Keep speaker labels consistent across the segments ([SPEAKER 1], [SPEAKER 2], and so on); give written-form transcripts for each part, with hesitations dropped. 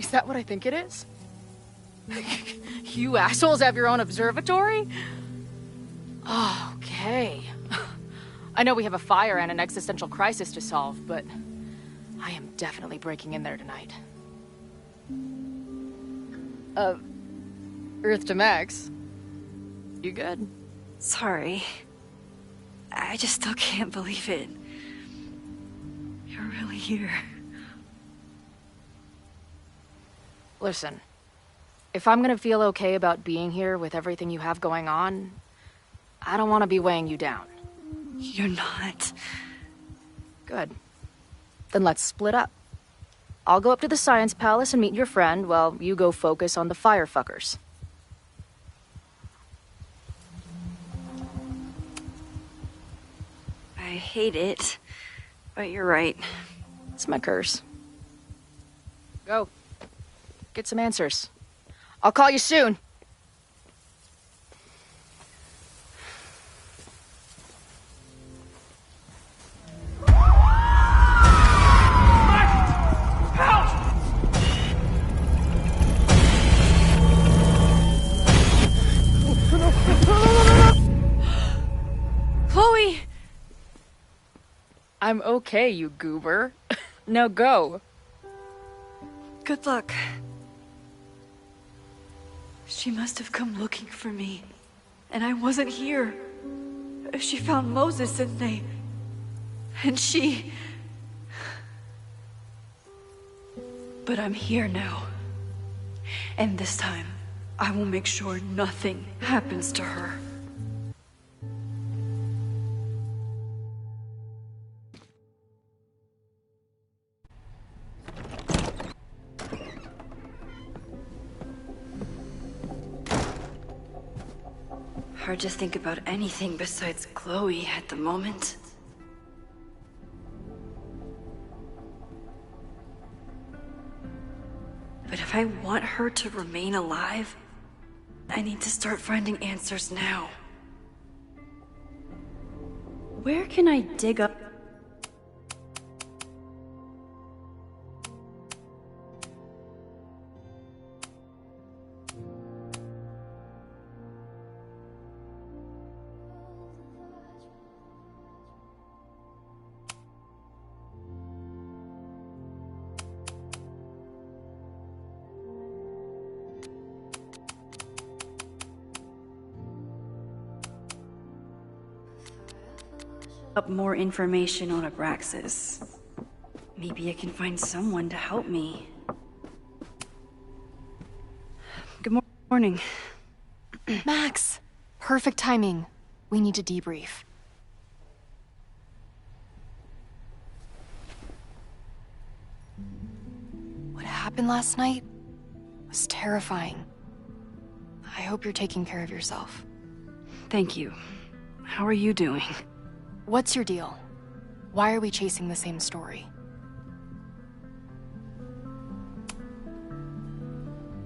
[SPEAKER 1] Is that what I think it is? You assholes have your own observatory? Oh, okay. I know we have a fire and an existential crisis to solve, but I am definitely breaking in there tonight. Earth to Max. You good?
[SPEAKER 2] Sorry. I just still can't believe it. You're really here.
[SPEAKER 1] Listen, if I'm gonna feel okay about being here with everything you have going on, I don't want to be weighing you down.
[SPEAKER 2] You're not.
[SPEAKER 1] Good. Then let's split up. I'll go up to the Science Palace and meet your friend while you go focus on the firefuckers.
[SPEAKER 2] I hate it, but you're right.
[SPEAKER 1] It's my curse. Go. Get some answers. I'll call you soon.
[SPEAKER 2] Chloe!
[SPEAKER 1] I'm okay, you goober. Now go.
[SPEAKER 2] Good luck. She must have come looking for me, and I wasn't here. She found Moses and she... But I'm here now. And this time, I will make sure nothing happens to her. Hard to think about anything besides Chloe at the moment. But if I want her to remain alive, I need to start finding answers now. Where can I dig up? Up more information on Abraxas. Maybe I can find someone to help me. Good morning.
[SPEAKER 3] Max, perfect timing. We need to debrief. What happened last night was terrifying. I hope you're taking care of yourself.
[SPEAKER 2] Thank you. How are you doing?
[SPEAKER 3] What's your deal? Why are we chasing the same story?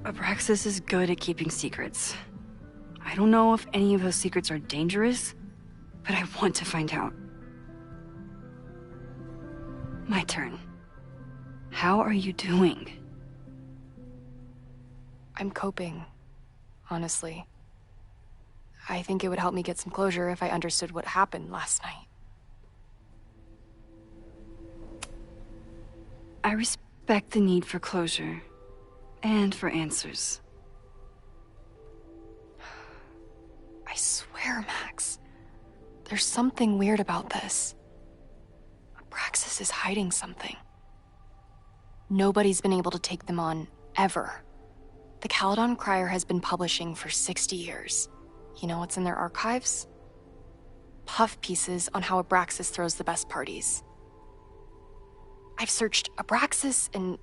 [SPEAKER 2] Abraxas is good at keeping secrets. I don't know if any of those secrets are dangerous, but I want to find out. My turn. How are you doing?
[SPEAKER 3] I'm coping, honestly. I think it would help me get some closure if I understood what happened last night.
[SPEAKER 2] I respect the need for closure, and for answers.
[SPEAKER 3] I swear, Max, there's something weird about this. Abraxas is hiding something. Nobody's been able to take them on, ever. The Caledon Crier has been publishing for 60 years. You know what's in their archives? Puff pieces on how Abraxas throws the best parties. I've searched Abraxas and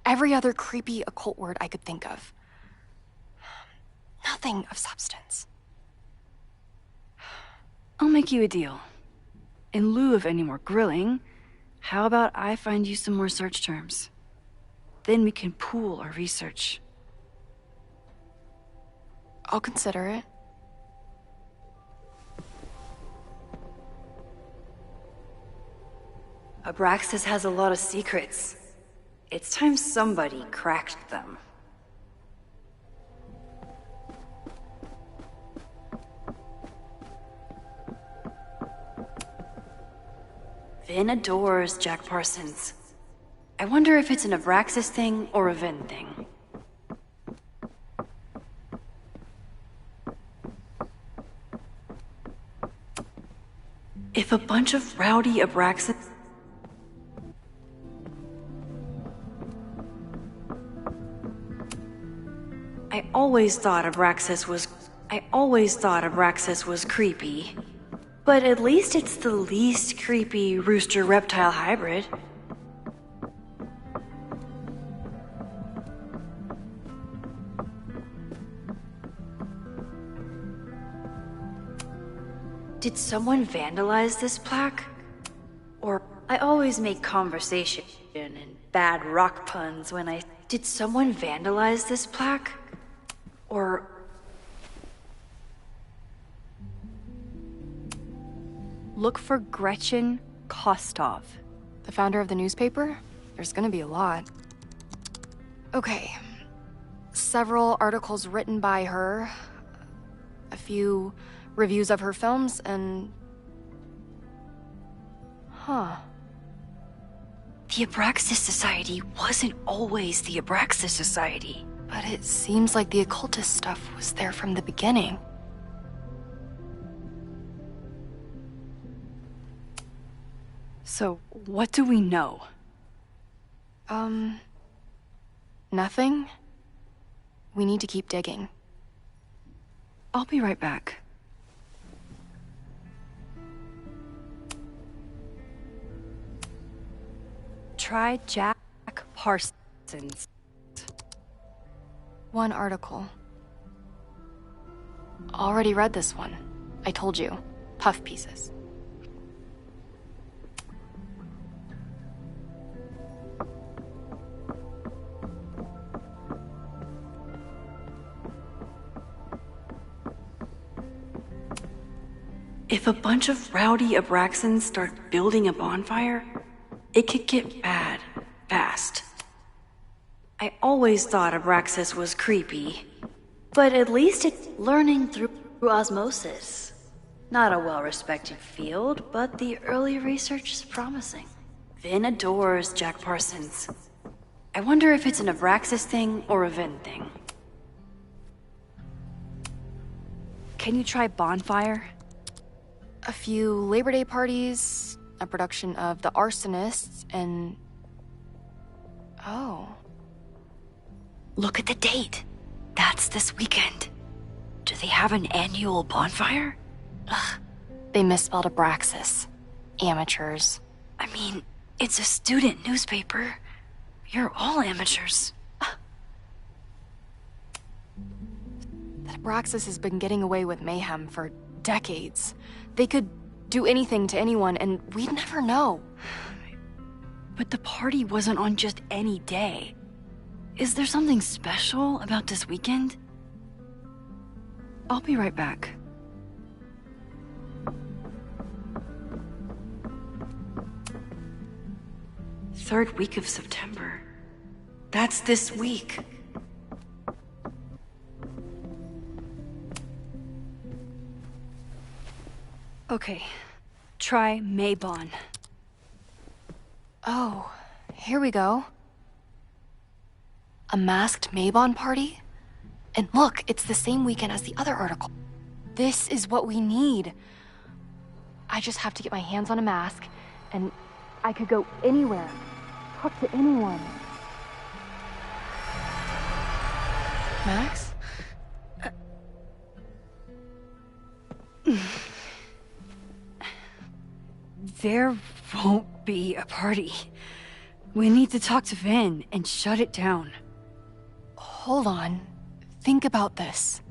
[SPEAKER 3] every other creepy occult word I could think of. Nothing of substance.
[SPEAKER 2] I'll make you a deal. In lieu of any more grilling, how about I find you some more search terms? Then we can pool our research.
[SPEAKER 3] I'll consider it.
[SPEAKER 2] Abraxas has a lot of secrets. It's time somebody cracked them. Vin adores Jack Parsons. I wonder if it's an Abraxas thing or a Vin thing. If a bunch of rowdy Abraxas... I always thought Abraxas was creepy. But at least it's the least creepy rooster-reptile hybrid. Did someone vandalize this plaque? Or I always make conversation and bad rock puns when I... Did someone vandalize this plaque? Or...
[SPEAKER 3] Look for Gretchen Kostov. The founder of the newspaper? There's gonna be a lot. Okay. Several articles written by her. A few reviews of her films, and... Huh.
[SPEAKER 2] The Abraxas Society wasn't always the Abraxas Society.
[SPEAKER 3] But it seems like the occultist stuff was there from the beginning.
[SPEAKER 2] So, what do we know?
[SPEAKER 3] Nothing. We need to keep digging.
[SPEAKER 2] I'll be right back. Try Jack Parsons.
[SPEAKER 3] One article. Already read this one. I told you. Puff pieces.
[SPEAKER 2] If a bunch of rowdy Abraxans start building a bonfire, it could get bad fast. I always thought Abraxas was creepy, but at least it's learning through osmosis. Not a well-respected field, but the early research is promising. Vin adores Jack Parsons. I wonder if it's an Abraxas thing or a Vin thing. Can you try bonfire?
[SPEAKER 3] A few Labor Day parties, a production of The Arsonists, and... Oh.
[SPEAKER 2] Look at the date. That's this weekend. Do they have an annual bonfire?
[SPEAKER 3] Ugh. They misspelled Abraxas. Amateurs.
[SPEAKER 2] I mean, it's a student newspaper. You're all amateurs.
[SPEAKER 3] That Abraxas has been getting away with mayhem for decades. They could do anything to anyone, and we'd never know.
[SPEAKER 2] But the party wasn't on just any day. Is there something special about this weekend? I'll be right back. Third week of September. That's this week. Okay, try Maybon.
[SPEAKER 3] Oh, here we go. A masked Maybon party? And look, it's the same weekend as the other article. This is what we need. I just have to get my hands on a mask, and I could go anywhere, talk to anyone. Max?
[SPEAKER 2] There won't be a party. We need to talk to Vin and shut it down.
[SPEAKER 3] Hold on. Think about this.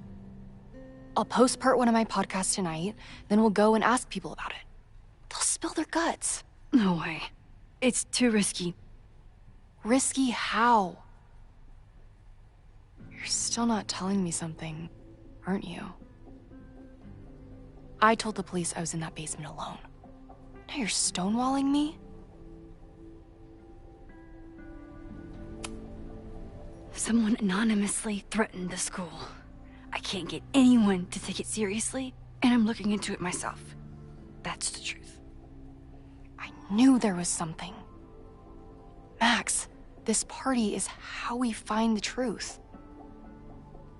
[SPEAKER 3] I'll post part one of my podcast tonight, then we'll go and ask people about it. They'll spill their guts.
[SPEAKER 2] No way. It's too risky.
[SPEAKER 3] Risky how? You're still not telling me something, aren't you? I told the police I was in that basement alone. Now you're stonewalling me?
[SPEAKER 2] Someone anonymously threatened the school. I can't get anyone to take it seriously, and I'm looking into it myself. That's the truth.
[SPEAKER 3] I knew there was something. Max, this party is how we find the truth.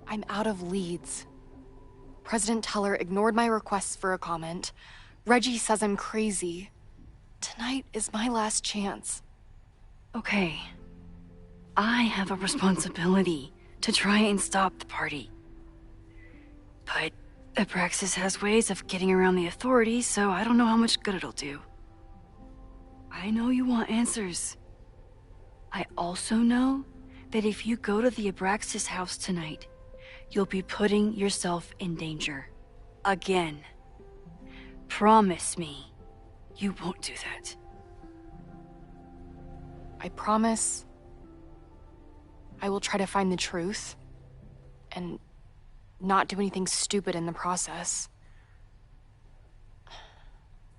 [SPEAKER 3] I'm out of leads. President Teller ignored my requests for a comment. Reggie says I'm crazy. Tonight is my last chance.
[SPEAKER 2] Okay. I have a responsibility to try and stop the party. But Abraxas has ways of getting around the authorities, so I don't know how much good it'll do. I know you want answers. I also know that if you go to the Abraxas house tonight, you'll be putting yourself in danger. Again. Promise me you won't do that.
[SPEAKER 3] I promise I will try to find the truth and not do anything stupid in the process.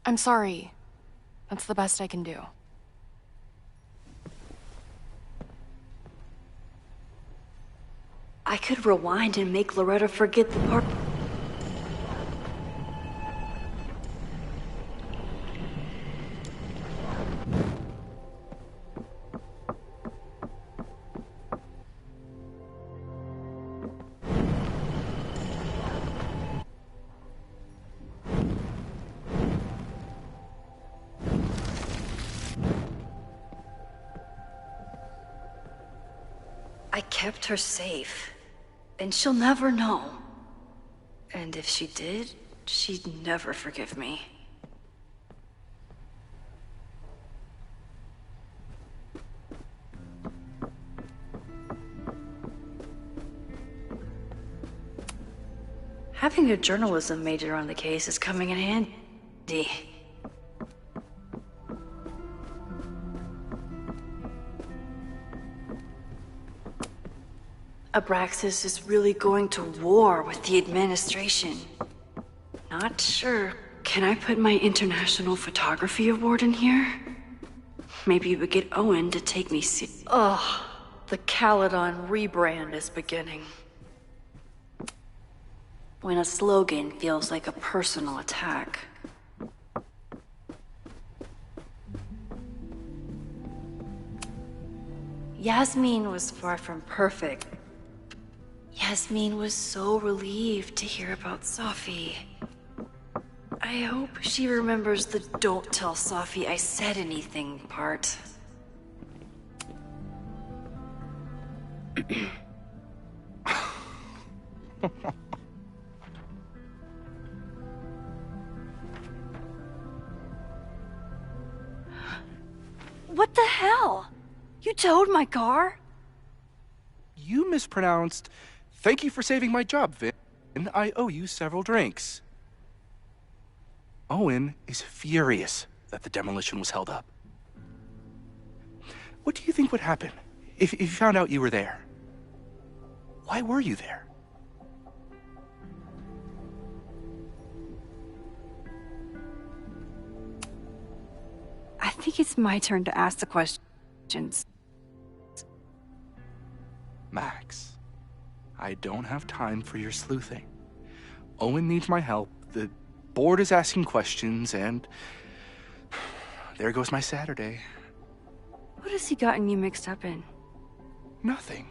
[SPEAKER 3] I'm sorry. That's the best I can do.
[SPEAKER 2] I could rewind and make Loretta forget the part. I kept her safe. And she'll never know. And if she did, she'd never forgive me. Having a journalism major on the case is coming in handy. Abraxas is really going to war with the administration. Not sure. Can I put my International Photography Award in here? Maybe we get Owen to take me Ugh, the Caledon rebrand is beginning. When a slogan feels like a personal attack. Yasmin was far from perfect. Yasmin was so relieved to hear about Safi. I hope she remembers the "don't tell Safi I said anything" part. What the hell? You towed my car?
[SPEAKER 4] You mispronounced, "Thank you for saving my job, Vin. I owe you several drinks." Owen is furious that the demolition was held up. What do you think would happen if you found out you were there? Why were you there?
[SPEAKER 2] I think it's my turn to ask the questions.
[SPEAKER 4] Max, I don't have time for your sleuthing. Owen needs my help, the board is asking questions, and there goes my Saturday.
[SPEAKER 2] What has he gotten you mixed up in?
[SPEAKER 4] Nothing.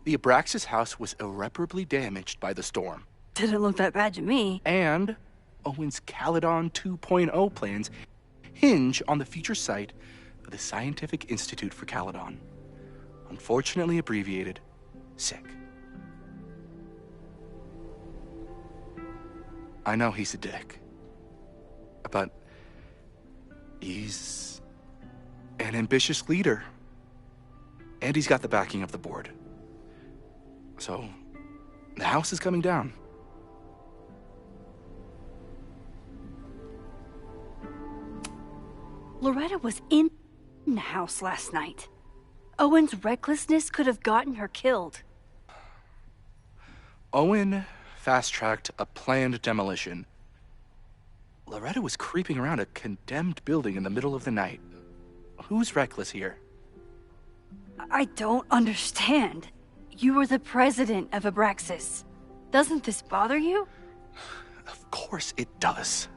[SPEAKER 4] The Abraxas house was irreparably damaged by the storm.
[SPEAKER 2] Didn't look that bad to me.
[SPEAKER 4] And Owen's Caledon 2.0 plans hinge on the future site of the Scientific Institute for Caledon. Unfortunately abbreviated, SICK. I know he's a dick, but he's an ambitious leader, and he's got the backing of the board. So, the house is coming down.
[SPEAKER 2] Loretta was in the house last night. Owen's recklessness could have gotten her killed.
[SPEAKER 4] Owen fast-tracked a planned demolition. Loretta was creeping around a condemned building in the middle of the night. Who's reckless here?
[SPEAKER 2] I don't understand. You were the president of Abraxas. Doesn't this bother you?
[SPEAKER 4] Of course it does.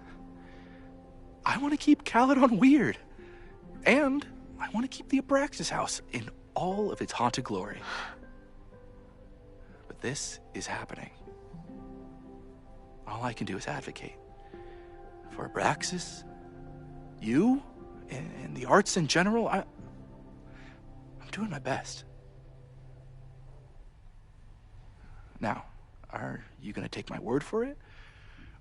[SPEAKER 4] I want to keep Caledon weird. And I want to keep the Abraxas house in all of its haunted glory. But this is happening. All I can do is advocate. For Abraxas, you, and the arts in general, I'm doing my best. Now, are you going to take my word for it?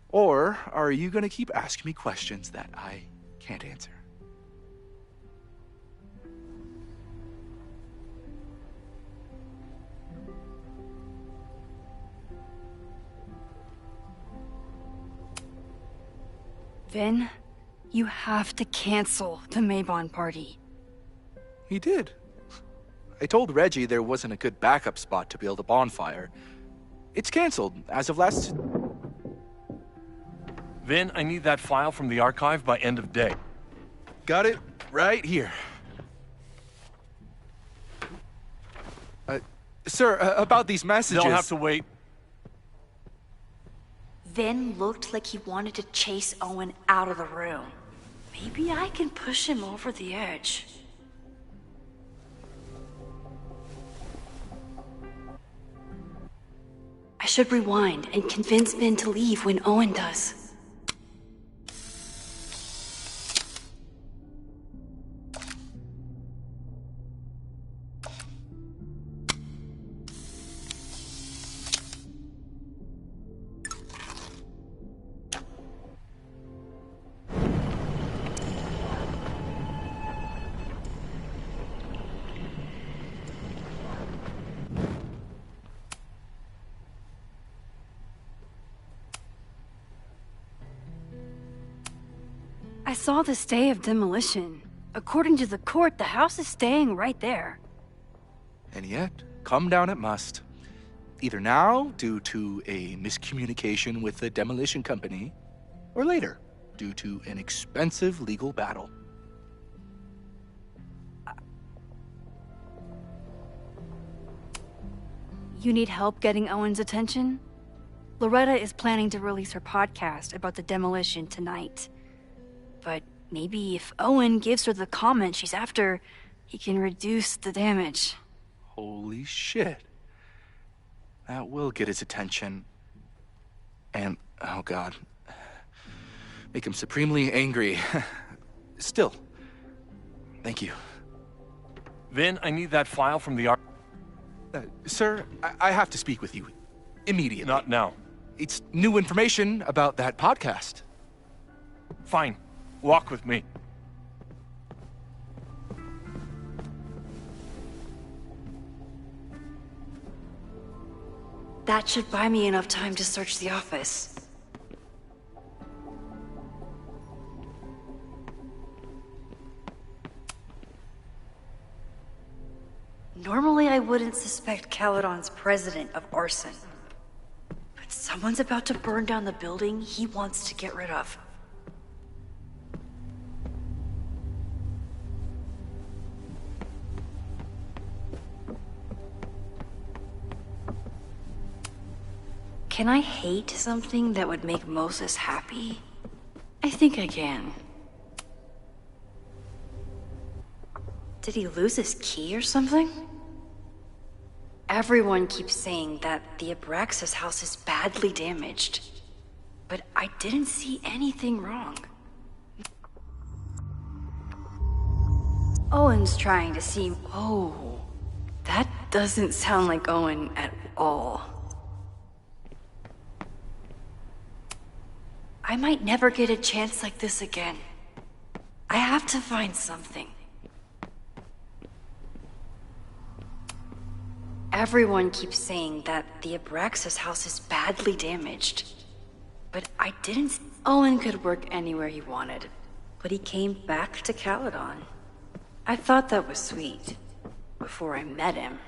[SPEAKER 4] Or are you going to keep asking me questions that I can't answer?
[SPEAKER 2] Vin, you have to cancel the Mabon party.
[SPEAKER 4] He did. I told Reggie there wasn't a good backup spot to build a bonfire. It's canceled as of last...
[SPEAKER 5] Vin, I need that file from the archive by end of day.
[SPEAKER 4] Got it right here. Sir, about these messages...
[SPEAKER 5] They'll have to wait.
[SPEAKER 2] Vin looked like he wanted to chase Owen out of the room. Maybe I can push him over the edge. I should rewind and convince Vin to leave when Owen does. I saw the stay of demolition. According to the court, the house is staying right there.
[SPEAKER 4] And yet, come down it must. Either now, due to a miscommunication with the demolition company, or later, due to an expensive legal battle.
[SPEAKER 2] You need help getting Owen's attention? Loretta is planning to release her podcast about the demolition tonight. But maybe if Owen gives her the comment she's after, he can reduce the damage.
[SPEAKER 4] Holy shit. That will get his attention. And, oh god, make him supremely angry. Still, thank you.
[SPEAKER 5] Vin, I need that file from the
[SPEAKER 4] Sir, I have to speak with you. Immediately.
[SPEAKER 5] Not now.
[SPEAKER 4] It's new information about that podcast.
[SPEAKER 5] Fine. Walk with me.
[SPEAKER 2] That should buy me enough time to search the office. Normally I wouldn't suspect Caledon's president of arson. But someone's about to burn down the building he wants to get rid of. Can I hate something that would make Moses happy? I think I can. Did he lose his key or something? Everyone keeps saying that the Abraxas house is badly damaged. But I didn't see anything wrong. Owen's trying to see... Oh, that doesn't sound like Owen at all. I might never get a chance like this again. I have to find something. Everyone keeps saying that the Abraxas house is badly damaged. But I didn't... Owen could work anywhere he wanted. But he came back to Caledon. I thought that was sweet. Before I met him.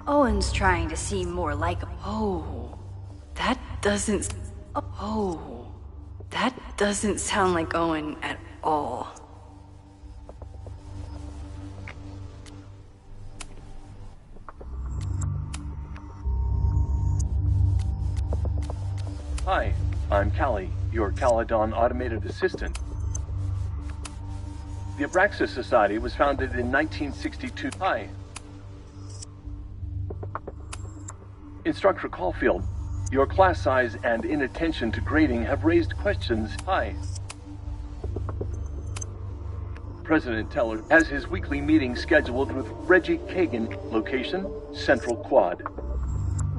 [SPEAKER 2] Owen's trying to seem more like... Oh, that doesn't... Oh, That doesn't sound like Owen at all.
[SPEAKER 5] Hi, I'm Callie, your Caledon automated assistant. The Abraxas Society was founded in 1962. Hi. Instructor Caulfield, your class size and inattention to grading have raised questions. Hi. President Teller has his weekly meeting scheduled with Reggie Kagan. Location, Central Quad.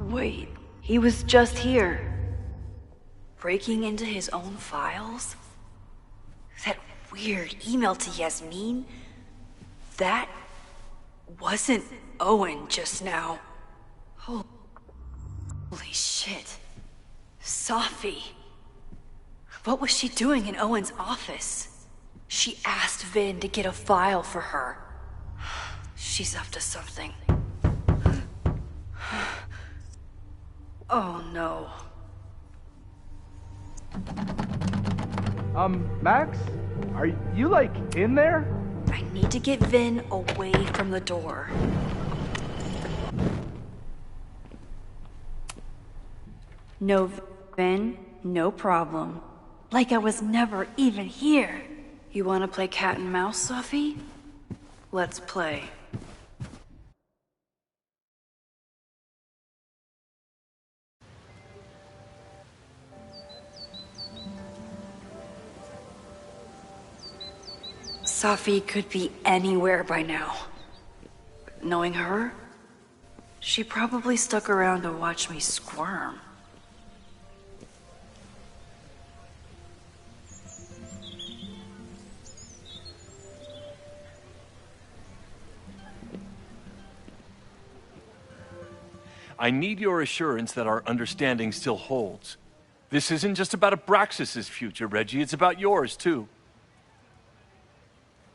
[SPEAKER 2] Wait, he was just here. Breaking into his own files? That weird email to Yasmin? That wasn't Owen just now. Holy shit. Safi. What was she doing in Owen's office? She asked Vin to get a file for her. She's up to something. Oh no.
[SPEAKER 4] Max? Are you, like, in there?
[SPEAKER 2] I need to get Vin away from the door. No, Vin, no problem. Like I was never even here. You want to play cat and mouse, Safi? Let's play. Safi could be anywhere by now. Knowing her, she probably stuck around to watch me squirm.
[SPEAKER 5] I need your assurance that our understanding still holds. This isn't just about Abraxas' future, Reggie. It's about yours, too.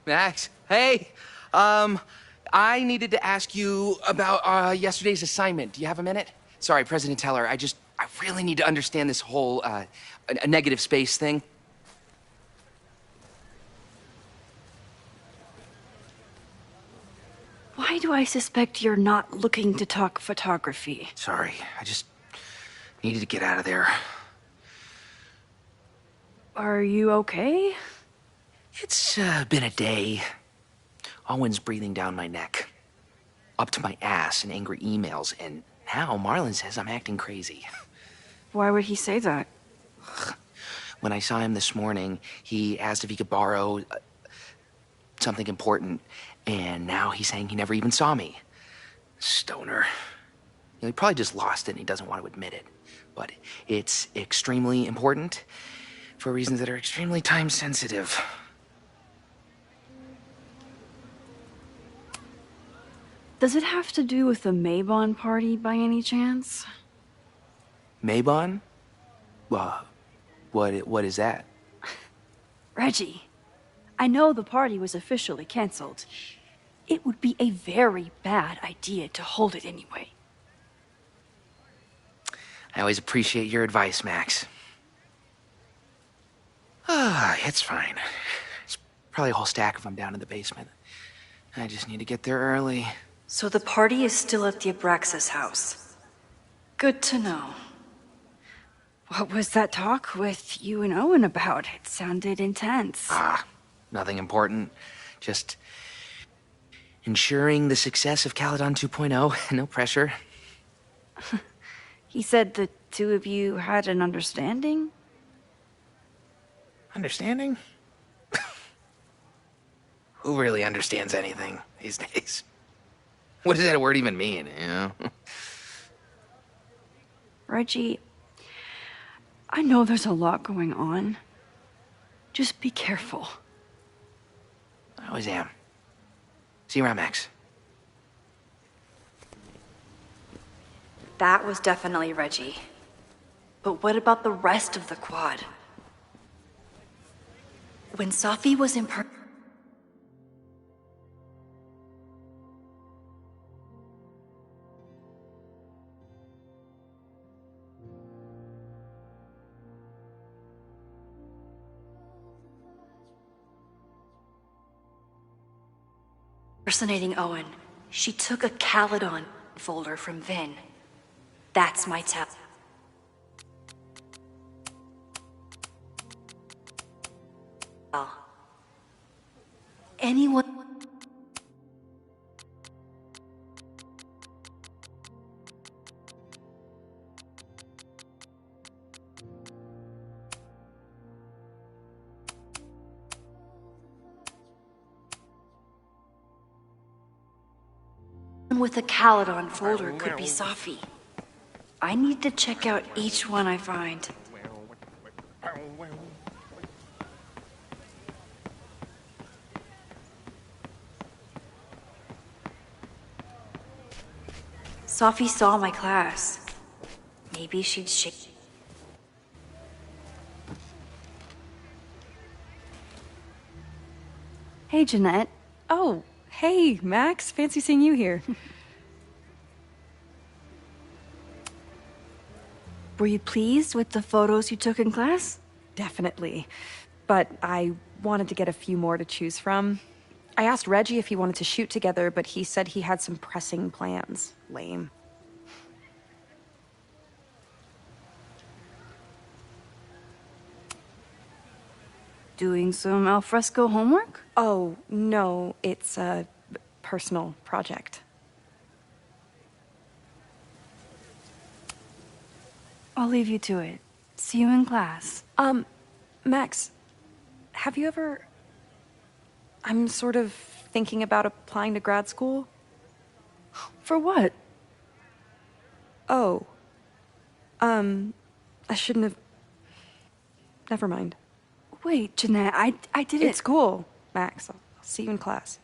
[SPEAKER 6] Max, hey, I needed to ask you about yesterday's assignment. Do you have a minute? Sorry, President Teller, I really need to understand this whole, a negative space thing.
[SPEAKER 2] Why do I suspect you're not looking to talk photography?
[SPEAKER 6] Sorry, I just needed to get out of there.
[SPEAKER 2] Are you okay?
[SPEAKER 6] It's been a day. Owen's breathing down my neck, up to my ass in angry emails, and now Marlon says I'm acting crazy.
[SPEAKER 2] Why would he say that?
[SPEAKER 6] When I saw him this morning, he asked if he could borrow something important, and now he's saying he never even saw me. Stoner. You know, he probably just lost it and he doesn't want to admit it. But it's extremely important for reasons that are extremely time sensitive.
[SPEAKER 2] Does it have to do with the Maybon party by any chance?
[SPEAKER 6] Maybon? What is that?
[SPEAKER 2] Reggie, I know the party was officially canceled. It would be a very bad idea to hold it anyway.
[SPEAKER 6] I always appreciate your advice, Max. It's fine. It's probably a whole stack if I'm down in the basement. I just need to get there early.
[SPEAKER 2] So the party is still at the Abraxas house. Good to know. What was that talk with you and Owen about? It sounded intense.
[SPEAKER 6] Nothing important. Just ensuring the success of Caledon 2.0. No pressure.
[SPEAKER 2] He said the two of you had an understanding?
[SPEAKER 6] Understanding? Who really understands anything these days? What does that word even mean, you know?
[SPEAKER 2] Reggie, I know there's a lot going on. Just be careful.
[SPEAKER 6] I always am. See you around, Max.
[SPEAKER 2] That was definitely Reggie. But what about the rest of the quad? When Safi was in Impersonating Owen, she took a Caledon folder from Vin. That's my tell. Anyone... with a Caledon folder could be Safi. I need to check out each one I find. Safi saw my class. Maybe she'd shake.
[SPEAKER 7] Hey, Jeanette. Oh, hey, Max. Fancy seeing you here.
[SPEAKER 2] Were you pleased with the photos you took in class?
[SPEAKER 7] Definitely. But I wanted to get a few more to choose from. I asked Reggie if he wanted to shoot together, but he said he had some pressing plans. Lame.
[SPEAKER 2] Doing some alfresco homework?
[SPEAKER 7] Oh, no, it's a personal project.
[SPEAKER 2] I'll leave you to it. See you in class.
[SPEAKER 7] Max, have you ever... I'm sort of thinking about applying to grad school.
[SPEAKER 2] For what?
[SPEAKER 7] Oh. I shouldn't have... Never mind.
[SPEAKER 2] Wait, Jeanette, I didn't...
[SPEAKER 7] It's cool, Max. I'll see you in class.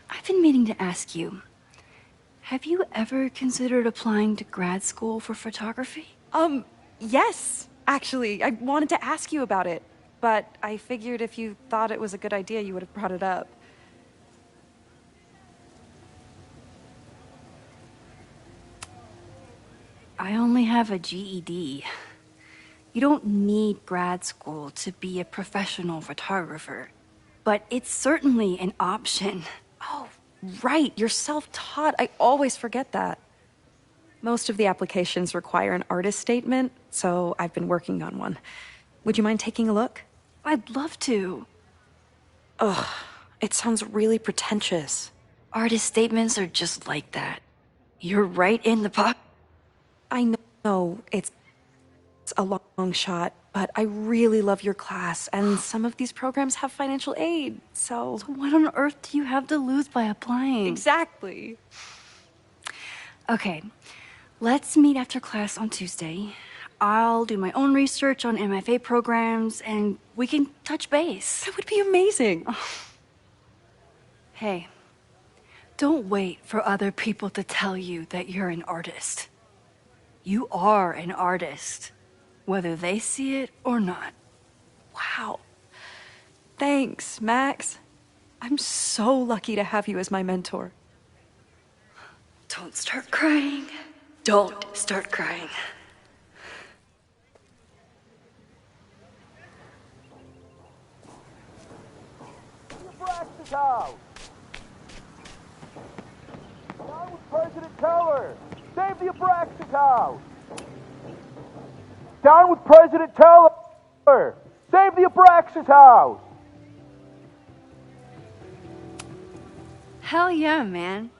[SPEAKER 2] I've been meaning to ask you, have you ever considered applying to grad school for photography?
[SPEAKER 7] Yes, actually. I wanted to ask you about it, but I figured if you thought it was a good idea, you would have brought it up.
[SPEAKER 2] I only have a GED. You don't need grad school to be a professional photographer, but it's certainly an option.
[SPEAKER 7] Oh, right. You're self-taught. I always forget that. Most of the applications require an artist statement, so I've been working on one. Would you mind taking a look?
[SPEAKER 2] I'd love to.
[SPEAKER 7] Ugh, it sounds really pretentious.
[SPEAKER 2] Artist statements are just like that. You're right in the pocket.
[SPEAKER 7] I know it's a long shot, but I really love your class, and some of these programs have financial aid, so...
[SPEAKER 2] So what on earth do you have to lose by applying?
[SPEAKER 7] Exactly.
[SPEAKER 2] Okay, let's meet after class on Tuesday. I'll do my own research on MFA programs, and we can touch base.
[SPEAKER 7] That would be amazing.
[SPEAKER 2] Hey, don't wait for other people to tell you that you're an artist. You are an artist, whether they see it or not.
[SPEAKER 7] Wow. Thanks, Max. I'm so lucky to have you as my mentor.
[SPEAKER 2] Don't start crying. Don't start crying.
[SPEAKER 8] Abraxas house! Down with President Teller! Save the Abraxas house! Down with President Teller! Save the Abraxas house!
[SPEAKER 2] Hell yeah, man.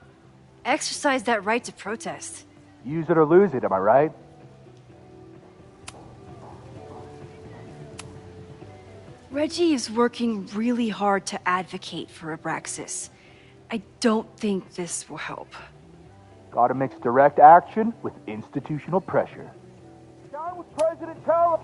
[SPEAKER 2] Exercise that right to protest.
[SPEAKER 8] Use it or lose it, am I right?
[SPEAKER 2] Reggie is working really hard to advocate for Abraxas. I don't think this will help.
[SPEAKER 8] Gotta mix direct action with institutional pressure. Down with President Teller!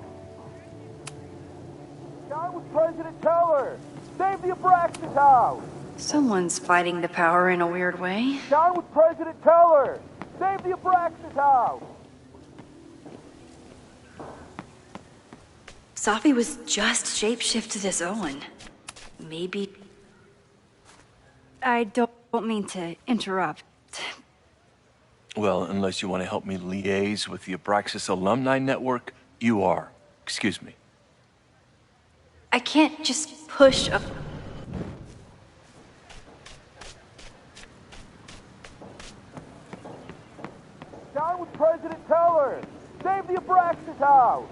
[SPEAKER 8] Down with President Teller! Save the Abraxas house!
[SPEAKER 2] Someone's fighting the power in a weird way.
[SPEAKER 8] Down with President Teller! Save the Abraxas house!
[SPEAKER 2] Safi was just shapeshifted as Owen. Maybe... I don't mean to interrupt.
[SPEAKER 5] Well, unless you want to help me liaise with the Abraxas Alumni Network, you are. Excuse me.
[SPEAKER 2] I can't just push a...
[SPEAKER 8] Down with President Teller! Save the Abraxas house!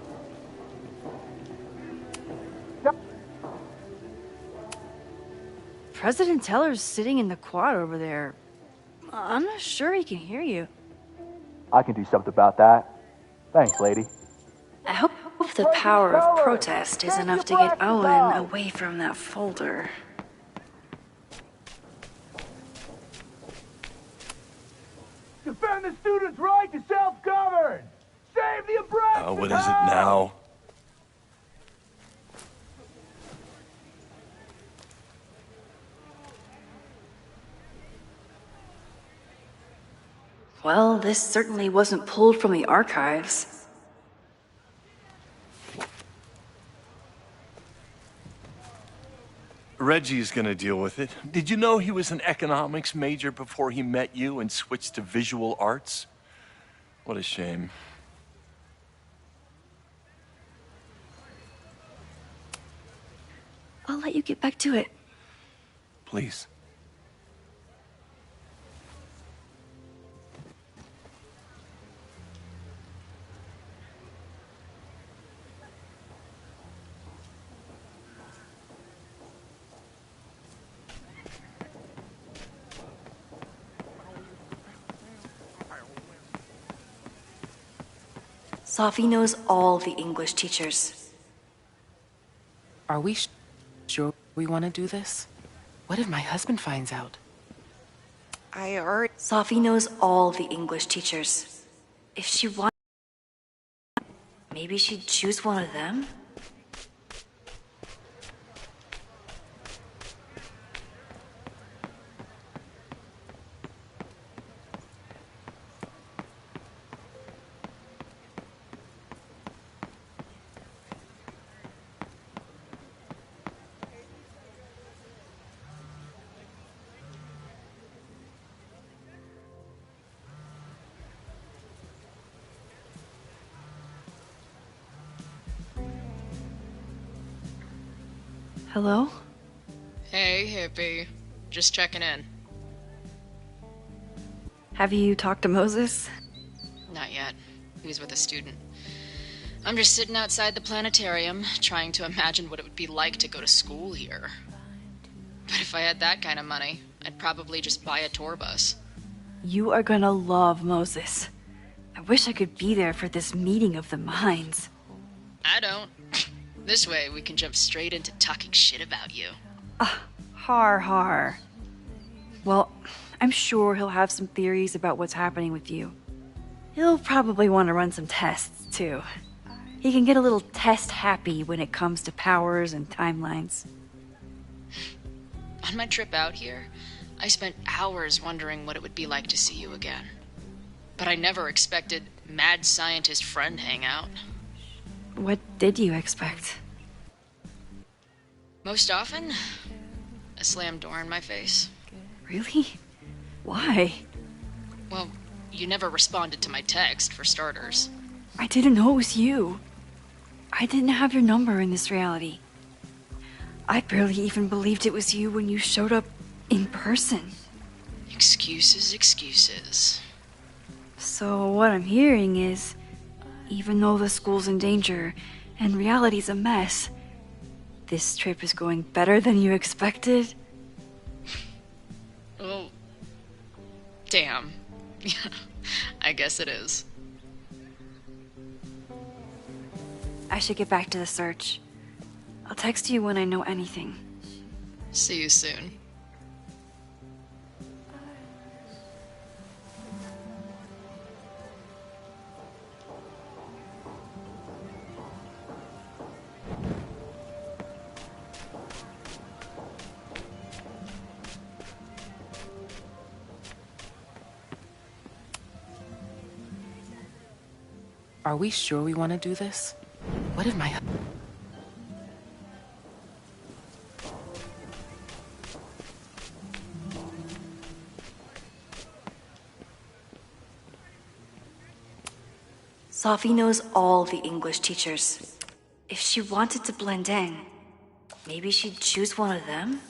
[SPEAKER 2] President Teller's sitting in the quad over there. I'm not sure he can hear you.
[SPEAKER 8] I can do something about that. Thanks, lady.
[SPEAKER 2] I hope the power of protest is enough to get Owen away from that folder.
[SPEAKER 8] Defend the students' right to self-govern! Save the Abraxas
[SPEAKER 5] What is it now?
[SPEAKER 2] Well, this certainly wasn't pulled from the archives.
[SPEAKER 5] Reggie's gonna deal with it. Did you know he was an economics major before he met you and switched to visual arts? What a shame.
[SPEAKER 2] I'll let you get back to it.
[SPEAKER 5] Please.
[SPEAKER 2] Sophie knows all the English teachers.
[SPEAKER 9] Are we sure we want to do this? What if my husband finds out?
[SPEAKER 2] Sophie knows all the English teachers. If she wanted, maybe she'd choose one of them? Hello?
[SPEAKER 1] Hey, hippie. Just checking in.
[SPEAKER 2] Have you talked to Moses?
[SPEAKER 1] Not yet. He was with a student. I'm just sitting outside the planetarium, trying to imagine what it would be like to go to school here. But if I had that kind of money, I'd probably just buy a tour bus.
[SPEAKER 2] You are gonna love Moses. I wish I could be there for this meeting of the minds.
[SPEAKER 1] I don't. This way, we can jump straight into talking shit about you.
[SPEAKER 2] Har. Well, I'm sure he'll have some theories about what's happening with you. He'll probably want to run some tests, too. He can get a little test-happy when it comes to powers and timelines.
[SPEAKER 1] On my trip out here, I spent hours wondering what it would be like to see you again. But I never expected mad scientist friend hangout.
[SPEAKER 2] What did you expect?
[SPEAKER 1] Most often, a slammed door in my face.
[SPEAKER 2] Really? Why?
[SPEAKER 1] Well, you never responded to my text, for starters.
[SPEAKER 2] I didn't know it was you. I didn't have your number in this reality. I barely even believed it was you when you showed up in person.
[SPEAKER 1] Excuses.
[SPEAKER 2] So what I'm hearing is, even though the school's in danger and reality's a mess, this trip is going better than you expected?
[SPEAKER 1] Well, damn. I guess it is.
[SPEAKER 2] I should get back to the search. I'll text you when I know anything.
[SPEAKER 1] See you soon.
[SPEAKER 9] Are we sure we want to do this? What if my...
[SPEAKER 2] Sophie knows all the English teachers. If she wanted to blend in, maybe she'd choose one of them?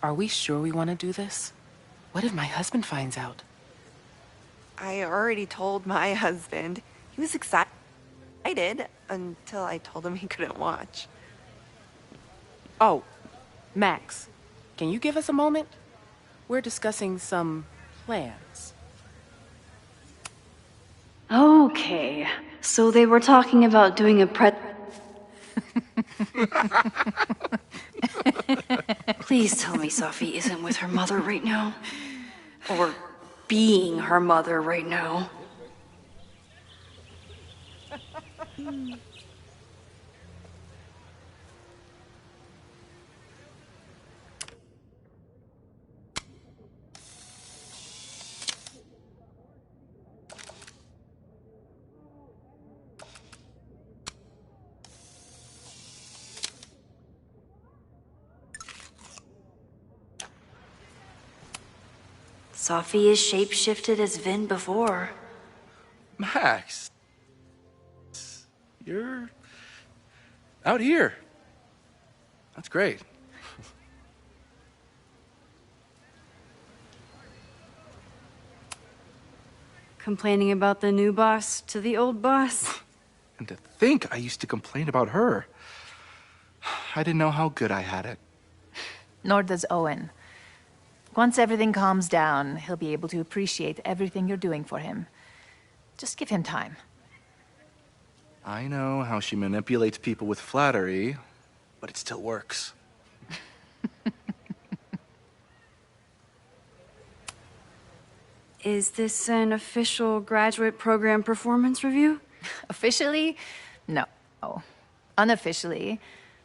[SPEAKER 9] Are we sure we want to do this? What if my husband finds out?
[SPEAKER 10] I already told my husband. He was excited until I told him he couldn't watch.
[SPEAKER 9] Oh, Max, can you give us a moment? We're discussing some plans.
[SPEAKER 2] Okay, so they were talking about doing a Please tell me Sophie isn't with her mother right now. Or being her mother right now. Sophie is shapeshifted as Vin before.
[SPEAKER 4] Max, you're out here. That's great.
[SPEAKER 2] Complaining about the new boss to the old boss?
[SPEAKER 4] And to think I used to complain about her. I didn't know how good I had it.
[SPEAKER 11] Nor does Owen. Once everything calms down, he'll be able to appreciate everything you're doing for him. Just give him time.
[SPEAKER 4] I know how she manipulates people with flattery, but it still works.
[SPEAKER 2] Is this an official graduate program performance review?
[SPEAKER 11] Officially? No. Unofficially,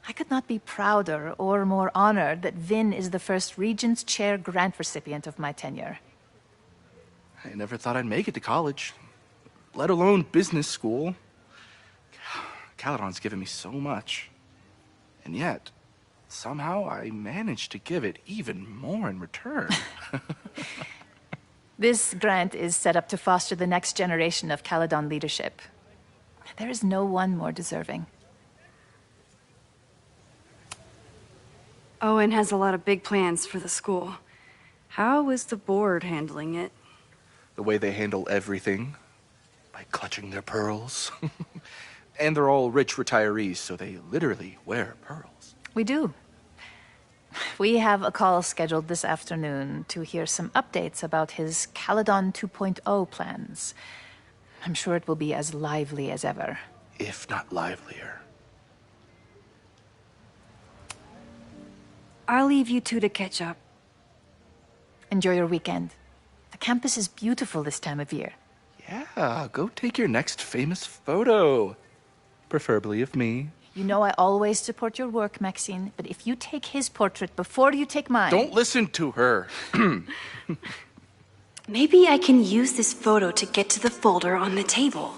[SPEAKER 11] I could not be prouder or more honored that Vin is the first Regents Chair grant recipient of my tenure.
[SPEAKER 4] I never thought I'd make it to college, let alone business school. Caledon's given me so much. And yet, somehow I managed to give it even more in return.
[SPEAKER 11] This grant is set up to foster the next generation of Caledon leadership. There is no one more deserving.
[SPEAKER 2] Owen has a lot of big plans for the school. How is the board handling it?
[SPEAKER 4] The way they handle everything, by clutching their pearls. And they're all rich retirees, so they literally wear pearls.
[SPEAKER 11] We do. We have a call scheduled this afternoon to hear some updates about his Caledon 2.0 plans. I'm sure it will be as lively as ever.
[SPEAKER 4] If not livelier.
[SPEAKER 2] I'll leave you two to catch up.
[SPEAKER 11] Enjoy your weekend. The campus is beautiful this time of year.
[SPEAKER 4] Yeah, go take your next famous photo. Preferably of me.
[SPEAKER 11] You know I always support your work, Maxine, but if you take his portrait before you take mine...
[SPEAKER 4] Don't listen to her.
[SPEAKER 2] Maybe I can use this photo to get to the folder on the table.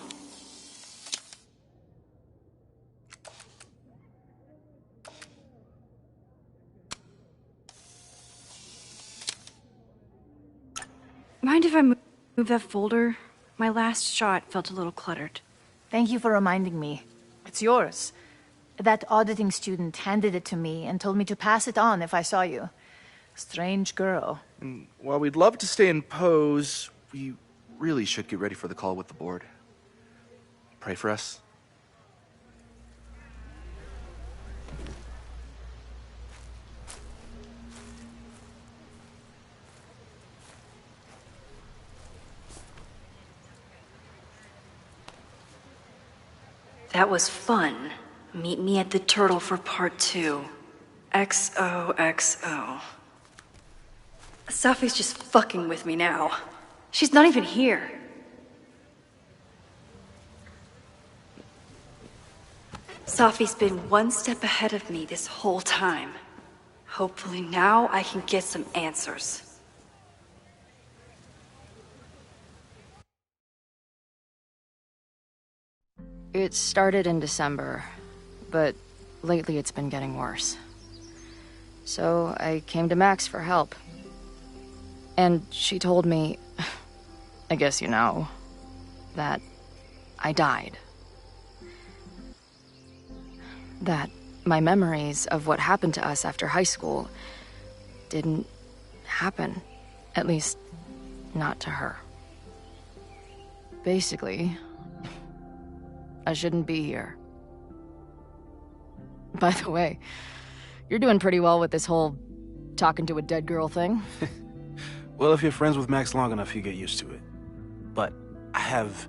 [SPEAKER 2] Mind if I move that folder? My last shot felt a little cluttered.
[SPEAKER 11] Thank you for reminding me. It's yours. That auditing student handed it to me and told me to pass it on if I saw you. Strange girl.
[SPEAKER 4] And while we'd love to stay in pose, we really should get ready for the call with the board. Pray for us.
[SPEAKER 2] That was fun. Meet me at the Turtle for part 2. XOXO. Sophie's just fucking with me now. She's not even here. Sophie's been one step ahead of me this whole time. Hopefully now I can get some answers. It started in December, but lately it's been getting worse. So I came to Max for help. And she told me, I guess you know, that I died. That my memories of what happened to us after high school didn't happen. At least, not to her. Basically, I shouldn't be here. By the way, you're doing pretty well with this whole talking to a dead girl thing.
[SPEAKER 12] Well, if you're friends with Max long enough, you get used to it. But I have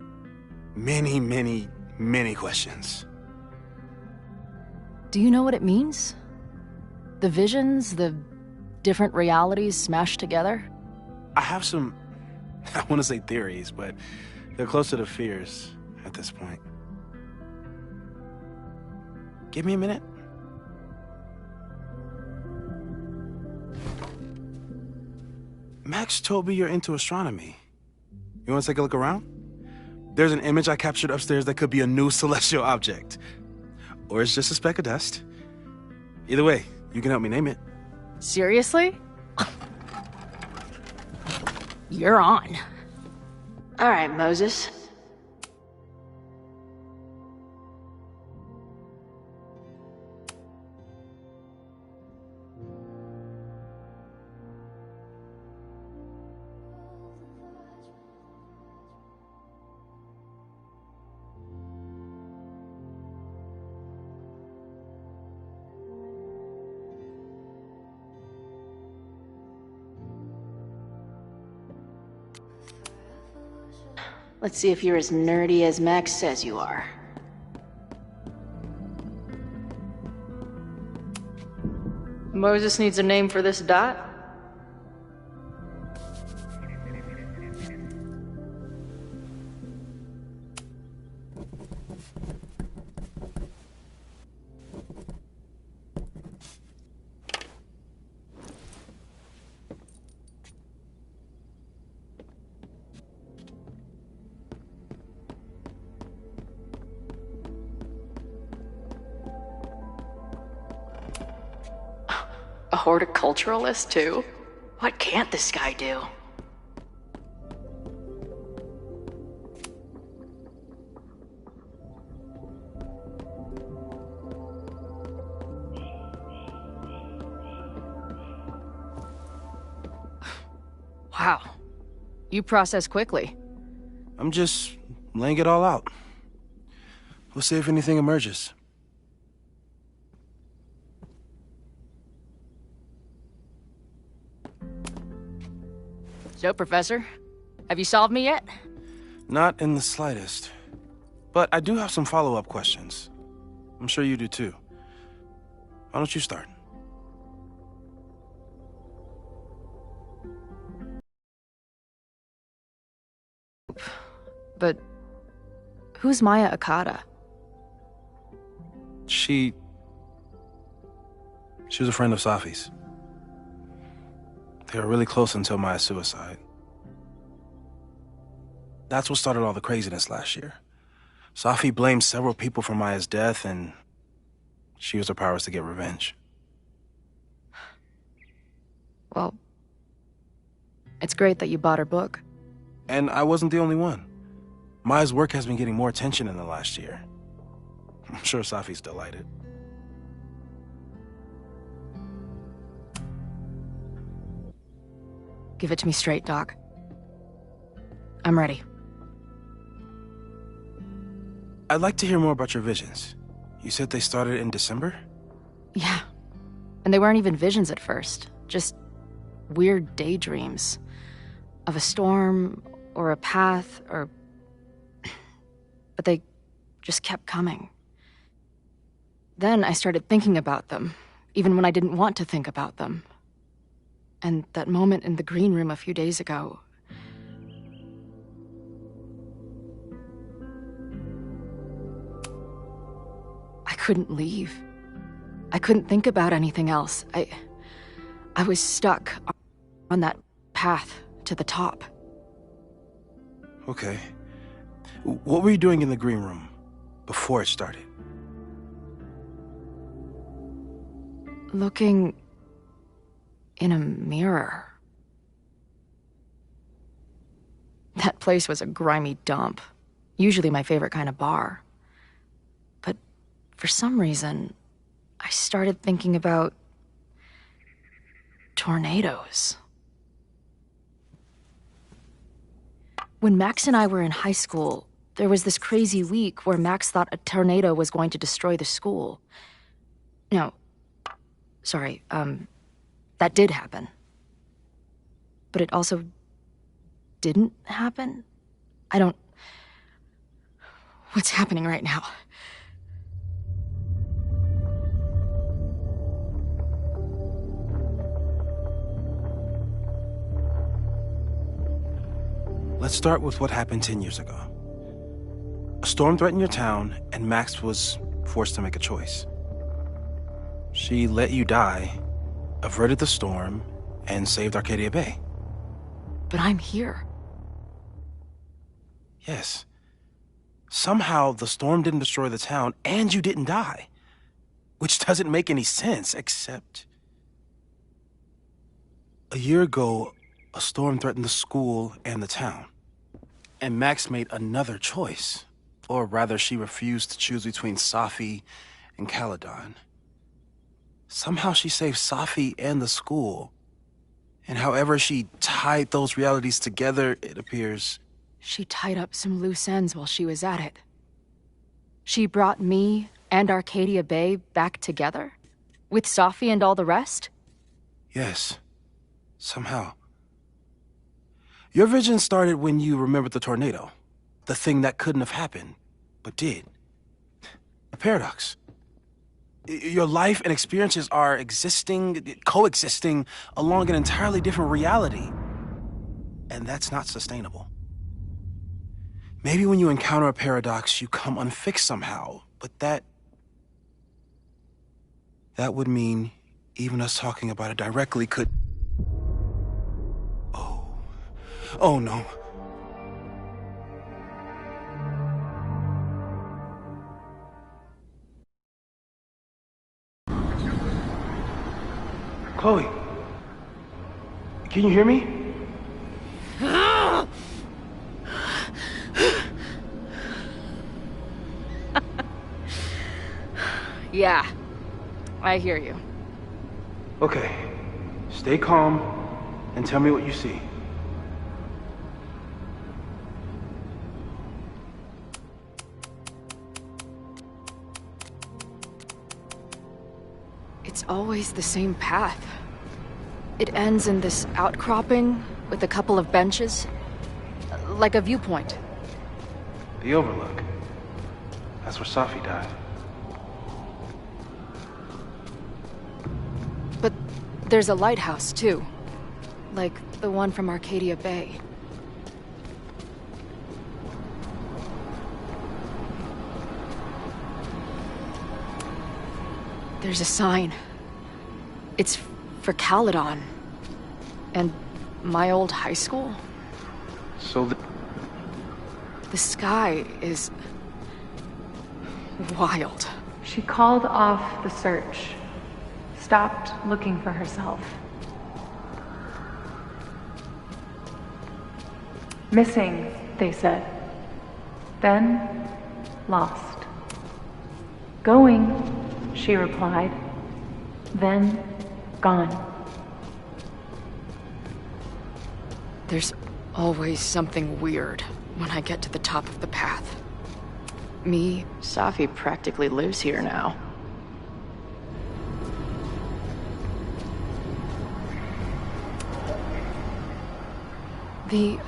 [SPEAKER 12] many, many, many questions.
[SPEAKER 2] Do you know what it means? The visions, the different realities smashed together?
[SPEAKER 12] I have some, I want to say theories, but they're closer to fears at this point. Give me a minute. Max told me you're into astronomy. You want to take a look around? There's an image I captured upstairs that could be a new celestial object. Or it's just a speck of dust. Either way, you can help me name it.
[SPEAKER 2] Seriously? You're on. All right, Moses. Let's see if you're as nerdy as Max says you are. Moses needs a name for this dot? A horticulturalist, too? What can't this guy do? Wow. You process quickly.
[SPEAKER 12] I'm just laying it all out. We'll see if anything emerges.
[SPEAKER 2] So, Professor, have you solved me yet?
[SPEAKER 12] Not in the slightest. But I do have some follow-up questions. I'm sure you do too. Why don't you start?
[SPEAKER 2] But who's Maya Okada?
[SPEAKER 12] She was a friend of Safi's. They were really close until Maya's suicide. That's what started all the craziness last year. Safi blamed several people for Maya's death, and she used her powers to get revenge.
[SPEAKER 2] Well, it's great that you bought her book.
[SPEAKER 12] And I wasn't the only one. Maya's work has been getting more attention in the last year. I'm sure Safi's delighted.
[SPEAKER 2] Give it to me straight, Doc. I'm ready.
[SPEAKER 12] I'd like to hear more about your visions. You said they started in December?
[SPEAKER 2] Yeah. And they weren't even visions at first. Just weird daydreams. Of a storm, or a path, or... But they just kept coming. Then I started thinking about them, even when I didn't want to think about them. And that moment in the green room a few days ago... I couldn't leave. I couldn't think about anything else. I was stuck on that path to the top.
[SPEAKER 12] Okay. What were you doing in the green room? before it started.
[SPEAKER 3] Looking in a mirror. That place was a grimy dump. Usually my favorite kind of bar. But for some reason, I started thinking about tornadoes. When Max and I were in high school, there was this crazy week where Max thought a tornado was going to destroy the school. No, sorry, that did happen. But it also didn't happen? What's happening right now?
[SPEAKER 12] Let's start with what happened 10 years ago. A storm threatened your town, and Max was forced to make a choice. She let you die, averted the storm, and saved Arcadia Bay.
[SPEAKER 3] But I'm here.
[SPEAKER 12] Yes. Somehow, the storm didn't destroy the town, and you didn't die. Which doesn't make any sense, except... A year ago, a storm threatened the school and the town. And Max made another choice. Or rather, she refused to choose between Safi and Caledon. Somehow she saved Safi and the school. And however she tied those realities together, it appears...
[SPEAKER 3] She tied up some loose ends while she was at it. She brought me and Arcadia Bay back together? With Safi and all the rest?
[SPEAKER 12] Yes. Somehow. Your vision started when you remembered the tornado. The thing that couldn't have happened, but did. A paradox. Your life and experiences are coexisting along an entirely different reality. And that's not sustainable. Maybe when you encounter a paradox, you come unfixed somehow, but that would mean even us talking about it directly could... Oh no. Chloe, can you hear me?
[SPEAKER 3] Yeah, I hear you.
[SPEAKER 12] Okay, stay calm and tell me what you see.
[SPEAKER 3] It's always the same path. It ends in this outcropping with a couple of benches, like a viewpoint.
[SPEAKER 12] The Overlook. That's where Safi died.
[SPEAKER 3] But there's a lighthouse, too. Like the one from Arcadia Bay. There's a sign. It's for Caledon. And my old high school.
[SPEAKER 12] So
[SPEAKER 3] the sky is... wild.
[SPEAKER 13] She called off the search. Stopped looking for herself. Missing, they said. Then, lost. Going, she replied. Then, gone.
[SPEAKER 3] There's always something weird when I get to the top of the path.
[SPEAKER 14] Safi practically lives here now.
[SPEAKER 3] The,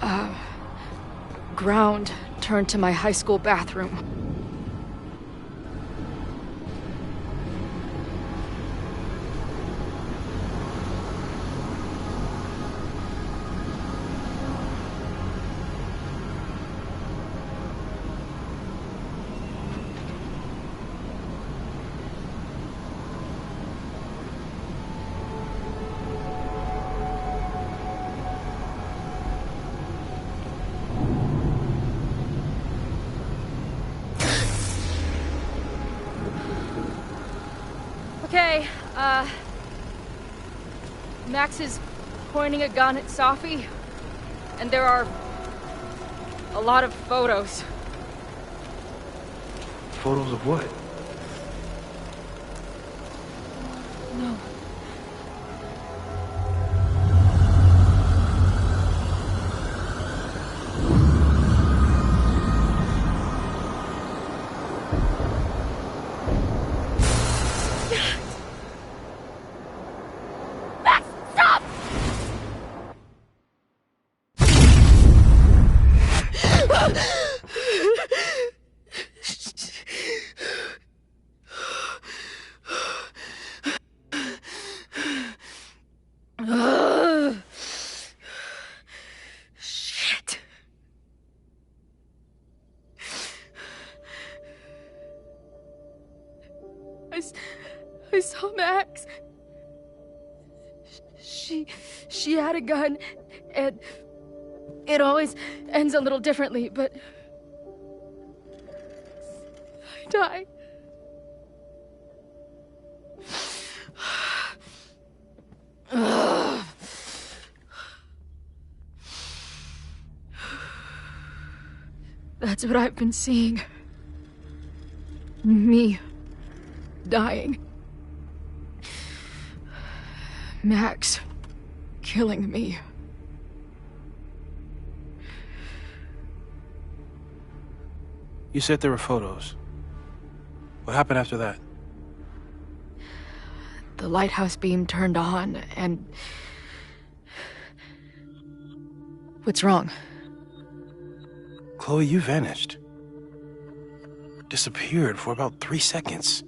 [SPEAKER 3] ground turned to my high school bathroom.
[SPEAKER 15] Okay, Max is pointing a gun at Safi, and there are a lot of photos.
[SPEAKER 12] Photos of what?
[SPEAKER 15] No. Max, stop! Shit. I saw Max. She had a gun, and it always ends a little differently, but I died. Ugh. That's what I've been seeing. Me dying. Max killing me.
[SPEAKER 12] You said there were photos. What happened after that?
[SPEAKER 15] The lighthouse beam turned on, and... What's wrong?
[SPEAKER 12] Chloe, you vanished. Disappeared for about 3 seconds.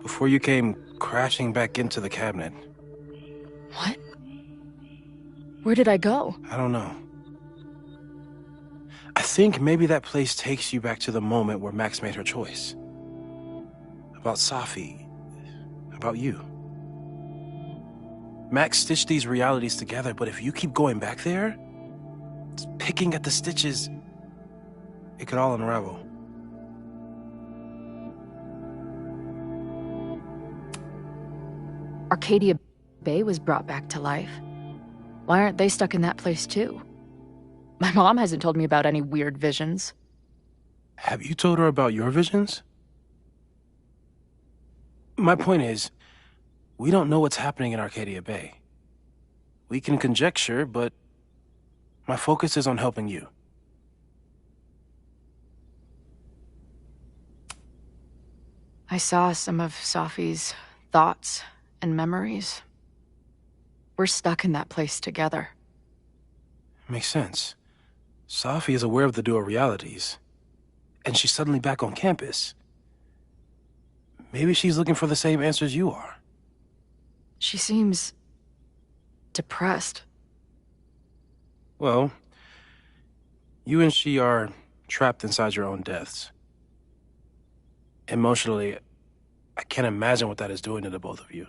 [SPEAKER 12] Before you came crashing back into the cabinet.
[SPEAKER 15] What? Where did I go?
[SPEAKER 12] I don't know. I think maybe that place takes you back to the moment where Max made her choice. About Safi. About you. Max stitched these realities together, but if you keep going back there, picking at the stitches, it could all unravel.
[SPEAKER 15] Arcadia Bay was brought back to life. Why aren't they stuck in that place too? My mom hasn't told me about any weird visions.
[SPEAKER 12] Have you told her about your visions? My point is, we don't know what's happening in Arcadia Bay. We can conjecture, but my focus is on helping you.
[SPEAKER 15] I saw some of Safi's thoughts and memories. We're stuck in that place together.
[SPEAKER 12] Makes sense. Safi is aware of the dual realities, and she's suddenly back on campus. Maybe she's looking for the same answers you are.
[SPEAKER 15] She seems... depressed.
[SPEAKER 12] Well, you and she are trapped inside your own deaths. Emotionally, I can't imagine what that is doing to the both of you.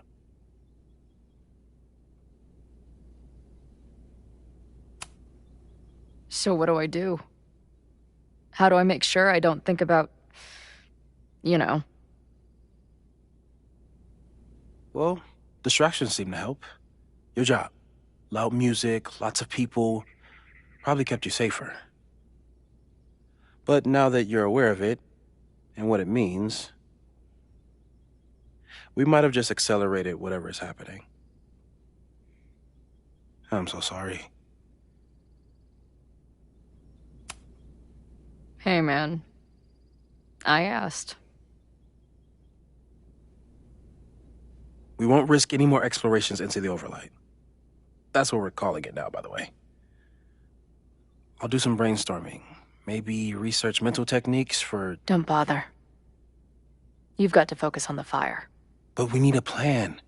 [SPEAKER 15] So what do I do? How do I make sure I don't think about... you know?
[SPEAKER 12] Well, distractions seem to help. Your job. Loud music, lots of people, probably kept you safer. But now that you're aware of it, and what it means, we might have just accelerated whatever is happening. I'm so sorry.
[SPEAKER 15] Hey, man. I asked.
[SPEAKER 12] We won't risk any more explorations into the Overlight. That's what we're calling it now, by the way. I'll do some brainstorming. Maybe research mental techniques for...
[SPEAKER 15] Don't bother. You've got to focus on the fire.
[SPEAKER 12] But we need a plan.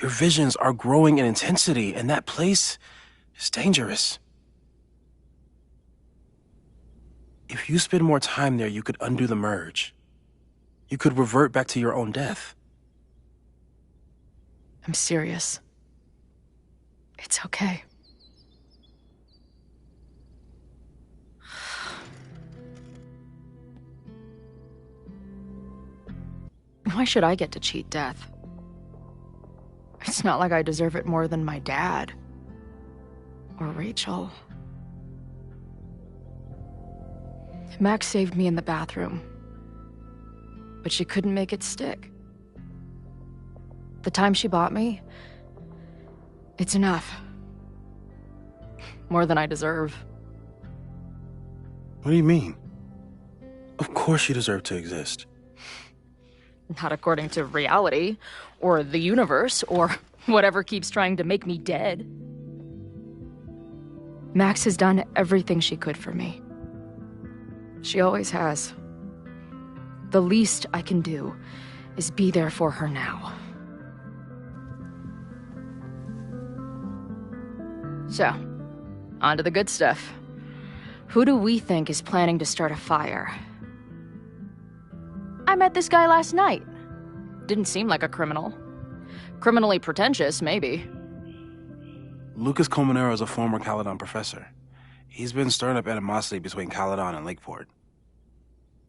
[SPEAKER 12] Your visions are growing in intensity, and that place is dangerous. If you spend more time there, you could undo the merge. You could revert back to your own death.
[SPEAKER 15] I'm serious. It's okay. Why should I get to cheat death? It's not like I deserve it more than my dad. Or Rachel. Max saved me in the bathroom. But she couldn't make it stick. The time she bought me, it's enough. More than I deserve.
[SPEAKER 12] What do you mean? Of course you deserve to exist.
[SPEAKER 15] Not according to reality, or the universe, or whatever keeps trying to make me dead. Max has done everything she could for me. She always has. The least I can do is be there for her now. So, on to the good stuff. Who do we think is planning to start a fire? I met this guy last night. Didn't seem like a criminal. Criminally pretentious, maybe.
[SPEAKER 12] Lucas Colmenero is a former Caledon professor. He's been stirring up animosity between Caledon and Lakeport.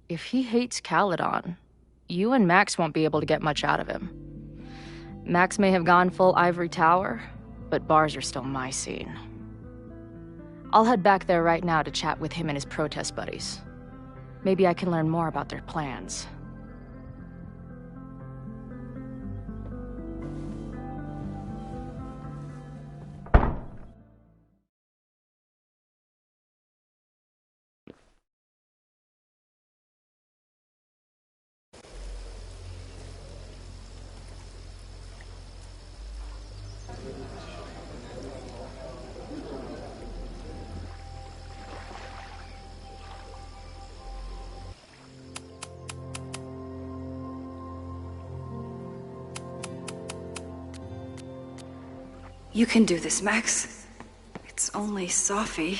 [SPEAKER 15] If he hates Caledon, you and Max won't be able to get much out of him. Max may have gone full ivory tower, but bars are still my scene. I'll head back there right now to chat with him and his protest buddies. Maybe I can learn more about their plans.
[SPEAKER 2] You can do this, Max. It's only Safi.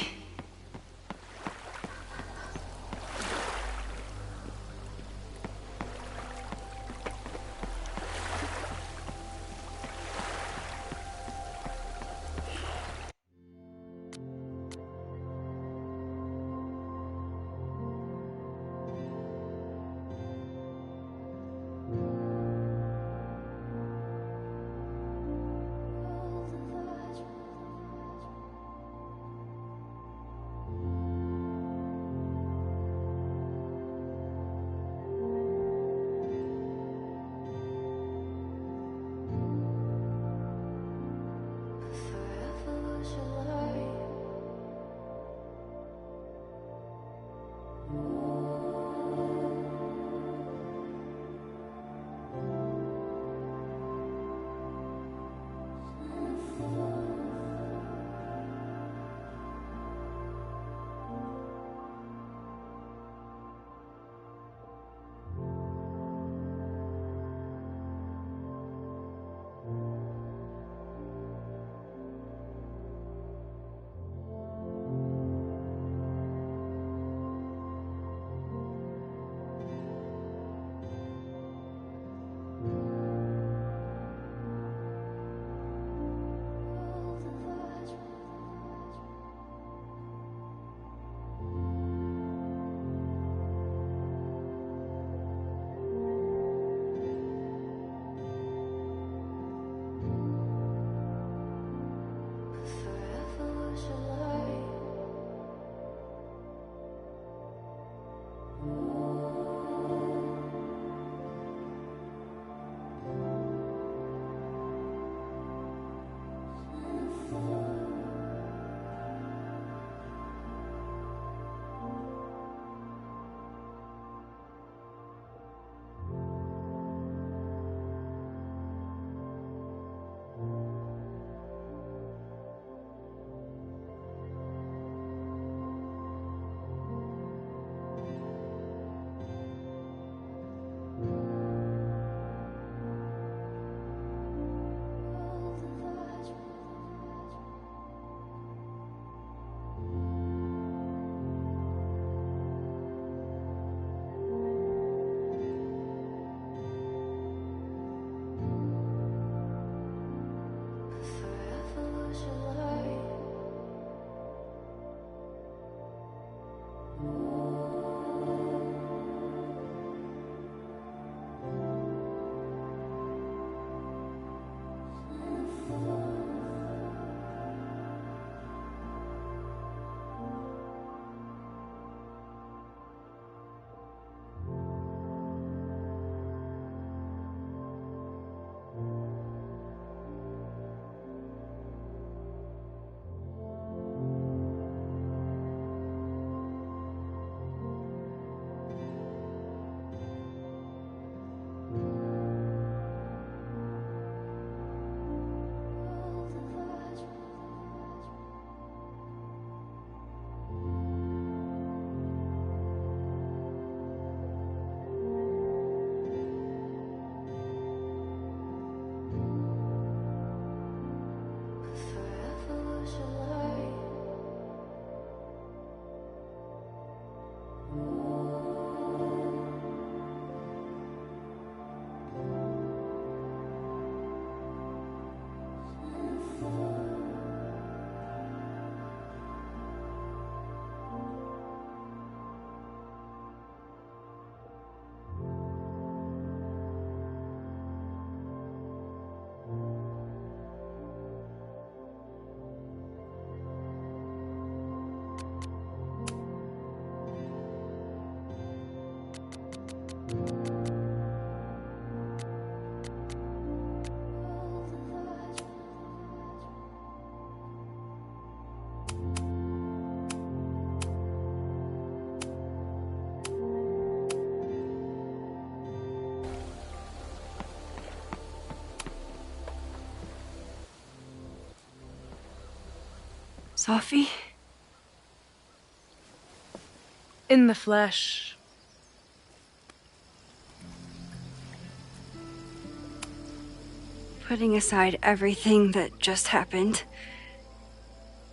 [SPEAKER 2] Sophie?
[SPEAKER 9] In the flesh.
[SPEAKER 2] Putting aside everything that just happened,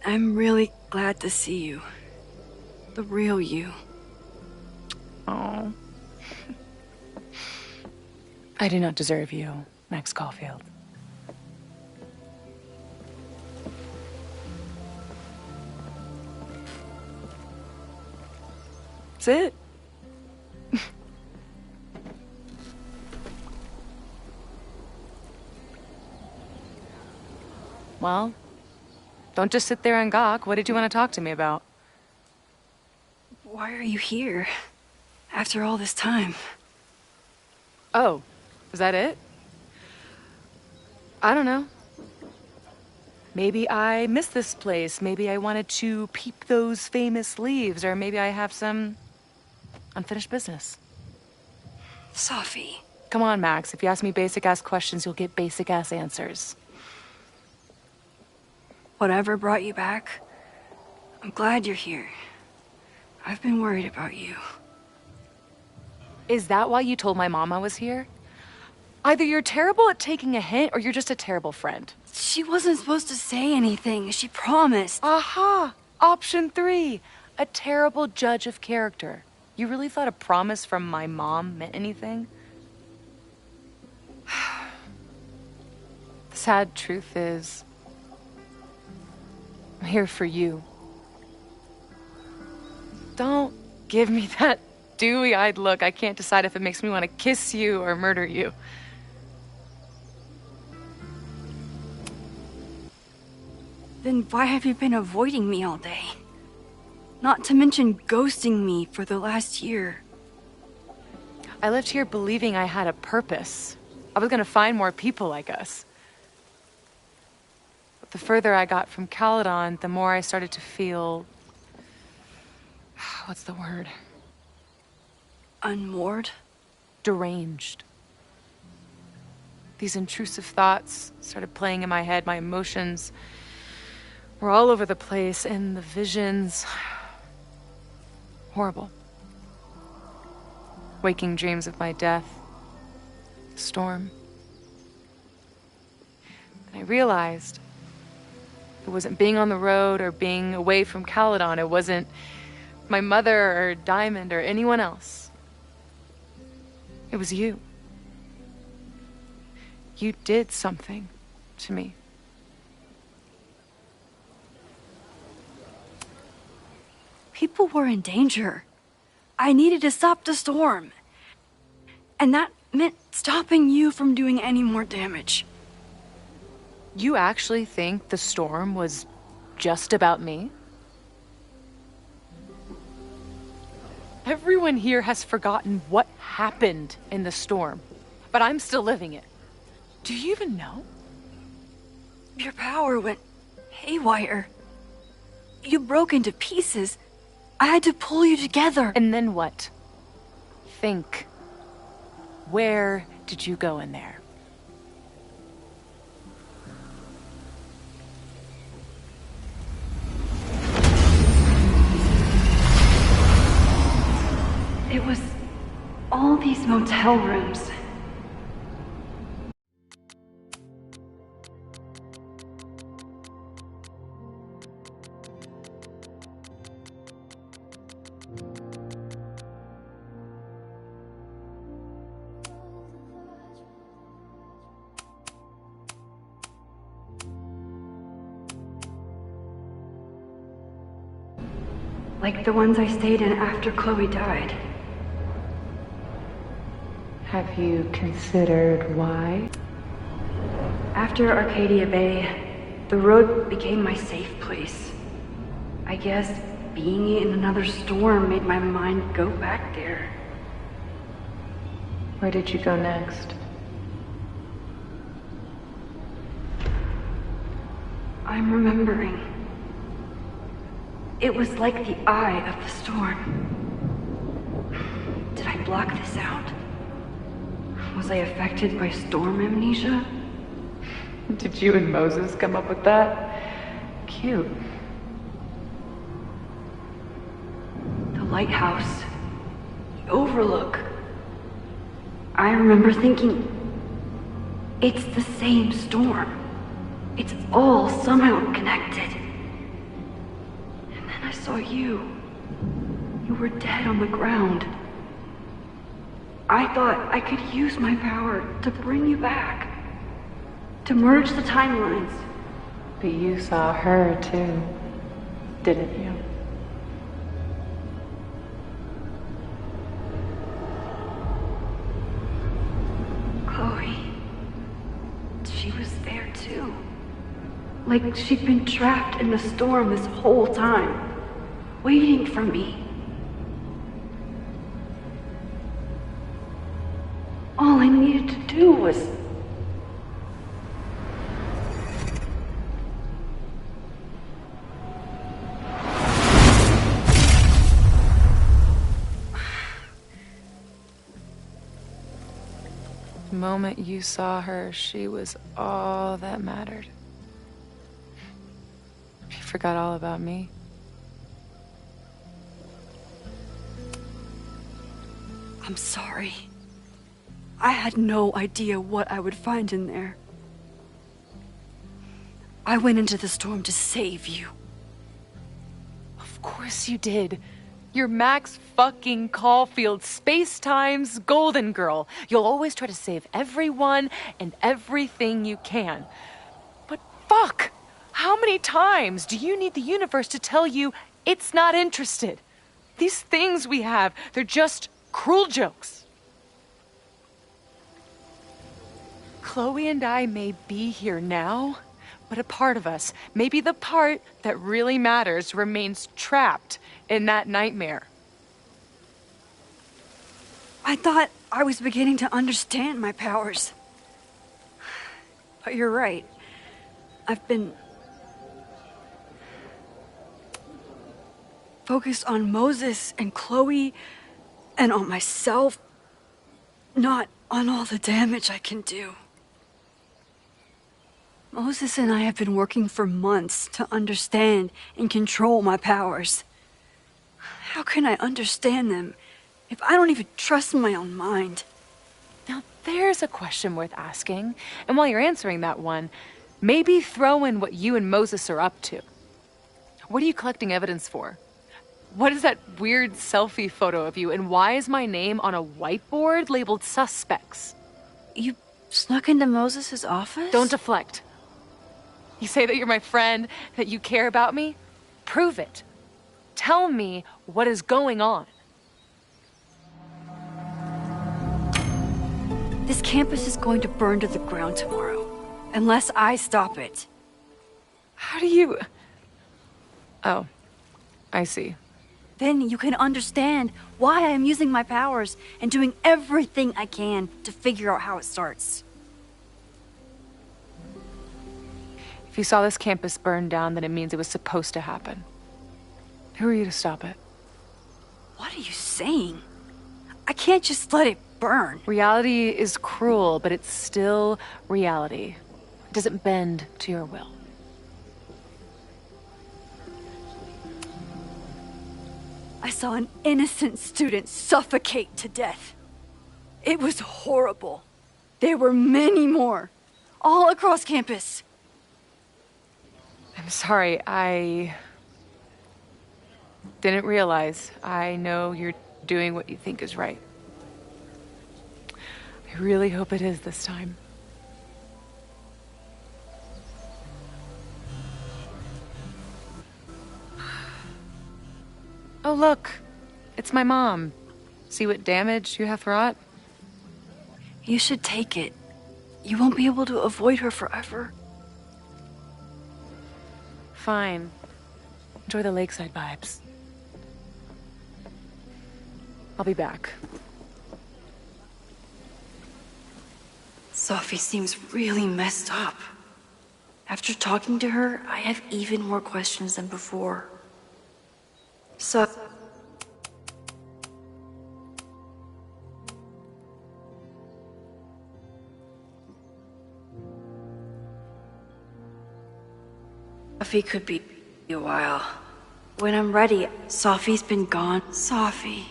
[SPEAKER 2] I'm really glad to see you. The real you.
[SPEAKER 9] Oh. I do not deserve you, Max Caulfield. That's it. Well, don't just sit there and gawk. What did you want to talk to me about?
[SPEAKER 2] Why are you here? After all this time?
[SPEAKER 9] Oh, is that it? I don't know. Maybe I miss this place. Maybe I wanted to peep those famous leaves, or maybe I have some unfinished business.
[SPEAKER 2] Sophie.
[SPEAKER 9] Come on, Max. If you ask me basic-ass questions, you'll get basic-ass answers.
[SPEAKER 2] Whatever brought you back, I'm glad you're here. I've been worried about you.
[SPEAKER 9] Is that why you told my mom I was here? Either you're terrible at taking a hint, or you're just a terrible friend.
[SPEAKER 2] She wasn't supposed to say anything. She promised.
[SPEAKER 9] Aha! Option 3. A terrible judge of character. You really thought a promise from my mom meant anything? The sad truth is, I'm here for you. Don't give me that dewy-eyed look. I can't decide if it makes me want to kiss you or murder you.
[SPEAKER 2] Then why have you been avoiding me all day? Not to mention ghosting me for the last year.
[SPEAKER 9] I lived here believing I had a purpose. I was gonna find more people like us. But the further I got from Caledon, the more I started to feel... what's the word?
[SPEAKER 2] Unmoored?
[SPEAKER 9] Deranged. These intrusive thoughts started playing in my head. My emotions were all over the place, and the visions... horrible. Waking dreams of my death. The storm. And I realized it wasn't being on the road or being away from Caledon. It wasn't my mother or Diamond or anyone else. It was you. You did something to me.
[SPEAKER 2] People were in danger. I needed to stop the storm. And that meant stopping you from doing any more damage.
[SPEAKER 9] You actually think the storm was just about me? Everyone here has forgotten what happened in the storm, but I'm still living it. Do you even know?
[SPEAKER 2] Your power went haywire. You broke into pieces. I had to pull you together.
[SPEAKER 9] And then what? Think. Where did you go in there?
[SPEAKER 2] It was all these motel rooms. Like the ones I stayed in after Chloe died.
[SPEAKER 13] Have you considered why?
[SPEAKER 2] After Arcadia Bay, the road became my safe place. I guess being in another storm made my mind go back there.
[SPEAKER 13] Where did you go next?
[SPEAKER 2] I'm remembering. It was like the eye of the storm. Did I block this out? Was I affected by storm amnesia?
[SPEAKER 13] Did you and Moses come up with that? Cute.
[SPEAKER 2] lighthouse, the overlook. I remember thinking, it's the same storm. It's all somehow connected. And then I saw you. You were dead on the ground. I thought I could use my power to bring you back. To merge the timelines.
[SPEAKER 13] But you saw her too, didn't you?
[SPEAKER 2] Chloe. She was there too. Like she'd been trapped in the storm this whole time, waiting for me. All I needed to do was...
[SPEAKER 9] The moment you saw her, she was all that mattered. You forgot all about me.
[SPEAKER 2] I'm sorry. I had no idea what I would find in there. I went into the storm to save you.
[SPEAKER 9] Of course you did. You're Max fucking Caulfield, Space-Time's golden girl. You'll always try to save everyone and everything you can. But fuck! How many times do you need the universe to tell you it's not interested? These things we have, they're just cruel jokes. Chloe and I may be here now, but a part of us, maybe the part that really matters, remains trapped in that nightmare.
[SPEAKER 2] I thought I was beginning to understand my powers. But you're right. I've been focused on Moses and Chloe and on myself, not on all the damage I can do. Moses and I have been working for months to understand and control my powers. How can I understand them if I don't even trust my own mind?
[SPEAKER 9] Now there's a question worth asking, and while you're answering that one, maybe throw in what you and Moses are up to. What are you collecting evidence for? What is that weird selfie photo of you, and why is my name on a whiteboard labeled suspects?
[SPEAKER 2] You snuck into Moses' office?
[SPEAKER 9] Don't deflect. You say that you're my friend, that you care about me? Prove it. Tell me what is going on.
[SPEAKER 2] This campus is going to burn to the ground tomorrow, unless I stop it.
[SPEAKER 9] How do you... Oh, I see.
[SPEAKER 2] Then you can understand why I'm using my powers and doing everything I can to figure out how it starts.
[SPEAKER 9] If you saw this campus burn down, then it means it was supposed to happen. Who are you to stop it?
[SPEAKER 2] What are you saying? I can't just let it burn.
[SPEAKER 9] Reality is cruel, but it's still reality. It doesn't bend to your will.
[SPEAKER 2] I saw an innocent student suffocate to death. It was horrible. There were many more, all across campus.
[SPEAKER 9] I'm sorry, I didn't realize. I know you're doing what you think is right. I really hope it is this time. Oh, look. It's my mom. See what damage you have wrought?
[SPEAKER 2] You should take it. You won't be able to avoid her forever.
[SPEAKER 9] Fine. Enjoy the lakeside vibes. I'll be back.
[SPEAKER 2] Sophie seems really messed up. After talking to her, I have even more questions than before. Sophie could be a while. When I'm ready, Sophie's been gone. Sophie.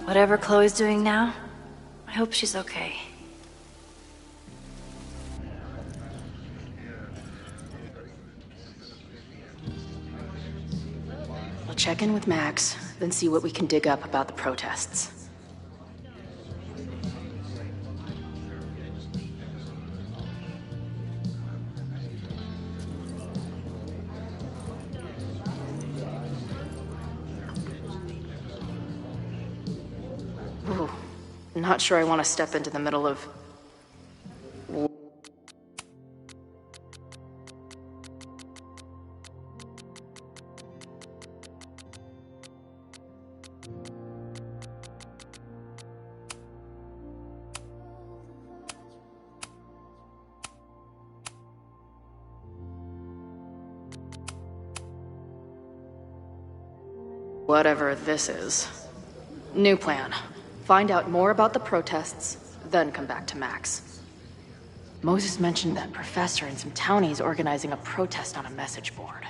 [SPEAKER 2] Whatever Chloe's doing now, I hope she's okay.
[SPEAKER 14] We'll check in with Max, then see what we can dig up about the protests. Ooh, not sure I want to step into the middle of... whatever this is. New plan. Find out more about the protests, then come back to Max. Moses mentioned that professor and some townies organizing a protest on a message board.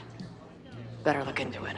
[SPEAKER 14] Better look into it.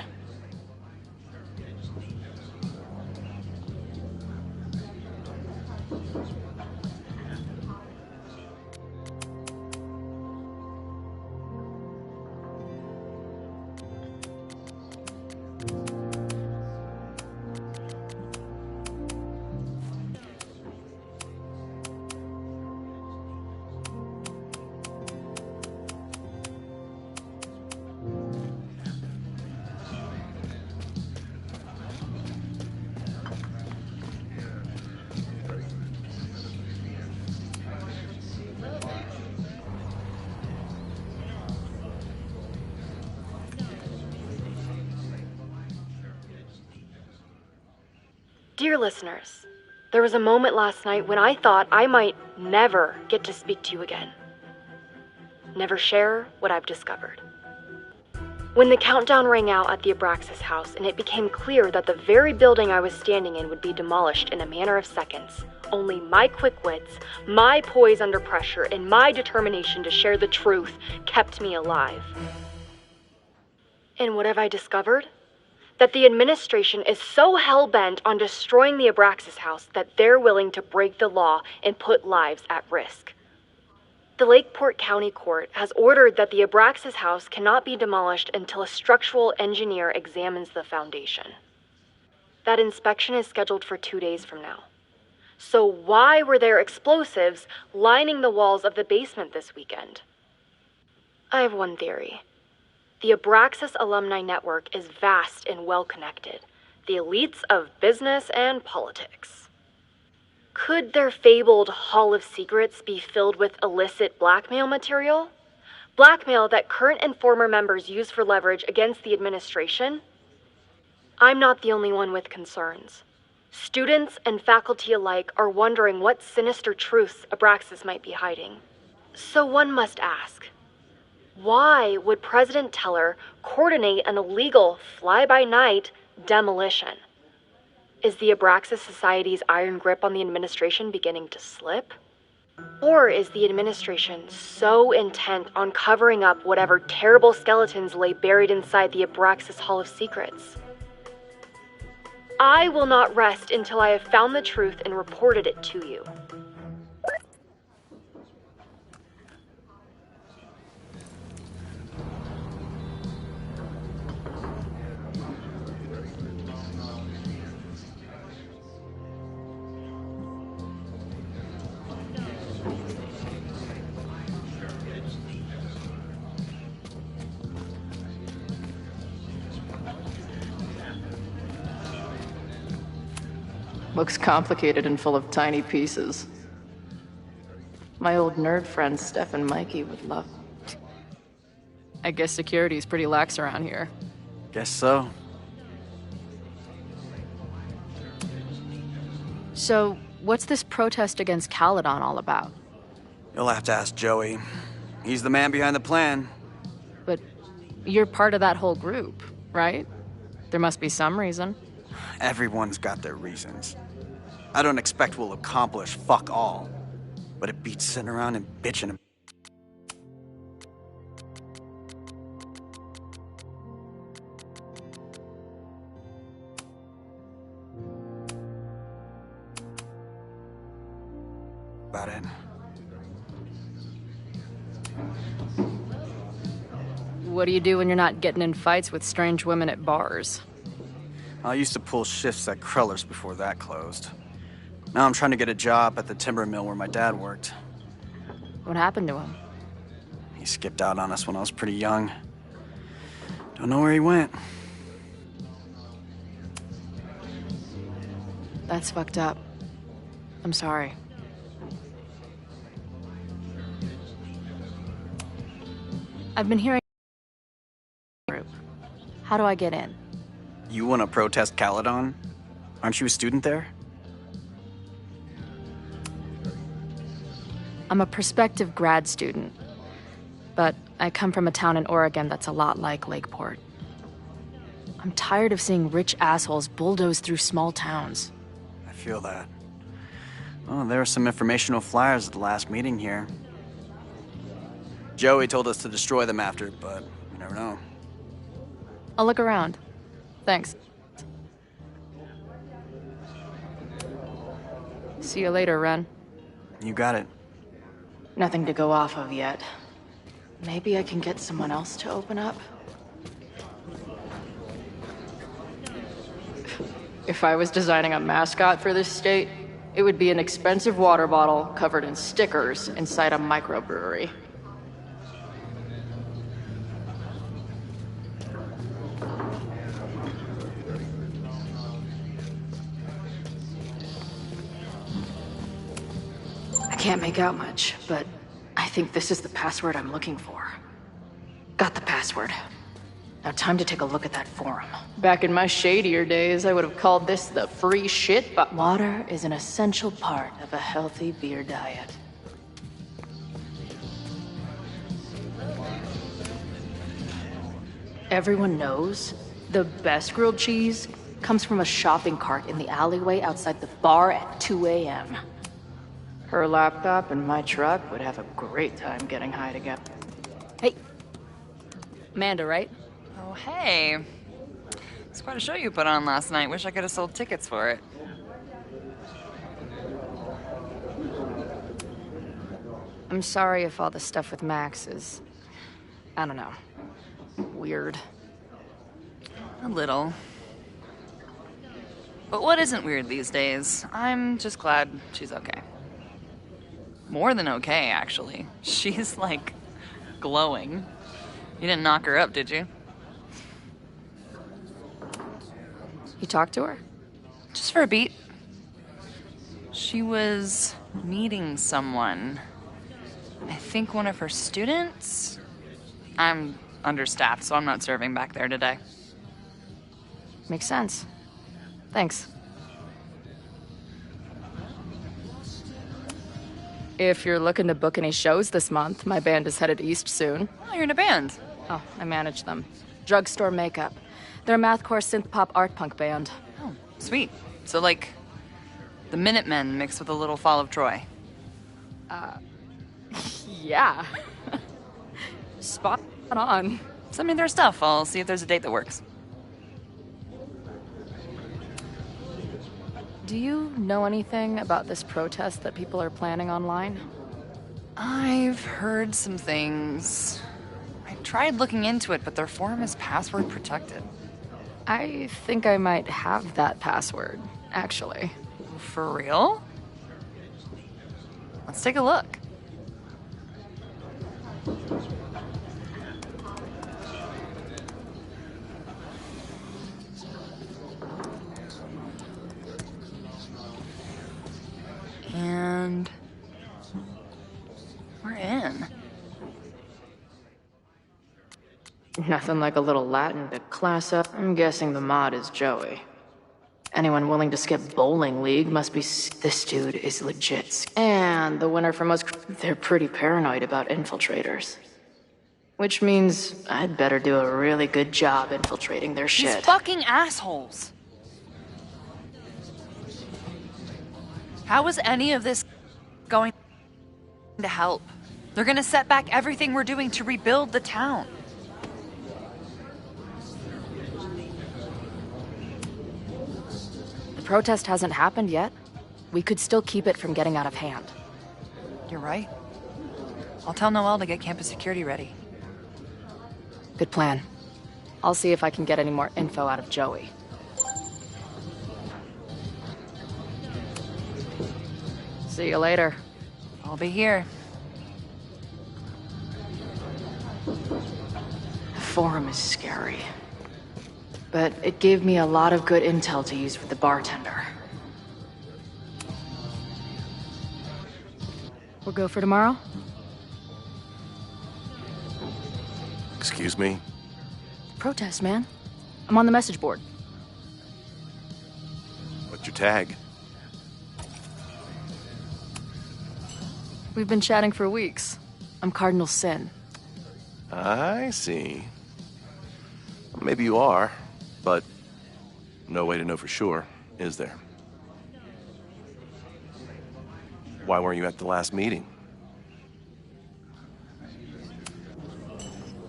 [SPEAKER 3] Dear listeners, there was a moment last night when I thought I might never get to speak to you again. Never share what I've discovered. When the countdown rang out at the Abraxas house and it became clear that the very building I was standing in would be demolished in a matter of seconds, only my quick wits, my poise under pressure, and my determination to share the truth kept me alive. And what have I discovered? That the administration is so hell-bent on destroying the Abraxas house that they're willing to break the law and put lives at risk. The Lakeport County Court has ordered that the Abraxas house cannot be demolished until a structural engineer examines the foundation. That inspection is scheduled for 2 days from now. So why were there explosives lining the walls of the basement this weekend? I have one theory. The Abraxas alumni network is vast and well-connected, the elites of business and politics. Could their fabled Hall of Secrets be filled with illicit blackmail material? Blackmail that current and former members use for leverage against the administration? I'm not the only one with concerns. Students and faculty alike are wondering what sinister truths Abraxas might be hiding. So one must ask, why would President Teller coordinate an illegal fly-by-night demolition? Is the Abraxas Society's iron grip on the administration beginning to slip? Or is the administration so intent on covering up whatever terrible skeletons lay buried inside the Abraxas Hall of Secrets? I will not rest until I have found the truth and reported it to you.
[SPEAKER 14] Looks complicated and full of tiny pieces. My old nerd friends Steph and Mikey would love.
[SPEAKER 1] I guess security's pretty lax around here.
[SPEAKER 16] Guess so.
[SPEAKER 1] So, what's this protest against Caledon all about?
[SPEAKER 16] You'll have to ask Joey. He's the man behind the plan.
[SPEAKER 15] But you're part of that whole group, right? There must be some reason.
[SPEAKER 16] Everyone's got their reasons. I don't expect we'll accomplish fuck all, but it beats sitting around and bitching. About it.
[SPEAKER 15] What do you do when you're not getting in fights with strange women at bars?
[SPEAKER 16] I used to pull shifts at Kreller's before that closed. Now I'm trying to get a job at the timber mill where my dad worked.
[SPEAKER 15] What happened to him?
[SPEAKER 16] He skipped out on us when I was pretty young. Don't know where he went.
[SPEAKER 15] That's fucked up. I'm sorry. I've been hearing group. How do I get in?
[SPEAKER 16] You want to protest Caledon? Aren't you a student there?
[SPEAKER 15] I'm a prospective grad student, but I come from a town in Oregon that's a lot like Lakeport. I'm tired of seeing rich assholes bulldoze through small towns.
[SPEAKER 16] I feel that. Oh, there were some informational flyers at the last meeting here. Joey told us to destroy them after, but you never know.
[SPEAKER 15] I'll look around. Thanks. See you later, Ren.
[SPEAKER 16] You got it.
[SPEAKER 14] Nothing to go off of yet. Maybe I can get someone else to open up? If I was designing a mascot for this state, it would be an expensive water bottle covered in stickers inside a microbrewery. I can't make out much, but I think this is the password I'm looking for. Got the password. Now time to take a look at that forum. Back in my shadier days, I would have called this the free shit, but water is an essential part of a healthy beer diet. Everyone knows the best grilled cheese comes from a shopping cart in the alleyway outside the bar at 2 a.m. Her laptop and my truck would have a great time getting high together.
[SPEAKER 15] Hey. Amanda, right?
[SPEAKER 17] Oh, hey. It's quite a show you put on last night. Wish I could have sold tickets for it.
[SPEAKER 15] I'm sorry if all the stuff with Max is, I don't know, weird.
[SPEAKER 17] A little. But what isn't weird these days? I'm just glad she's okay. More than okay, actually. She's, like, glowing. You didn't knock her up, did you?
[SPEAKER 15] You talked to her?
[SPEAKER 17] Just for a beat. She was meeting someone. I think one of her students? I'm understaffed, so I'm not serving back there today.
[SPEAKER 15] Makes sense. Thanks. If you're looking to book any shows this month, my band is headed east soon.
[SPEAKER 17] Oh, you're in a band?
[SPEAKER 15] Oh, I manage them. Drugstore Makeup. They're a mathcore synth-pop art punk band.
[SPEAKER 17] Oh, sweet. So, like, the Minutemen mixed with a little Fall of Troy.
[SPEAKER 15] Yeah. Spot on.
[SPEAKER 17] Send me their stuff. I'll see if there's a date that works.
[SPEAKER 15] Do you know anything about this protest that people are planning online?
[SPEAKER 17] I've heard some things. I tried looking into it, but their forum is password protected.
[SPEAKER 15] I think I might have that password, actually.
[SPEAKER 17] For real? Let's take a look. And we're in.
[SPEAKER 14] Nothing like a little Latin to class up. I'm guessing the mod is Joey. Anyone willing to skip bowling league must be... This dude is legit. And the winner for most... They're pretty paranoid about infiltrators. Which means I'd better do a really good job infiltrating their shit.
[SPEAKER 17] These fucking assholes. How is any of this going to help? They're gonna set back everything we're doing to rebuild the town.
[SPEAKER 15] The protest hasn't happened yet. We could still keep it from getting out of hand.
[SPEAKER 17] You're right. I'll tell Noelle to get campus security ready.
[SPEAKER 15] Good plan. I'll see if I can get any more info out of Joey. See you later.
[SPEAKER 17] I'll be here.
[SPEAKER 14] The forum is scary. But it gave me a lot of good intel to use with the bartender.
[SPEAKER 15] We'll go for tomorrow?
[SPEAKER 18] Excuse me?
[SPEAKER 15] Protest, man. I'm on the message board.
[SPEAKER 18] What's your tag?
[SPEAKER 15] We've been chatting for weeks. I'm Cardinal Sin.
[SPEAKER 18] I see. Maybe you are, but no way to know for sure, is there? Why weren't you at the last meeting?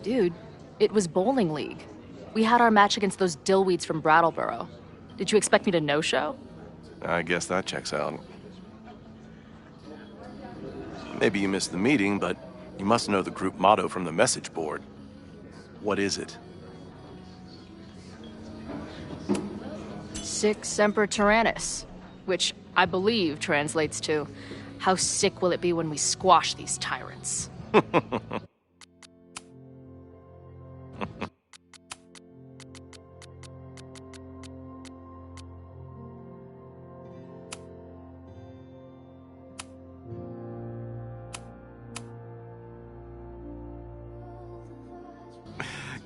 [SPEAKER 15] Dude, it was bowling league. We had our match against those dillweeds from Brattleboro. Did you expect me to no-show?
[SPEAKER 18] I guess that checks out. Maybe you missed the meeting, but you must know the group motto from the message board. What is it?
[SPEAKER 15] Sic Semper Tyrannis, which I believe translates to, how sick will it be when we squash these tyrants?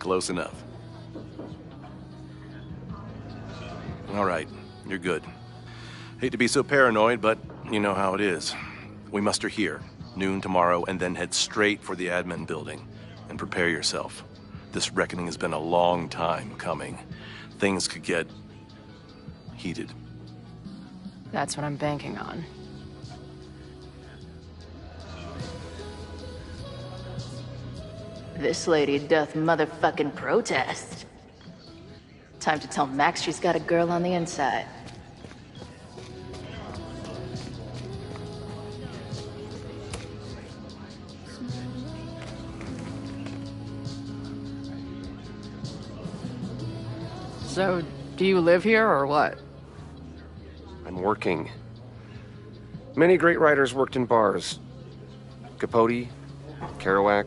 [SPEAKER 18] Close enough. All right, you're good. Hate to be so paranoid, but you know how it is. We muster here, noon tomorrow, and then head straight for the admin building. And prepare yourself. This reckoning has been a long time coming. Things could get heated.
[SPEAKER 15] That's what I'm banking on.
[SPEAKER 14] This lady doth motherfucking protest. Time to tell Max she's got a girl on the inside.
[SPEAKER 15] So, do you live here or what?
[SPEAKER 19] I'm working. Many great writers worked in bars. Capote, Kerouac,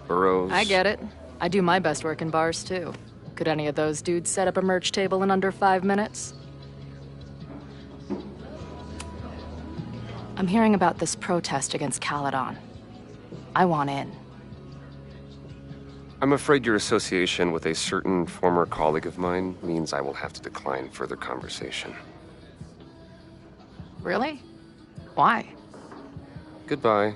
[SPEAKER 19] Burroughs.
[SPEAKER 15] I get it. I do my best work in bars, too. Could any of those dudes set up a merch table in under 5 minutes? I'm hearing about this protest against Caledon. I want in.
[SPEAKER 19] I'm afraid your association with a certain former colleague of mine means I will have to decline further conversation.
[SPEAKER 15] Really? Why?
[SPEAKER 19] Goodbye.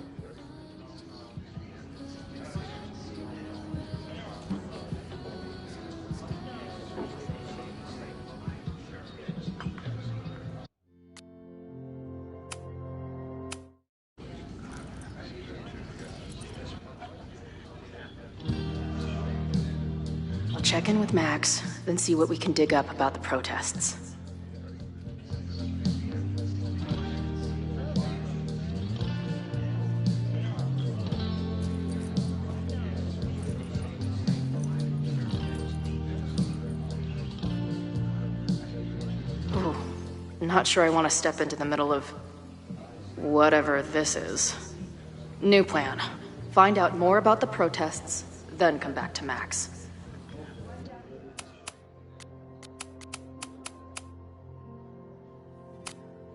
[SPEAKER 14] Check in with Max, then see what we can dig up about the protests. Ooh, not sure I want to step into the middle of whatever this is. New plan. Find out more about the protests, then come back to Max.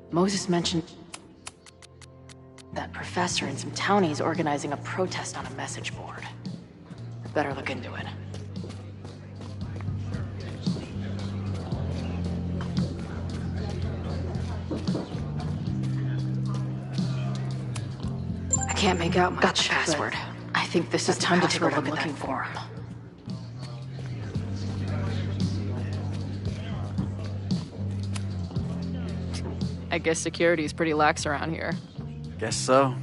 [SPEAKER 14] Moses mentioned that professor and some townies organizing a protest on a message board. Better look into it. can't make out much. Got the password. I think this is time to take a look at that forum.
[SPEAKER 15] I guess security is pretty lax around here.
[SPEAKER 16] Guess so.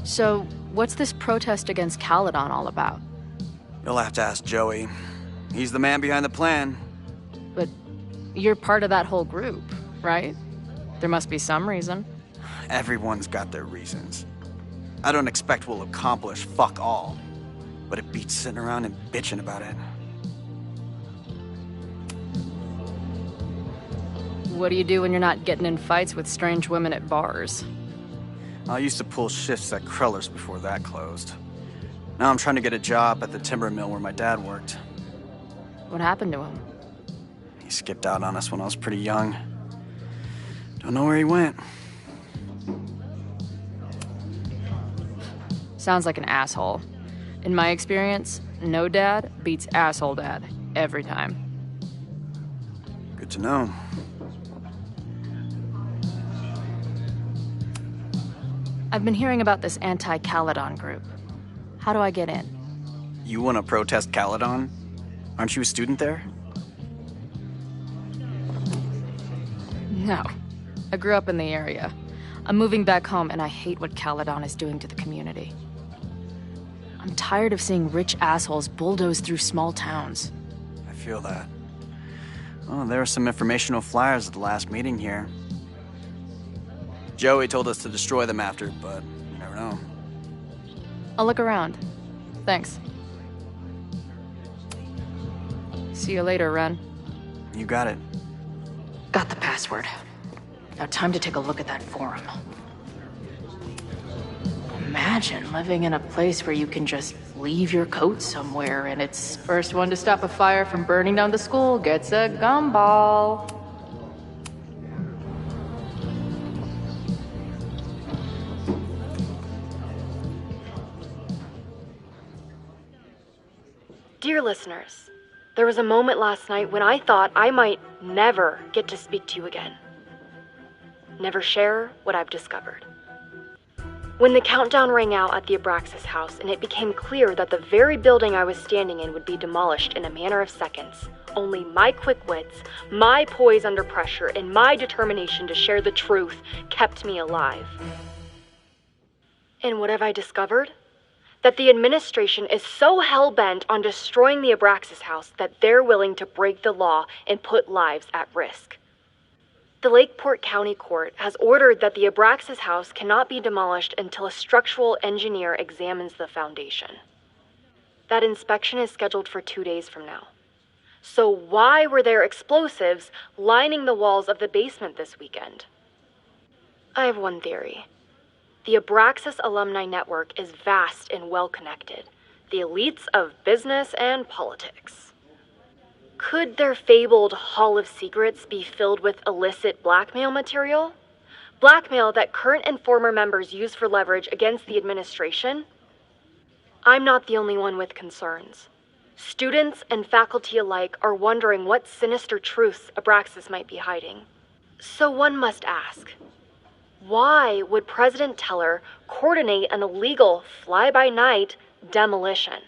[SPEAKER 15] So, what's this protest against Caledon all about?
[SPEAKER 16] You'll have to ask Joey. He's the man behind the plan.
[SPEAKER 15] But you're part of that whole group, right? There must be some reason.
[SPEAKER 16] Everyone's got their reasons. I don't expect we'll accomplish fuck all, but it beats sitting around and bitching about it.
[SPEAKER 15] What do you do when you're not getting in fights with strange women at bars?
[SPEAKER 16] I used to pull shifts at Kreller's before that closed. Now I'm trying to get a job at the timber mill where my dad worked.
[SPEAKER 15] What happened to him?
[SPEAKER 16] He skipped out on us when I was pretty young. Don't know where he went.
[SPEAKER 15] Sounds like an asshole. In my experience, no dad beats asshole dad every time.
[SPEAKER 16] Good to know.
[SPEAKER 15] I've been hearing about this anti-Caledon group. How do I get in?
[SPEAKER 16] You want to protest Caledon? Aren't you a student there?
[SPEAKER 15] No. I grew up in the area. I'm moving back home, and I hate what Caledon is doing to the community. I'm tired of seeing rich assholes bulldoze through small towns.
[SPEAKER 16] I feel that. Oh, there were some informational flyers at the last meeting here. Joey told us to destroy them after, but you never know.
[SPEAKER 15] I'll look around. Thanks. See you later, Ren.
[SPEAKER 16] You got it.
[SPEAKER 14] Got the password. Now time to take a look at that forum. Imagine living in a place where you can just leave your coat somewhere and it's first one to stop a fire from burning down the school gets a gumball.
[SPEAKER 2] Dear listeners, there was a moment last night when I thought I might never get to speak to you again. Never share what I've discovered. When the countdown rang out at the Abraxas house and it became clear that the very building I was standing in would be demolished in a matter of seconds, only my quick wits, my poise under pressure, and my determination to share the truth kept me alive. And what have I discovered? That the administration is so hell-bent on destroying the Abraxas house that they're willing to break the law and put lives at risk. The Lakeport County Court has ordered that the Abraxas house cannot be demolished until a structural engineer examines the foundation. That inspection is scheduled for 2 days from now. So why were there explosives lining the walls of the basement this weekend? I have one theory. The Abraxas Alumni Network is vast and well-connected, the elites of business and politics. Could their fabled Hall of Secrets be filled with illicit blackmail material? Blackmail that current and former members use for leverage against the administration? I'm not the only one with concerns. Students and faculty alike are wondering what sinister truths Abraxas might be hiding. So one must ask, why would President Teller coordinate an illegal fly-by-night demolition?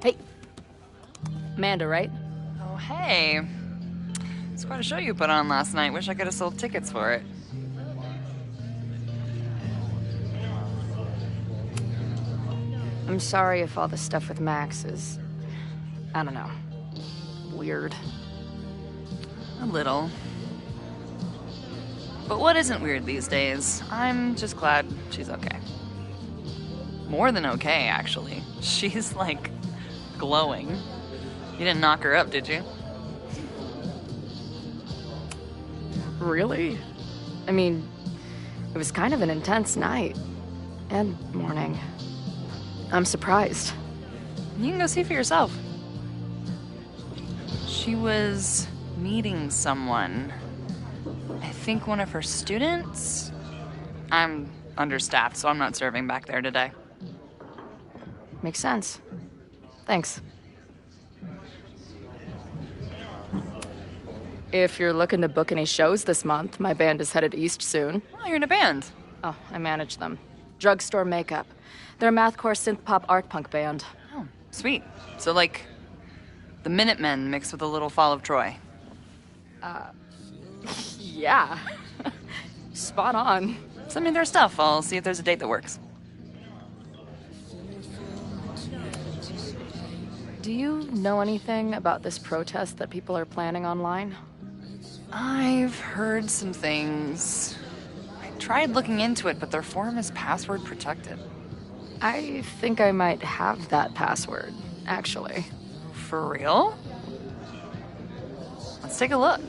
[SPEAKER 15] Hey. Amanda, right?
[SPEAKER 17] Oh, hey. It's quite a show you put on last night. Wish I could have sold tickets for it.
[SPEAKER 15] I'm sorry if all the stuff with Max is, I don't know, weird.
[SPEAKER 17] A little. But what isn't weird these days? I'm just glad she's okay. More than okay, actually. She's, like, glowing. You didn't knock her up, did you?
[SPEAKER 15] Really? I mean, it was kind of an intense night. And morning. I'm surprised.
[SPEAKER 17] You can go see for yourself. She was meeting someone. I think one of her students? I'm understaffed, so I'm not serving back there today.
[SPEAKER 15] Makes sense. Thanks. If you're looking to book any shows this month, my band is headed east soon.
[SPEAKER 17] Oh, you're in a band?
[SPEAKER 15] Oh, I manage them. Drugstore Makeup. They're a mathcore synth-pop art punk band.
[SPEAKER 17] Oh, sweet. So like the Minutemen mixed with a little Fall of Troy.
[SPEAKER 15] Yeah. Spot on.
[SPEAKER 17] Send me their stuff. I'll see if there's a date that works.
[SPEAKER 15] Do you know anything about this protest that people are planning online?
[SPEAKER 17] I've heard some things. I tried looking into it, but their forum is password protected.
[SPEAKER 15] I think I might have that password, actually.
[SPEAKER 17] For real? Let's take a look.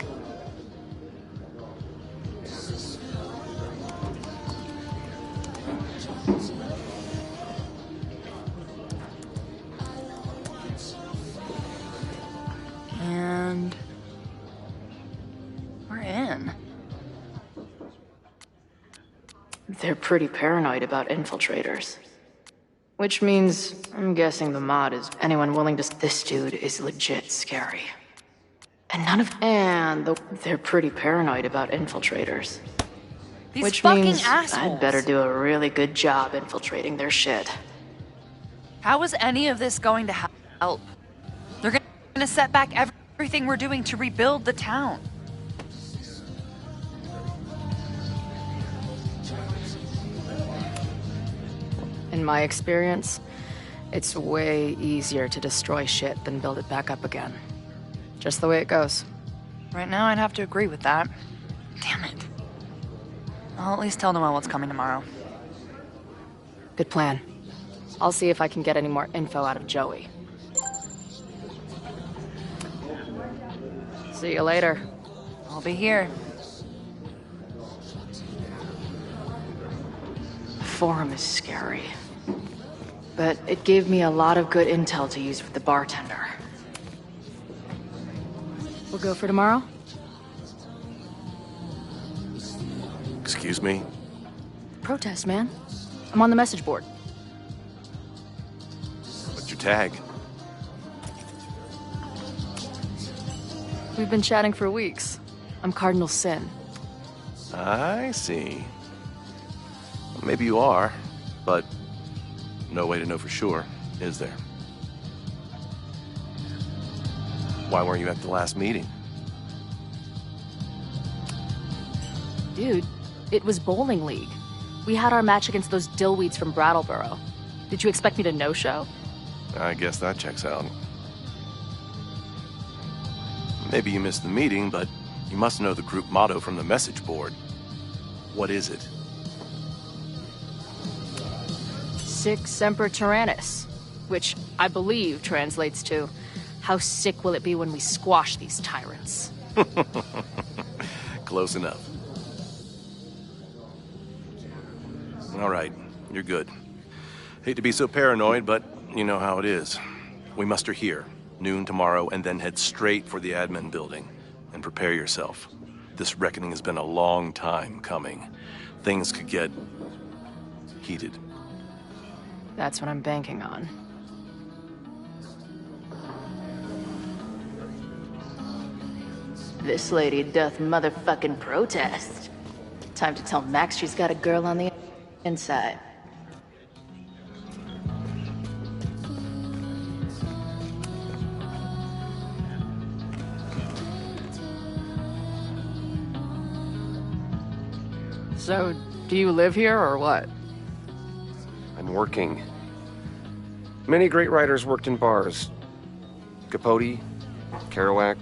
[SPEAKER 17] And we're in.
[SPEAKER 14] They're pretty paranoid about infiltrators. Which means, I'm guessing the mod is anyone willing to... This dude is legit scary. And they're pretty paranoid about infiltrators.
[SPEAKER 17] These
[SPEAKER 14] Which
[SPEAKER 17] fucking
[SPEAKER 14] means
[SPEAKER 17] assholes.
[SPEAKER 14] I'd better do a really good job infiltrating their shit.
[SPEAKER 17] How is any of this going to help? They're gonna set back everything we're doing to rebuild the town.
[SPEAKER 15] In my experience, it's way easier to destroy shit than build it back up again. Just the way it goes.
[SPEAKER 17] Right now, I'd have to agree with that. Damn it. I'll at least tell Noelle what's coming tomorrow.
[SPEAKER 15] Good plan. I'll see if I can get any more info out of Joey. See you later.
[SPEAKER 17] I'll be here.
[SPEAKER 14] The forum is scary. But it gave me a lot of good intel to use with the bartender.
[SPEAKER 15] We'll go for tomorrow?
[SPEAKER 18] Excuse me?
[SPEAKER 15] Protest, man. I'm on the message board.
[SPEAKER 18] What's your tag?
[SPEAKER 15] We've been chatting for weeks. I'm Cardinal Sin.
[SPEAKER 18] I see. Well, maybe you are, but no way to know for sure, is there? Why weren't you at the last meeting?
[SPEAKER 15] Dude, it was bowling league. We had our match against those dillweeds from Brattleboro. Did you expect me to no-show?
[SPEAKER 18] I guess that checks out. Maybe you missed the meeting, but you must know the group motto from the message board. What is it?
[SPEAKER 15] Sic Semper Tyrannis, which I believe translates to, how sick will it be when we squash these tyrants?
[SPEAKER 18] Close enough. All right, you're good. Hate to be so paranoid, but you know how it is. We muster here, noon tomorrow, and then head straight for the admin building. And prepare yourself. This reckoning has been a long time coming. Things could get heated.
[SPEAKER 15] That's what I'm banking on.
[SPEAKER 14] This lady doth motherfucking protest. Time to tell Max she's got a girl on the inside.
[SPEAKER 15] So, do you live here or what?
[SPEAKER 19] I'm working. Many great writers worked in bars. Capote, Kerouac,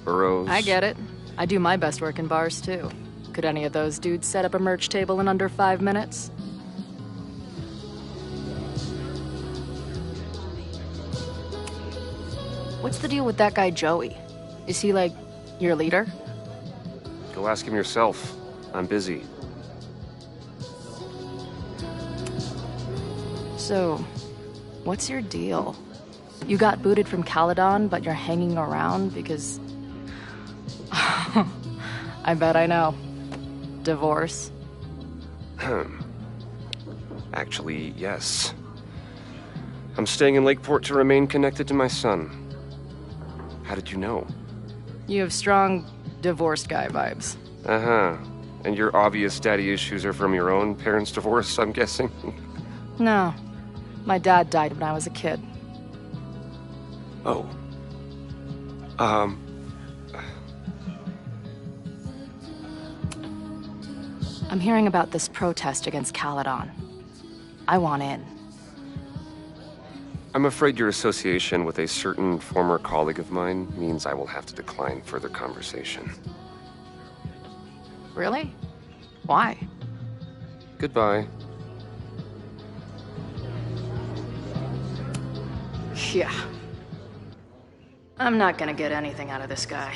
[SPEAKER 19] Burroughs.
[SPEAKER 15] I get it. I do my best work in bars, too. Could any of those dudes set up a merch table in under 5 minutes? What's the deal with that guy, Joey? Is he, like, your leader?
[SPEAKER 19] Go ask him yourself. I'm busy.
[SPEAKER 15] So, what's your deal? You got booted from Caledon, but you're hanging around because... I bet I know. Divorce?
[SPEAKER 19] Actually, yes. I'm staying in Lakeport to remain connected to my son. How did you know?
[SPEAKER 15] You have strong divorced guy vibes.
[SPEAKER 19] Uh-huh. And your obvious daddy issues are from your own parents' divorce, I'm guessing?
[SPEAKER 15] No. My dad died when I was a kid.
[SPEAKER 19] Oh.
[SPEAKER 15] I'm hearing about this protest against Caledon. I want in.
[SPEAKER 19] I'm afraid your association with a certain former colleague of mine means I will have to decline further conversation.
[SPEAKER 15] Really? Why?
[SPEAKER 19] Goodbye.
[SPEAKER 15] Yeah. I'm not gonna get anything out of this guy.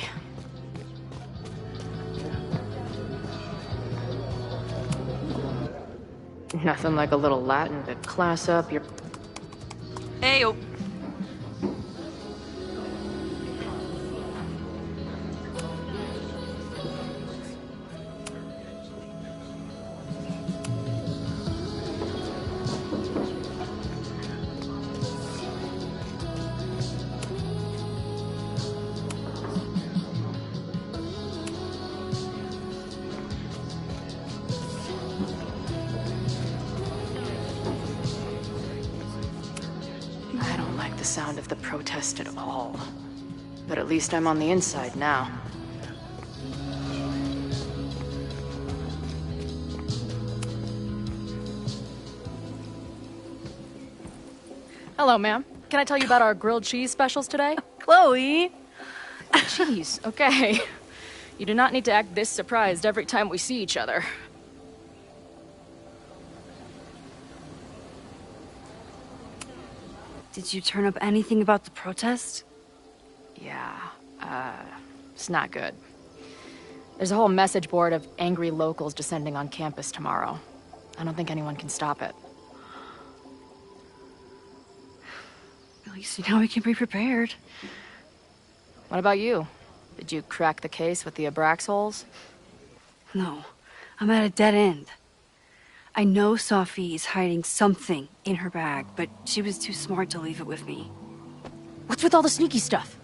[SPEAKER 15] Nothing like a little Latin to class up your...
[SPEAKER 7] Ayo.
[SPEAKER 1] I don't like the sound of the protest at all. But at least I'm on the inside now.
[SPEAKER 15] Hello, ma'am. Can I tell you about our grilled cheese specials today?
[SPEAKER 2] Chloe!
[SPEAKER 15] Jeez, okay. You do not need to act this surprised every time we see each other.
[SPEAKER 2] Did you turn up anything about the protest?
[SPEAKER 15] Yeah, it's not good. There's a whole message board of angry locals descending on campus tomorrow. I don't think anyone can stop it.
[SPEAKER 2] At least now we can be prepared.
[SPEAKER 15] What about you? Did you crack the case with the Abraxholes?
[SPEAKER 2] No, I'm at a dead end. I know Sophie is hiding something in her bag, but she was too smart to leave it with me.
[SPEAKER 15] What's with all the sneaky stuff?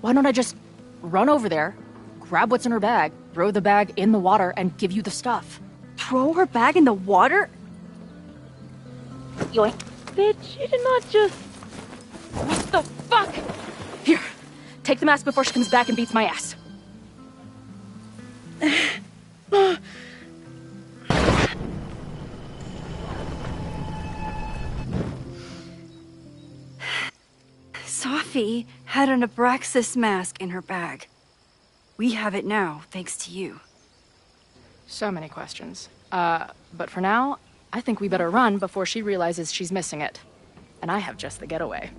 [SPEAKER 15] Why don't I just run over there, grab what's in her bag, throw the bag in the water, and give you the stuff?
[SPEAKER 2] Throw her bag in the water?
[SPEAKER 15] Yoink.
[SPEAKER 2] Bitch, you did not just...
[SPEAKER 15] What the fuck? Here, take the mask before she comes back and beats my ass.
[SPEAKER 2] Sophie had an Abraxas mask in her bag. We have it now, thanks to you.
[SPEAKER 15] So many questions. But for now, I think we better run before she realizes she's missing it. And I have just the getaway.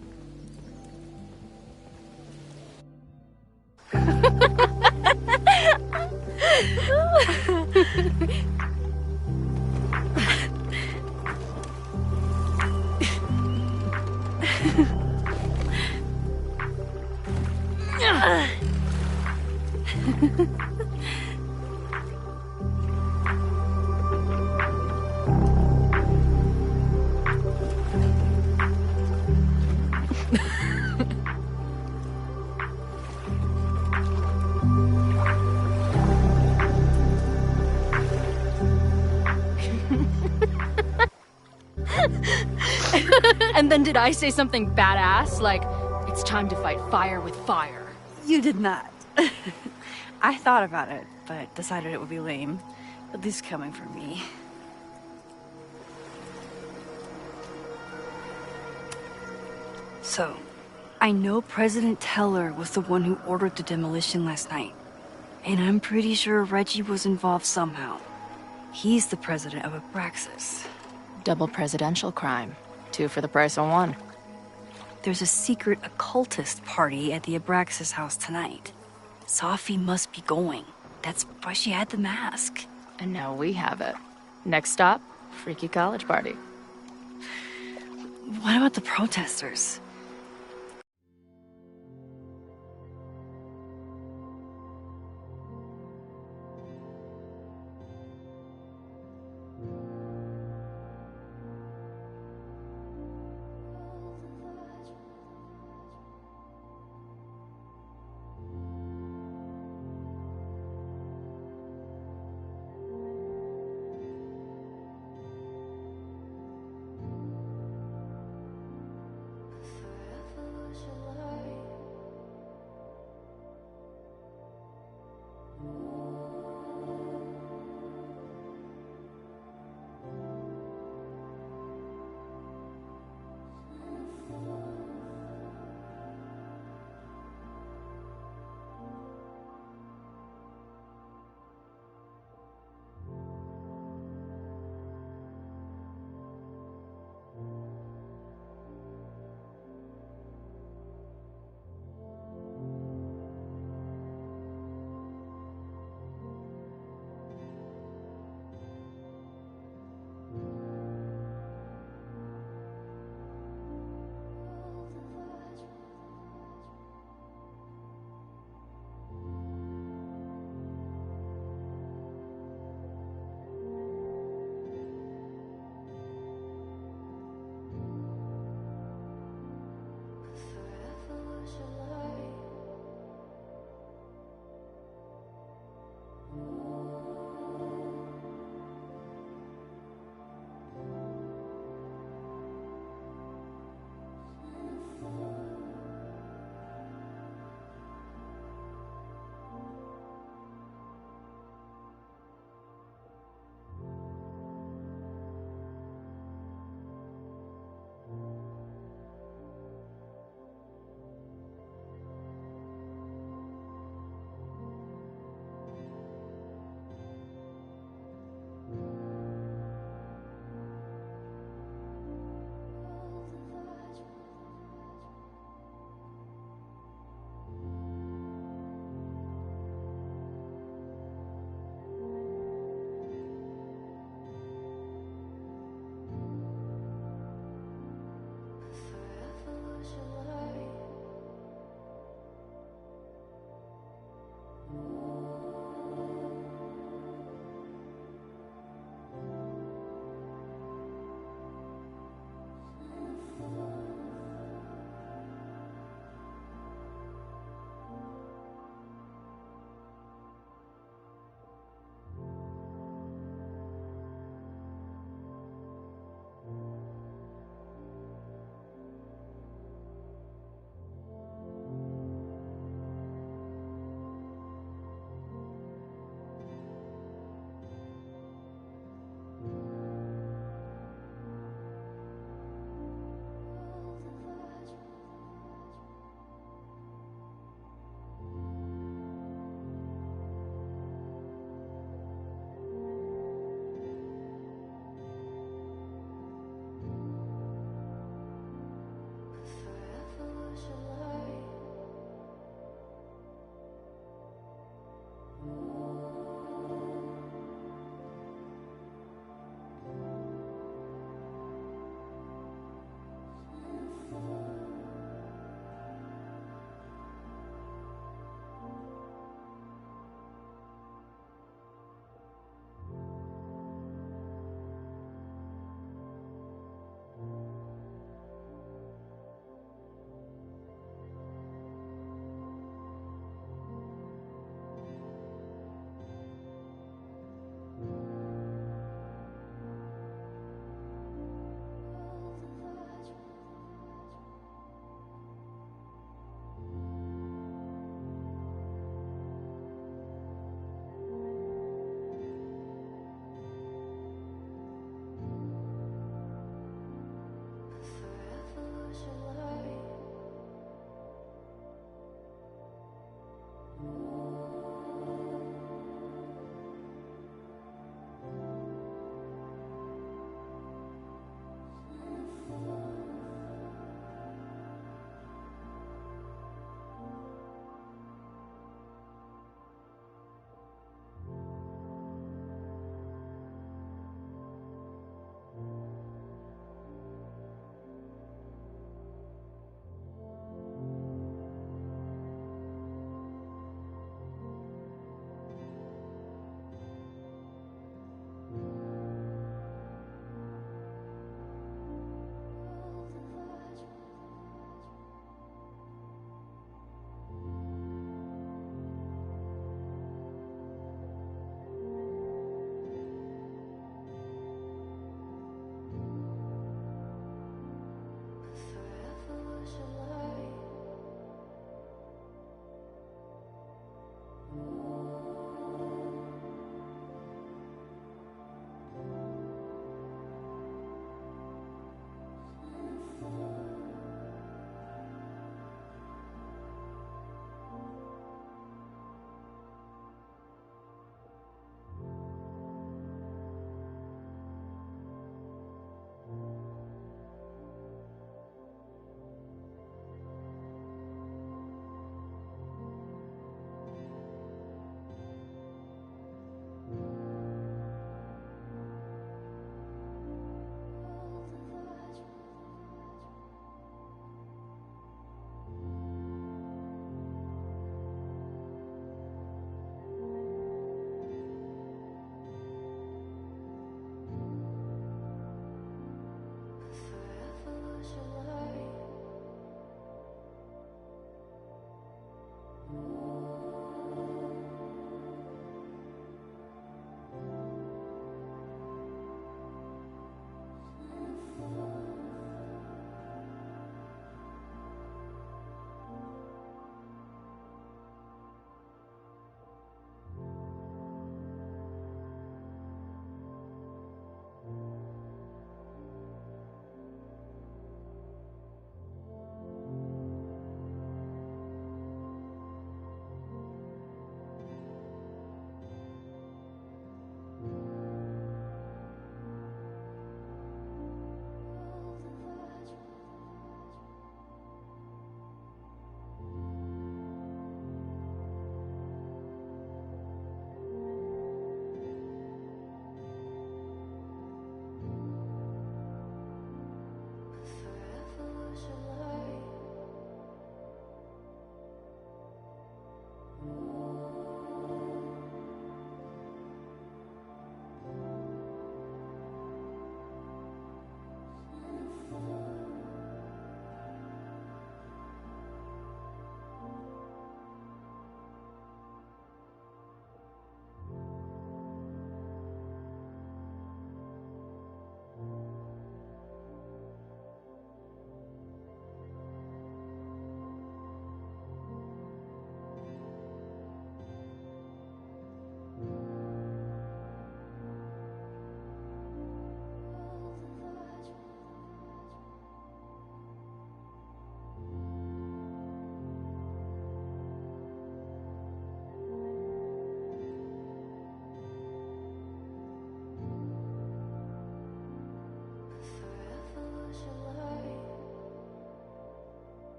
[SPEAKER 15] And then did I say something badass? Like, it's time to fight fire with fire.
[SPEAKER 2] You did not. I thought about it, but decided it would be lame. At least coming from me. So, I know President Teller was the one who ordered the demolition last night. And I'm pretty sure Reggie was involved somehow. He's the president of Abraxas.
[SPEAKER 15] Double presidential crime. 2 for the price of 1.
[SPEAKER 2] There's a secret occultist party at the Abraxas house tonight. Sophie must be going. That's why she had the mask.
[SPEAKER 15] And now we have it. Next stop, freaky college party.
[SPEAKER 2] What about the protesters?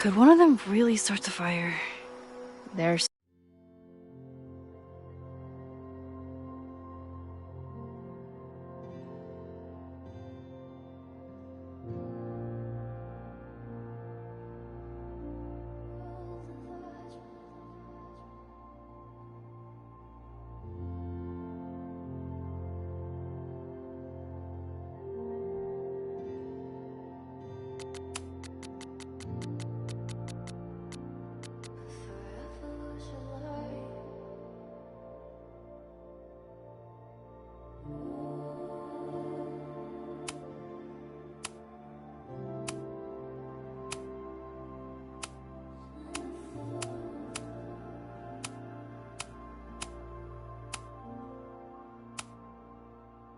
[SPEAKER 2] Could one of them really start the fire?
[SPEAKER 15] There's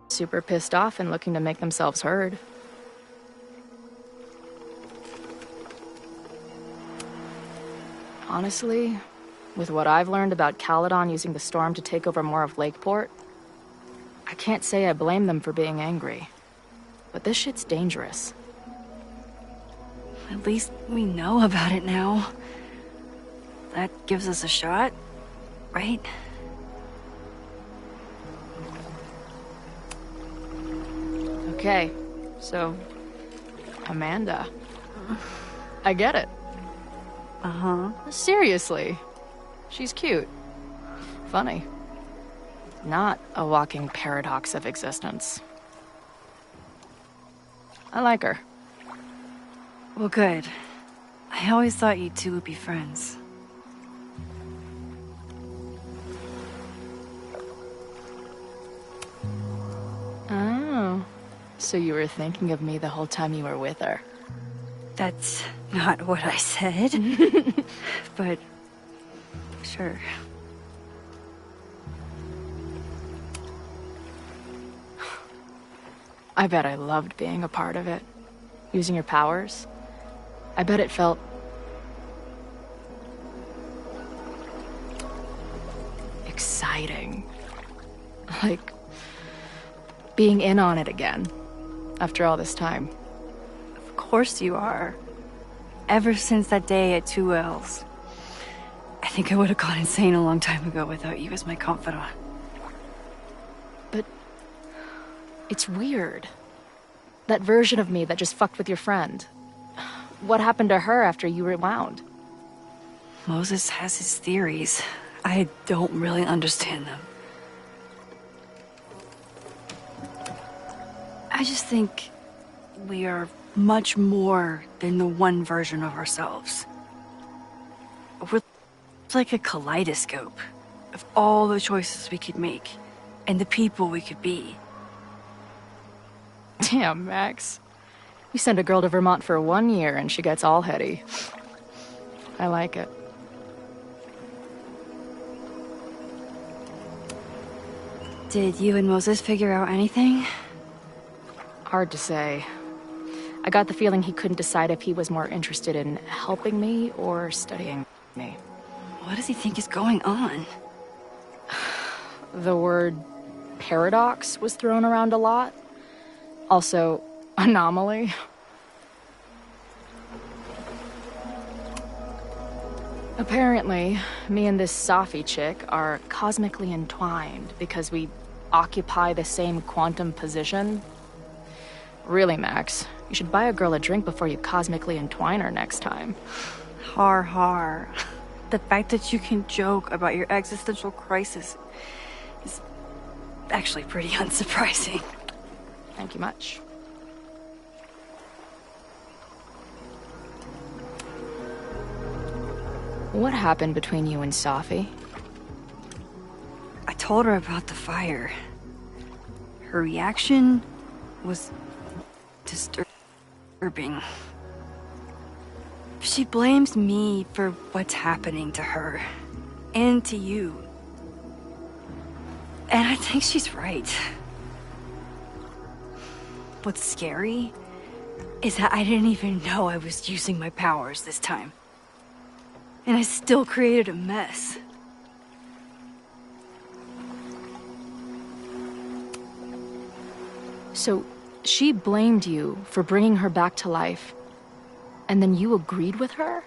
[SPEAKER 15] super pissed off and looking to make themselves heard. Honestly, with what I've learned about Caledon using the storm to take over more of Lakeport, I can't say I blame them for being angry. But this shit's dangerous.
[SPEAKER 2] At least we know about it now. That gives us a shot, right?
[SPEAKER 15] Okay, so Amanda. I get it.
[SPEAKER 2] Uh-huh.
[SPEAKER 15] Seriously. She's cute. Funny. Not a walking paradox of existence. I like her.
[SPEAKER 2] Well, good. I always thought you two would be friends.
[SPEAKER 15] Oh. So you were thinking of me the whole time you were with her?
[SPEAKER 2] That's not what I said. But sure.
[SPEAKER 15] I bet I loved being a part of it. Using your powers. I bet it felt... exciting. Like... being in on it again. After all this time.
[SPEAKER 2] Of course you are. Ever since that day at 2Ls. I think I would have gone insane a long time ago without you as my confidant.
[SPEAKER 15] But... it's weird. That version of me that just fucked with your friend. What happened to her after you rewound?
[SPEAKER 2] Moses has his theories. I don't really understand them. I just think we are much more than the one version of ourselves. We're like a kaleidoscope of all the choices we could make and the people we could be.
[SPEAKER 15] Damn, Max. You send a girl to Vermont for 1 year and she gets all heady. I like it.
[SPEAKER 2] Did you and Moses figure out anything?
[SPEAKER 15] Hard to say. I got the feeling he couldn't decide if he was more interested in helping me or studying me.
[SPEAKER 2] What does he think is going on?
[SPEAKER 15] The word paradox was thrown around a lot. Also, anomaly. Apparently, me and this Safi chick are cosmically entwined because we occupy the same quantum position. Really, Max, you should buy a girl a drink before you cosmically entwine her next time.
[SPEAKER 2] Har har. The fact that you can joke about your existential crisis is actually pretty unsurprising.
[SPEAKER 15] Thank you much. What happened between you and Safi?
[SPEAKER 2] I told her about the fire. Her reaction was disturbing. She blames me for what's happening to her and to you. And I think she's right. What's scary is that I didn't even know I was using my powers this time. And I still created a mess.
[SPEAKER 15] So, she blamed you for bringing her back to life, and then you agreed with her?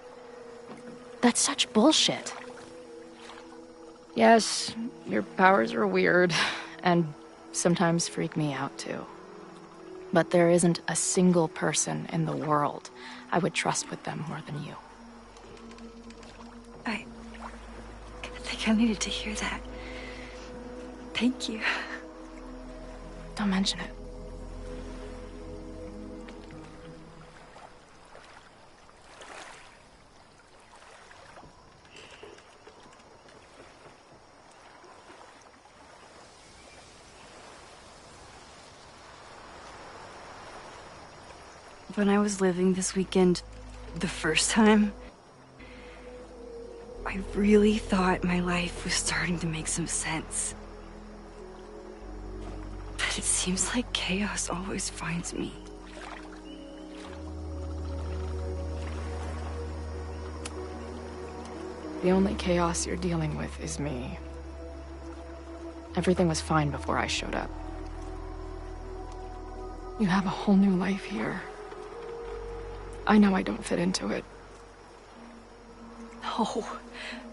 [SPEAKER 15] That's such bullshit. Yes, your powers are weird, and sometimes freak me out too. But there isn't a single person in the world I would trust with them more than you.
[SPEAKER 2] I think I needed to hear that. Thank you.
[SPEAKER 3] Don't mention it.
[SPEAKER 2] When I was living this weekend, the first time, I really thought my life was starting to make some sense. But it seems like chaos always finds me.
[SPEAKER 3] The only chaos you're dealing with is me. Everything was fine before I showed up. You have a whole new life here. I know I don't fit into it.
[SPEAKER 2] No,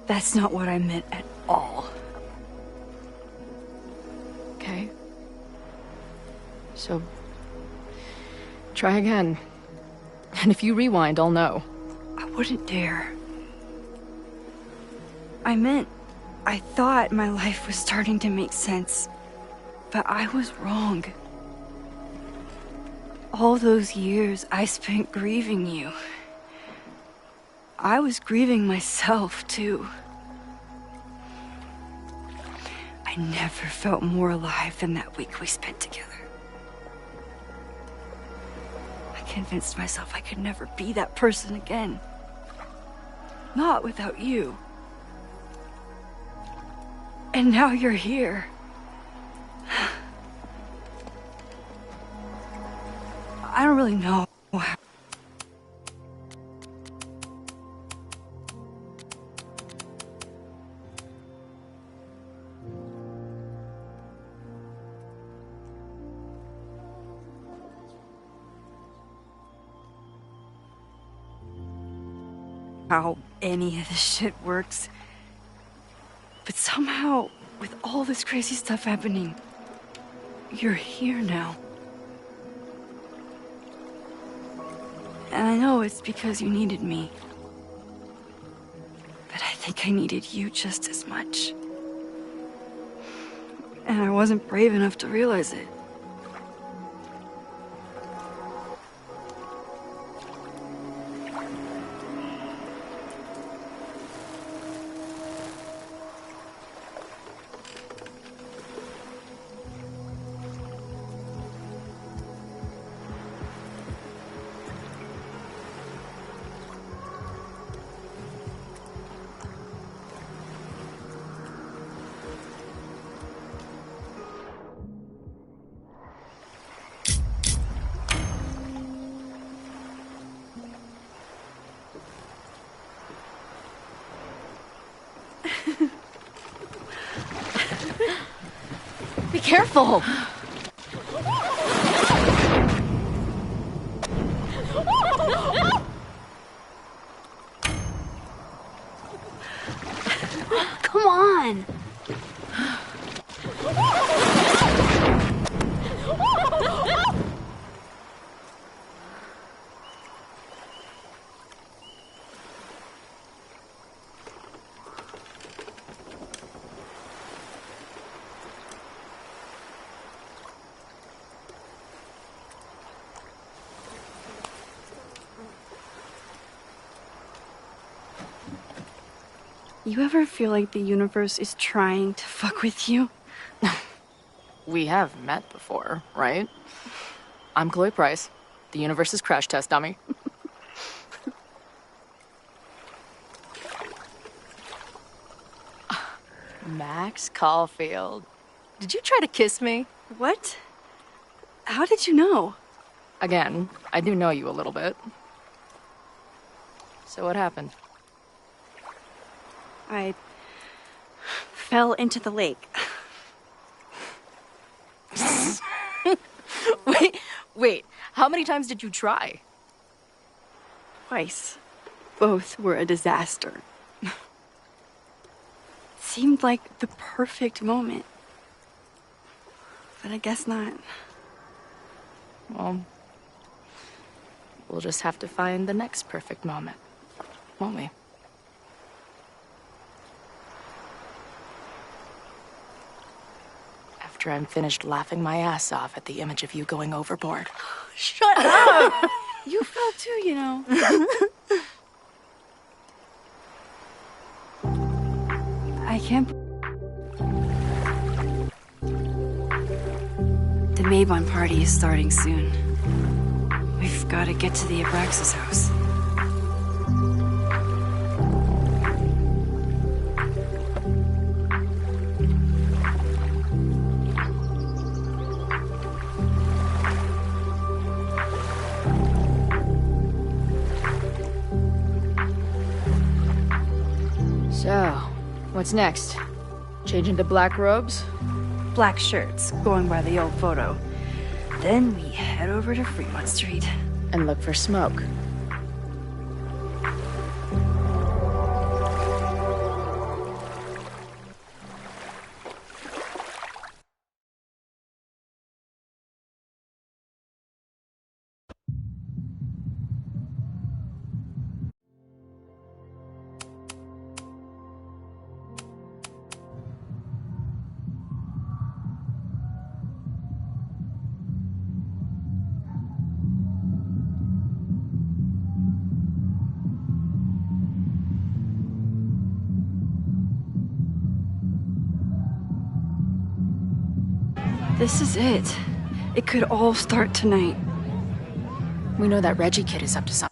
[SPEAKER 2] that's not what I meant at all.
[SPEAKER 3] Okay. So, try again. And if you rewind, I'll know.
[SPEAKER 2] I wouldn't dare. I thought my life was starting to make sense, but I was wrong. All those years I spent grieving you. I was grieving myself, too. I never felt more alive than that week we spent together. I convinced myself I could never be that person again. Not without you. And now you're here. I don't really know how any of this shit works. But somehow, with all this crazy stuff happening, you're here now. And I know it's because you needed me. But I think I needed you just as much. And I wasn't brave enough to realize it.
[SPEAKER 15] Be careful!
[SPEAKER 2] Come on! You ever feel like the universe is trying to fuck with you?
[SPEAKER 3] We have met before, right? I'm Chloe Price, the universe's crash test dummy. Max Caulfield. Did you try to kiss me?
[SPEAKER 2] What? How did you know?
[SPEAKER 3] Again, I do know you a little bit. So what happened?
[SPEAKER 2] I fell into the lake.
[SPEAKER 3] Wait, how many times did you try?
[SPEAKER 2] Twice. Both were a disaster. seemed like the perfect moment. But I guess not.
[SPEAKER 15] Well, we'll just have to find the next perfect moment, won't we? After I'm finished laughing my ass off at the image of you going overboard.
[SPEAKER 2] Shut up! You fell too, you know. I can't. The Maybon party is starting soon. We've got to get to the Abraxas house.
[SPEAKER 15] So, what's next? Change into black robes?
[SPEAKER 2] Black shirts, going by the old photo. Then we head over to Fremont Street.
[SPEAKER 15] And look for smoke.
[SPEAKER 2] This is it. It could all start tonight.
[SPEAKER 15] We know that Reggie kid is up to something.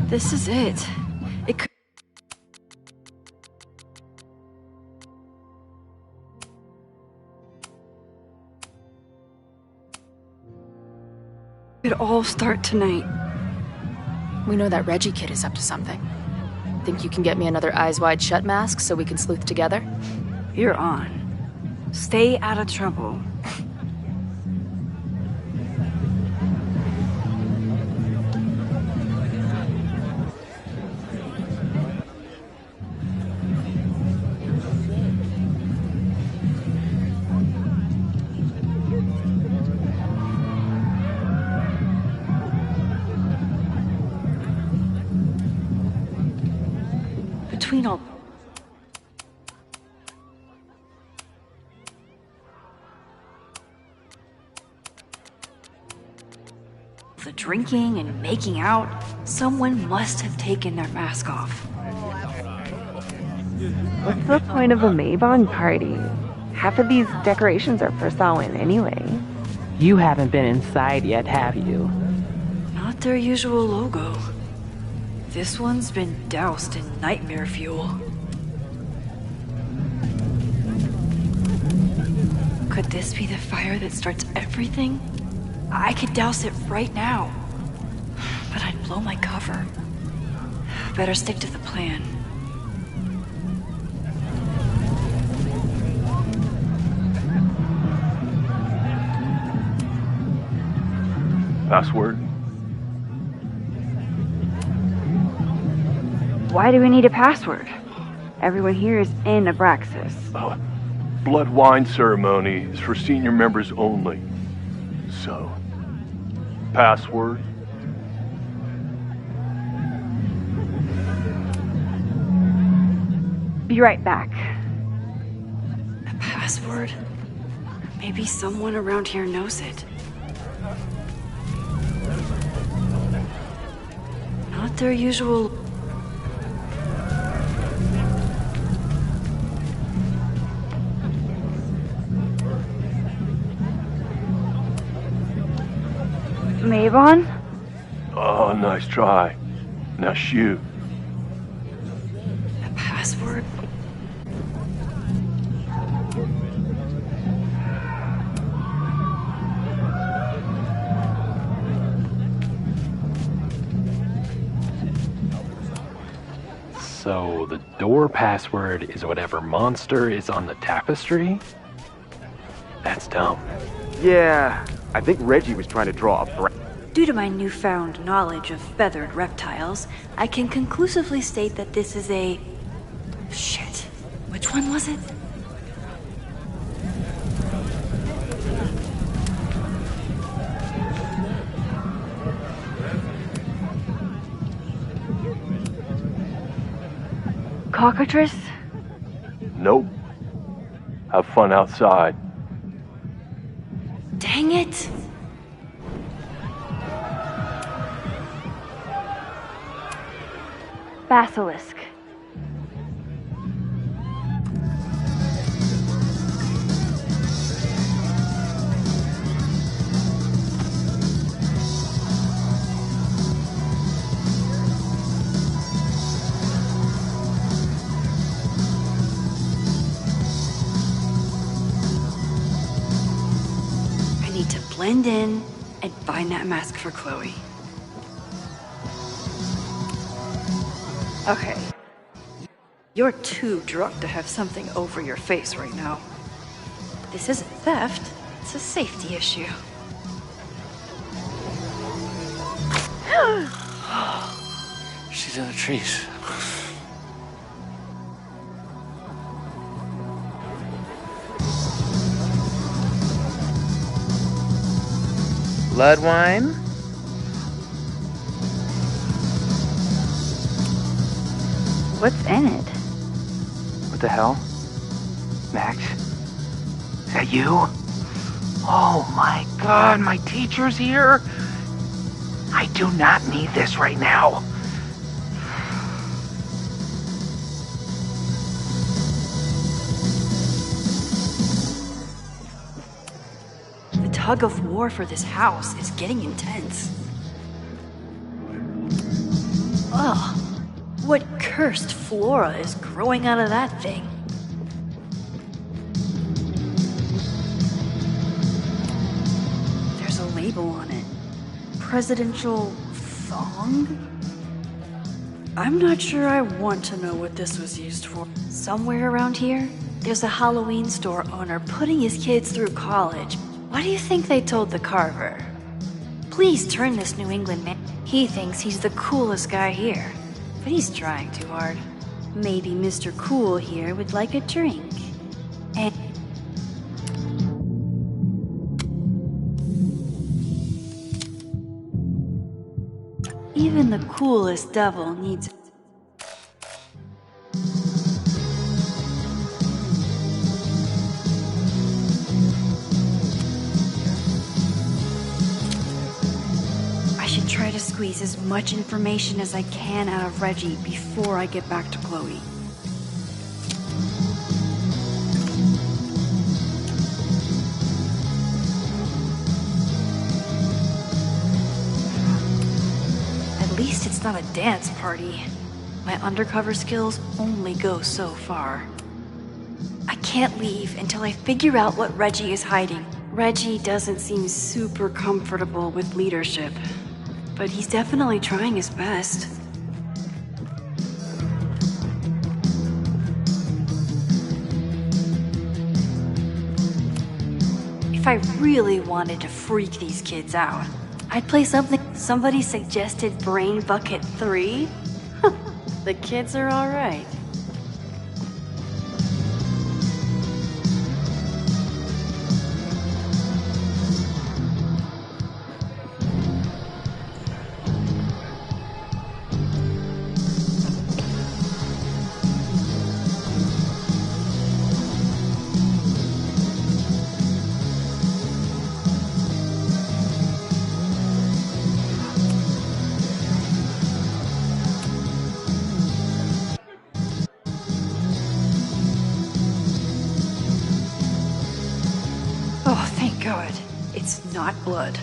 [SPEAKER 2] This is it. It could all start tonight.
[SPEAKER 15] We know that Reggie kid is up to something. Think you can get me another Eyes Wide Shut mask so we can sleuth together?
[SPEAKER 2] You're on. Stay out of trouble. between all the drinking and making out, someone must have taken their mask off.
[SPEAKER 10] What's the point of a Mabon party? Half of these decorations are for Samhain anyway.
[SPEAKER 20] You haven't been inside yet, have you?
[SPEAKER 2] Not their usual logo. This one's been doused in nightmare fuel. Could this be the fire that starts everything? I could douse it right now. But I'd blow my cover. Better stick to the plan.
[SPEAKER 5] Password?
[SPEAKER 7] Why do we need a password? Everyone here is in Abraxas.
[SPEAKER 5] Blood wine ceremony is for senior members only. So, password?
[SPEAKER 7] Be right back.
[SPEAKER 2] A password? Maybe someone around here knows it. Not their usual...
[SPEAKER 7] Mabon?
[SPEAKER 5] Oh, nice try. Now shoot.
[SPEAKER 2] A password?
[SPEAKER 21] So the door password is whatever monster is on the tapestry? That's dumb.
[SPEAKER 22] Yeah, I think Reggie was trying to draw a
[SPEAKER 2] Due to my newfound knowledge of feathered reptiles, I can conclusively state that this is a... Shit. Which one was it?
[SPEAKER 7] Cockatrice?
[SPEAKER 5] Nope. Have fun outside.
[SPEAKER 2] Dang it!
[SPEAKER 7] Basilisk.
[SPEAKER 2] I need to blend in and find that mask for Chloe. Okay. You're too drunk to have something over your face right now. This isn't theft, it's a safety issue.
[SPEAKER 21] She's in the trees.
[SPEAKER 6] Blood wine?
[SPEAKER 7] What's in it?
[SPEAKER 6] What the hell? Max? Is that you? Oh my god, my teacher's here? I do not need this right now.
[SPEAKER 2] The tug of war for this house is getting intense. Ugh. What cursed flora is growing out of that thing? There's a label on it. Presidential thong? I'm not sure I want to know what this was used for. Somewhere around here, there's a Halloween store owner putting his kids through college. What do you think they told the carver? Please turn this New England man. He thinks he's the coolest guy here. But he's trying too hard. Maybe Mr. Cool here would like a drink. And... Even the coolest devil needs... try to squeeze as much information as I can out of Reggie before I get back to Chloe. At least it's not a dance party. My undercover skills only go so far. I can't leave until I figure out what Reggie is hiding. Reggie doesn't seem super comfortable with leadership, but he's definitely trying his best. If I really wanted to freak these kids out, I'd play something somebody suggested, Brain Bucket 3. The kids are all right. Oh, thank God. It's not blood.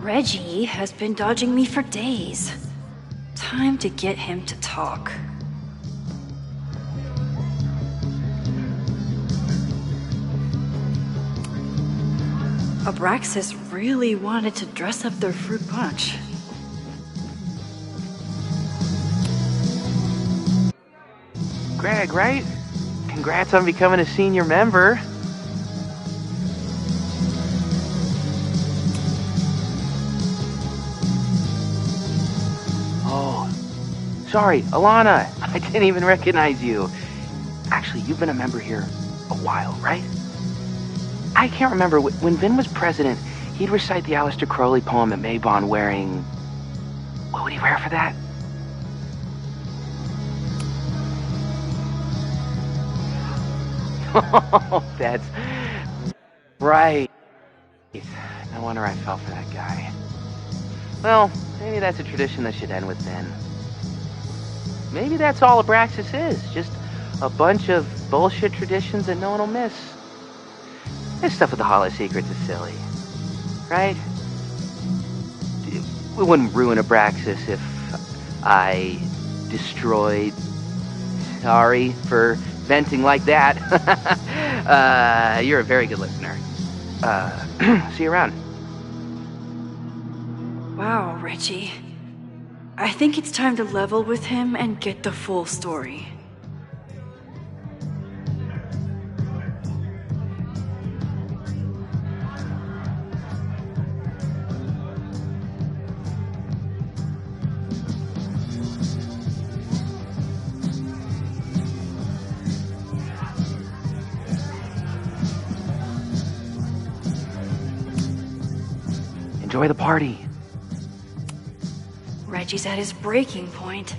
[SPEAKER 2] Reggie has been dodging me for days. Time to get him to talk. Abraxas really wanted to dress up their fruit punch.
[SPEAKER 6] Greg, right? Congrats on becoming a senior member. Oh, sorry, Alana. I didn't even recognize you. Actually, you've been a member here a while, right? I can't remember. When Vin was president, he'd recite the Aleister Crowley poem at Maybon wearing... What would he wear for that? Oh, that's right. No wonder I fell for that guy. Well, maybe that's a tradition that should end with Vin. Maybe that's all Abraxas is. Just a bunch of bullshit traditions that no one will miss. This stuff with the Hollow Secrets is silly. Right? We wouldn't ruin Abraxas if I destroyed... Sorry for venting like that. You're a very good listener. See you around.
[SPEAKER 2] Wow, Reggie. I think it's time to level with him and get the full story.
[SPEAKER 6] Enjoy the party.
[SPEAKER 2] Reggie's at his breaking point.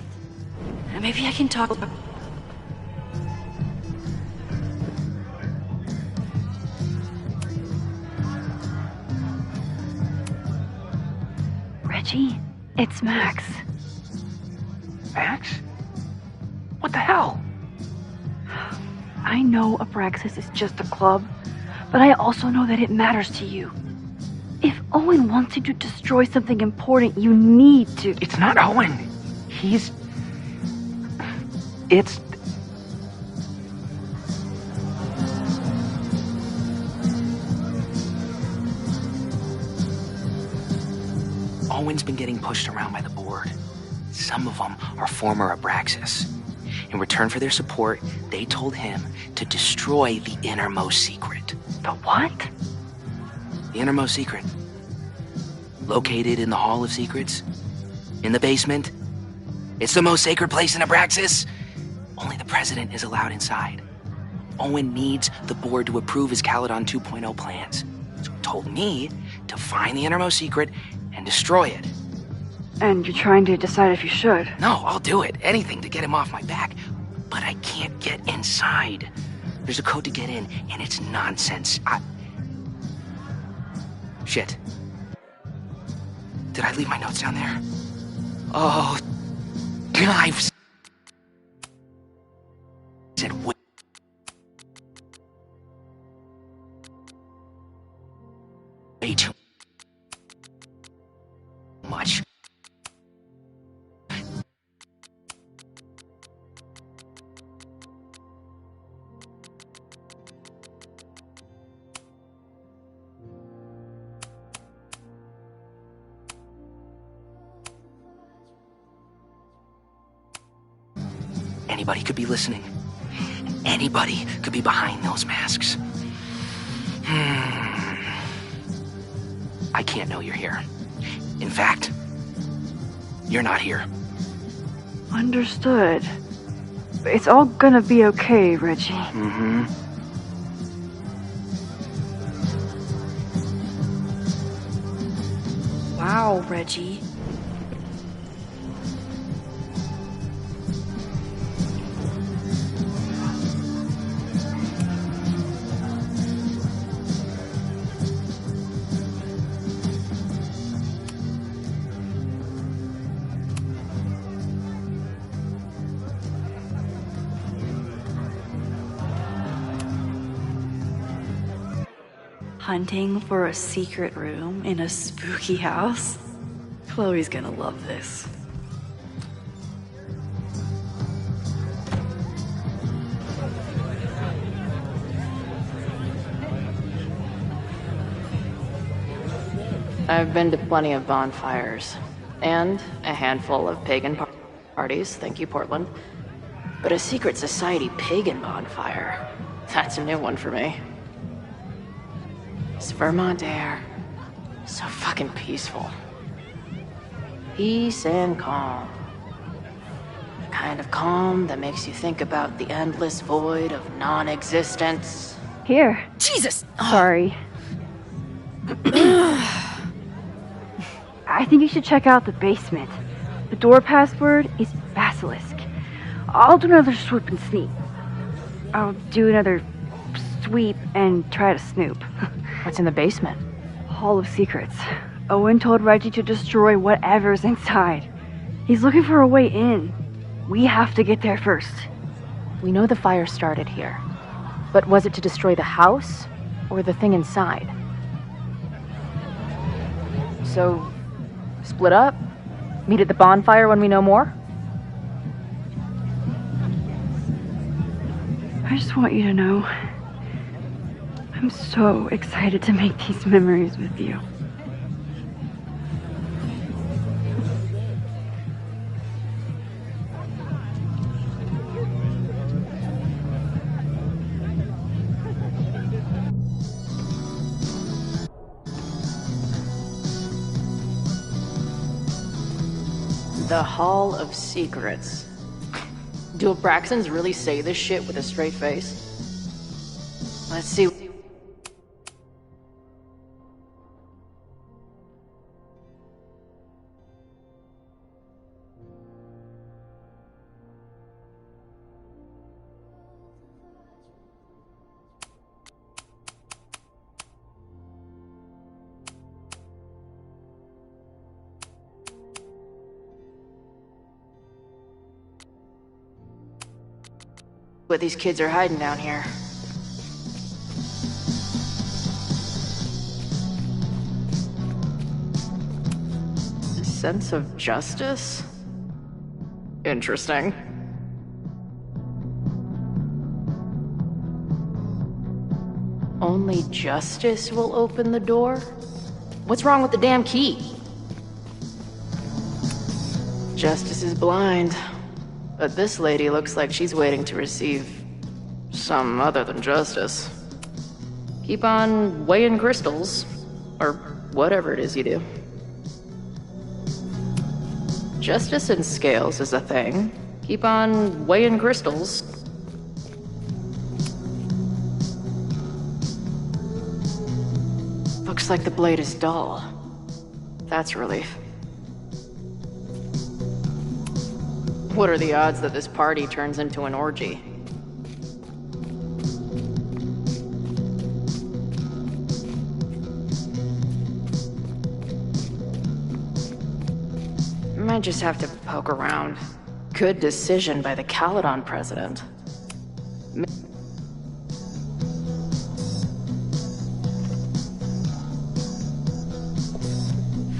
[SPEAKER 2] Maybe I can talk... Reggie, it's Max.
[SPEAKER 6] Max? What the hell?
[SPEAKER 2] I know Abraxas is just a club, but I also know that it matters to you. If Owen wants you to destroy something important, you need to...
[SPEAKER 6] It's not Owen. It's... Owen's been getting pushed around by the board. Some of them are former Abraxas. In return for their support, they told him to destroy the innermost secret.
[SPEAKER 2] The what?
[SPEAKER 6] The innermost secret. Located in the Hall of Secrets. In the basement. It's the most sacred place in Abraxas. Only the president is allowed inside. Owen needs the board to approve his Caledon 2.0 plans. So he told me to find the innermost secret and destroy it.
[SPEAKER 2] And you're trying to decide if you should?
[SPEAKER 6] No, I'll do it. Anything to get him off my back. But I can't get inside. There's a code to get in, and it's nonsense. Shit. Did I leave my notes down there? Oh, I've said way too much. Anybody could be listening. Anybody could be behind those masks. I can't know you're here. In fact, you're not here.
[SPEAKER 2] Understood. It's all gonna be okay, Reggie.
[SPEAKER 6] Mm-hmm.
[SPEAKER 2] Wow, Reggie. Hunting for a secret room in a spooky house? Chloe's gonna love this.
[SPEAKER 14] I've been to plenty of bonfires, and a handful of pagan parties, thank you, Portland. But a secret society pagan bonfire, that's a new one for me. It's Vermont air. So fucking peaceful. Peace and calm. The kind of calm that makes you think about the endless void of non-existence.
[SPEAKER 2] Here.
[SPEAKER 14] Jesus!
[SPEAKER 2] Sorry. I think you should check out the basement. The door password is Basilisk. I'll do another swoop and sneak. I'll do another sweep and try to snoop.
[SPEAKER 14] What's in the basement?
[SPEAKER 2] Hall of Secrets. Owen told Reggie to destroy whatever's inside. He's looking for a way in. We have to get there first.
[SPEAKER 14] We know the fire started here. But was it to destroy the house or the thing inside? So, split up? Meet at the bonfire when we know more?
[SPEAKER 2] I just want you to know, I'm so excited to make these memories with you.
[SPEAKER 14] The Hall of Secrets. Do Abraxans really say this shit with a straight face? Let's see. What these kids are hiding down here. A sense of justice? Interesting. Only justice will open the door? What's wrong with the damn key? Justice is blind. But this lady looks like she's waiting to receive some other than justice. Keep on weighing crystals, or whatever it is you do. Justice in scales is a thing. Keep on weighing crystals. Looks like the blade is dull. That's a relief. What are the odds that this party turns into an orgy? might just have to poke around. Good decision by the Caledon president.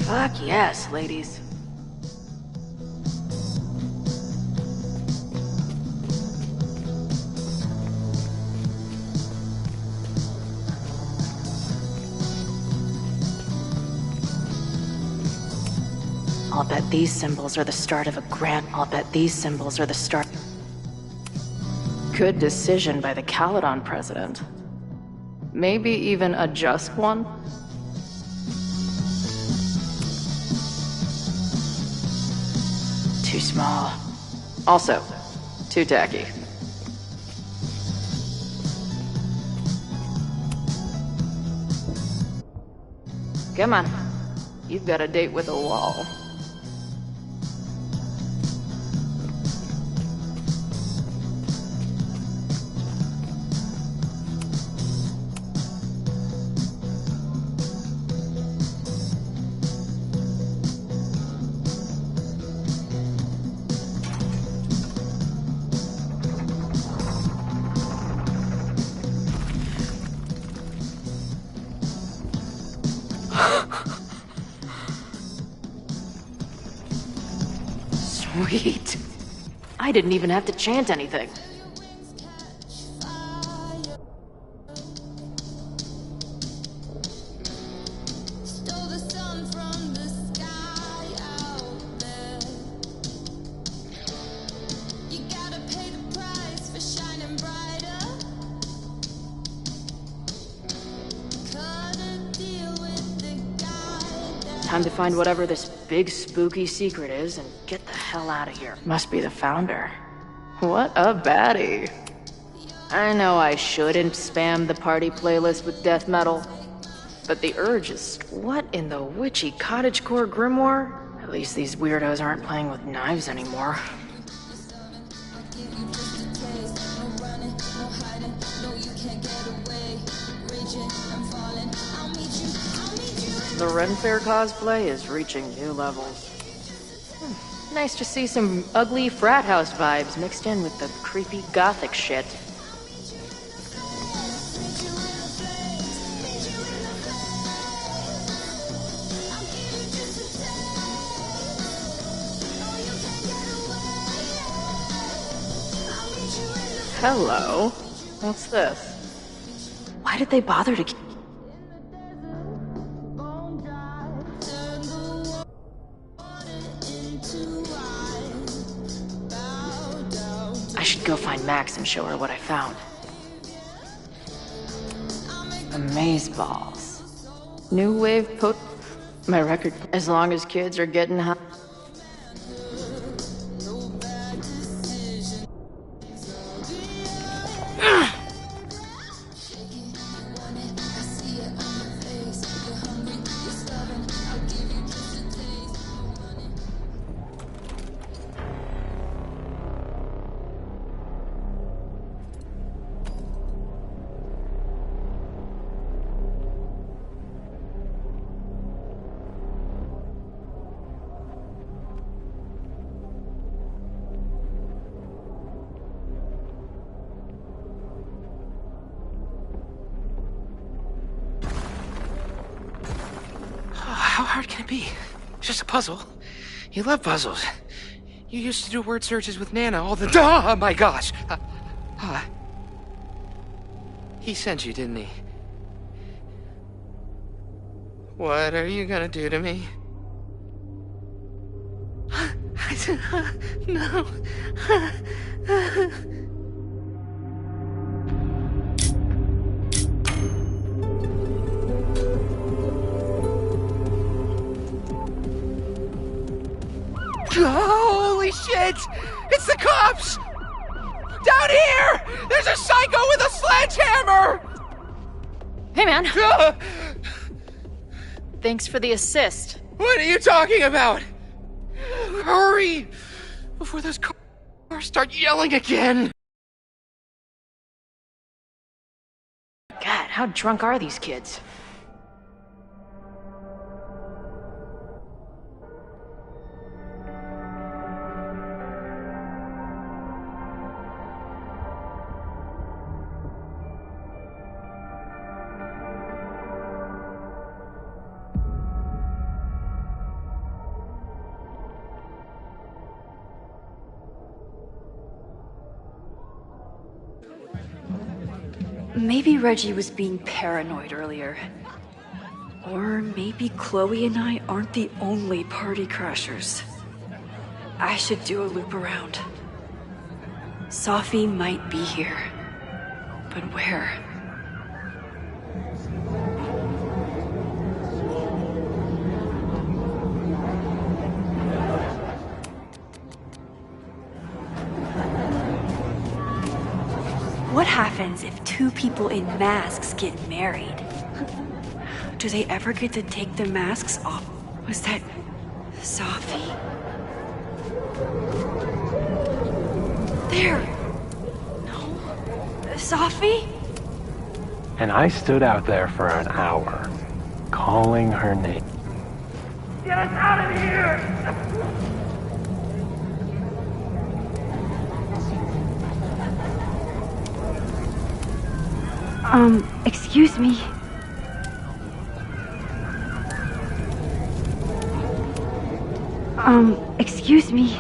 [SPEAKER 14] Fuck yes, ladies. I'll bet these symbols are the start of a grand... I'll bet these symbols are the start... Good decision by the Caledon president. Maybe even a just one? Too small. Also, too tacky. Come on. You've got a date with a wall. Sweet. I didn't even have to chant anything. Time to find whatever this big spooky secret is and get the hell out of here. Must be the founder. What a baddie. I know I shouldn't spam the party playlist with death metal, but the urge is... What in the witchy cottagecore grimoire? At least these weirdos aren't playing with knives anymore. The Ren Fair cosplay is reaching new levels. Nice to see some ugly frat house vibes mixed in with the creepy gothic shit. Hello. What's this? Why did they bother to... I should go find Max and show her what I found. Amazeballs. New wave my record. As long as kids are getting high.
[SPEAKER 6] How hard can it be? It's just a puzzle. You love puzzles. You used to do word searches with Nana all the... Oh my gosh! He sent you, didn't he? What are you gonna do to me? No. Holy shit! It's the cops! Down here! There's a psycho with a sledgehammer!
[SPEAKER 14] Hey, man. Thanks for the assist.
[SPEAKER 6] What are you talking about? Hurry! Before those cars start yelling again!
[SPEAKER 14] God, how drunk are these kids?
[SPEAKER 2] Maybe Reggie was being paranoid earlier. Or maybe Chloe and I aren't the only party crashers. I should do a loop around. Sophie might be here. But where? What happens if two people in masks get married? Do they ever get to take their masks off? Was that Sophie? There! No. Sophie?
[SPEAKER 21] And I stood out there for an hour, calling her name.
[SPEAKER 8] Get us out of here!
[SPEAKER 2] Excuse me. Excuse me.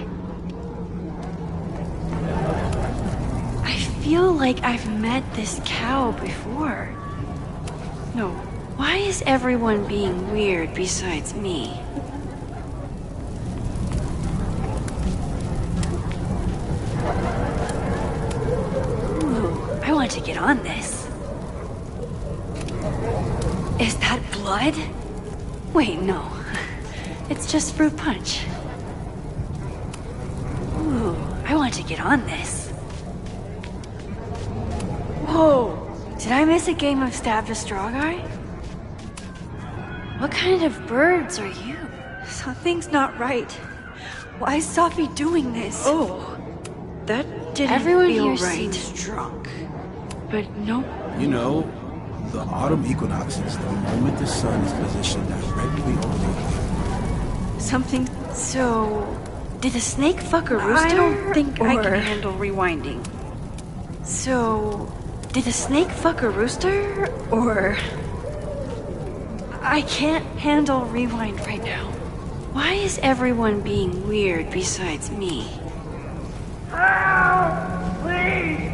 [SPEAKER 2] I feel like I've met this cow before. No, why is everyone being weird besides me? Ooh, I want to get on this. Is that blood? Wait, no. It's just fruit punch. Ooh, I want to get on this. Whoa! Did I miss a game of Stab the Straw Guy? What kind of birds are you? Something's not right. Why is Sophie doing this? Oh, that didn't feel right. Seems drunk. But no.
[SPEAKER 12] You know, the autumn equinox is the moment the sun is positioned directly over the equator.
[SPEAKER 2] Something. So, did the snake fuck a rooster?
[SPEAKER 7] I don't think I can
[SPEAKER 2] handle rewinding. So, did the snake fuck a rooster? Or. I can't handle rewind right now. Why is everyone being weird besides me?
[SPEAKER 8] Help! Please!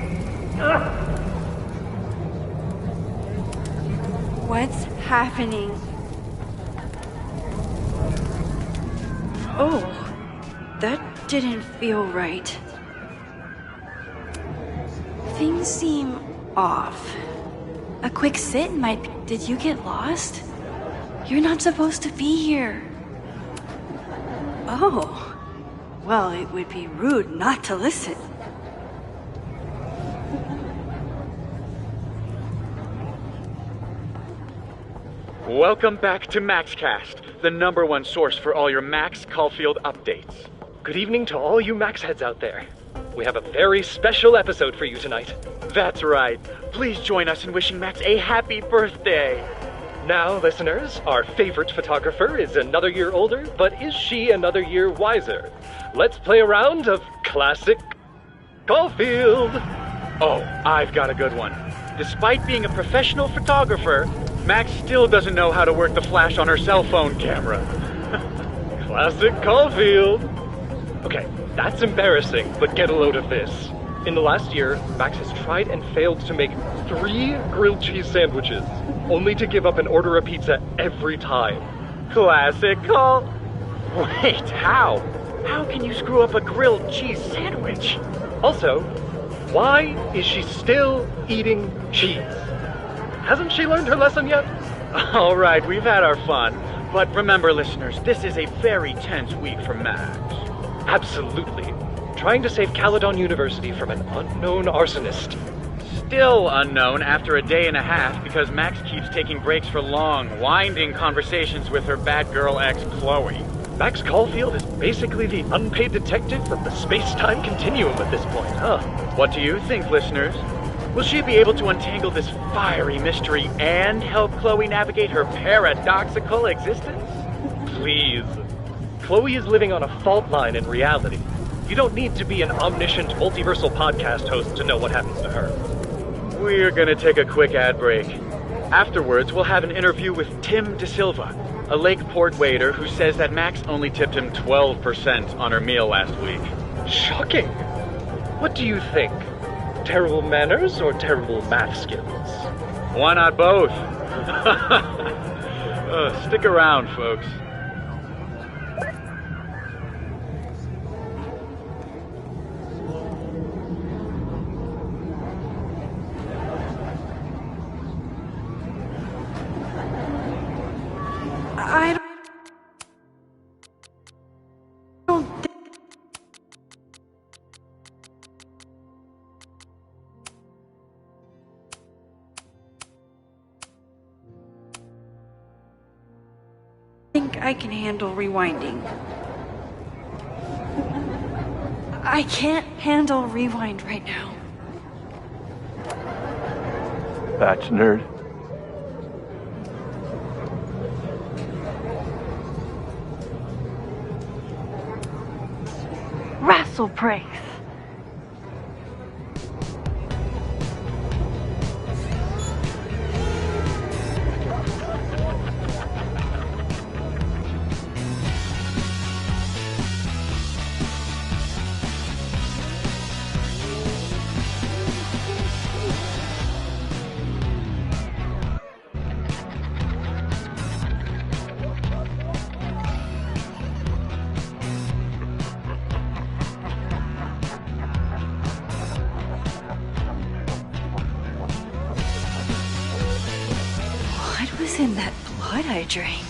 [SPEAKER 2] What's happening? Oh, that didn't feel right. Things seem off. A quick sit might be... Did you get lost? You're not supposed to be here. Oh. Well, it would be rude not to listen.
[SPEAKER 11] Welcome back to MaxCast, the #1 source for all your Max Caulfield updates.
[SPEAKER 23] Good evening to all you Max heads out there. We have a very special episode for you tonight.
[SPEAKER 11] That's right. Please join us in wishing Max a happy birthday.
[SPEAKER 23] Now, listeners, our favorite photographer is another year older, but is she another year wiser? Let's play a round of Classic Caulfield.
[SPEAKER 11] Oh, I've got a good one. Despite being a professional photographer, Max still doesn't know how to work the flash on her cell phone camera.
[SPEAKER 23] Classic Caulfield. Okay, that's embarrassing, but get a load of this. In the last year, Max has tried and failed to make 3 grilled cheese sandwiches, only to give up and order a pizza every time.
[SPEAKER 11] Classic Caul... Wait, how? How can you screw up a grilled cheese sandwich?
[SPEAKER 23] Also, why is she still eating cheese? Hasn't she learned her lesson yet?
[SPEAKER 11] All right, we've had our fun. But remember, listeners, this is a very tense week for Max.
[SPEAKER 23] Absolutely. Trying to save Caledon University from an unknown arsonist.
[SPEAKER 11] Still unknown after a day and a half because Max keeps taking breaks for long, winding conversations with her bad girl ex, Chloe.
[SPEAKER 23] Max Caulfield is basically the unpaid detective of the space-time continuum at this point, huh?
[SPEAKER 11] What do you think, listeners? Will she be able to untangle this fiery mystery and help Chloe navigate her paradoxical existence?
[SPEAKER 23] Please. Chloe is living on a fault line in reality. You don't need to be an omniscient multiversal podcast host to know what happens to her.
[SPEAKER 11] We're gonna take a quick ad break. Afterwards, we'll have an interview with Tim DeSilva, a Lakeport waiter who says that Max only tipped him 12% on her meal last week.
[SPEAKER 23] Shocking! What do you think? Terrible manners or terrible math skills?
[SPEAKER 11] Why not both? Stick around, folks.
[SPEAKER 2] I don't think I can handle rewinding. I can't handle rewind right now.
[SPEAKER 5] Batch nerd.
[SPEAKER 2] Rassleprace. What was in that blood I drank?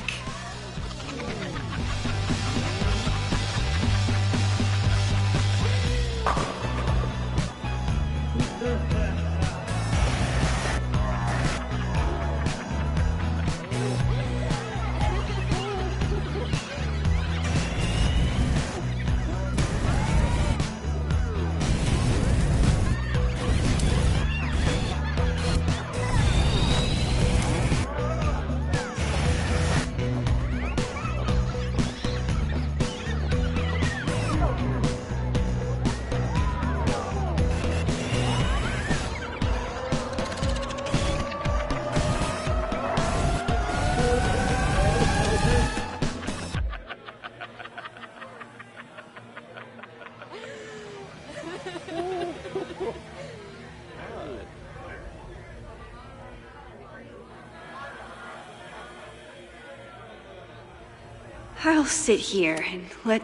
[SPEAKER 2] I'll sit here and let...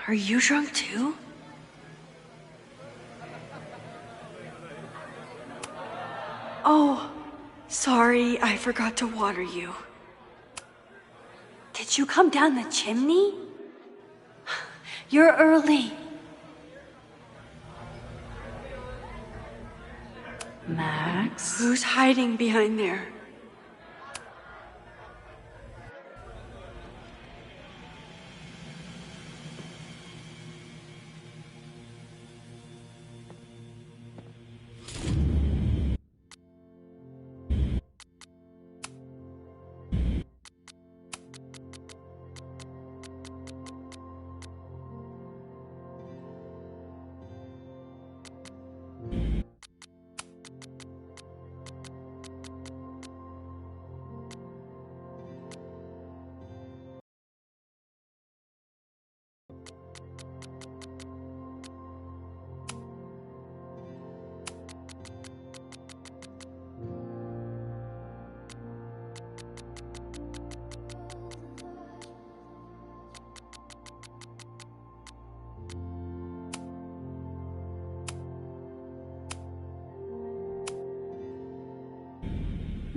[SPEAKER 2] Are you drunk too? Oh, sorry, I forgot to water you. Did you come down the chimney? You're early. Max? Who's hiding behind there?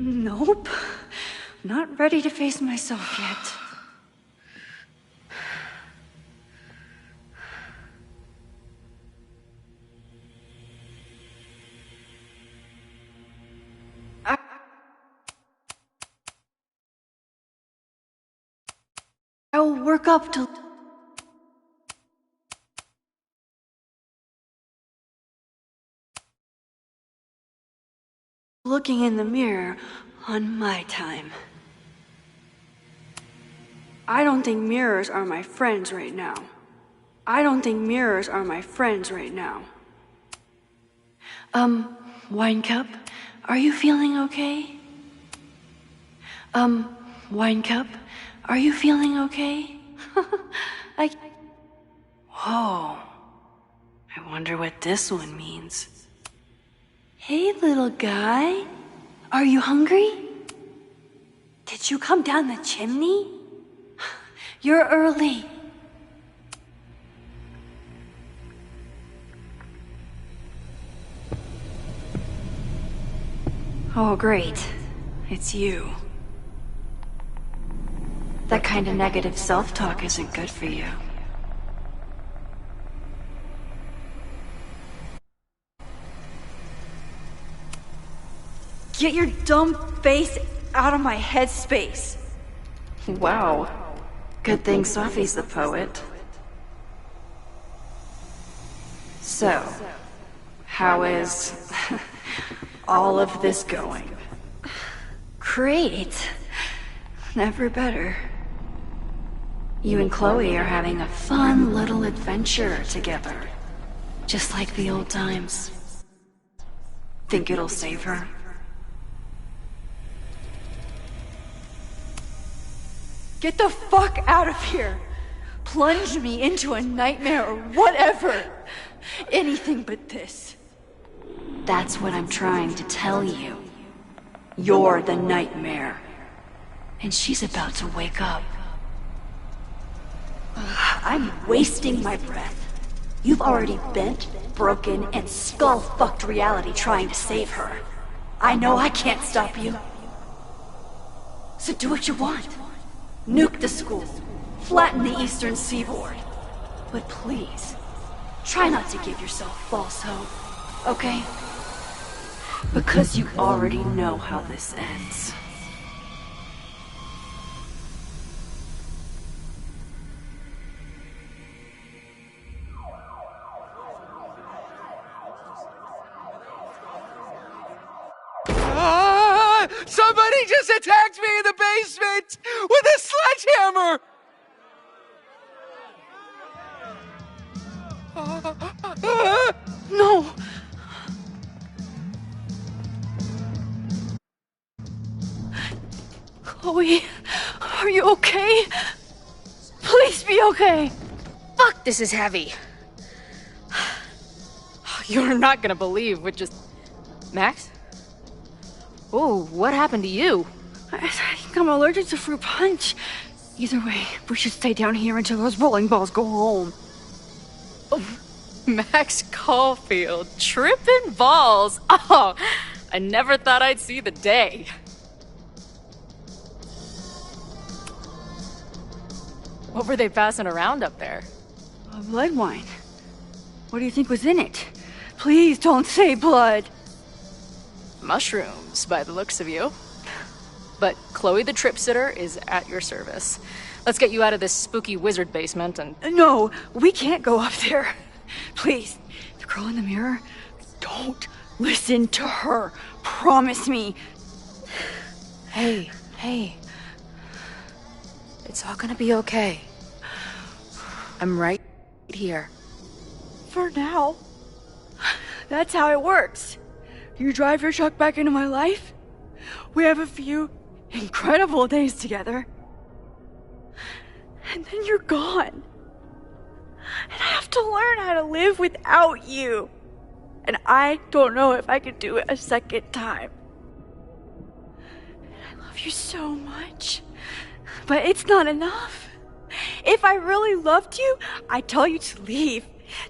[SPEAKER 2] Nope. Not ready to face myself yet. I'll work up to... looking in the mirror on my time. I don't think mirrors are my friends right now. I don't think mirrors are my friends right now. Wine Cup, are you feeling okay? Wine Cup, are you feeling okay? Whoa. I wonder what this one means. Hey, little guy. Are you hungry? Did you come down the chimney? You're early. Oh, great. It's you. That kind of negative self-talk isn't good for you. Get your dumb face out of my headspace. Wow. Good thing Sophie's the poet. So, how is all of this going? Great. Never better. You and Chloe are having a fun little adventure together. Just like the old times. Think it'll save her? Get the fuck out of here! Plunge me into a nightmare or whatever! Anything but this. That's what I'm trying to tell you. You're the nightmare. And she's about to wake up. I'm wasting my breath. You've already bent, broken, and skull-fucked reality trying to save her. I know I can't stop you. So do what you want. Nuke the school. Flatten the eastern seaboard. But please, try not to give yourself false hope, okay? Because you already know how this ends.
[SPEAKER 6] Somebody just attacked me in the basement with a sledgehammer!
[SPEAKER 2] No! Chloe, are you okay? Please be okay!
[SPEAKER 15] Fuck, this is heavy. You're not gonna believe what just... Max? Oh, what happened to you?
[SPEAKER 2] I think I'm allergic to fruit punch. Either way, we should stay down here until those bowling balls go home.
[SPEAKER 15] Oh, Max Caulfield, tripping balls. Oh, I never thought I'd see the day. What were they passing around up there?
[SPEAKER 2] A blood wine. What do you think was in it? Please don't say blood.
[SPEAKER 15] Mushrooms, by the looks of you. But Chloe the Trip Sitter is at your service. Let's get you out of this spooky wizard basement and...
[SPEAKER 2] No, we can't go up there. Please, the girl in the mirror, don't listen to her. Promise me.
[SPEAKER 15] Hey. It's all gonna be okay. I'm right here.
[SPEAKER 2] For now. That's how it works. You drive your truck back into my life. We have a few incredible days together. And then you're gone. And I have to learn how to live without you. And I don't know if I could do it a second time. I love you so much. But it's not enough. If I really loved you, I'd tell you to leave.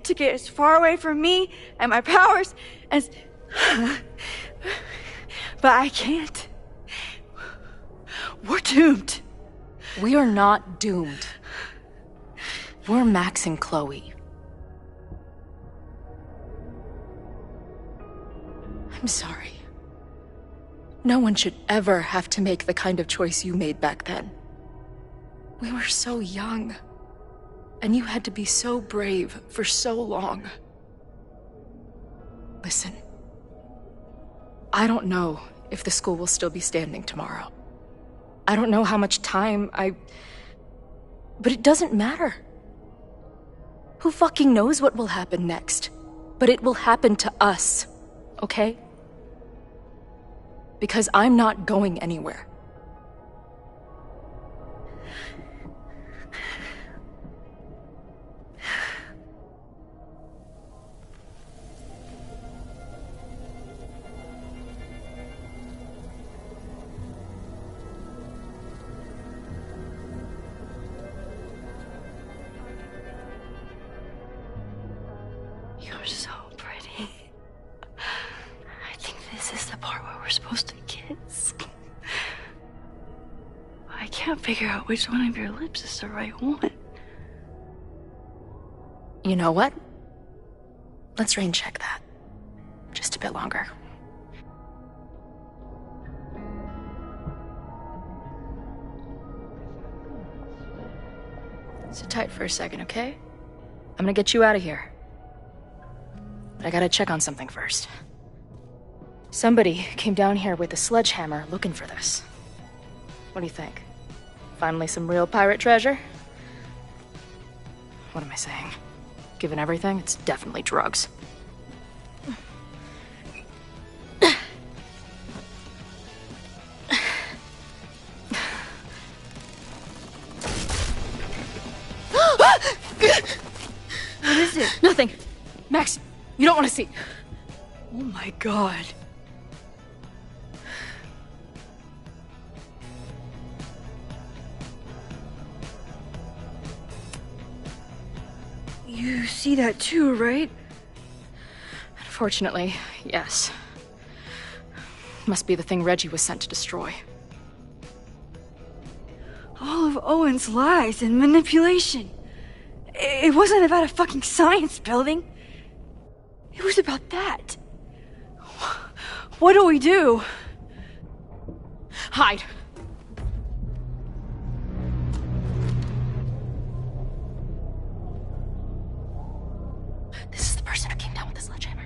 [SPEAKER 2] To get as far away from me and my powers as... But I can't. We're doomed.
[SPEAKER 15] We are not doomed. We're Max and Chloe. I'm sorry. No one should ever have to make the kind of choice you made back then. We were so young. And you had to be so brave for so long. Listen. I don't know if the school will still be standing tomorrow. I don't know how much time But it doesn't matter. Who fucking knows what will happen next? But it will happen to us, okay? Because I'm not going anywhere.
[SPEAKER 2] You're so pretty. I think this is the part where we're supposed to kiss. I can't figure out which one of your lips is the right one.
[SPEAKER 14] You know what? Let's rain check that. Just a bit longer. Sit tight for a second, okay? I'm gonna get you out of here. But I gotta check on something first. Somebody came down here with a sledgehammer looking for this. What do you think? Finally some real pirate treasure? What am I saying? Given everything, it's definitely drugs.
[SPEAKER 2] What is it?
[SPEAKER 14] Nothing. Max, you don't want to see.
[SPEAKER 2] Oh my god. You see that too, right?
[SPEAKER 14] Unfortunately, yes. Must be the thing Reggie was sent to destroy.
[SPEAKER 2] All of Owen's lies and manipulation. It wasn't about a fucking science building. It was about that. What do we do?
[SPEAKER 14] Hide. This is the person who came down with the sledgehammer.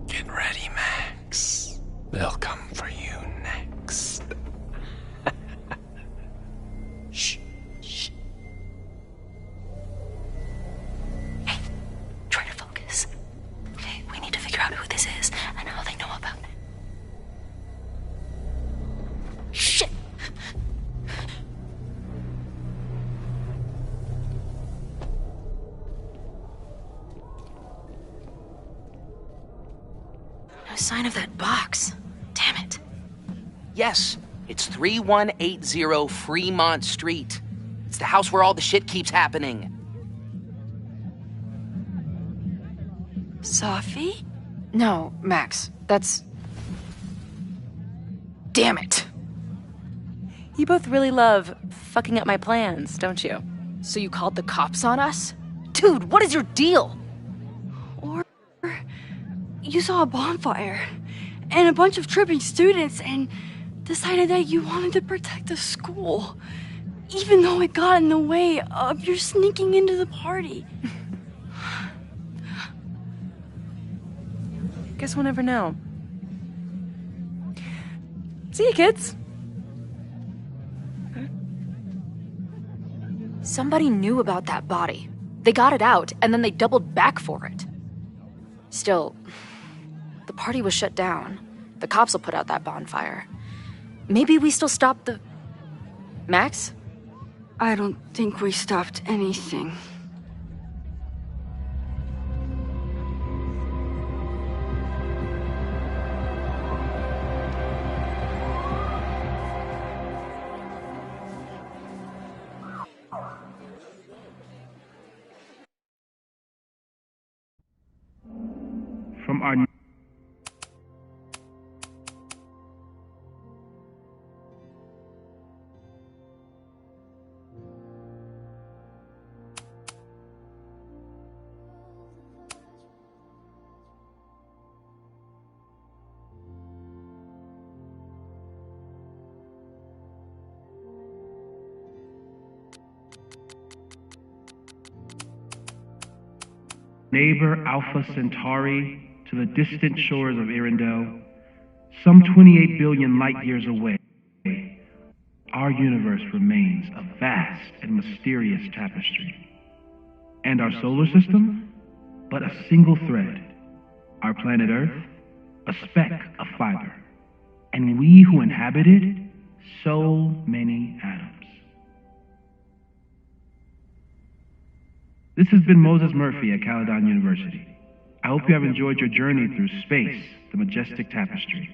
[SPEAKER 19] Get ready, Max. They'll come for you next.
[SPEAKER 2] Shh. Shh. Hey, try to focus. Okay, we need to figure out who this is and how they know about it. Shit!
[SPEAKER 14] No sign of that box. Damn it.
[SPEAKER 6] Yes, it's 3180 Fremont Street. It's the house where all the shit keeps happening.
[SPEAKER 2] Sophie?
[SPEAKER 14] No, Max. That's... Damn it.
[SPEAKER 17] You both really love fucking up my plans, don't you?
[SPEAKER 14] So you called the cops on us? Dude, what is your deal?
[SPEAKER 2] Or you saw a bonfire and a bunch of tripping students and decided that you wanted to protect the school, even though it got in the way of your sneaking into the party.
[SPEAKER 17] Guess we'll never know. See you, kids.
[SPEAKER 14] Somebody knew about that body. They got it out, and then they doubled back for it. Still, the party was shut down. The cops will put out that bonfire. Maybe we still stopped the... Max?
[SPEAKER 2] I don't think we stopped anything.
[SPEAKER 4] From our neighbor Alpha Centauri to the distant shores of Arendelle, some 28 billion light years away, our universe remains a vast and mysterious tapestry. And our solar system, but a single thread. Our planet Earth, a speck of fiber. And we who inhabit it, so many atoms. This has been Moses Murphy at Caledon University. I hope you have enjoyed your journey through space, the majestic tapestry.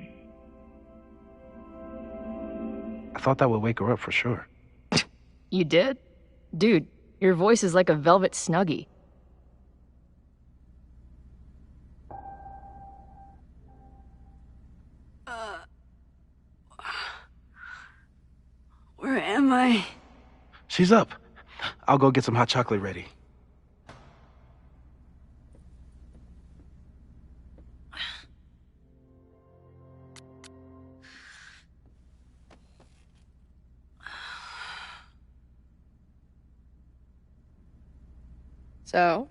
[SPEAKER 12] I thought that would wake her up for sure.
[SPEAKER 15] You did? Dude, your voice is like a velvet snuggie.
[SPEAKER 2] Where am I?
[SPEAKER 12] She's up. I'll go get some hot chocolate ready.
[SPEAKER 15] So,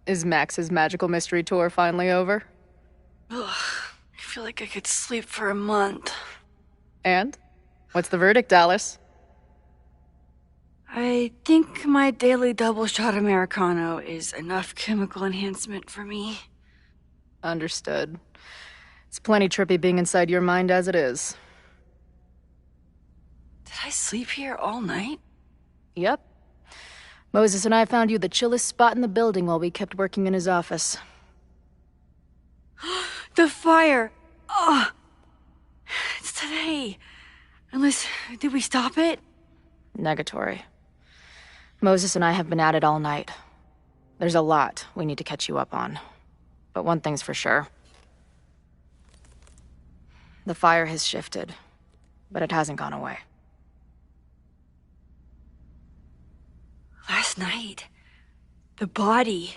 [SPEAKER 15] is Max's magical mystery tour finally over?
[SPEAKER 2] Ugh, I feel like I could sleep for a month.
[SPEAKER 15] And? What's the verdict, Alice?
[SPEAKER 2] I think my daily double shot Americano is enough chemical enhancement for me.
[SPEAKER 15] Understood. It's plenty trippy being inside your mind as it is.
[SPEAKER 2] Did I sleep here all night?
[SPEAKER 15] Yep. Moses and I found you the chillest spot in the building while we kept working in his office.
[SPEAKER 2] The fire! Oh! It's today. Unless, did we stop it?
[SPEAKER 15] Negatory. Moses and I have been at it all night. There's a lot we need to catch you up on. But one thing's for sure. The fire has shifted, but it hasn't gone away.
[SPEAKER 2] Last night, the body,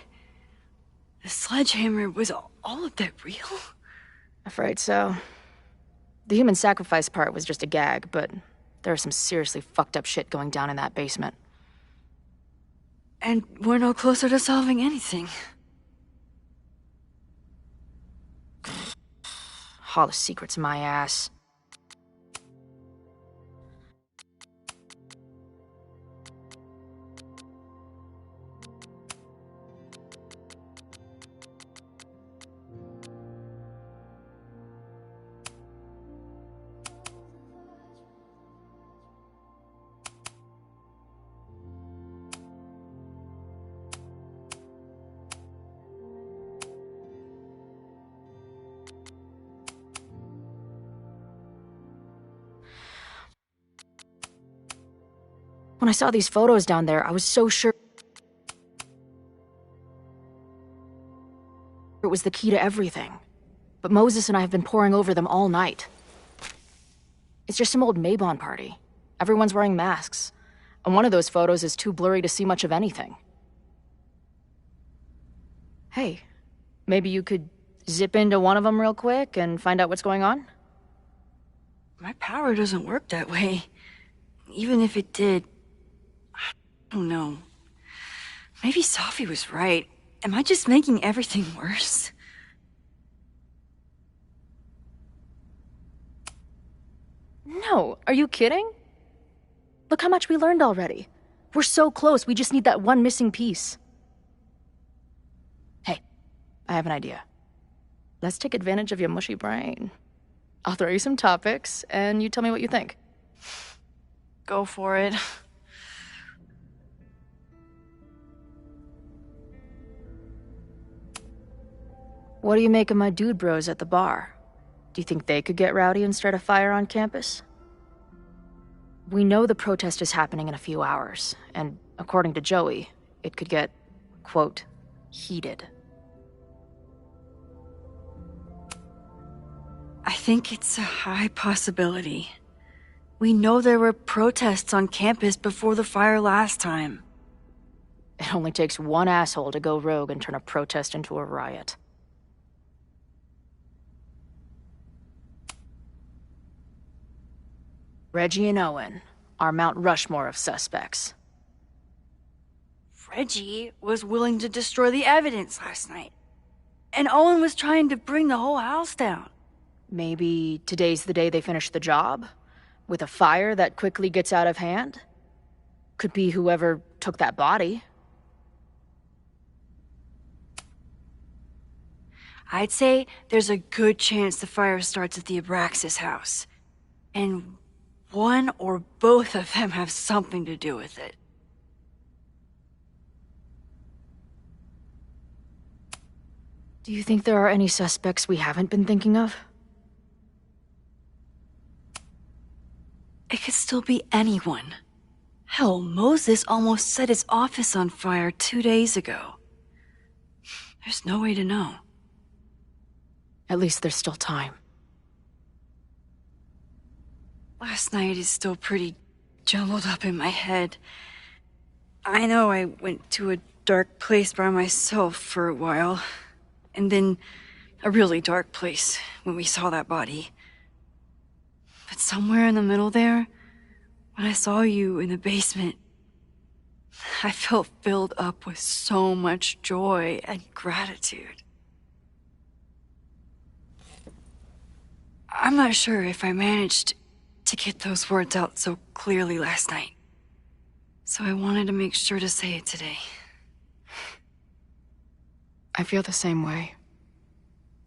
[SPEAKER 2] the sledgehammer, was all of that real?
[SPEAKER 15] Afraid so. The human sacrifice part was just a gag, but there's some seriously fucked up shit going down in that basement.
[SPEAKER 2] And we're no closer to solving anything.
[SPEAKER 15] All the secrets my ass. When I saw these photos down there, I was so sure it was the key to everything. But Moses and I have been poring over them all night. It's just some old Mabon party. Everyone's wearing masks. And one of those photos is too blurry to see much of anything. Hey, maybe you could zip into one of them real quick and find out what's going on?
[SPEAKER 2] My power doesn't work that way. Even if it did, I don't know. Maybe Safi was right. Am I just making everything worse?
[SPEAKER 15] No, are you kidding? Look how much we learned already. We're so close, we just need that one missing piece. Hey, I have an idea. Let's take advantage of your mushy brain. I'll throw you some topics, and you tell me what you think.
[SPEAKER 2] Go for it.
[SPEAKER 15] What do you make of my dude bros at the bar? Do you think they could get rowdy and start a fire on campus? We know the protest is happening in a few hours, and according to Joey, it could get, quote, heated.
[SPEAKER 2] I think it's a high possibility. We know there were protests on campus before the fire last time.
[SPEAKER 15] It only takes one asshole to go rogue and turn a protest into a riot. Reggie and Owen are Mount Rushmore of suspects.
[SPEAKER 2] Reggie was willing to destroy the evidence last night. And Owen was trying to bring the whole house down.
[SPEAKER 15] Maybe today's the day they finish the job? With a fire that quickly gets out of hand? Could be whoever took that body.
[SPEAKER 2] I'd say there's a good chance the fire starts at the Abraxas house. And one or both of them have something to do with it.
[SPEAKER 15] Do you think there are any suspects we haven't been thinking of?
[SPEAKER 2] It could still be anyone. Hell, Moses almost set his office on fire 2 days ago. There's no way to know.
[SPEAKER 15] At least there's still time.
[SPEAKER 2] Last night is still pretty jumbled up in my head. I know I went to a dark place by myself for a while, and then a really dark place when we saw that body. But somewhere in the middle there, when I saw you in the basement, I felt filled up with so much joy and gratitude. I'm not sure if I managed to get those words out so clearly last night. So I wanted to make sure to say it today.
[SPEAKER 15] I feel the same way.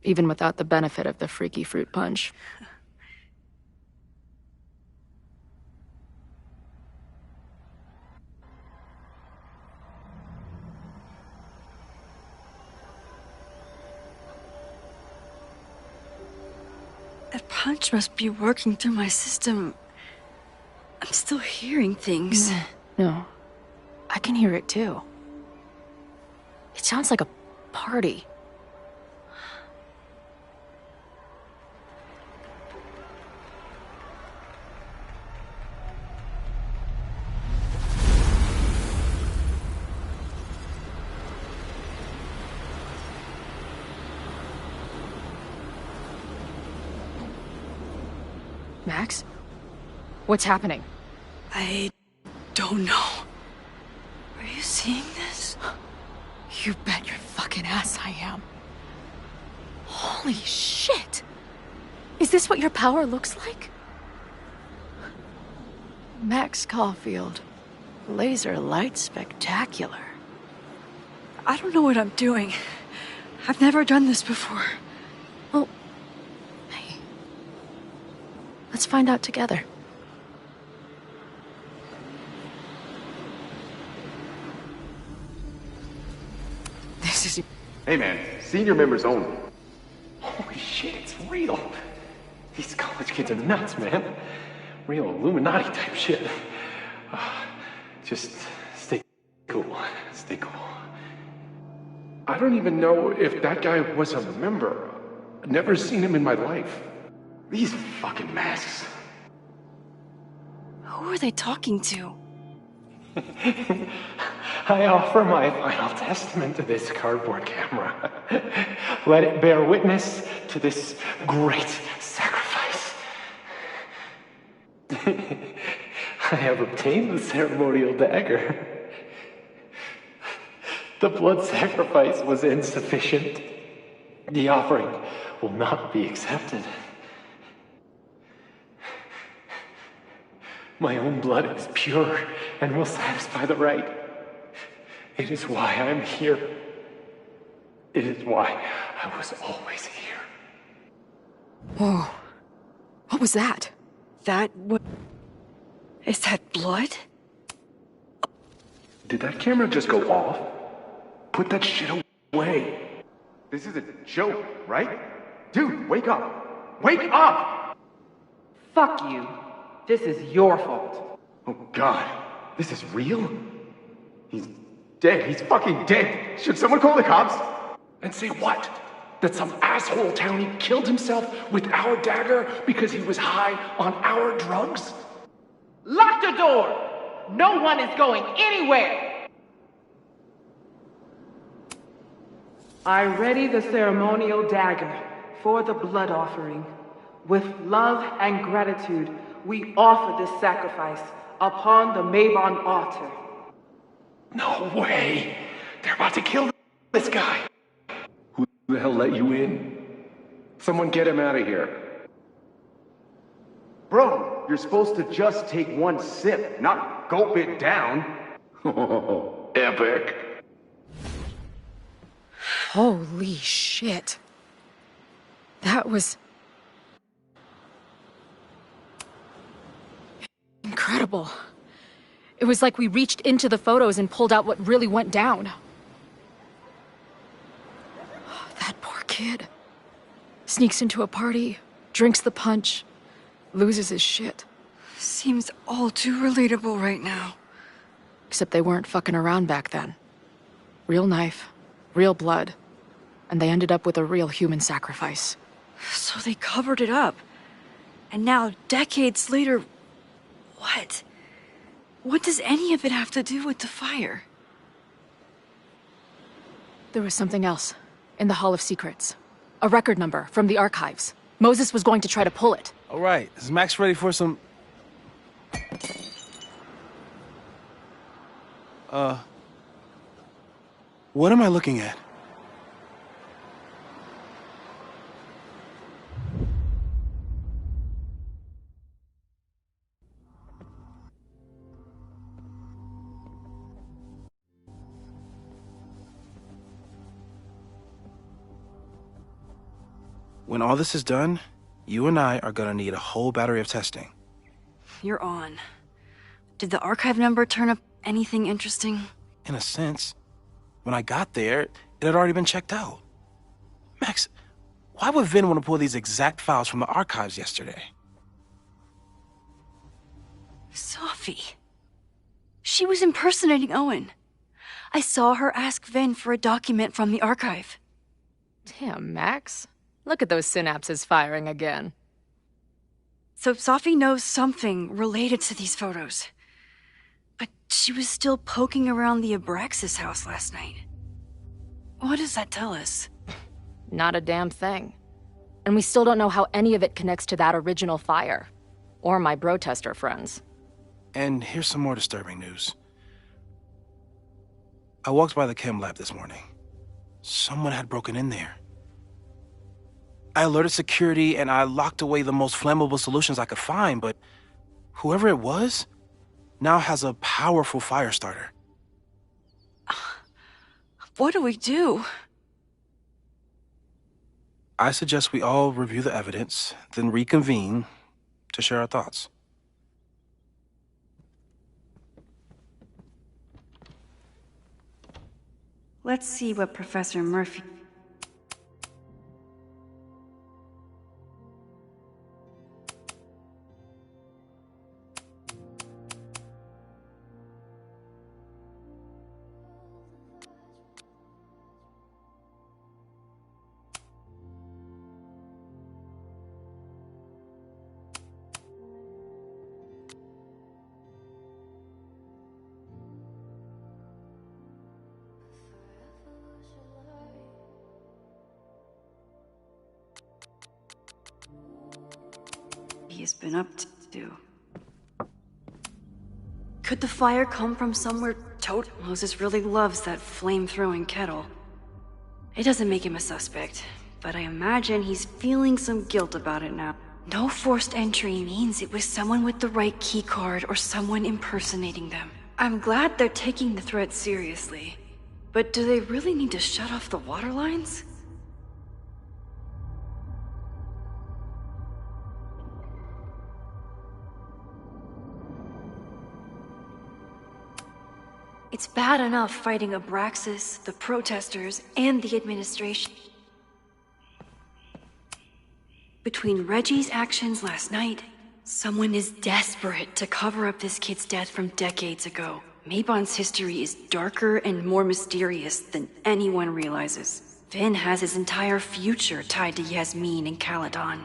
[SPEAKER 15] Even without the benefit of the freaky fruit punch.
[SPEAKER 2] That punch must be working through my system. I'm still hearing things.
[SPEAKER 15] No. I can hear it too. It sounds like a party. Max? What's happening?
[SPEAKER 2] I don't know. Are you seeing this?
[SPEAKER 15] You bet your fucking ass I am. Holy shit! Is this what your power looks like? Max Caulfield. Laser light spectacular.
[SPEAKER 2] I don't know what I'm doing. I've never done this before.
[SPEAKER 15] Well, hey. Let's find out together.
[SPEAKER 22] This is... Hey man, senior members only.
[SPEAKER 21] Holy shit, it's real. These college kids are nuts, man. Real Illuminati type shit. Just stay cool. Stay cool.
[SPEAKER 9] I don't even know if that guy was a member. I've never seen him in my life.
[SPEAKER 22] These fucking masks.
[SPEAKER 2] Who are they talking to?
[SPEAKER 21] I offer my final testament to this cardboard camera. Let it bear witness to this great sacrifice. I have obtained the ceremonial dagger. The blood sacrifice was insufficient. The offering will not be accepted. My own blood is pure and will satisfy the rite. It is why I'm here. It is why I was always here.
[SPEAKER 15] Whoa. What was that?
[SPEAKER 2] Is that blood?
[SPEAKER 9] Did that camera just go off? Put that shit away.
[SPEAKER 22] This is a joke, right? Dude, wake up! Wake up!
[SPEAKER 20] Fuck you. This is your fault.
[SPEAKER 22] Oh god, this is real? He's dead. He's fucking dead. Should someone call the cops?
[SPEAKER 9] And say what? That some asshole townie killed himself with our dagger because he was high on our drugs?
[SPEAKER 20] Lock the door! No one is going anywhere! I ready the ceremonial dagger for the blood offering. With love and gratitude, we offer this sacrifice upon the Mabon altar.
[SPEAKER 9] No way! They're about to kill this guy! Who the hell let you in? Someone get him out of here.
[SPEAKER 22] Bro, you're supposed to just take one sip, not gulp it down.
[SPEAKER 9] Oh, epic.
[SPEAKER 15] Holy shit. That was... incredible. It was like we reached into the photos and pulled out what really went down. That poor
[SPEAKER 14] kid. Sneaks into a party, drinks the punch, loses his shit.
[SPEAKER 2] Seems all too relatable right now.
[SPEAKER 14] Except they weren't fucking around back then. Real knife, real blood, and they ended up with a real human sacrifice.
[SPEAKER 2] So they covered it up. And now, decades later, what? What does any of it have to do with the fire?
[SPEAKER 14] There was something else in the Hall of Secrets. A record number from the archives. Moses was going to try to pull it.
[SPEAKER 12] All right, is Max ready for some... What am I looking at? When all this is done, you and I are gonna need a whole battery of testing.
[SPEAKER 2] You're on. Did the archive number turn up anything interesting?
[SPEAKER 12] In a sense. When I got there, it had already been checked out. Max, why would Vin want to pull these exact files from the archives yesterday?
[SPEAKER 2] Sophie. She was impersonating Owen. I saw her ask Vin for a document from the archive.
[SPEAKER 14] Damn, Max. Look at those synapses firing again.
[SPEAKER 2] So Sophie knows something related to these photos. But she was still poking around the Abraxas house last night. What does that tell us?
[SPEAKER 14] Not a damn thing. And we still don't know how any of it connects to that original fire. Or my bro-tester friends.
[SPEAKER 12] And here's some more disturbing news. I walked by the chem lab this morning. Someone had broken in there. I alerted security and I locked away the most flammable solutions I could find, but whoever it was now has a powerful fire starter.
[SPEAKER 2] What do we do?
[SPEAKER 12] I suggest we all review the evidence, then reconvene to share our thoughts.
[SPEAKER 2] Let's see what Professor Murphy... has been up to. Could the fire come from somewhere Moses really loves that flame-throwing kettle. It doesn't make him a suspect, but I imagine he's feeling some guilt about it now. No forced entry means it was someone with the right keycard or someone impersonating them. I'm glad they're taking the threat seriously, but do they really need to shut off the water lines? It's bad enough fighting Abraxas, the protesters, and the administration. Between Reggie's actions last night, someone is desperate to cover up this kid's death from decades ago. Mabon's history is darker and more mysterious than anyone realizes. Vin has his entire future tied to Yasmin and Caledon.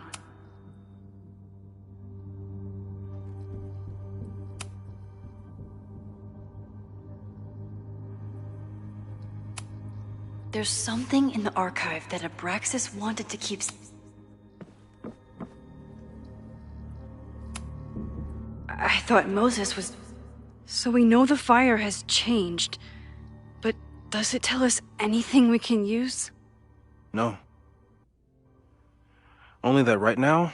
[SPEAKER 2] There's something in the archive that Abraxas wanted to keep... I thought Moses was... So we know the fire has changed, but does it tell us anything we can use?
[SPEAKER 12] No. Only that right now,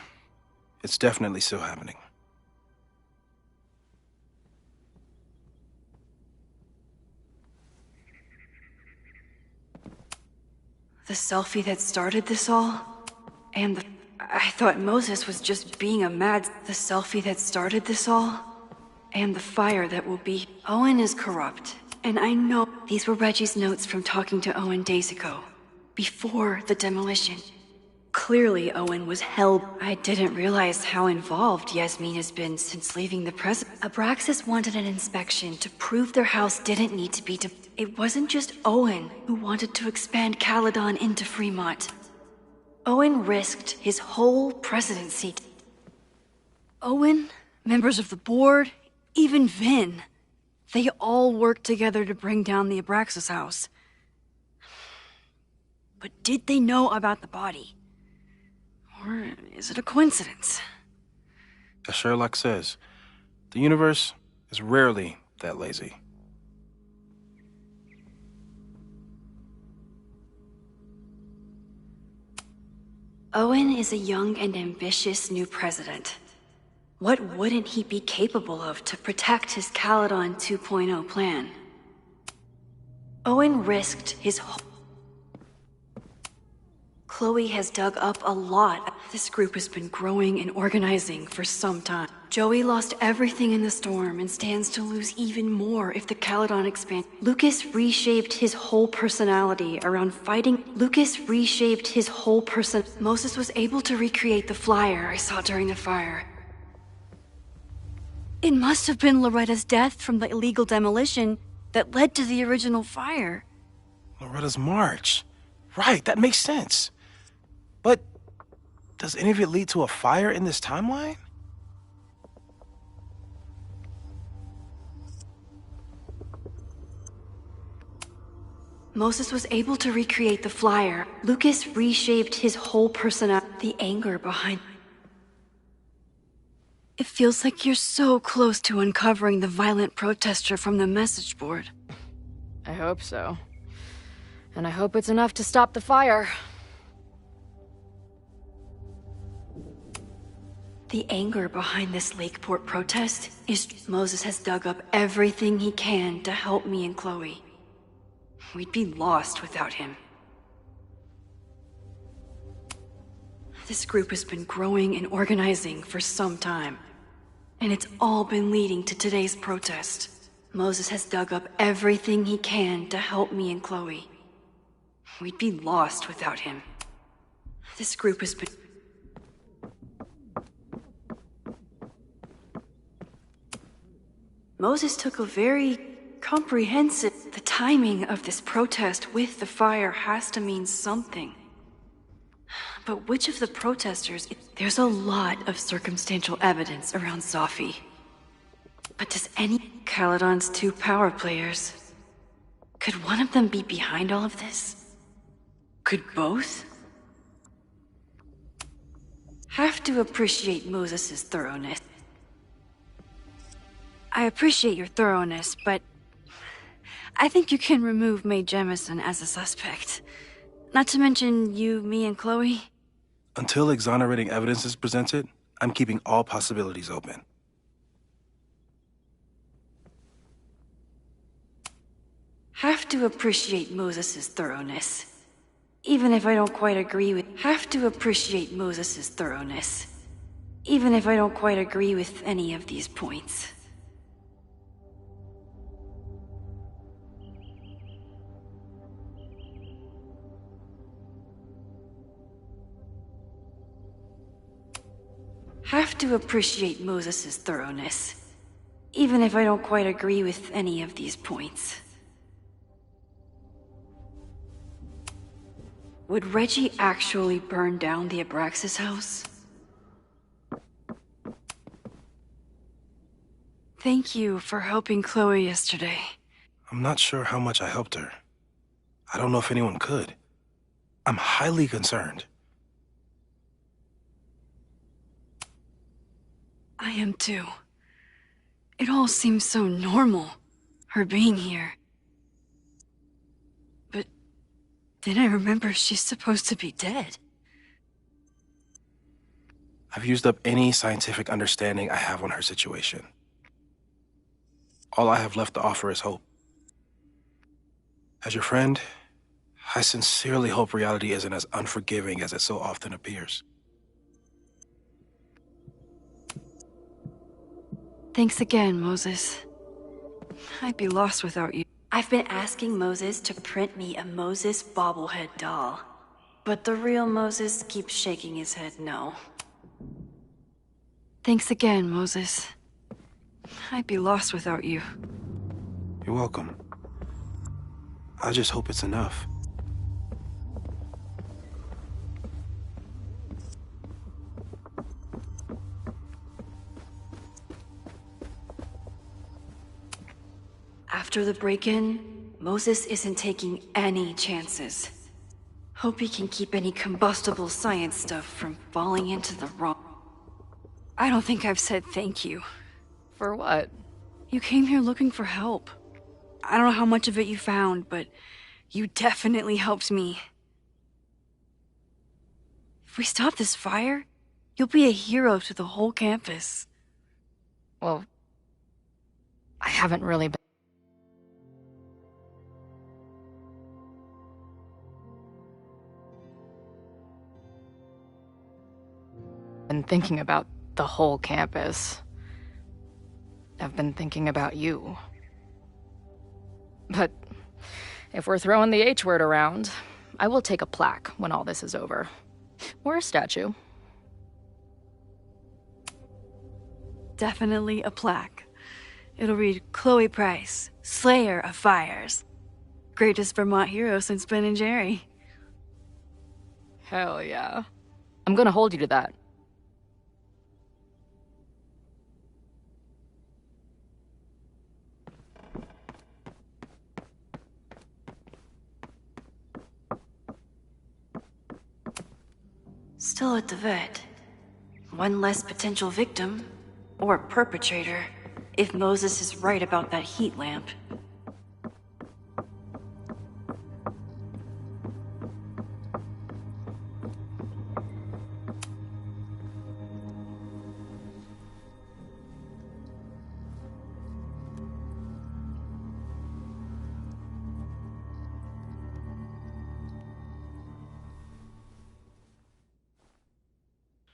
[SPEAKER 12] it's definitely still happening.
[SPEAKER 2] The selfie that started this all? And I thought Moses was just being a mad... The selfie that started this all? And the fire that will be... Owen is corrupt, and I know these were Reggie's notes from talking to Owen days ago. before the demolition. Clearly, Owen was held. I didn't realize how involved Yasmin has been since leaving the president. Abraxas wanted an inspection to prove their house didn't need to be It wasn't just Owen who wanted to expand Caledon into Fremont. Owen risked his whole presidency. Owen, members of the board, even Vin. They all worked together to bring down the Abraxas house. But did they know about the body? Or is it a coincidence?
[SPEAKER 12] As Sherlock says, the universe is rarely that lazy.
[SPEAKER 2] Owen is a young and ambitious new president. What wouldn't he be capable of to protect his Caledon 2.0 plan? Owen risked his whole... Chloe has dug up a lot. This group has been growing and organizing for some time. Joey lost everything in the storm and stands to lose even more if the Caledon expands. Lucas reshaped his whole personality around fighting. Moses was able to recreate the flyer I saw during the fire. It must have been Loretta's death from the illegal demolition that led to the original fire.
[SPEAKER 12] Loretta's march. Right, that makes sense. But does any of it lead to a fire in this timeline?
[SPEAKER 2] Moses was able to recreate the flyer. Lucas reshaped his whole personality. The anger behind... It feels like you're so close to uncovering the violent protester from the message board.
[SPEAKER 15] I hope so. And I hope it's enough to stop the fire.
[SPEAKER 2] The anger behind this Lakeport protest is Moses has dug up everything he can to help me and Chloe. We'd be lost without him. This group has been growing and organizing for some time, and it's all been leading to today's protest. Moses has dug up everything he can to help me and Chloe. We'd be lost without him. This group has been... Moses took a very comprehensive... The timing of this protest with the fire has to mean something. But which of the protesters... There's a lot of circumstantial evidence around Zoffy. But does any... Caledon's 2 power players... Could one of them be behind all of this? Could both? Have to appreciate Moses' thoroughness. I appreciate your thoroughness, but... I think you can remove Mae Jemison as a suspect. Not to mention you, me, and Chloe.
[SPEAKER 12] Until exonerating evidence is presented, I'm keeping all possibilities open.
[SPEAKER 2] Have to appreciate Moses' thoroughness. Even if I don't quite agree with... Have to appreciate Moses' thoroughness. Even if I don't quite agree with any of these points. Have to appreciate Moses' thoroughness. Even if I don't quite agree with any of these points. Would Reggie actually burn down the Abraxas house? Thank you for helping Chloe yesterday.
[SPEAKER 12] I'm not sure how much I helped her. I don't know if anyone could. I'm highly concerned.
[SPEAKER 2] I am too. It all seems so normal, her being here. But then I remember she's supposed to be dead.
[SPEAKER 12] I've used up any scientific understanding I have on her situation. All I have left to offer is hope. As your friend, I sincerely hope reality isn't as unforgiving as it so often appears.
[SPEAKER 2] Thanks again, Moses. I'd be lost without you. I've been asking Moses to print me a Moses bobblehead doll, but the real Moses keeps shaking his head no. Thanks again, Moses. I'd be lost without you.
[SPEAKER 12] You're welcome. I just hope it's enough.
[SPEAKER 2] After the break-in, Moses isn't taking any chances. Hope he can keep any combustible science stuff from falling into the wrong... I don't think I've said thank you.
[SPEAKER 15] For what?
[SPEAKER 2] You came here looking for help. I don't know how much of it you found, but you definitely helped me. If we stop this fire, you'll be a hero to the whole campus.
[SPEAKER 15] Well, I haven't really been thinking about the whole campus. I've been thinking about you. But if we're throwing the H word around, I will take a plaque when all this is over. Or a statue.
[SPEAKER 2] Definitely a plaque. It'll read Chloe Price, Slayer of Fires. Greatest Vermont hero since Ben and Jerry.
[SPEAKER 15] Hell yeah. I'm gonna hold you to that.
[SPEAKER 2] Still at the vet. One less potential victim, or perpetrator, if Moses is right about that heat lamp.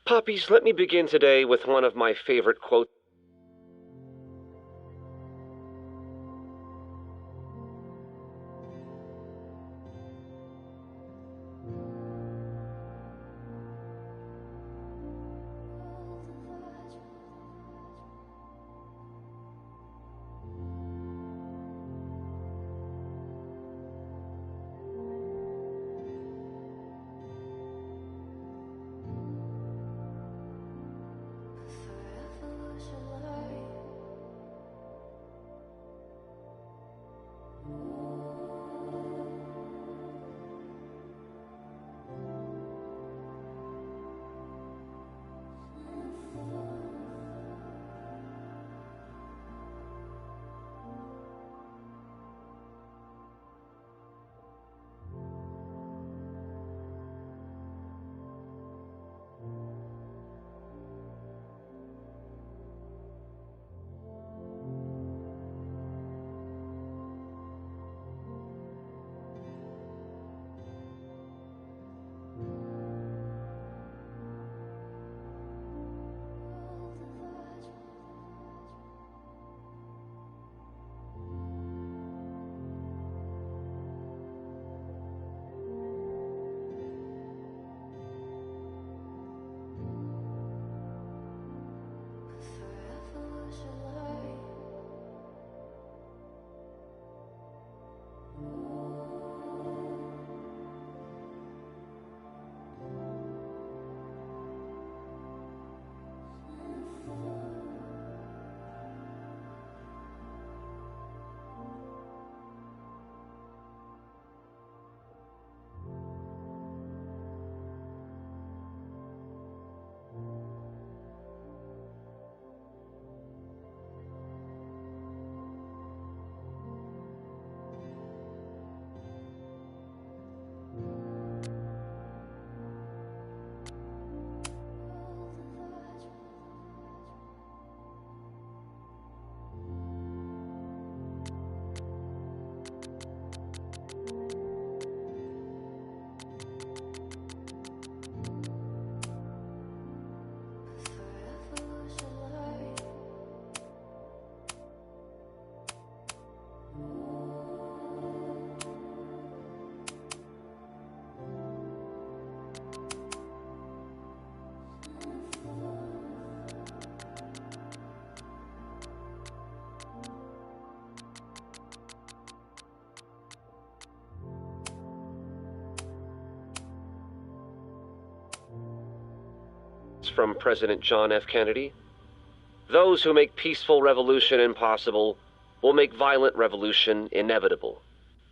[SPEAKER 19] Puppies, let me begin today with one of my favorite quotes. from President John F. Kennedy. Those who make peaceful revolution impossible will make violent revolution inevitable.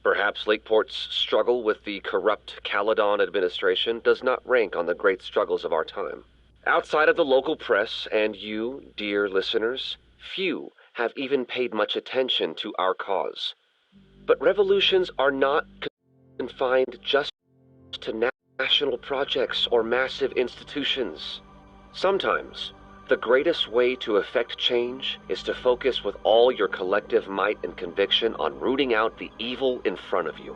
[SPEAKER 19] Perhaps Lakeport's struggle with the corrupt Caledon administration does not rank on the great struggles of our time. Outside of the local press and you, dear listeners, few have even paid much attention to our cause. But revolutions are not confined just to national projects or massive institutions. Sometimes, the greatest way to effect change is to focus with all your collective might and conviction on rooting out the evil in front of you.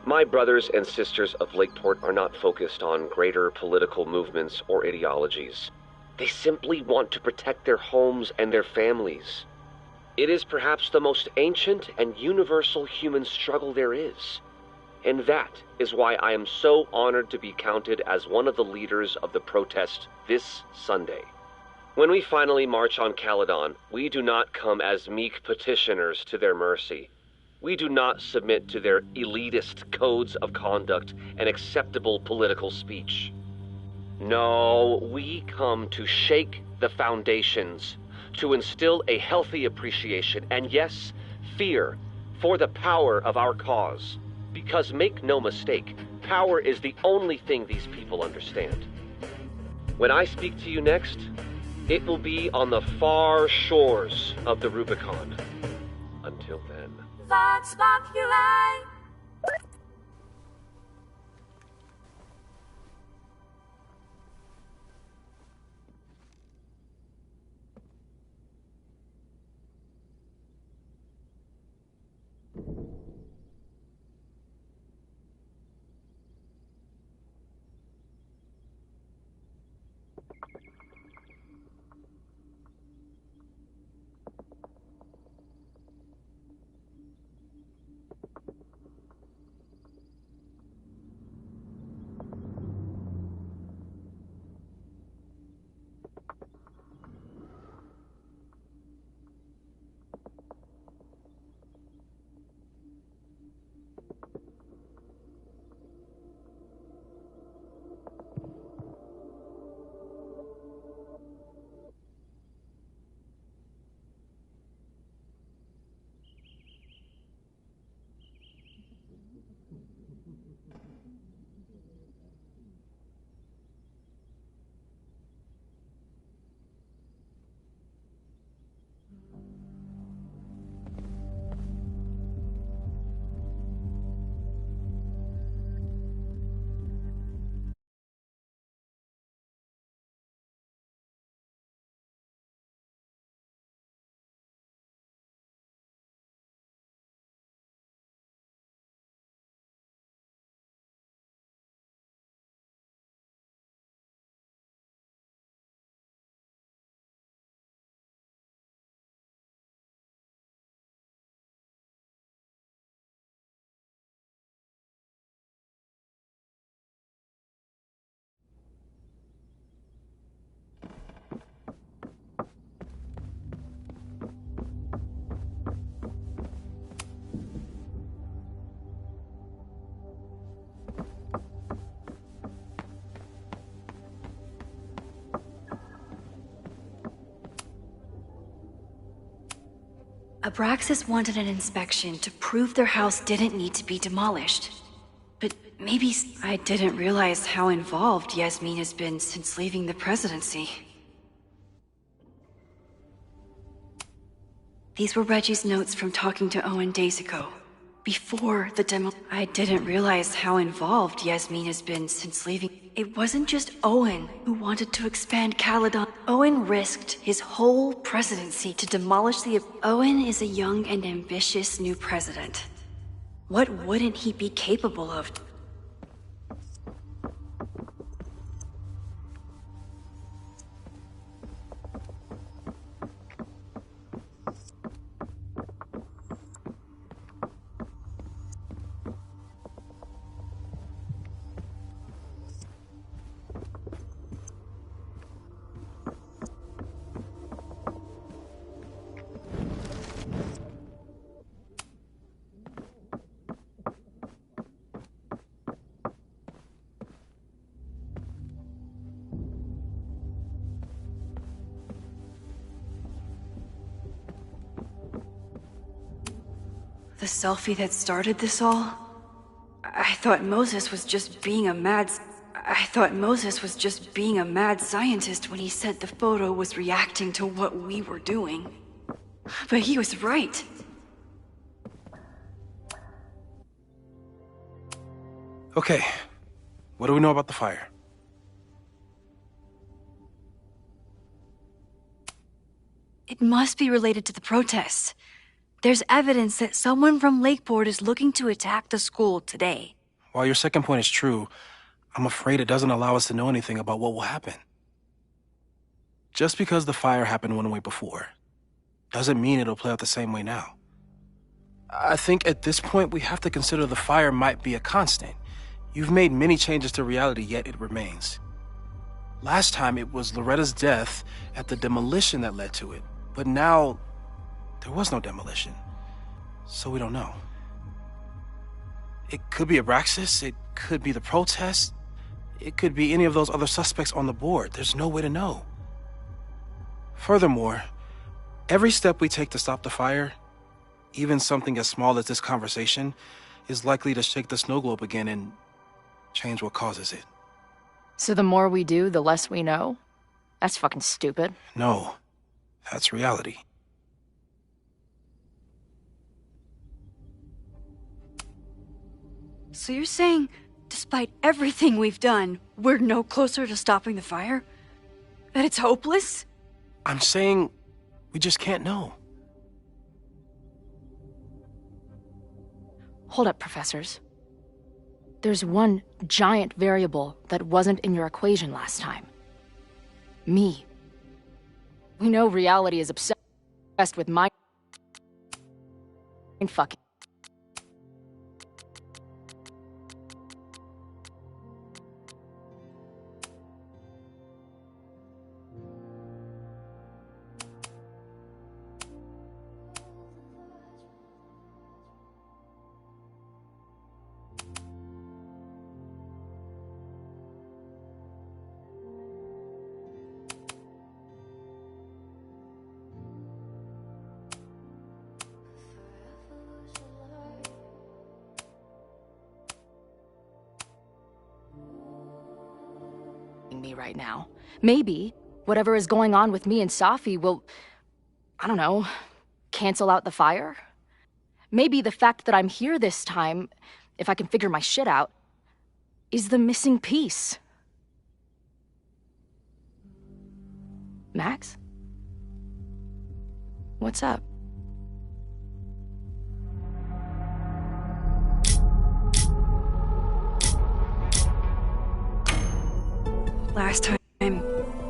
[SPEAKER 19] My brothers and sisters of Lakeport are not focused on greater political movements or ideologies. They simply want to protect their homes and their families. It is perhaps the most ancient and universal human struggle there is. And that is why I am so honored to be counted as one of the leaders of the protest this Sunday. When we finally march on Caledon, we do not come as meek petitioners to their mercy. We do not submit to their elitist codes of conduct and acceptable political speech. No, we come to shake the foundations, to instill a healthy appreciation and, yes, fear for the power of our cause. Because make no mistake, power is the only thing these people understand. When I speak to you next, it will be on the far shores of the Rubicon. Until then.
[SPEAKER 8] Vox Populi!
[SPEAKER 2] Abraxas wanted an inspection to prove their house didn't need to be demolished. But maybe I didn't realize how involved Yasmin has been since leaving the presidency. These were Reggie's notes from talking to Owen days ago. Before the demo, I didn't realize how involved Yasmin has been since leaving. It wasn't just Owen who wanted to expand Caledon. Owen risked his whole presidency to demolish the... Owen is a young and ambitious new president. What wouldn't he be capable of? The selfie that started this all? I thought Moses was just being a mad scientist when he said the photo was reacting to what we were doing. But he was right.
[SPEAKER 12] Okay, what do we know about the fire?
[SPEAKER 2] It must be related to the protests. There's evidence that someone from Lakeport is looking to attack the school today.
[SPEAKER 12] While your second point is true, I'm afraid it doesn't allow us to know anything about what will happen. Just because the fire happened one way before, doesn't mean it'll play out the same way now. I think at this point we have to consider the fire might be a constant. You've made many changes to reality, yet it remains. Last time it was Loretta's death at the demolition that led to it, but now there was no demolition, so we don't know. It could be Abraxas, it could be the protests, it could be any of those other suspects on the board. There's no way to know. Furthermore, every step we take to stop the fire, even something as small as this conversation, is likely to shake the snow globe again and change what causes it.
[SPEAKER 15] So the more we do, the less we know? That's fucking stupid.
[SPEAKER 12] No, that's reality.
[SPEAKER 2] So you're saying, despite everything we've done, we're no closer to stopping the fire? That it's hopeless?
[SPEAKER 12] I'm saying we just can't know.
[SPEAKER 15] Hold up, professors. There's one giant variable that wasn't in your equation last time. Me. We know reality is obsessed with mind fucking. Me right now. Maybe whatever is going on with me and Safi will, I don't know, cancel out the fire? Maybe the fact that I'm here this time, if I can figure my shit out, is the missing piece. Max? What's up?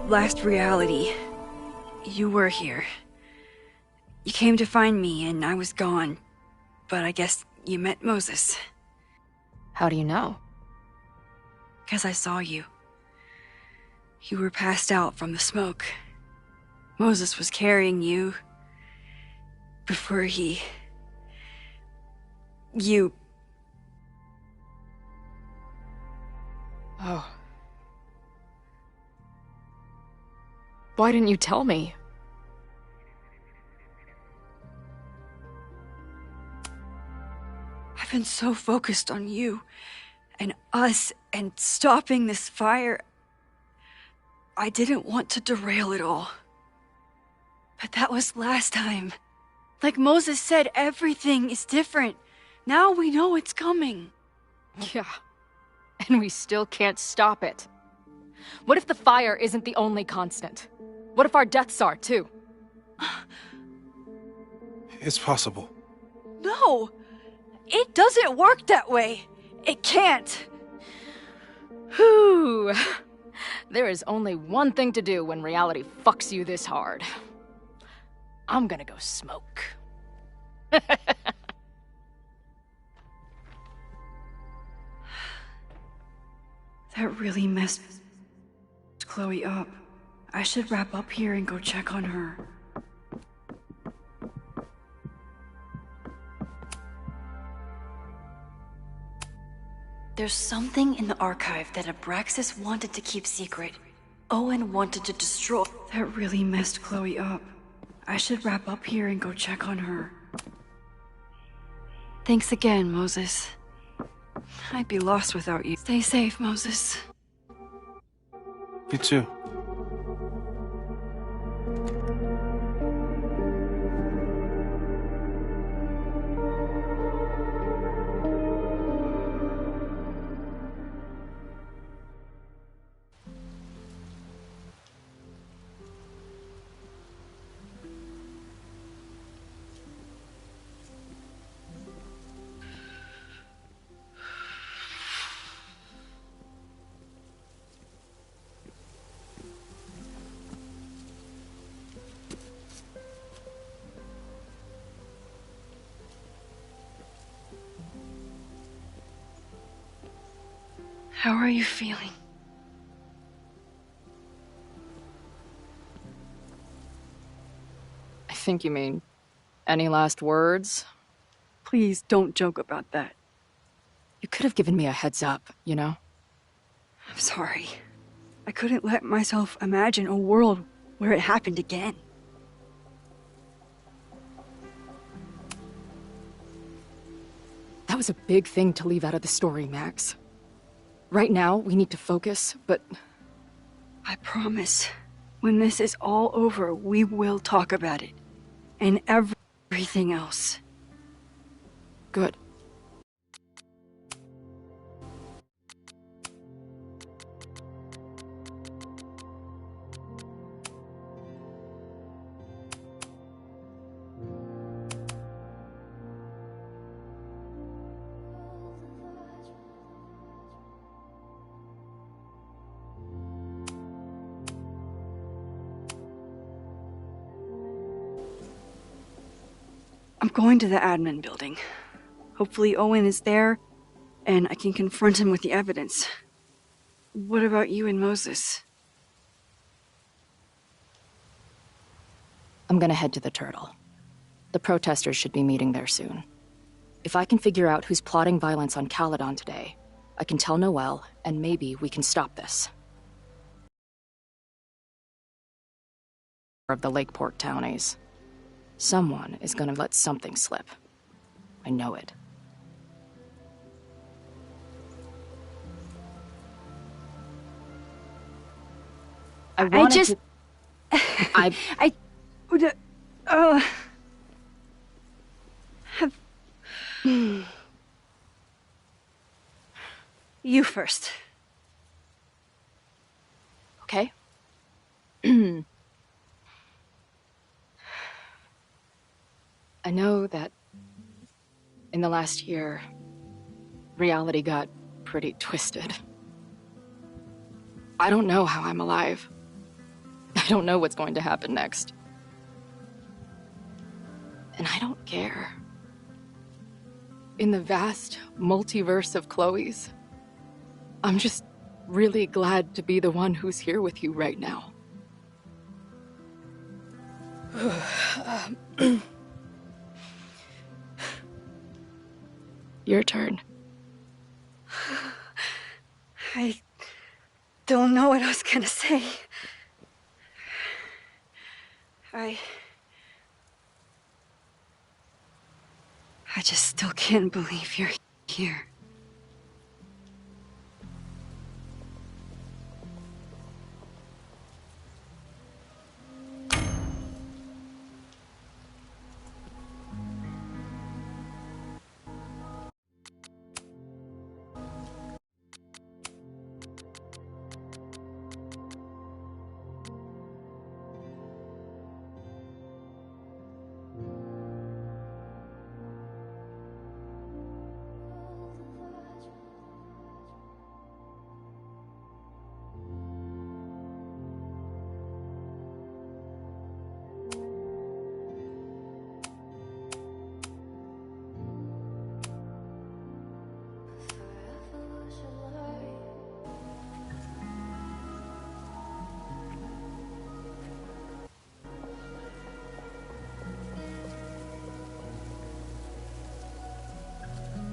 [SPEAKER 2] Last reality, you were here. You came to find me and I was gone, but I guess you met Moses.
[SPEAKER 15] How do you know?
[SPEAKER 2] 'Cause I saw you. You were passed out from the smoke. Moses was carrying you before you...
[SPEAKER 15] Oh. Why didn't you tell me?
[SPEAKER 2] I've been so focused on you and us and stopping this fire. I didn't want to derail it all. But that was last time. Like Moses said, everything is different. Now we know it's coming.
[SPEAKER 15] Yeah. And we still can't stop it. What if the fire isn't the only constant? What if our deaths are, too?
[SPEAKER 12] It's possible.
[SPEAKER 2] No! It doesn't work that way! It can't!
[SPEAKER 15] Whew. There is only one thing to do when reality fucks you this hard. I'm gonna go smoke.
[SPEAKER 2] That really messed Chloe up. I should wrap up here and go check on her. There's something in the archive that Abraxas wanted to keep secret. Owen wanted to destroy. That really messed Chloe up. I should wrap up here and go check on her. Thanks again, Moses. I'd be lost without you. Stay safe, Moses.
[SPEAKER 12] You too.
[SPEAKER 2] How are you feeling?
[SPEAKER 15] I think you mean, any last words?
[SPEAKER 2] Please don't joke about that.
[SPEAKER 15] You could have given me a heads up, you know?
[SPEAKER 2] I'm sorry. I couldn't let myself imagine a world where it happened again.
[SPEAKER 15] That was a big thing to leave out of the story, Max. Right now, we need to focus, but...
[SPEAKER 2] I promise, when this is all over, we will talk about it. And everything else.
[SPEAKER 15] Good.
[SPEAKER 2] I'm going to the admin building. Hopefully Owen is there, and I can confront him with the evidence. What about you and Moses?
[SPEAKER 15] I'm gonna head to the Turtle. The protesters should be meeting there soon. If I can figure out who's plotting violence on Caledon today, I can tell Noelle, and maybe we can stop this. Of the Lakeport townies. Someone is gonna let something slip. I know it. I
[SPEAKER 2] would have you first.
[SPEAKER 15] Okay. I know that in the last year, reality got pretty twisted. I don't know how I'm alive. I don't know what's going to happen next. And I don't care. In the vast multiverse of Chloe's, I'm just really glad to be the one who's here with you right now. Your turn.
[SPEAKER 2] I don't know what I was gonna say. I just still can't believe you're here.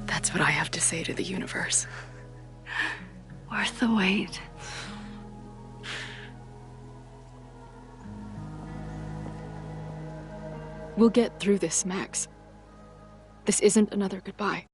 [SPEAKER 15] That's what I have to say to the universe.
[SPEAKER 2] Worth the wait.
[SPEAKER 15] We'll get through this, Max.
[SPEAKER 3] This isn't another goodbye.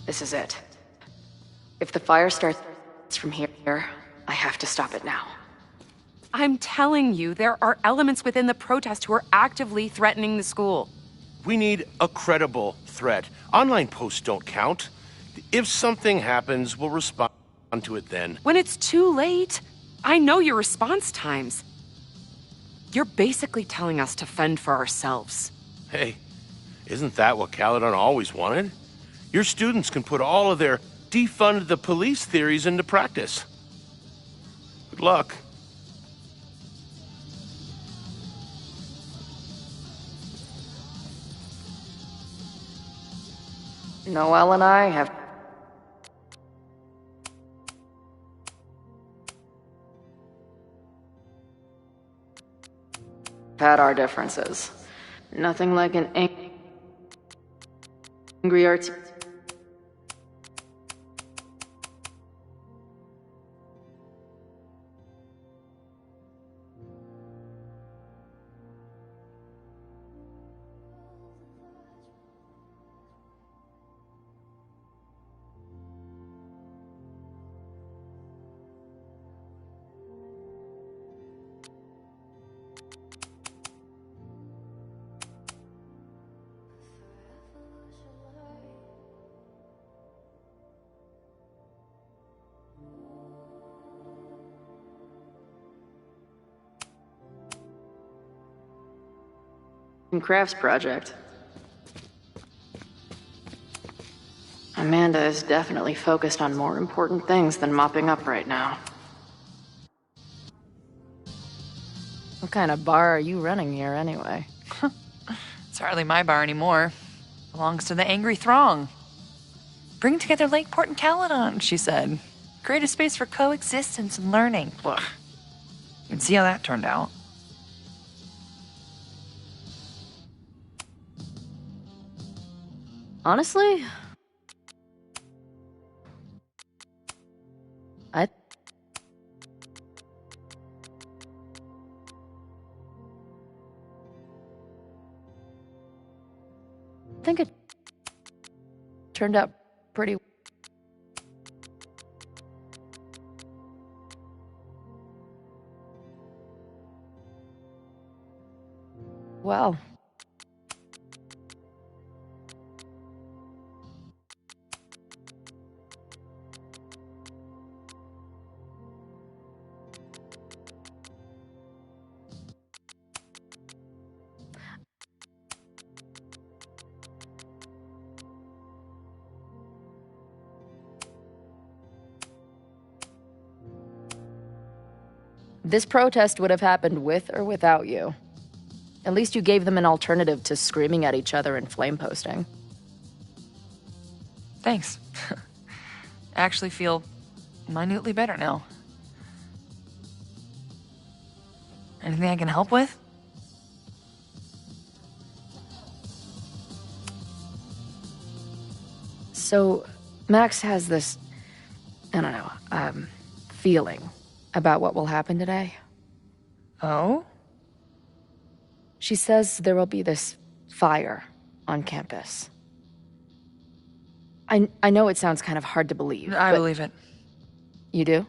[SPEAKER 14] This is it. If the fire starts from here, I have to stop it now.
[SPEAKER 13] I'm telling you, there are elements within the protest who are actively threatening the school.
[SPEAKER 16] We need a credible threat. Online posts don't count. If something happens, we'll respond to it then.
[SPEAKER 13] When it's too late, I know your response times. You're basically telling us to fend for ourselves.
[SPEAKER 16] Hey, isn't that what Caledon always wanted? Your students can put all of their defund the police theories into practice. Good luck.
[SPEAKER 14] Noelle and I have had our differences. Nothing like an angry arts. Crafts project. Amanda is definitely focused on more important things than mopping up right now.
[SPEAKER 15] What kind of bar are you running here anyway?
[SPEAKER 17] It's hardly my bar anymore. Belongs to the Angry Throng. Bring together Lakeport and Caledon, she said. Create a space for coexistence and learning. Well, you can see how that turned out.
[SPEAKER 15] Honestly, I think it turned out pretty well. This protest would have happened with or without you. At least you gave them an alternative to screaming at each other and flame posting.
[SPEAKER 17] Thanks. I actually feel minutely better now. Anything I can help with?
[SPEAKER 15] So, Max has this, I don't know, feeling about what will happen today.
[SPEAKER 17] Oh?
[SPEAKER 15] She says there will be this fire on campus. I know it sounds kind of hard to believe.
[SPEAKER 17] I believe it.
[SPEAKER 15] You do?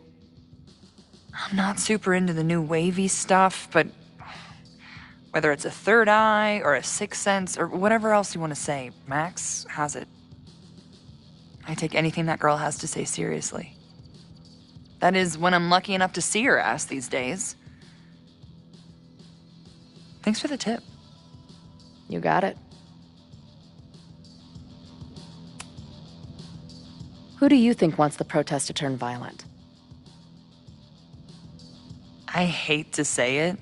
[SPEAKER 17] I'm not super into the new wavy stuff, but whether it's a third eye or a sixth sense or whatever else you want to say, Max has it. I take anything that girl has to say seriously. That is, when I'm lucky enough to see her ass these days. Thanks for the tip.
[SPEAKER 15] You got it. Who do you think wants the protest to turn violent?
[SPEAKER 17] I hate to say it,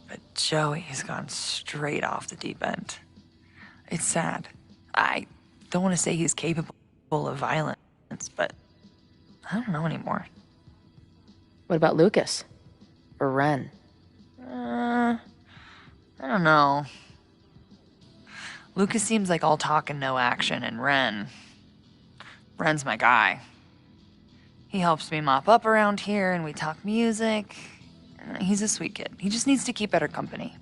[SPEAKER 17] but Joey's gone straight off the deep end. It's sad. I don't want to say he's capable of violence, but I don't know anymore.
[SPEAKER 15] What about Lucas? Or Ren?
[SPEAKER 17] I don't know. Lucas seems like all talk and no action, and Ren's my guy. He helps me mop up around here, and we talk music. He's a sweet kid. He just needs to keep better company.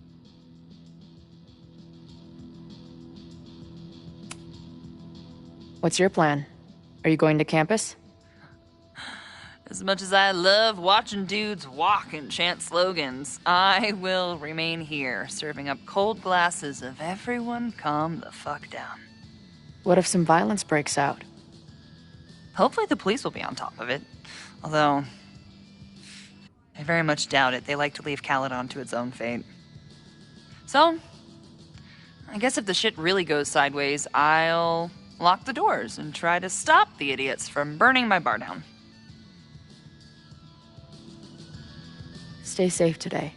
[SPEAKER 15] What's your plan? Are you going to campus?
[SPEAKER 17] As much as I love watching dudes walk and chant slogans, I will remain here, serving up cold glasses of everyone calm the fuck down.
[SPEAKER 15] What if some violence breaks out?
[SPEAKER 17] Hopefully the police will be on top of it. Although, I very much doubt it. They like to leave Caledon to its own fate. So, I guess if the shit really goes sideways, I'll lock the doors and try to stop the idiots from burning my bar down.
[SPEAKER 15] Stay safe today.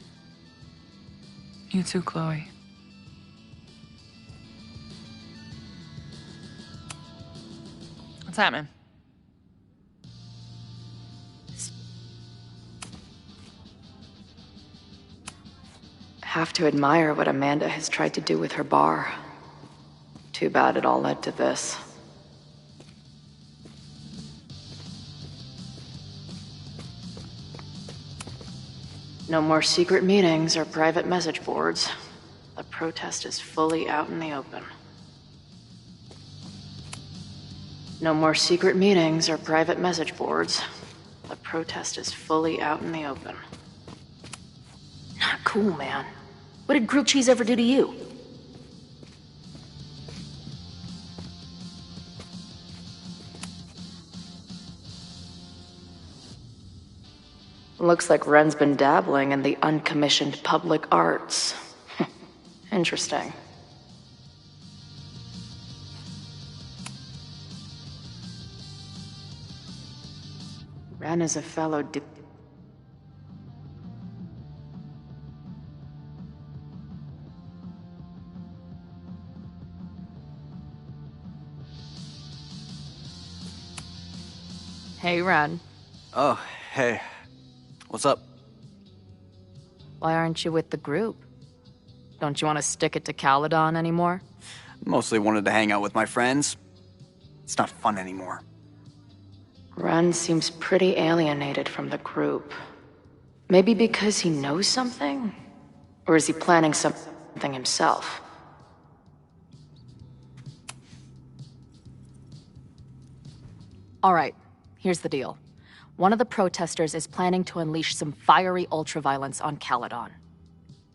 [SPEAKER 17] You too, Chloe. What's happening?
[SPEAKER 14] Have to admire what Amanda has tried to do with her bar. Too bad it all led to this. No more secret meetings or private message boards. The protest is fully out in the open. No more secret meetings or private message boards. The protest is fully out in the open.
[SPEAKER 15] Not cool, man. What did grilled cheese ever do to you?
[SPEAKER 14] Looks like Ren's been dabbling in the uncommissioned public arts. Interesting. Ren is a fellow
[SPEAKER 15] Hey, Ren.
[SPEAKER 1] Oh, hey. What's up?
[SPEAKER 15] Why aren't you with the group? Don't you want to stick it to Caledon anymore?
[SPEAKER 1] Mostly wanted to hang out with my friends. It's not fun anymore.
[SPEAKER 14] Ren seems pretty alienated from the group. Maybe because he knows something? Or is he planning something himself?
[SPEAKER 15] All right, here's the deal. One of the protesters is planning to unleash some fiery ultraviolence on Caledon.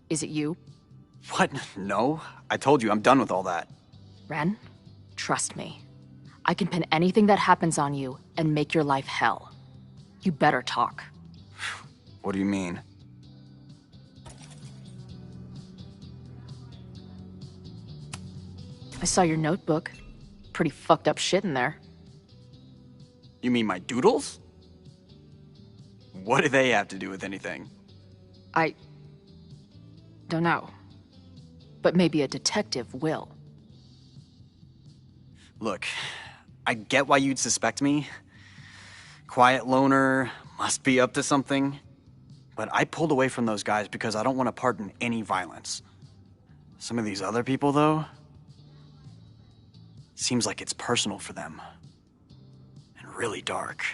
[SPEAKER 15] Is it you?
[SPEAKER 1] What? No. I told you, I'm done with all that.
[SPEAKER 15] Ren, trust me. I can pin anything that happens on you and make your life hell. You better talk.
[SPEAKER 1] What do you mean?
[SPEAKER 15] I saw your notebook. Pretty fucked up shit in there.
[SPEAKER 1] You mean my doodles? What do they have to do with anything?
[SPEAKER 15] I don't know. But maybe a detective will.
[SPEAKER 1] Look, I get why you'd suspect me. Quiet loner, must be up to something. But I pulled away from those guys because I don't want to pardon any violence. Some of these other people, though, seems like it's personal for them. And really dark.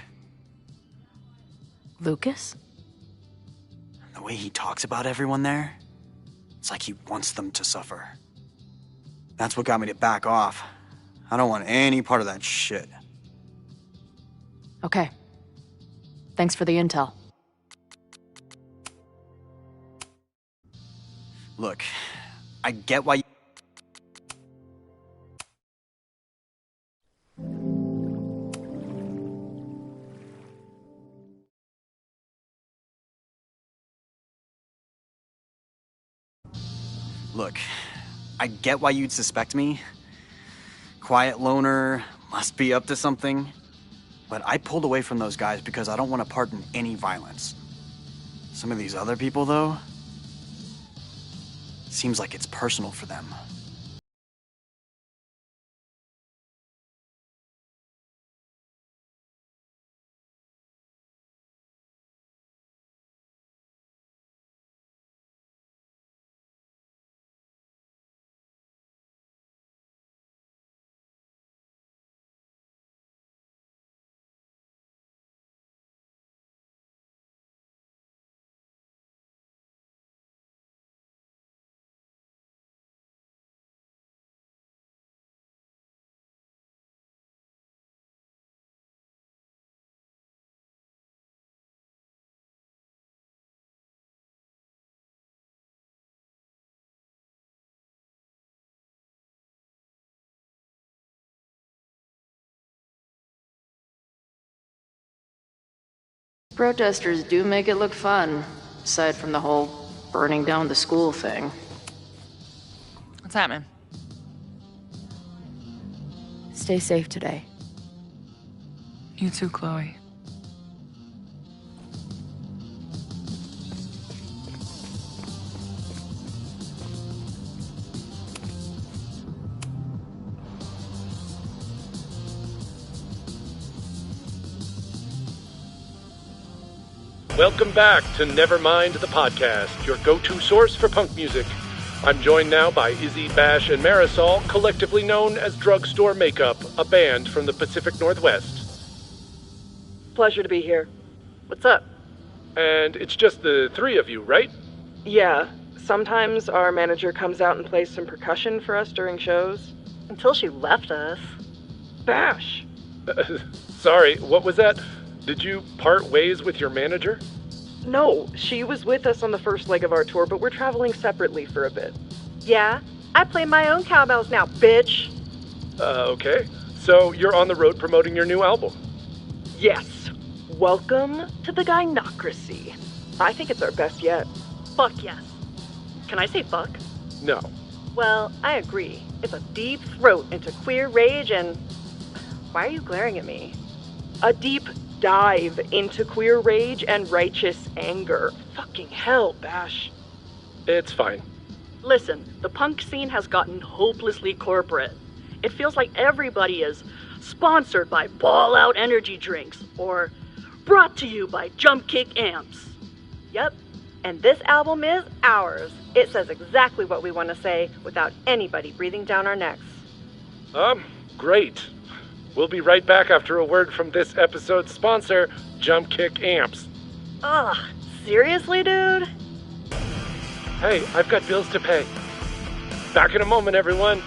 [SPEAKER 15] Lucas?
[SPEAKER 1] The way he talks about everyone there, it's like he wants them to suffer. That's what got me to back off. I don't want any part of that shit.
[SPEAKER 15] Okay. Thanks for the intel.
[SPEAKER 1] Look, I get why you... Look, I get why you'd suspect me. Quiet loner, must be up to something. But I pulled away from those guys because I don't want to part in any violence. Some of these other people, though, seems like it's personal for them.
[SPEAKER 14] Protesters do make it look fun, aside from the whole burning down the school thing.
[SPEAKER 17] What's happening?
[SPEAKER 15] Stay safe today.
[SPEAKER 17] You too, Chloe.
[SPEAKER 23] Welcome back to Nevermind the Podcast, your go-to source for punk music. I'm joined now by Izzy, Bash, and Marisol, collectively known as Drugstore Makeup, a band from the Pacific Northwest.
[SPEAKER 7] Pleasure to be here. What's up?
[SPEAKER 23] And it's just the three of you, right?
[SPEAKER 7] Yeah. Sometimes our manager comes out and plays some percussion for us during shows. Until she left us. Bash.
[SPEAKER 23] Sorry, what was that? Did you part ways with your manager?
[SPEAKER 7] No, she was with us on the first leg of our tour, but we're traveling separately for a bit.
[SPEAKER 10] Yeah, I play my own cowbells now, bitch.
[SPEAKER 23] Okay. So you're on the road promoting your new album?
[SPEAKER 7] Yes. Welcome to the Gynocracy. I think it's our best yet.
[SPEAKER 10] Fuck yes. Can I say fuck?
[SPEAKER 23] No.
[SPEAKER 10] Well, I agree. It's a deep throat into queer rage and... Why are you glaring at me?
[SPEAKER 7] A deep dive into queer rage and righteous anger. Fucking hell, Bash.
[SPEAKER 23] It's fine.
[SPEAKER 10] Listen, the punk scene has gotten hopelessly corporate. It feels like everybody is sponsored by Ball Out energy drinks or brought to you by Jump Kick amps. Yep, and this album is ours. It says exactly what we want to say without anybody breathing down our necks.
[SPEAKER 23] Great. We'll be right back after a word from this episode's sponsor, Jump Kick Amps.
[SPEAKER 10] Ugh, seriously, dude?
[SPEAKER 23] Hey, I've got bills to pay. Back in a moment, everyone.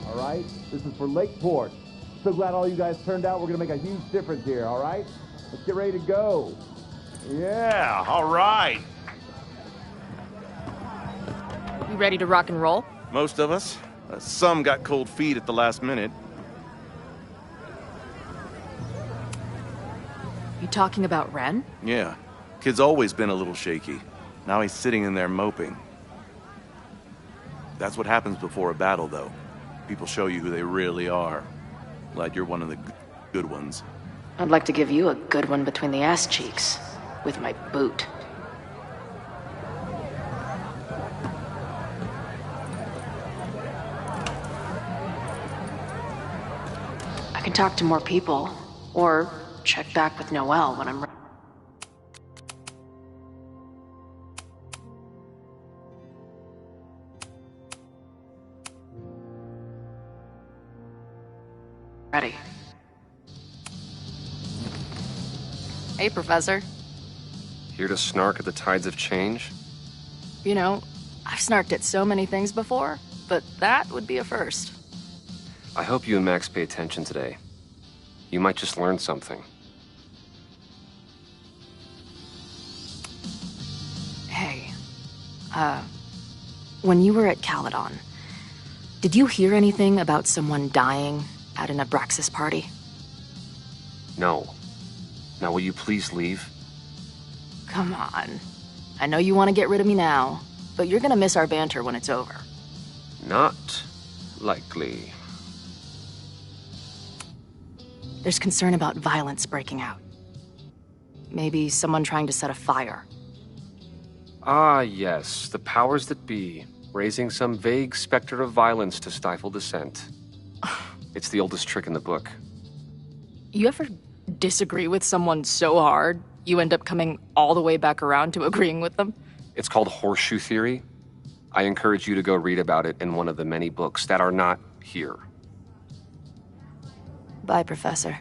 [SPEAKER 18] All right? This is for Lakeport. So glad all you guys turned out. We're going to make a huge difference here, all right? Let's get ready to go.
[SPEAKER 24] Yeah, all right.
[SPEAKER 15] You ready to rock and roll?
[SPEAKER 25] Most of us. Some got cold feet at the last minute.
[SPEAKER 15] You talking about Ren?
[SPEAKER 25] Yeah. Kid's always been a little shaky. Now he's sitting in there moping. That's what happens before a battle, though. People show you who they really are. Glad you're one of the good ones.
[SPEAKER 14] I'd like to give you a good one between the ass cheeks with my boot. I can talk to more people, or check back with Noelle when I'm ready. Ready. Hey, Professor.
[SPEAKER 4] Here to snark at the tides of change?
[SPEAKER 14] You know, I've snarked at so many things before, but that would be a first.
[SPEAKER 4] I hope you and Max pay attention today. You might just learn something.
[SPEAKER 14] Hey, when you were at Caledon, did you hear anything about someone dying at an Abraxas party?
[SPEAKER 4] No. Now will you please leave?
[SPEAKER 14] Come on. I know you want to get rid of me now, but you're gonna miss our banter when it's over.
[SPEAKER 4] Not likely.
[SPEAKER 14] There's concern about violence breaking out. Maybe someone trying to set a fire.
[SPEAKER 4] Ah, yes, the powers that be, raising some vague specter of violence to stifle dissent. It's the oldest trick in the book.
[SPEAKER 14] You ever disagree with someone so hard, you end up coming all the way back around to agreeing with them?
[SPEAKER 4] It's called horseshoe theory. I encourage you to go read about it in one of the many books that are not here.
[SPEAKER 14] Bye, Professor.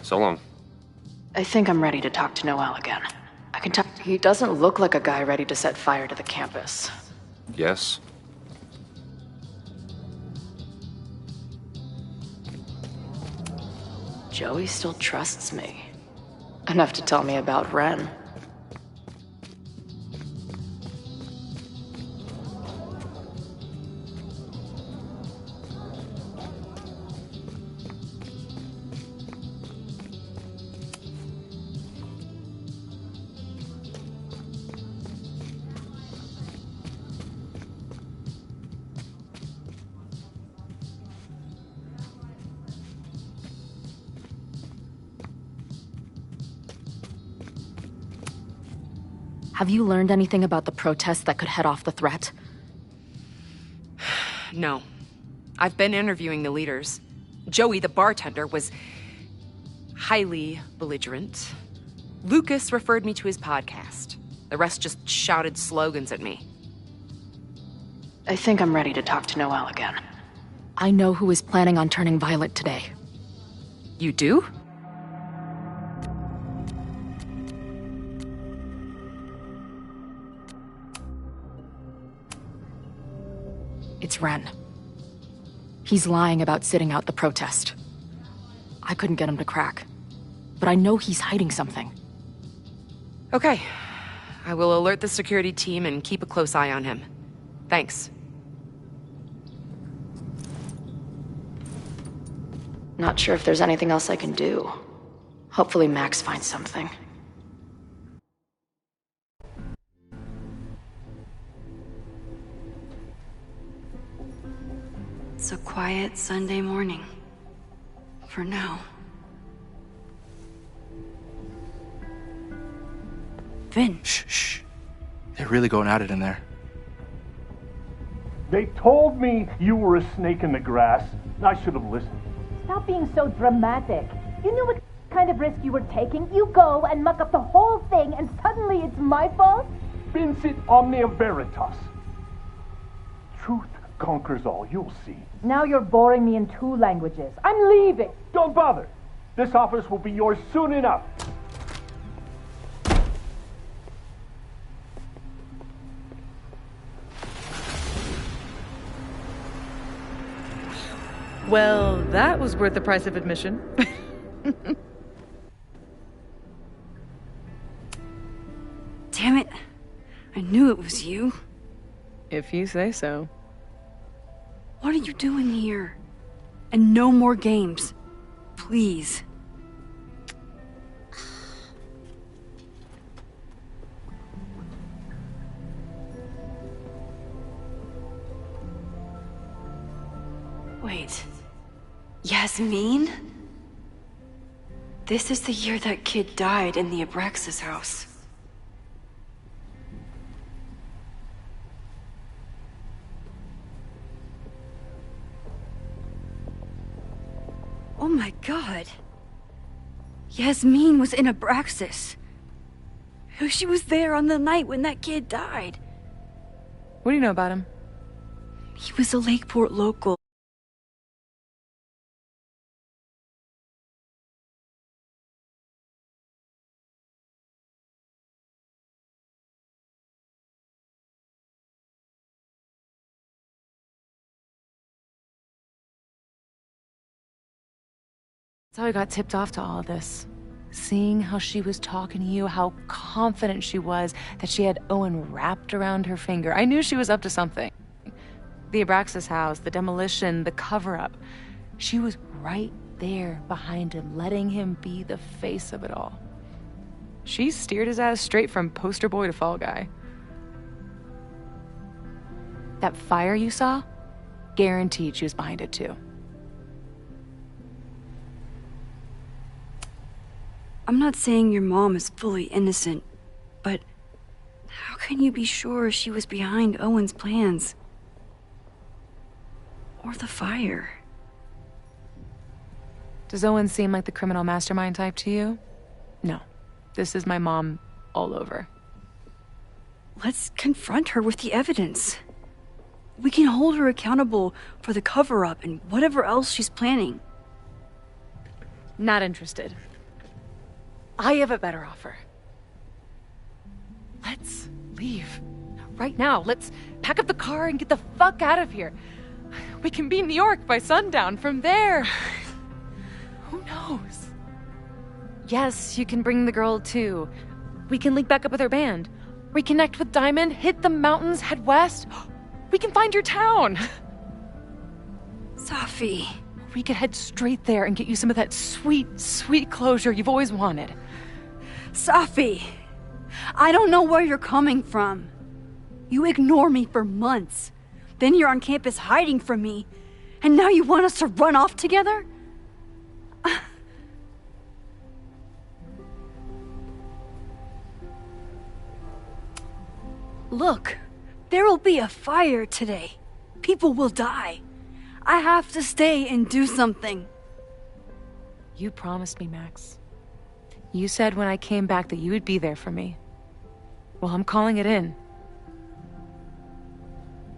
[SPEAKER 4] So long.
[SPEAKER 14] I think I'm ready to talk to Noelle again. I can talk. He doesn't look like a guy ready to set fire to the campus.
[SPEAKER 4] Yes?
[SPEAKER 14] Joey still trusts me. Enough to tell me about Ren. Have you learned anything about the protests that could head off the threat?
[SPEAKER 13] No. I've been interviewing the leaders. Joey, the bartender, was highly belligerent. Lucas referred me to his podcast. The rest just shouted slogans at me.
[SPEAKER 14] I think I'm ready to talk to Noelle again. I know who is planning on turning violent today.
[SPEAKER 13] You do?
[SPEAKER 14] It's Ren. He's lying about sitting out the protest. I couldn't get him to crack, but I know he's hiding something.
[SPEAKER 13] Okay. I will alert the security team and keep a close eye on him. Thanks.
[SPEAKER 14] Not sure if there's anything else I can do. Hopefully Max finds something.
[SPEAKER 2] It's a quiet Sunday morning. For now. Vin.
[SPEAKER 5] Shh. They're really going at it in there.
[SPEAKER 6] They told me you were a snake in the grass. I should have listened.
[SPEAKER 11] Stop being so dramatic. You knew what kind of risk you were taking. You go and muck up the whole thing, and suddenly it's my fault?
[SPEAKER 6] Vincit omnia veritas. Truth conquers all, you'll see.
[SPEAKER 11] Now you're boring me in 2 languages. I'm leaving.
[SPEAKER 6] Don't bother. This office will be yours soon enough.
[SPEAKER 7] Well, that was worth the price of admission.
[SPEAKER 2] Damn it. I knew it was you.
[SPEAKER 7] If you say so.
[SPEAKER 2] What are you doing here? And no more games. Please. Wait. Yasmin? This is the year that kid died in the Abraxas house. Oh my god. Yasmin was in Abraxas. She was there on the night when that kid died.
[SPEAKER 13] What do you know about him?
[SPEAKER 2] He was a Lakeport local.
[SPEAKER 13] That's how I got tipped off to all of this. Seeing how she was talking to you, how confident she was that she had Owen wrapped around her finger. I knew she was up to something. The Abraxas house, the demolition, the cover-up. She was right there behind him, letting him be the face of it all. She steered his ass straight from poster boy to fall guy. That fire you saw? Guaranteed she was behind it too.
[SPEAKER 2] I'm not saying your mom is fully innocent, but how can you be sure she was behind Owen's plans? Or the fire?
[SPEAKER 13] Does Owen seem like the criminal mastermind type to you? No. This is my mom all over.
[SPEAKER 2] Let's confront her with the evidence. We can hold her accountable for the cover-up and whatever else she's planning.
[SPEAKER 13] Not interested. I have a better offer. Let's leave. Right now. Let's pack up the car and get the fuck out of here. We can be in New York by sundown. From there, who knows? Yes, you can bring the girl too. We can link back up with her band. Reconnect with Diamond, hit the mountains, head west. We can find your town.
[SPEAKER 2] Safi.
[SPEAKER 13] We could head straight there and get you some of that sweet, sweet closure you've always wanted.
[SPEAKER 2] Safi, I don't know where you're coming from. You ignore me for months. Then you're on campus hiding from me. And now you want us to run off together? Look, there will be a fire today. People will die. I have to stay and do something.
[SPEAKER 13] You promised me, Max. You said when I came back that you would be there for me. Well, I'm calling it in.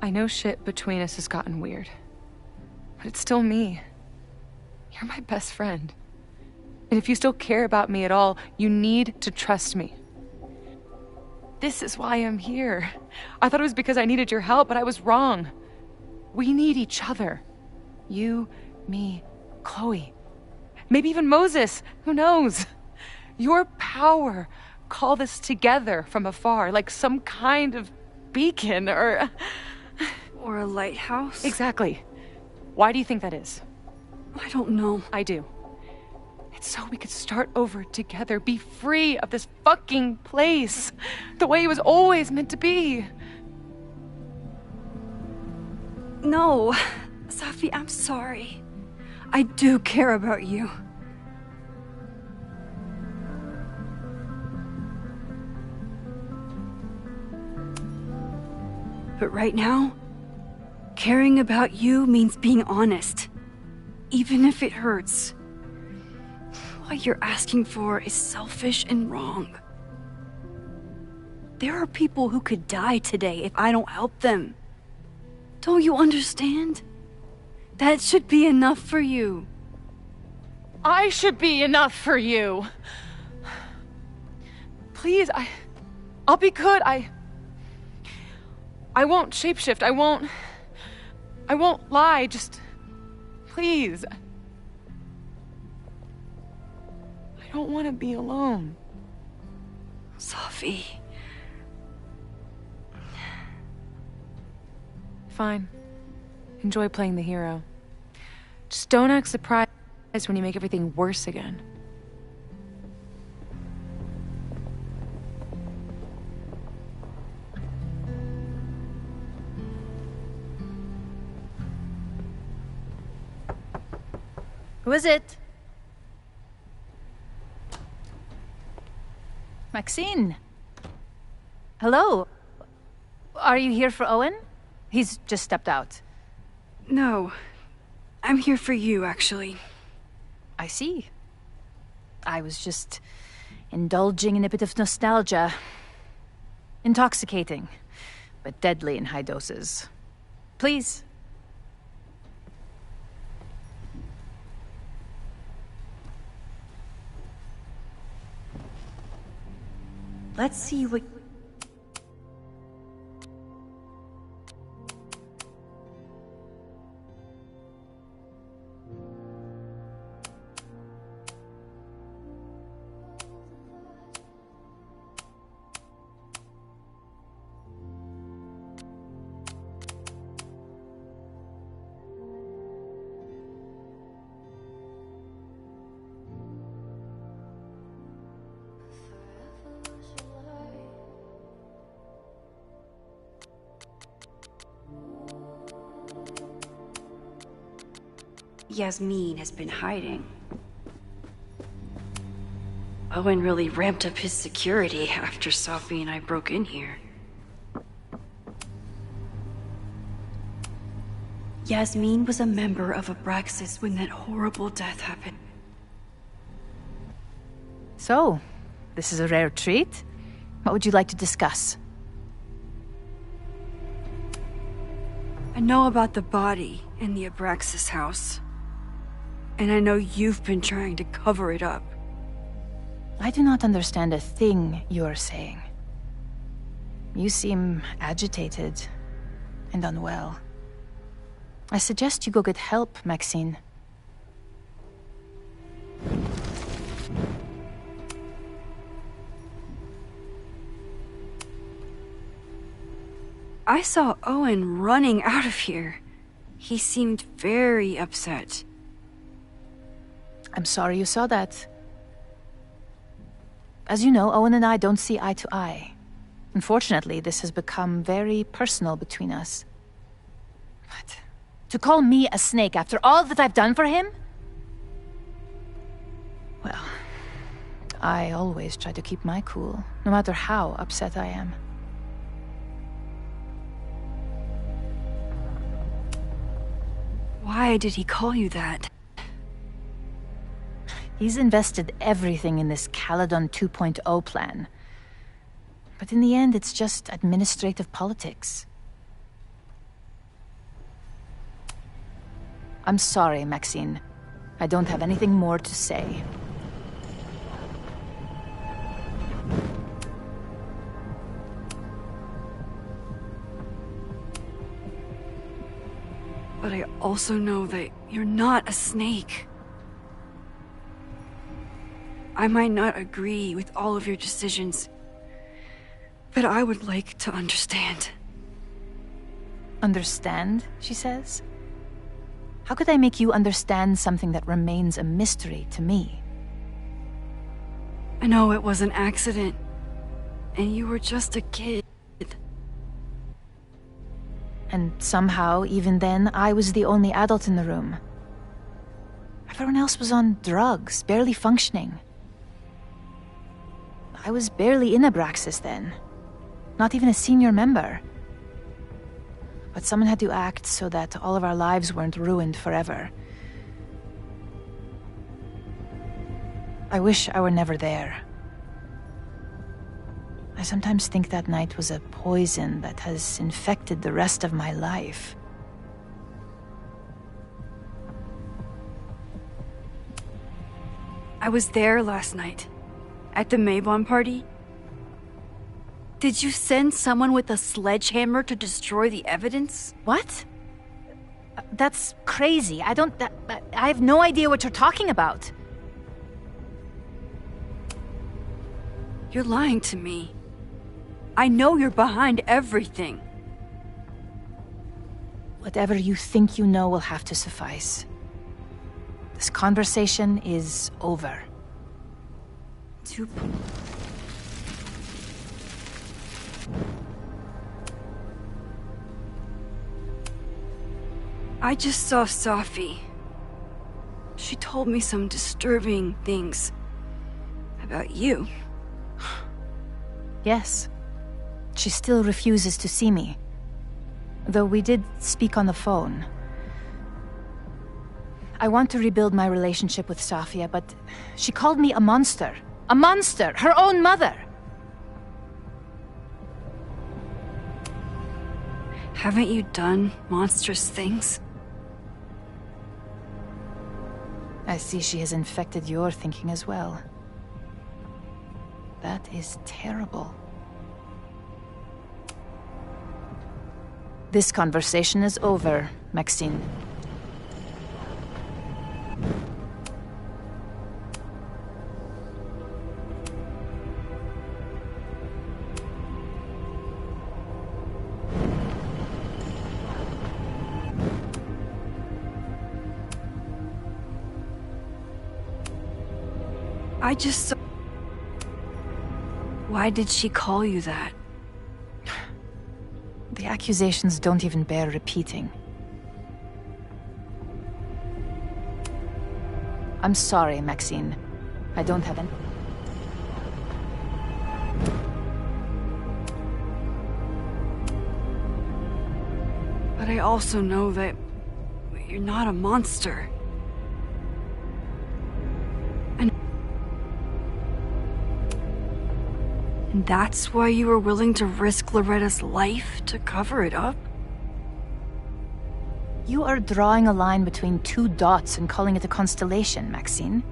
[SPEAKER 13] I know shit between us has gotten weird. But it's still me. You're my best friend. And if you still care about me at all, you need to trust me. This is why I'm here. I thought it was because I needed your help, but I was wrong. We need each other. You, me, Chloe. Maybe even Moses. Who knows? Your power called us together from afar, like some kind of beacon or
[SPEAKER 2] a lighthouse?
[SPEAKER 13] Exactly. Why do you think that is?
[SPEAKER 2] I don't know.
[SPEAKER 13] I do. It's so we could start over together, be free of this fucking place, the way it was always meant to be.
[SPEAKER 2] No, Safi, I'm sorry. I do care about you. But right now, caring about you means being honest, even if it hurts. What you're asking for is selfish and wrong. There are people who could die today if I don't help them. Don't you understand? That should be enough for you.
[SPEAKER 13] I should be enough for you. Please, I'll be good. I won't shapeshift. I won't lie. Just please. I don't want to be alone.
[SPEAKER 2] Safi.
[SPEAKER 13] Fine. Enjoy playing the hero. Just don't act surprised when you make everything worse again.
[SPEAKER 15] Who is it?
[SPEAKER 11] Maxine. Hello. Are you here for Owen? He's just stepped out.
[SPEAKER 2] No. I'm here for you, actually.
[SPEAKER 11] I see. I was just indulging in a bit of nostalgia. Intoxicating, but deadly in high doses. Please.
[SPEAKER 2] Let's see what... Yasmin has been hiding. Owen really ramped up his security after Sophie and I broke in here. Yasmin was a member of Abraxas when that horrible death happened.
[SPEAKER 11] So, this is a rare treat. What would you like to discuss?
[SPEAKER 2] I know about the body in the Abraxas house. And I know you've been trying to cover it up.
[SPEAKER 11] I do not understand a thing you are saying. You seem agitated and unwell. I suggest you go get help, Maxine.
[SPEAKER 2] I saw Owen running out of here. He seemed very upset.
[SPEAKER 11] I'm sorry you saw that. As you know, Owen and I don't see eye to eye. Unfortunately, this has become very personal between us. But to call me a snake after all that I've done for him? Well, I always try to keep my cool, no matter how upset I am.
[SPEAKER 2] Why did he call you that?
[SPEAKER 11] He's invested everything in this Caledon 2.0 plan. But in the end, it's just administrative politics. I'm sorry, Maxine. I don't have anything more to say.
[SPEAKER 2] But I also know that you're not a snake. I might not agree with all of your decisions, but I would like to understand.
[SPEAKER 11] Understand, she says? How could I make you understand something that remains a mystery to me?
[SPEAKER 2] I know it was an accident, and you were just a kid.
[SPEAKER 11] And somehow, even then, I was the only adult in the room. Everyone else was on drugs, barely functioning. I was barely in Abraxas then. Not even a senior member. But someone had to act so that all of our lives weren't ruined forever. I wish I were never there. I sometimes think that night was a poison that has infected the rest of my life.
[SPEAKER 2] I was there last night, at the Maybon party. Did you send someone with a sledgehammer to destroy the evidence?
[SPEAKER 11] What? That's crazy. I have no idea what you're talking about.
[SPEAKER 2] You're lying to me. I know you're behind everything.
[SPEAKER 11] Whatever you think you know will have to suffice. This conversation is over.
[SPEAKER 2] I just saw Sophie. She told me some disturbing things about you.
[SPEAKER 11] Yes. She still refuses to see me. Though we did speak on the phone. I want to rebuild my relationship with Safia, but she called me a monster. A monster! Her own mother!
[SPEAKER 2] Haven't you done monstrous things?
[SPEAKER 11] I see she has infected your thinking as well. That is terrible. This conversation is over, Maxine.
[SPEAKER 2] Why did she call you that?
[SPEAKER 11] The accusations don't even bear repeating. I'm sorry, Maxine. I don't have any...
[SPEAKER 2] But I also know that you're not a monster. And that's why you were willing to risk Loretta's life to cover it up?
[SPEAKER 11] You are drawing a line between two dots and calling it a constellation, Maxine.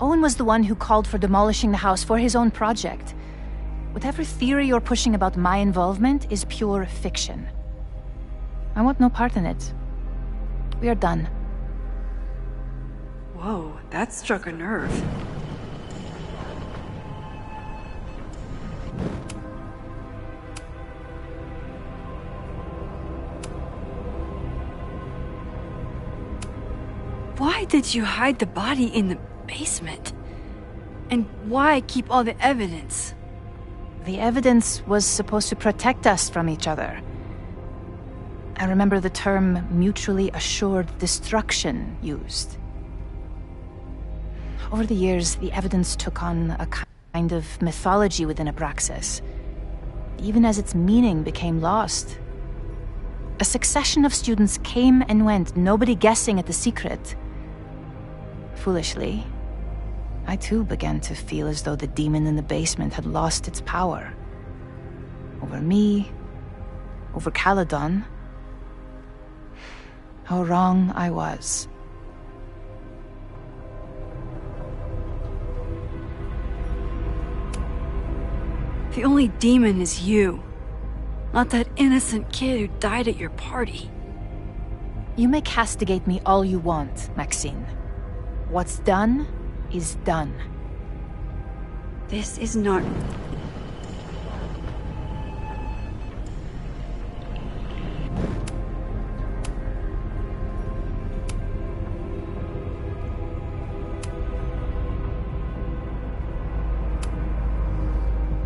[SPEAKER 11] Owen was the one who called for demolishing the house for his own project. Whatever theory you're pushing about my involvement is pure fiction. I want no part in it. We are done.
[SPEAKER 2] Whoa, that struck a nerve. Why did you hide the body in the basement? And why keep all the evidence?
[SPEAKER 11] The evidence was supposed to protect us from each other. I remember the term mutually assured destruction used. Over the years, the evidence took on a kind of mythology within Abraxas, even as its meaning became lost. A succession of students came and went, nobody guessing at the secret. Foolishly, I too began to feel as though the demon in the basement had lost its power. Over me, over Caledon. How wrong I was.
[SPEAKER 2] The only demon is you, not that innocent kid who died at your party.
[SPEAKER 11] You may castigate me all you want, Maxine. What's done is done.
[SPEAKER 2] This is not...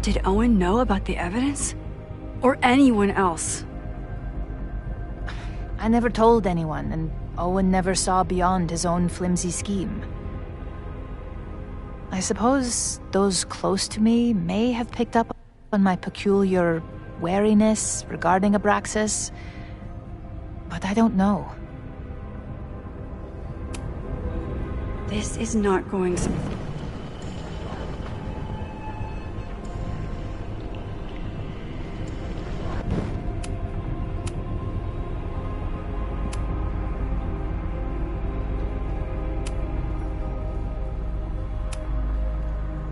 [SPEAKER 2] Did Owen know about the evidence? Or anyone else?
[SPEAKER 11] I never told anyone, and Owen never saw beyond his own flimsy scheme. I suppose those close to me may have picked up on my peculiar wariness regarding Abraxas, but I don't know.
[SPEAKER 2] This is not going so...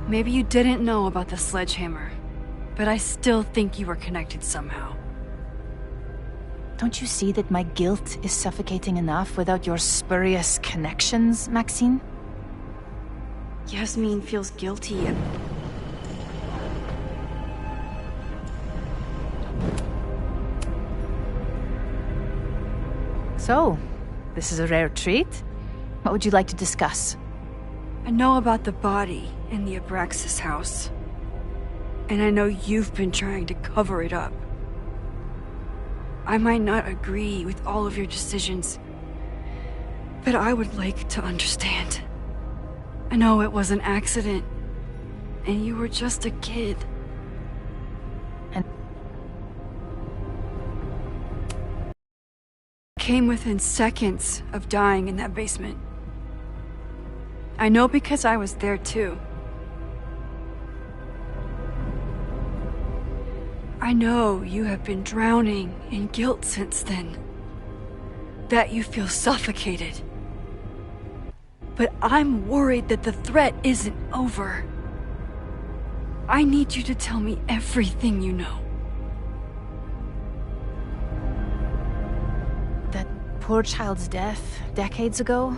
[SPEAKER 2] Maybe you didn't know about the sledgehammer, but I still think you were connected somehow.
[SPEAKER 11] Don't you see that my guilt is suffocating enough without your spurious connections, Maxine?
[SPEAKER 2] Yasmin feels guilty and...
[SPEAKER 11] So, this is a rare treat. What would you like to discuss?
[SPEAKER 2] I know about the body in the Abraxas house. And I know you've been trying to cover it up. I might not agree with all of your decisions, but I would like to understand. I know it was an accident, and you were just a kid. came within seconds of dying in that basement. I know because I was there too. I know you have been drowning in guilt since then. That you feel suffocated. But I'm worried that the threat isn't over. I need you to tell me everything you know.
[SPEAKER 11] That poor child's death decades ago?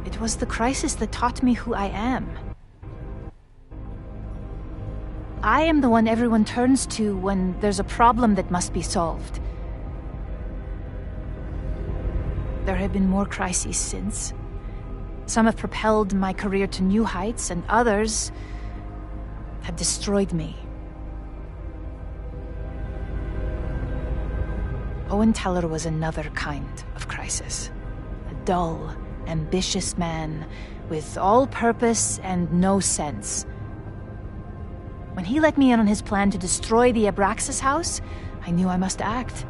[SPEAKER 11] It was the crisis that taught me who I am. I am the one everyone turns to when there's a problem that must be solved. There have been more crises since. Some have propelled my career to new heights, and others have destroyed me. Owen Teller was another kind of crisis. A dull, ambitious man with all purpose and no sense. When he let me in on his plan to destroy the Abraxas house, I knew I must act.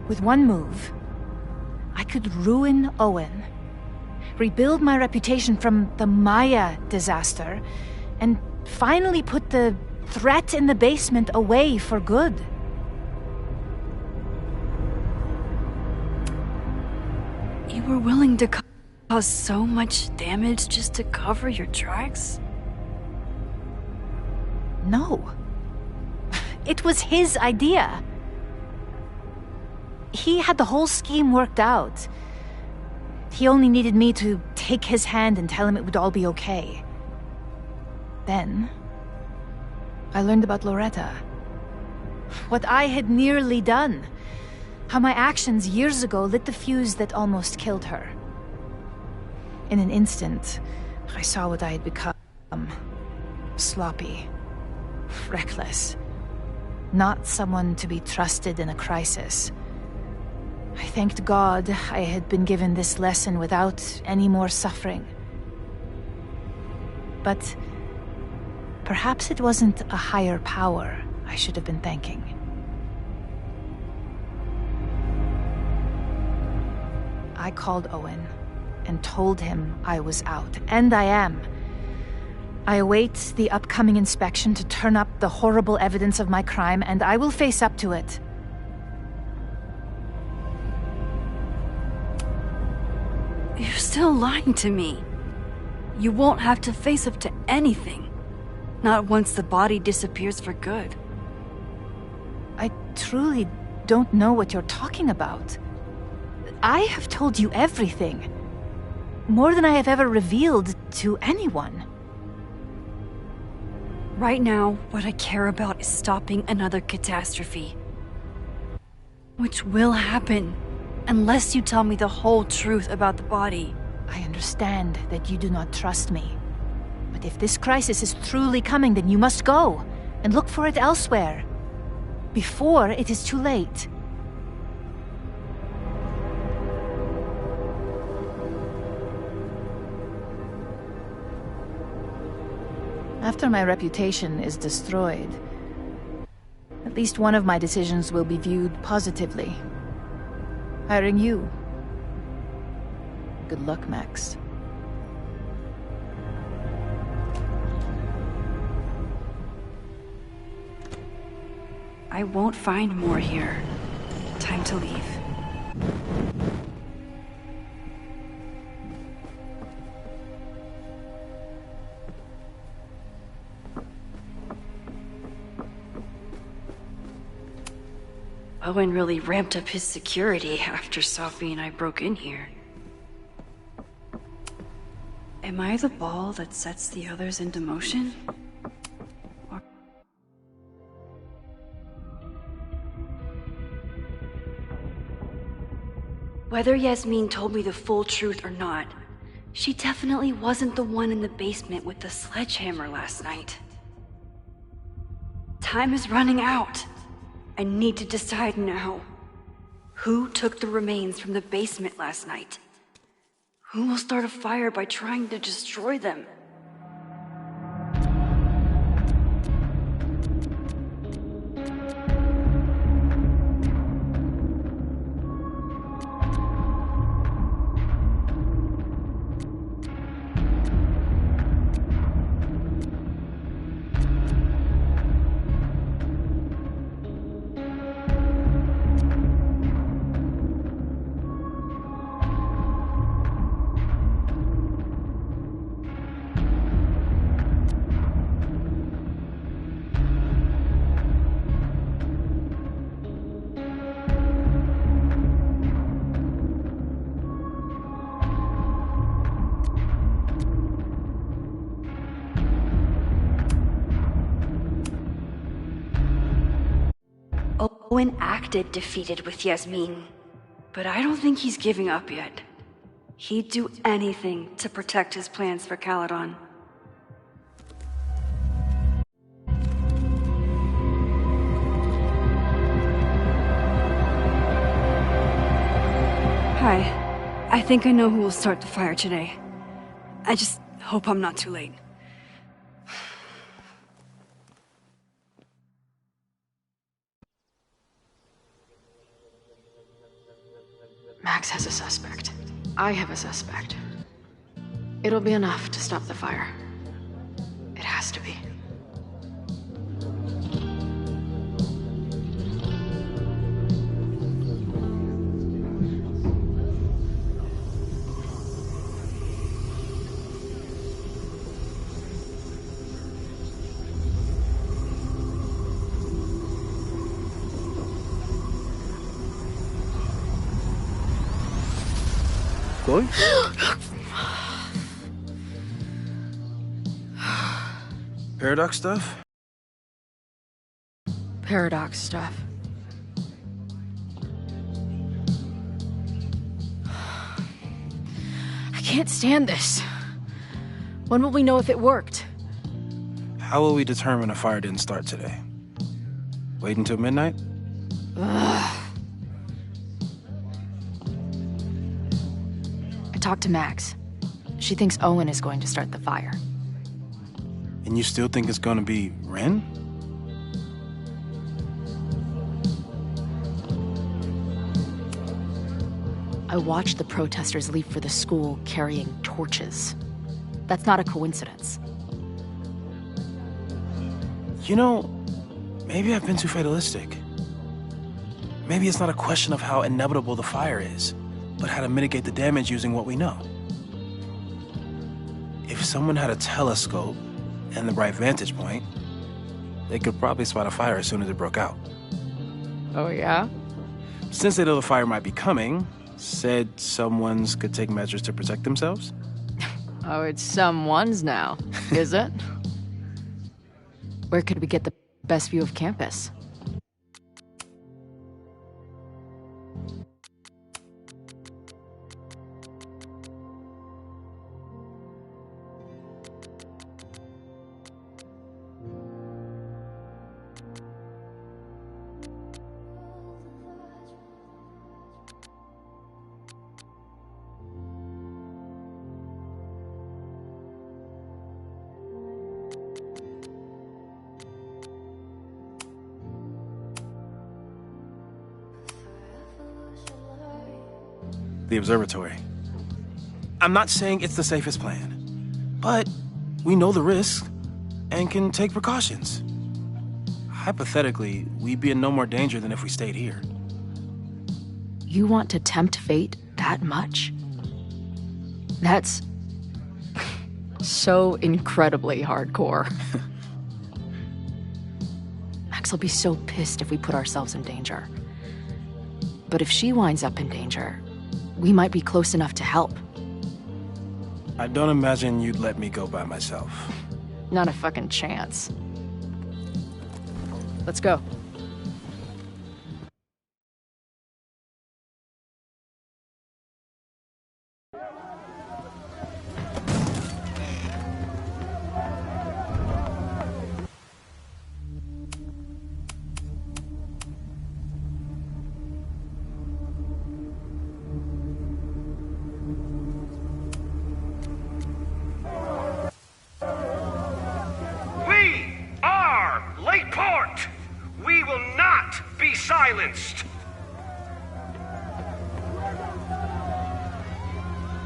[SPEAKER 11] With one move, I could ruin Owen, rebuild my reputation from the Maya disaster, and finally put the threat in the basement away for good.
[SPEAKER 2] You were willing to cause so much damage just to cover your tracks?
[SPEAKER 11] No. It was his idea. He had the whole scheme worked out. He only needed me to take his hand and tell him it would all be okay. Then, I learned about Loretta. What I had nearly done. How my actions years ago lit the fuse that almost killed her. In an instant, I saw what I had become. Sloppy. Reckless. Not someone to be trusted in a crisis. I thanked God I had been given this lesson without any more suffering. But perhaps it wasn't a higher power I should have been thanking. I called Owen and told him I was out, and I am. I await the upcoming inspection to turn up the horrible evidence of my crime, and I will face up to it.
[SPEAKER 2] You're still lying to me. You won't have to face up to anything. Not once the body disappears for good.
[SPEAKER 11] I truly don't know what you're talking about. I have told you everything. More than I have ever revealed to anyone.
[SPEAKER 2] Right now, what I care about is stopping another catastrophe. Which will happen, unless you tell me the whole truth about the body.
[SPEAKER 11] I understand that you do not trust me. But if this crisis is truly coming, then you must go, and look for it elsewhere. Before it is too late. After my reputation is destroyed, at least one of my decisions will be viewed positively. Hiring you. Good luck, Max.
[SPEAKER 2] I won't find more here. Time to leave. Owen really ramped up his security after Sophie and I broke in here. Am I the ball that sets the others into motion? Whether Yasmin told me the full truth or not, she definitely wasn't the one in the basement with the sledgehammer last night. Time is running out. I need to decide now. Who took the remains from the basement last night? Who will start a fire by trying to destroy them? Owen acted defeated with Yasmin, but I don't think he's giving up yet. He'd do anything to protect his plans for Caledon. Hi. I think I know who will start the fire today. I just hope I'm not too late.
[SPEAKER 14] Max has a suspect. I have a suspect. It'll be enough to stop the fire. It has to be.
[SPEAKER 12] Chloe? Paradox stuff?
[SPEAKER 14] Paradox stuff. I can't stand this. When will we know if it worked?
[SPEAKER 12] How will we determine a fire didn't start today? Wait until midnight?
[SPEAKER 14] Ugh. I talked to Max. She thinks Owen is going to start the fire.
[SPEAKER 12] And you still think it's gonna be Ren?
[SPEAKER 14] I watched the protesters leave for the school carrying torches. That's not a coincidence.
[SPEAKER 12] You know, maybe I've been too fatalistic. Maybe it's not a question of how inevitable the fire is, but how to mitigate the damage using what we know. If someone had a telescope and the right vantage point, they could probably spot a fire as soon as it broke out.
[SPEAKER 14] Oh, yeah?
[SPEAKER 12] Since they know the fire might be coming, said someones could take measures to protect themselves?
[SPEAKER 14] Oh, it's someone's now, is it? Where could we get the best view of campus?
[SPEAKER 12] The observatory. I'm not saying it's the safest plan, but we know the risks and can take precautions. Hypothetically, we'd be in no more danger than if we stayed here.
[SPEAKER 14] You want to tempt fate that much? That's so incredibly hardcore. Max will be so pissed if we put ourselves in danger. But if she winds up in danger, we might be close enough to help.
[SPEAKER 12] I don't imagine you'd let me go by myself.
[SPEAKER 14] Not a fucking chance. Let's go.
[SPEAKER 9] Silenced.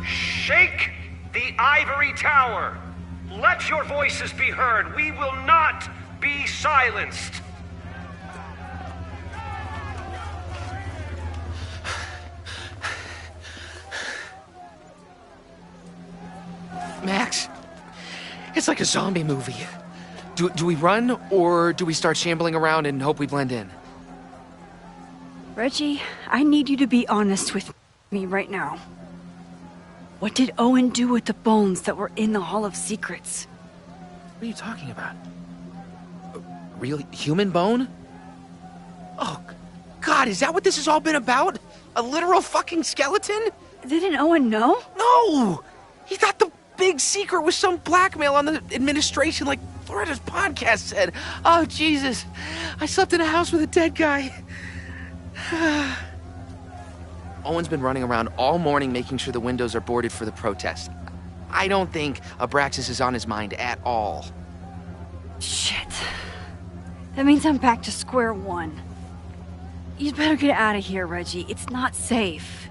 [SPEAKER 9] Shake the ivory tower. Let your voices be heard. We will not be silenced.
[SPEAKER 19] Max, it's like a zombie movie. Do we run, or do we start shambling around and hope we blend in?
[SPEAKER 2] Reggie, I need you to be honest with me right now. What did Owen do with the bones that were in the Hall of Secrets?
[SPEAKER 19] What are you talking about? A real human bone? Oh, God, is that what this has all been about? A literal fucking skeleton?
[SPEAKER 2] Didn't Owen know?
[SPEAKER 19] No! He thought the big secret was some blackmail on the administration, like Loretta's podcast said. Oh, Jesus. I slept in a house with a dead guy. Owen's been running around all morning making sure the windows are boarded for the protest. I don't think Abraxas is on his mind at all.
[SPEAKER 2] Shit. That means I'm back to square one. You'd better get out of here, Reggie. It's not safe.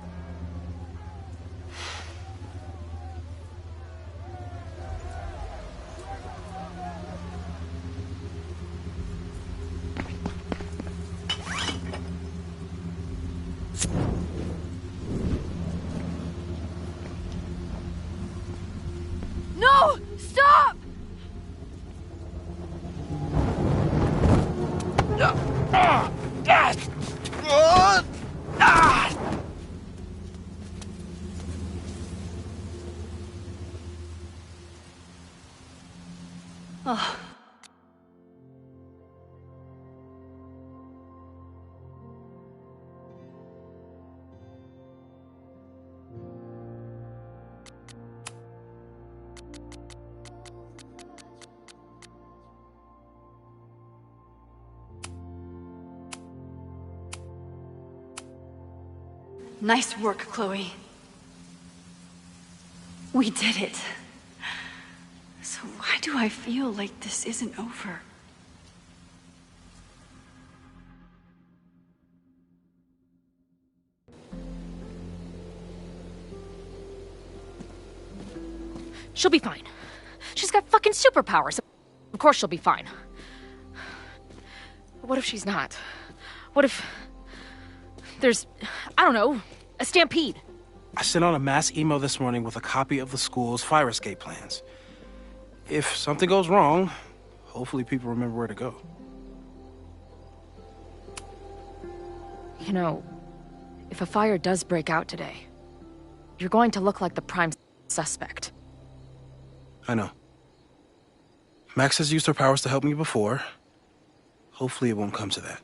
[SPEAKER 2] No! Stop! Oh. Nice work, Chloe. We did it. So why do I feel like this isn't over?
[SPEAKER 15] She'll be fine. She's got fucking superpowers. Of course she'll be fine. What if she's not? What if there's, I don't know, a stampede?
[SPEAKER 12] I sent out a mass email this morning with a copy of the school's fire escape plans. If something goes wrong, hopefully people remember where to go.
[SPEAKER 15] You know, if a fire does break out today, you're going to look like the prime suspect.
[SPEAKER 12] I know. Max has used her powers to help me before. Hopefully it won't come to that.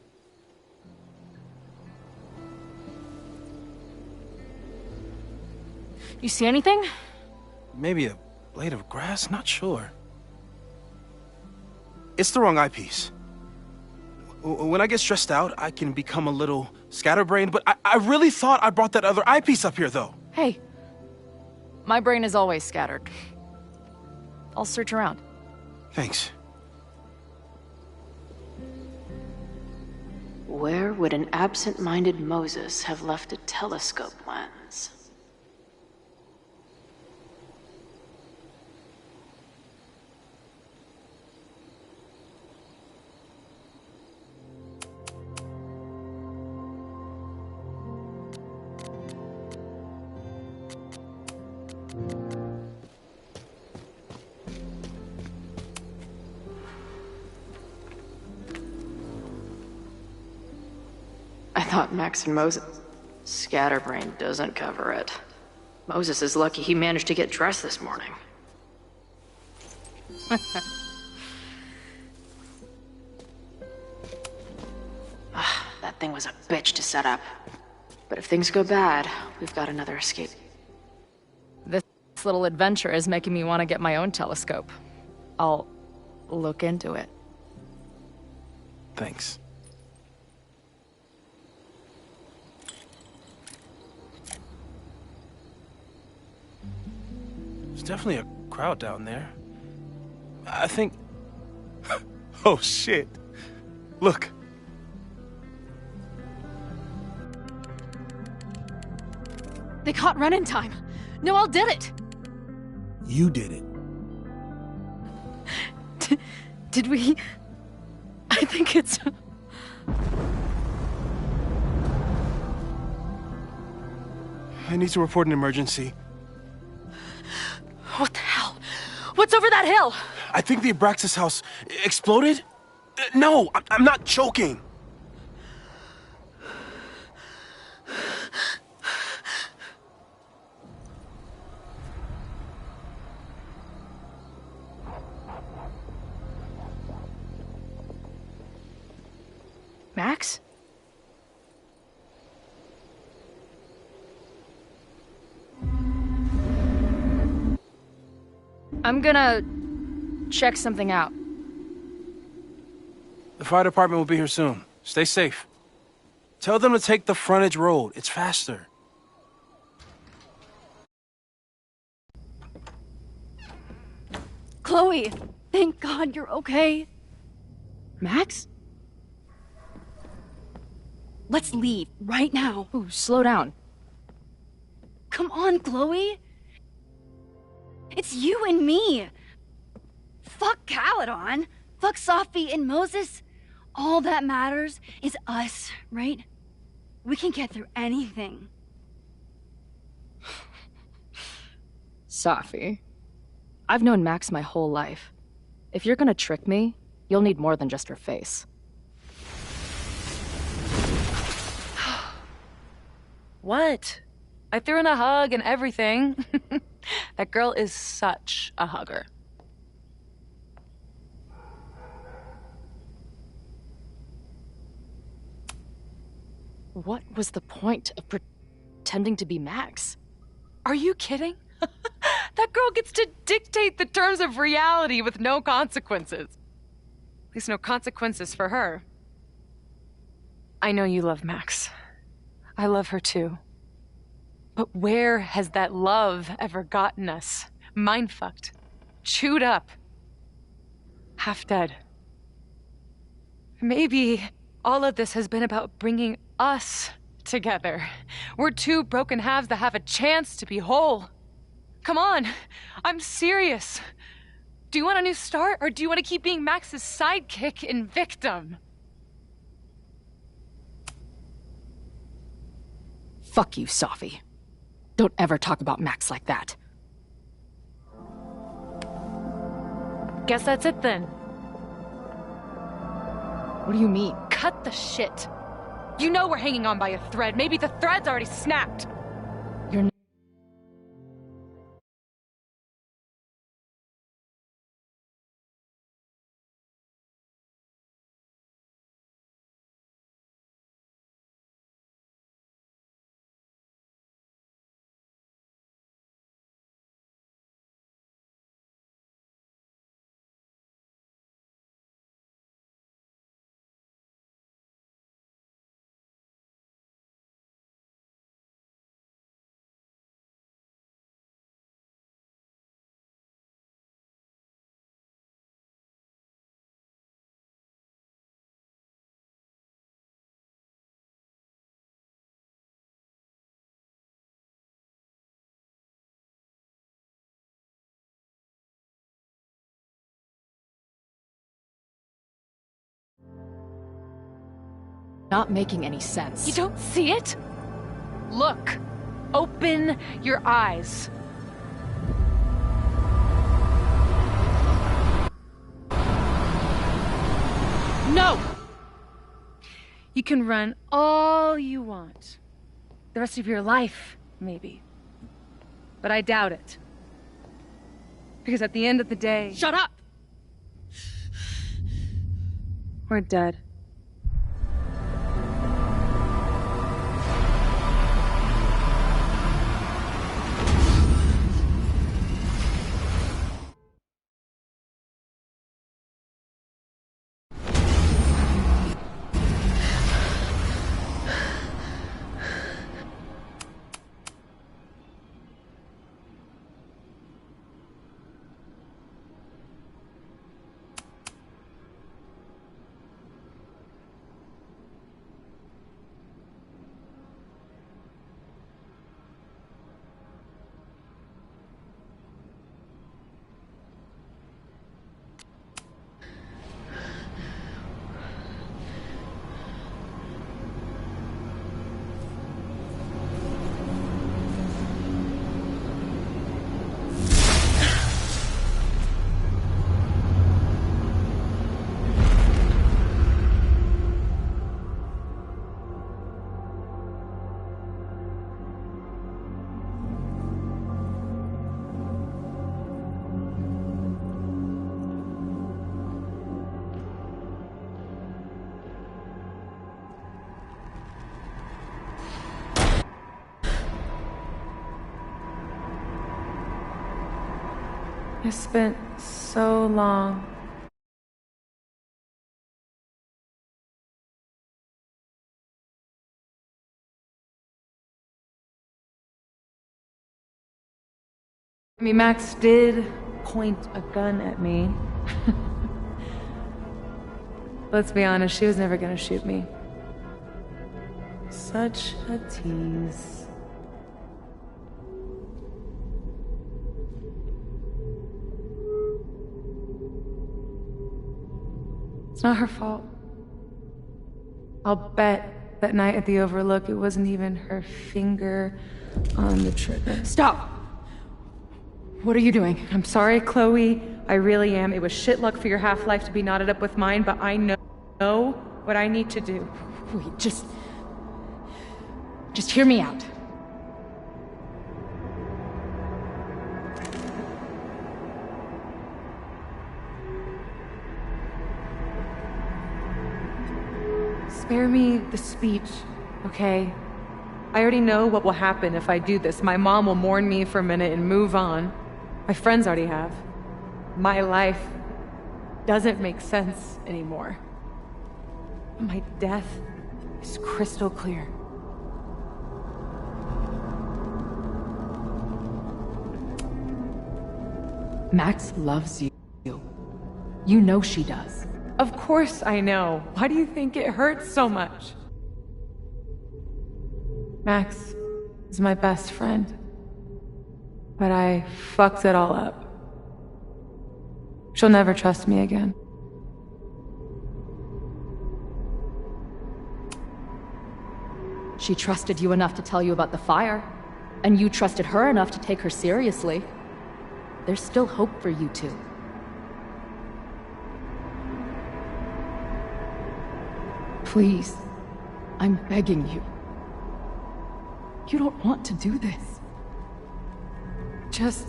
[SPEAKER 15] You see anything?
[SPEAKER 12] Maybe a blade of grass? Not sure. It's the wrong eyepiece. When I get stressed out, I can become a little scatterbrained, but I really thought I brought that other eyepiece up here, though.
[SPEAKER 15] Hey, my brain is always scattered. I'll search around.
[SPEAKER 12] Thanks.
[SPEAKER 14] Where would an absent-minded Moses have left a telescope lens? I thought Max and Moses... Scatterbrain doesn't cover it. Moses is lucky he managed to get dressed this morning. That thing was a bitch to set up. But if things go bad, we've got another escape.
[SPEAKER 15] This little adventure is making me want to get my own telescope. I'll look into it.
[SPEAKER 12] Thanks. There's definitely a crowd down there. I think... Oh, shit. Look.
[SPEAKER 15] They caught Ren in time. Noel did it.
[SPEAKER 12] You did it.
[SPEAKER 15] Did we... I think it's...
[SPEAKER 12] I need to report an emergency.
[SPEAKER 15] What the hell? What's over that hill?
[SPEAKER 12] I think the Abraxas house exploded? No, I'm not joking.
[SPEAKER 15] Max? I'm gonna check something out.
[SPEAKER 12] The fire department will be here soon. Stay safe. Tell them to take the frontage road. It's faster.
[SPEAKER 2] Chloe, thank God you're okay.
[SPEAKER 15] Max?
[SPEAKER 2] Let's leave right now.
[SPEAKER 15] Ooh, slow down.
[SPEAKER 2] Come on, Chloe. It's you and me. Fuck Caledon. Fuck Sophie and Moses. All that matters is us, right? We can get through anything.
[SPEAKER 15] Sophie. I've known Max my whole life. If you're gonna trick me, you'll need more than just her face.
[SPEAKER 17] What? I threw in a hug and everything. That girl is such a hugger.
[SPEAKER 15] What was the point of pretending to be Max?
[SPEAKER 13] Are you kidding? That girl gets to dictate the terms of reality with no consequences. At least no consequences for her. I know you love Max. I love her too. But where has that love ever gotten us? Mind-fucked. Chewed up. Half dead. Maybe all of this has been about bringing us together. We're two broken halves that have a chance to be whole. Come on, I'm serious. Do you want a new start, or do you want to keep being Max's sidekick and victim?
[SPEAKER 15] Fuck you, Sophie. Don't ever talk about Max like that.
[SPEAKER 13] Guess that's it then.
[SPEAKER 15] What do you mean?
[SPEAKER 13] Cut the shit. You know we're hanging on by a thread. Maybe the thread's already snapped.
[SPEAKER 15] You're not making any sense.
[SPEAKER 13] You don't see it? Look. Open your eyes. No! You can run all you want. The rest of your life, maybe. But I doubt it. Because at the end of the day...
[SPEAKER 2] Shut up!
[SPEAKER 13] We're dead.
[SPEAKER 3] spent so long. I mean, Max did point a gun at me. Let's be honest, she was never gonna shoot me. Such a tease. It's not her fault. I'll bet that night at the Overlook it wasn't even her finger on the trigger.
[SPEAKER 11] Stop! What are you doing?
[SPEAKER 3] I'm sorry, Chloe. I really am. It was shit luck for your half-life to be knotted up with mine, but I know what I need to do.
[SPEAKER 11] Wait, just hear me out.
[SPEAKER 3] Spare me the speech, okay? I already know what will happen if I do this. My mom will mourn me for a minute and move on. My friends already have. My life doesn't make sense anymore. My death is crystal clear.
[SPEAKER 11] Max loves you. You know she does.
[SPEAKER 3] Of course I know. Why do you think it hurts so much? Max is my best friend. But I fucked it all up. She'll never trust me again.
[SPEAKER 11] She trusted you enough to tell you about the fire, and you trusted her enough to take her seriously. There's still hope for you two. Please, I'm begging you. You don't want to do this.
[SPEAKER 3] Just...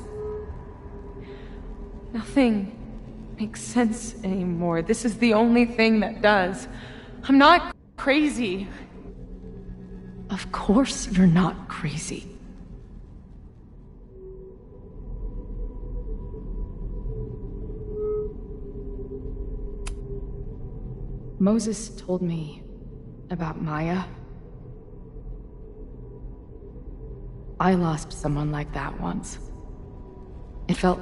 [SPEAKER 3] nothing makes sense anymore. This is the only thing that does. I'm not crazy.
[SPEAKER 11] Of course you're not crazy. Moses told me about Maya. I lost someone like that once. It felt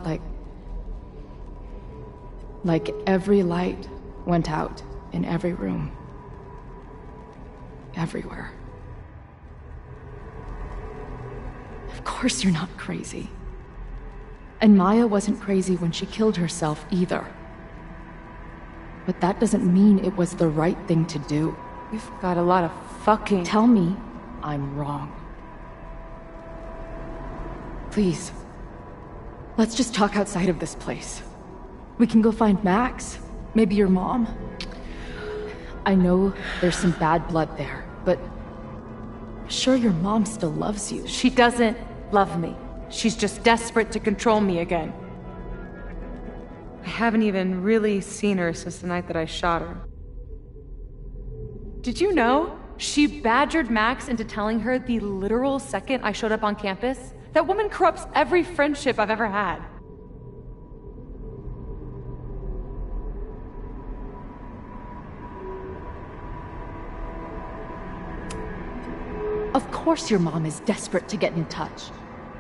[SPEAKER 11] like every light went out in every room. Everywhere. Of course you're not crazy. And Maya wasn't crazy when she killed herself either. But that doesn't mean it was the right thing to do.
[SPEAKER 3] You've got a lot of fucking...
[SPEAKER 11] Tell me I'm wrong. Please. Let's just talk outside of this place. We can go find Max. Maybe your mom. I know there's some bad blood there, but... I'm sure your mom still loves you.
[SPEAKER 3] She doesn't love me. She's just desperate to control me again. I haven't even really seen her since the night that I shot her. Did you know? She badgered Max into telling her the literal second I showed up on campus. That woman corrupts every friendship I've ever had.
[SPEAKER 11] Of course your mom is desperate to get in touch.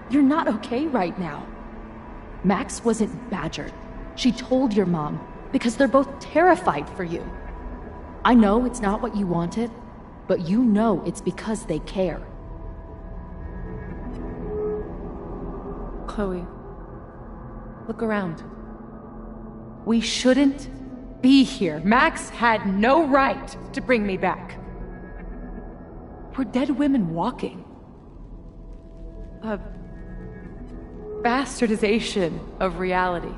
[SPEAKER 11] You're not okay right now. Max wasn't badgered. She told your mom because they're both terrified for you. I know it's not what you wanted, but you know it's because they care.
[SPEAKER 3] Chloe, look around. We shouldn't be here. Max had no right to bring me back. We're dead women walking. A bastardization of reality.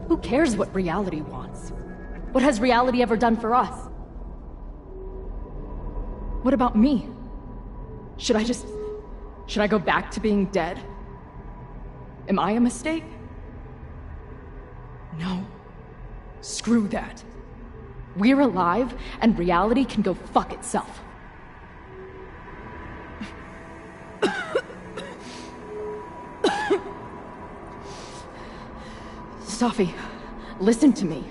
[SPEAKER 11] Who cares what reality wants? What has reality ever done for us? What about me? Should I go back to being dead? Am I a mistake? No. Screw that. We're alive, and reality can go fuck itself.
[SPEAKER 14] Safi, listen to me.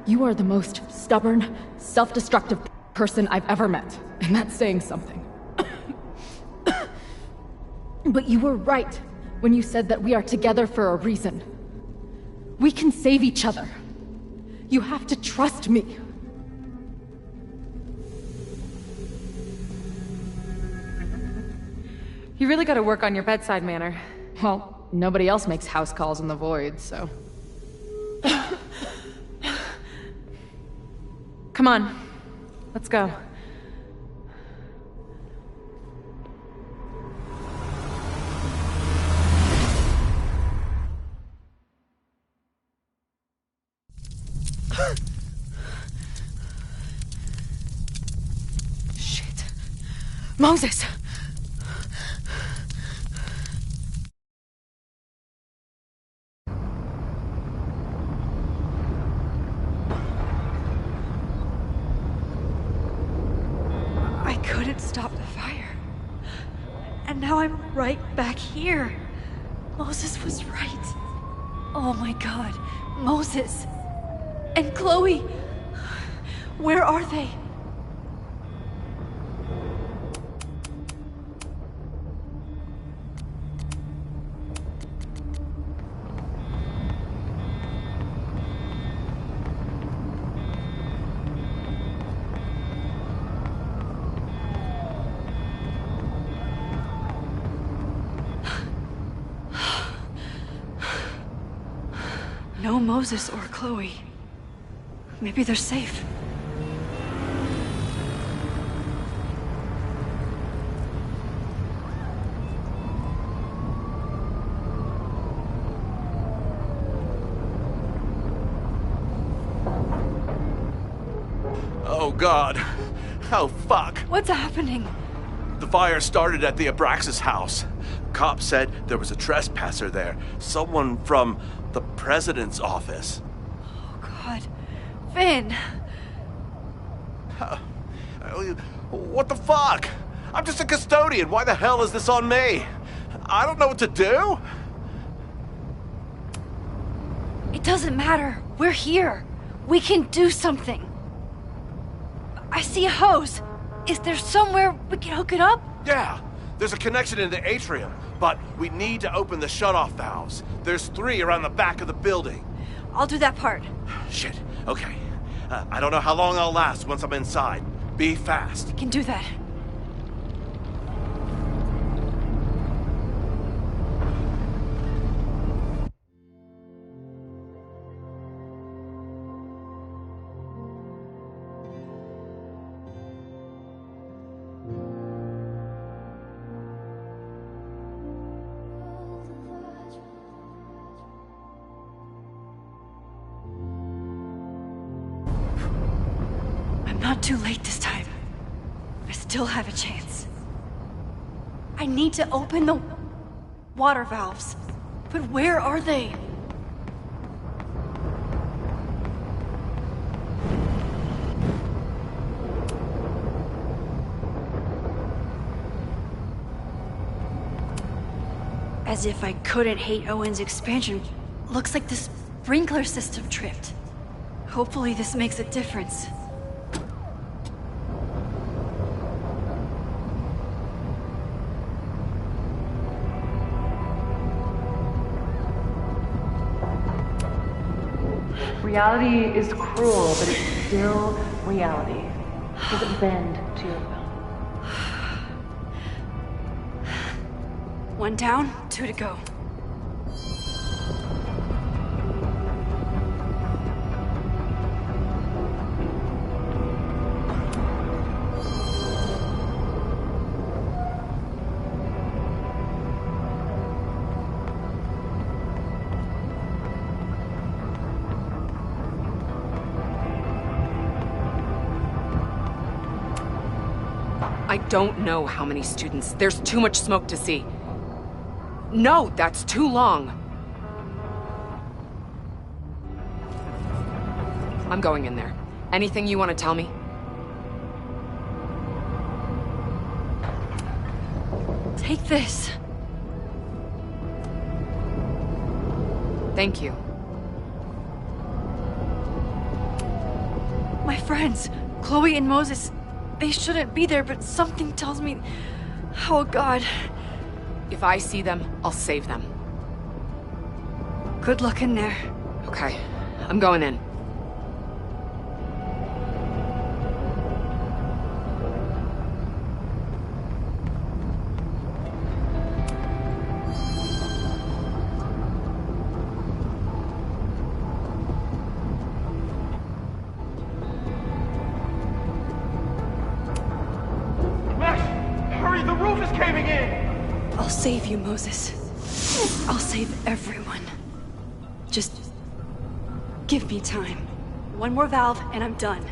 [SPEAKER 14] You are the most stubborn, self-destructive person I've ever met, and that's saying something. But you were right when you said that we are together for a reason. We can save each other. You have to trust me.
[SPEAKER 3] You really gotta work on your bedside manner.
[SPEAKER 14] Well, nobody else makes house calls in the void, so...
[SPEAKER 3] Come on, let's go.
[SPEAKER 14] Shit. Moses!
[SPEAKER 2] I couldn't stop the fire. And now I'm right back here. Moses was right. Oh my god. Moses. And Chloe. Where are they? No Moses or Chloe. Maybe they're safe.
[SPEAKER 25] Oh God. Oh fuck.
[SPEAKER 2] What's happening?
[SPEAKER 25] The fire started at the Abraxas house. Cops said there was a trespasser there. Someone from the president's office.
[SPEAKER 2] Oh God. Finn!
[SPEAKER 25] What the fuck? I'm just a custodian. Why the hell is this on me? I don't know what to do.
[SPEAKER 2] It doesn't matter. We're here. We can do something. I see a hose. Is there somewhere we can hook it up?
[SPEAKER 25] Yeah, there's a connection in the atrium, but we need to open the shutoff valves. There's 3 around the back of the building.
[SPEAKER 2] I'll do that part.
[SPEAKER 25] Shit, okay. I don't know how long I'll last once I'm inside. Be fast.
[SPEAKER 2] I can do that. Not too late this time. I still have a chance. I need to open the water valves. But where are they? As if I couldn't hate Owen's expansion. Looks like the sprinkler system tripped. Hopefully this makes a difference.
[SPEAKER 8] Reality is cruel, but it's still reality. It doesn't bend to your will.
[SPEAKER 2] 1 down, 2 to go.
[SPEAKER 13] I don't know how many students. There's too much smoke to see. No, that's too long. I'm going in there. Anything you want to tell me?
[SPEAKER 2] Take this.
[SPEAKER 13] Thank you.
[SPEAKER 2] My friends, Chloe and Moses, they shouldn't be there, but something tells me... Oh, God.
[SPEAKER 13] If I see them, I'll save them.
[SPEAKER 2] Good luck in there.
[SPEAKER 13] Okay, I'm going in.
[SPEAKER 2] I'll save you, Moses. I'll save everyone. Just give me time. One more valve and I'm done.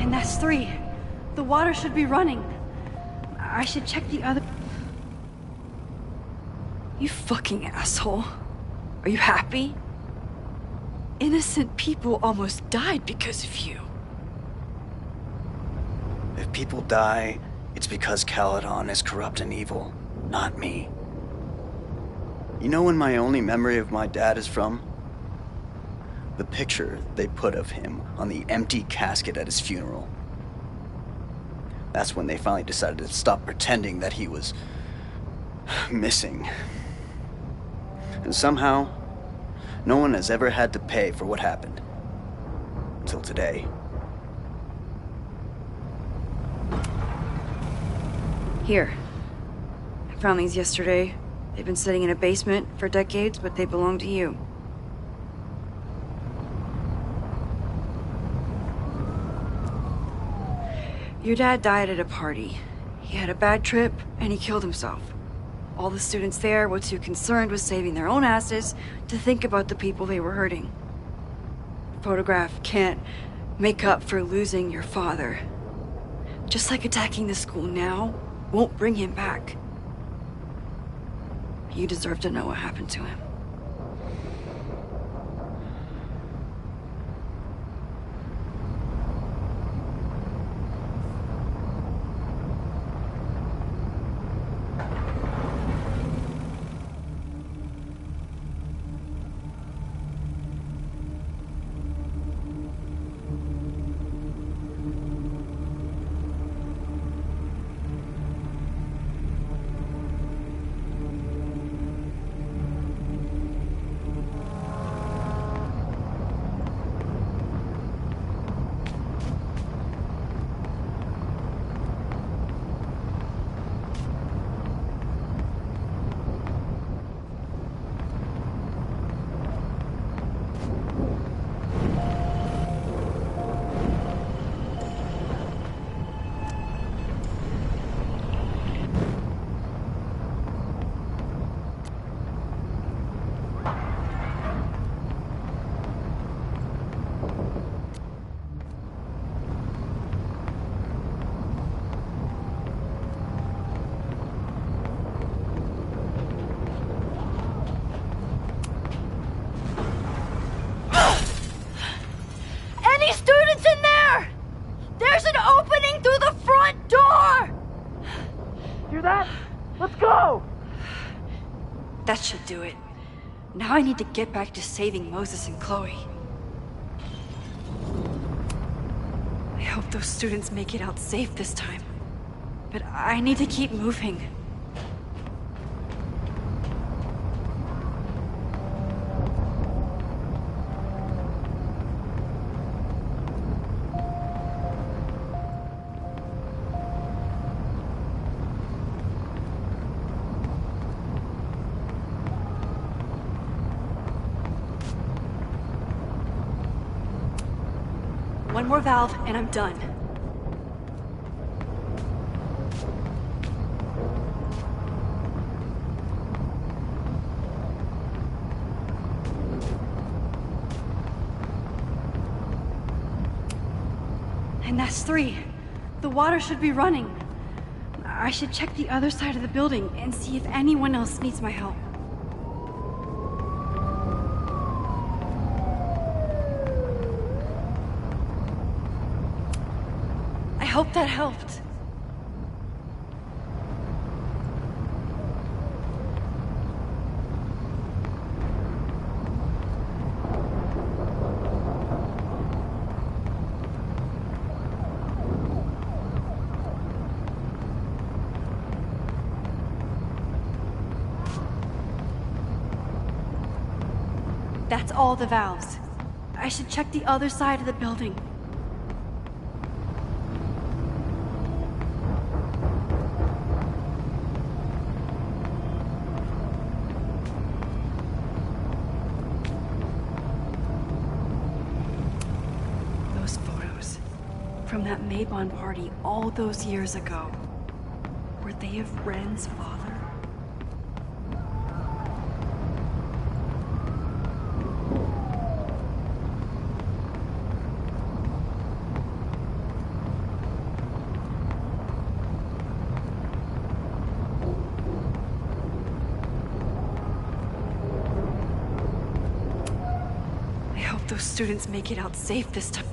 [SPEAKER 2] And that's 3. The water should be running. I should check the other... You fucking asshole. Are you happy? Innocent people almost died because of you.
[SPEAKER 1] If people die, it's because Caledon is corrupt and evil, not me. You know when my only memory of my dad is from? The picture they put of him on the empty casket at his funeral. That's when they finally decided to stop pretending that he was missing. And somehow, no one has ever had to pay for what happened. Until today.
[SPEAKER 2] Here. I found these yesterday. They've been sitting in a basement for decades, but they belong to you. Your dad died at a party. He had a bad trip, and he killed himself. All the students there were too concerned with saving their own asses to think about the people they were hurting. The photograph can't make up for losing your father. Just like attacking the school now won't bring him back. You deserve to know what happened to him. That should do it. Now I need to get back to saving Moses and Chloe. I hope those students make it out safe this time. But I need to keep moving. One more valve, and I'm done. And that's 3. The water should be running. I should check the other side of the building and see if anyone else needs my help. I hope that helped. That's all the valves. I should check the other side of the building. Those photos from that Maybon party all those years ago. Were they of Ren's father? Those students make it out safe this time.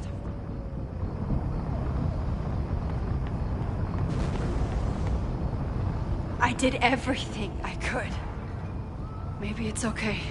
[SPEAKER 2] I did everything I could. Maybe it's okay.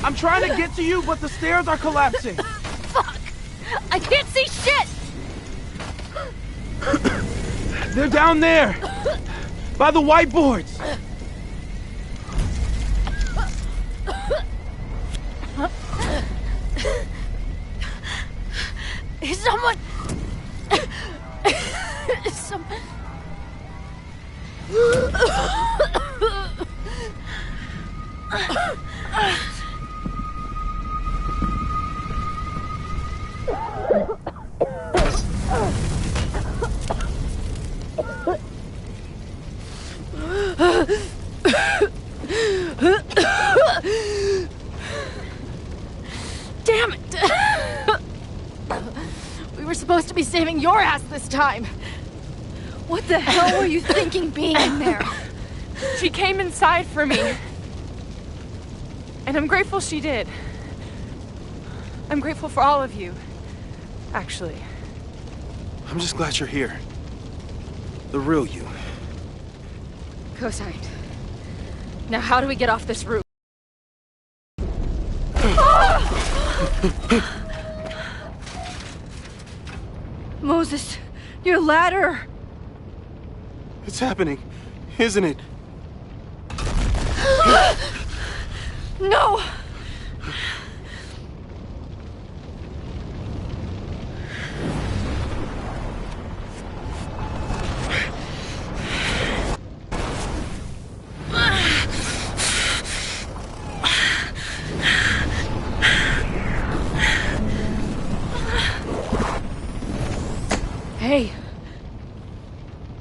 [SPEAKER 19] I'm trying to get to you, but the stairs are collapsing.
[SPEAKER 11] Fuck! I can't see shit!
[SPEAKER 19] They're down there! By the whiteboards!
[SPEAKER 11] Is someone... Damn it! We were supposed to be saving your ass this time. What the hell were you thinking being in there?
[SPEAKER 3] She came inside for me. And I'm grateful she did. I'm grateful for all of you, actually.
[SPEAKER 12] I'm just glad you're here. The real you.
[SPEAKER 11] Co-signed. Now how do we get off this roof?
[SPEAKER 2] Moses, your ladder!
[SPEAKER 12] It's happening, isn't it?
[SPEAKER 2] No!
[SPEAKER 11] Hey.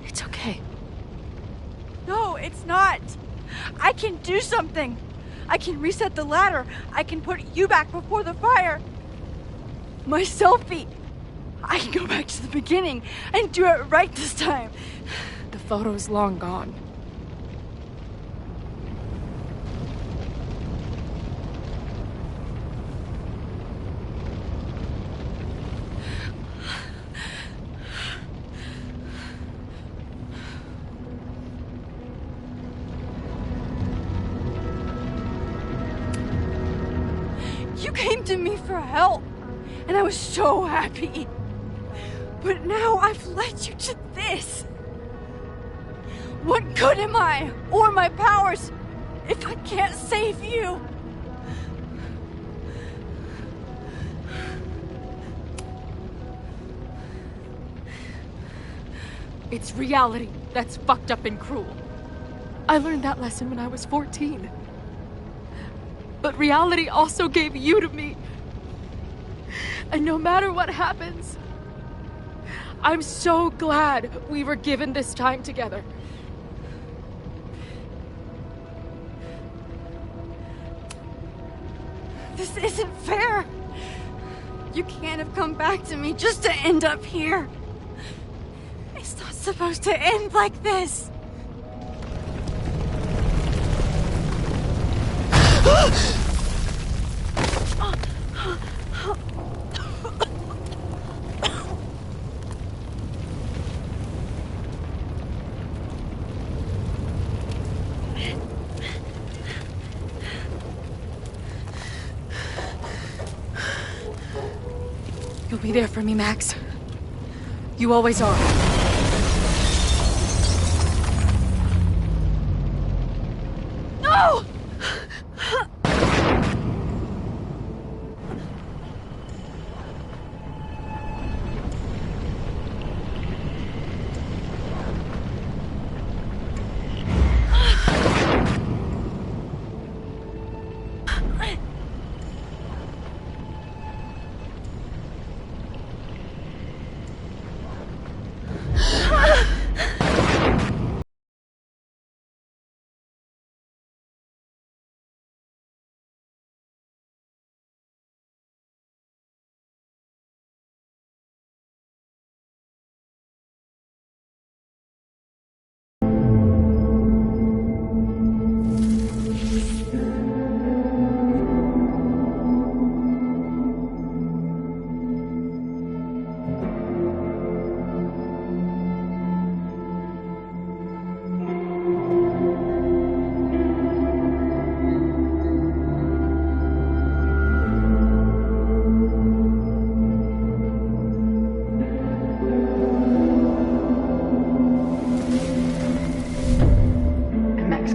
[SPEAKER 11] It's okay.
[SPEAKER 2] No, it's not. I can do something. I can reset the ladder. I can put you back before the fire. My selfie. I can go back to the beginning and do it right this time.
[SPEAKER 11] The photo's long gone.
[SPEAKER 2] You came to me for help, and I was so happy. But now I've led you to this. What good am I, or my powers, if I can't save you?
[SPEAKER 10] It's reality that's fucked up and cruel. I learned that lesson when I was 14. But reality also gave you to me. And no matter what happens, I'm so glad we were given this time together.
[SPEAKER 2] This isn't fair. You can't have come back to me just to end up here. It's not supposed to end like this.
[SPEAKER 10] You'll be there for me, Max. You always are. No!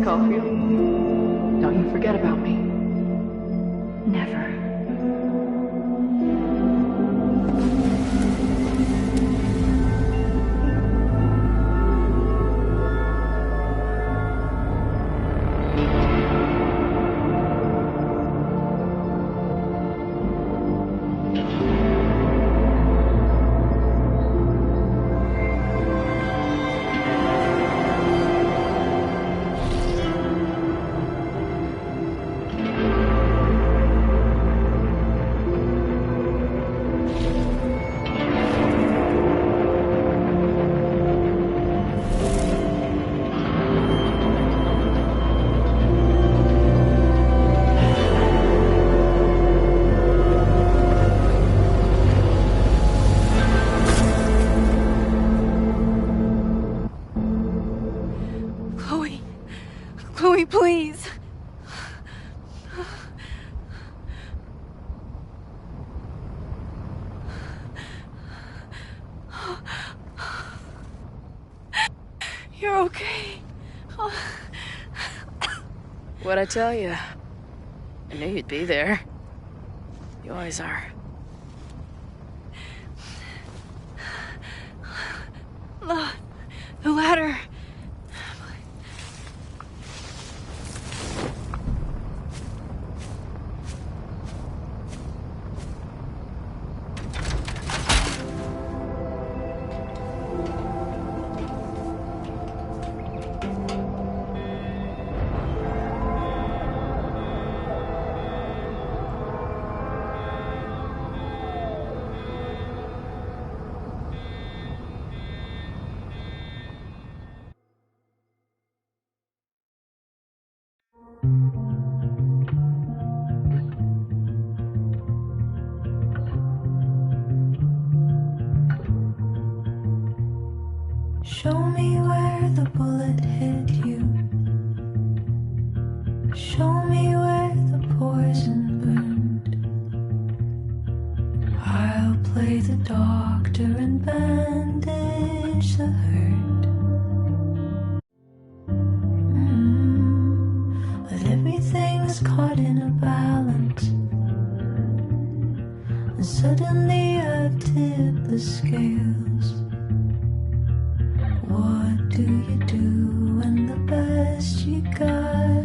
[SPEAKER 14] Caulfield, don't you forget about me.
[SPEAKER 8] Never.
[SPEAKER 2] Chloe, please. You're okay.
[SPEAKER 14] What'd I tell you? I knew you'd be there. You always are.
[SPEAKER 2] The ladder.
[SPEAKER 16] Show me where the bullet hit you. Show me where the poison burned. I'll play the doctor and bandage the hurt. But everything's caught in a balance, and suddenly I've tipped the scales. do you do when the best you got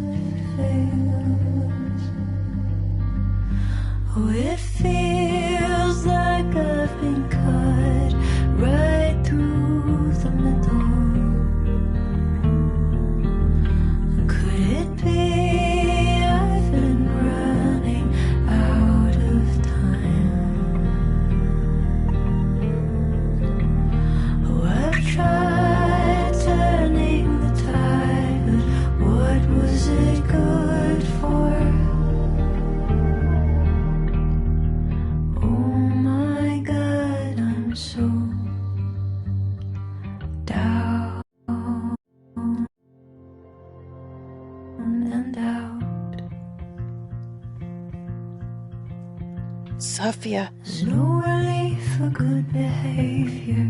[SPEAKER 16] fails? Oh, it feels like I've been cut right through the middle. Could it be I've been running out of time? Oh, I've tried turning the tide, but what was it good for? Oh my God, I'm so down and out.
[SPEAKER 11] Sophia.
[SPEAKER 16] There's no relief for good behavior.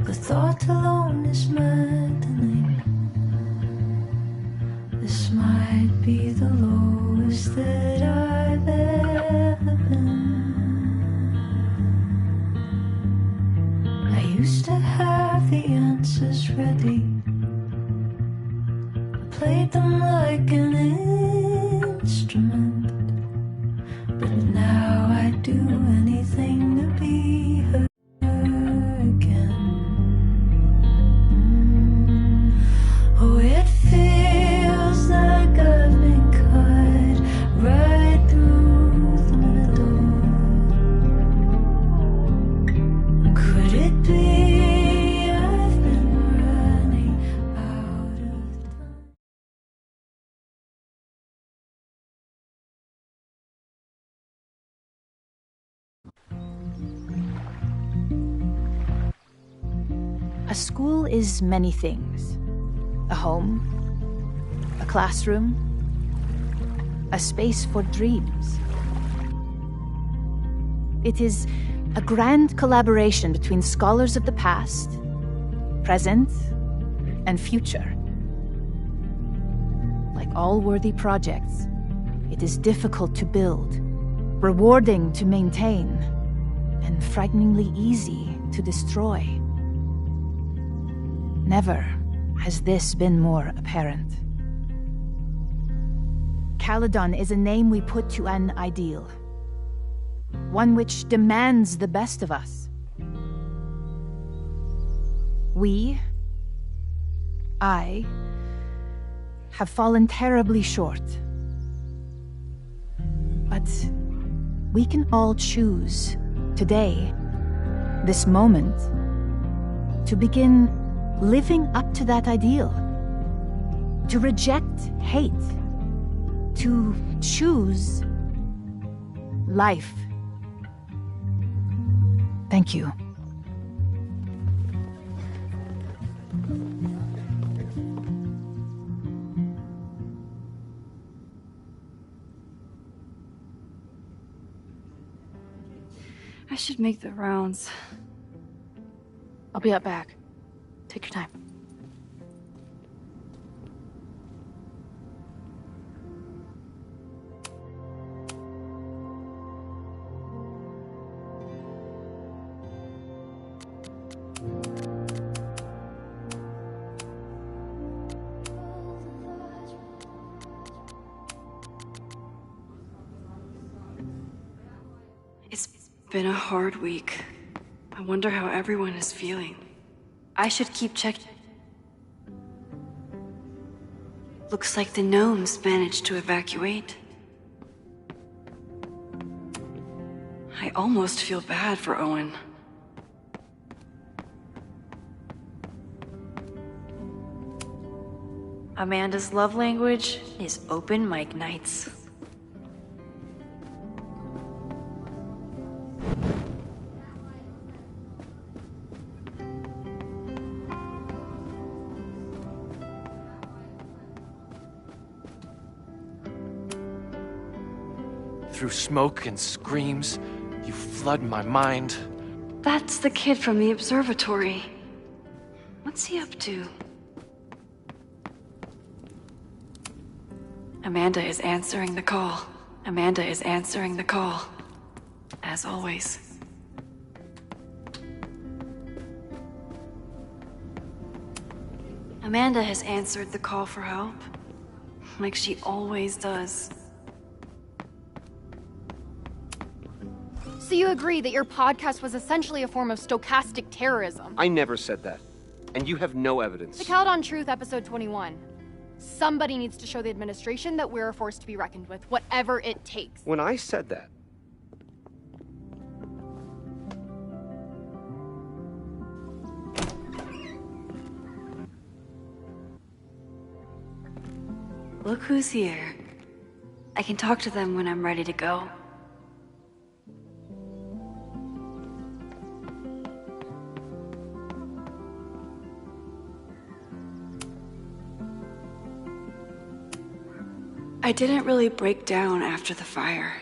[SPEAKER 16] The thought alone is maddening. This might be the lowest that I've ever been. I used to have the answers ready. I played them like an instrument. But now I'd do anything to be her again. Oh, it feels like I've been cut right through the middle. Could it be I've been running out of time?
[SPEAKER 11] A school is many things. A home, a classroom, a space for dreams. It is a grand collaboration between scholars of the past, present, and future. Like all worthy projects, it is difficult to build, rewarding to maintain, and frighteningly easy to destroy. Never has this been more apparent. Caledon is a name we put to an ideal, one which demands the best of us. I, have fallen terribly short. But we can all choose today, this moment, to begin living up to that ideal, to reject hate, to choose life. Thank you.
[SPEAKER 2] I should make the rounds.
[SPEAKER 14] I'll be up back. Take your time.
[SPEAKER 2] It's been a hard week. I wonder how everyone is feeling. I should keep checking. Looks like the gnomes managed to evacuate. I almost feel bad for Owen. Amanda's love language is open mic nights.
[SPEAKER 5] Through smoke and screams, you flood my mind.
[SPEAKER 2] That's the kid from the observatory. What's he up to? Amanda is answering the call. Amanda is answering the call. As always. Amanda has answered the call for help, like she always does.
[SPEAKER 18] So you agree that your podcast was essentially a form of stochastic terrorism?
[SPEAKER 4] I never said that. And you have no evidence.
[SPEAKER 18] The Caledon Truth, episode 21. Somebody needs to show the administration that we're a force to be reckoned with, whatever it takes.
[SPEAKER 4] When I said that,
[SPEAKER 2] Look who's here. I can talk to them when I'm ready to go. I didn't really break down after the fire.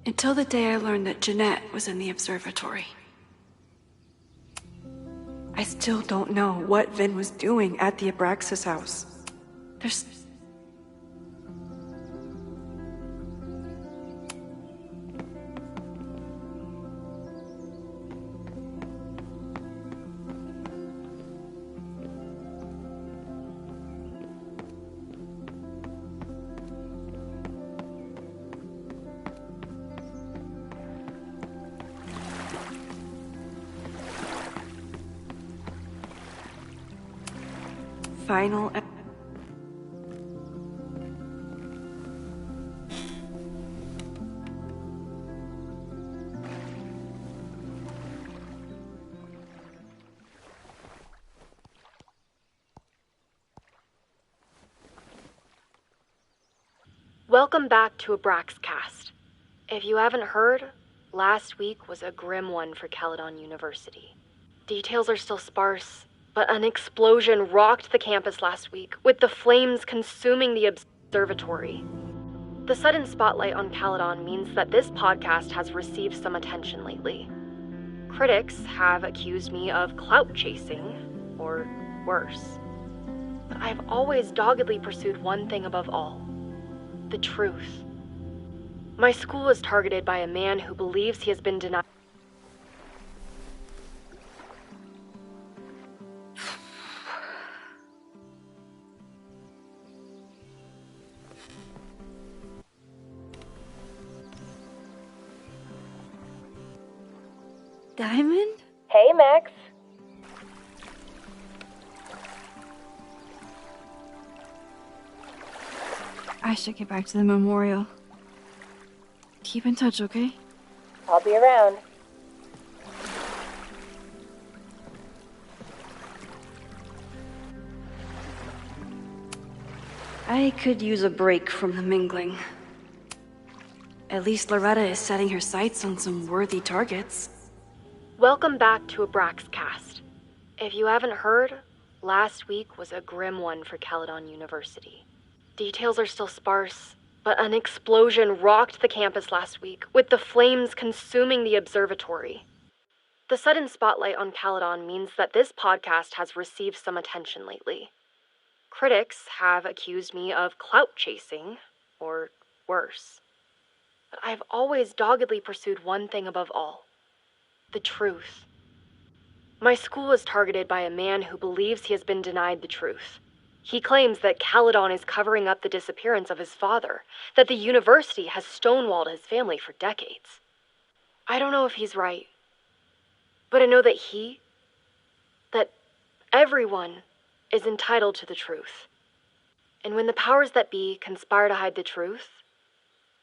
[SPEAKER 2] Until the day I learned that Jeanette was in the observatory. I still don't know what Vin was doing at the Abraxas house. There's... final...
[SPEAKER 14] Welcome back to Abraxcast. If you haven't heard, last week was a grim one for Caledon University. Details are still sparse, but an explosion rocked the campus last week, with the flames consuming the observatory. The sudden spotlight on Caledon means that this podcast has received some attention lately. Critics have accused me of clout chasing, or worse. But I've always doggedly pursued one thing above all: the truth. My school is targeted by a man who believes he has been denied.
[SPEAKER 2] Diamond?
[SPEAKER 14] Hey, Max.
[SPEAKER 2] I should get back to the memorial. Keep in touch, okay?
[SPEAKER 14] I'll be around.
[SPEAKER 2] I could use a break from the mingling. At least Loretta is setting her sights on some worthy targets.
[SPEAKER 14] Welcome back to Abraxcast. If you haven't heard, last week was a grim one for Caledon University. Details are still sparse, but an explosion rocked the campus last week, with the flames consuming the observatory. The sudden spotlight on Caledon means that this podcast has received some attention lately. Critics have accused me of clout chasing, or worse. But I've always doggedly pursued one thing above all: the truth. My school is targeted by a man who believes he has been denied the truth. He claims that Caledon is covering up the disappearance of his father, that the university has stonewalled his family for decades. I don't know if he's right, but I know that everyone is entitled to the truth. And when the powers that be conspire to hide the truth,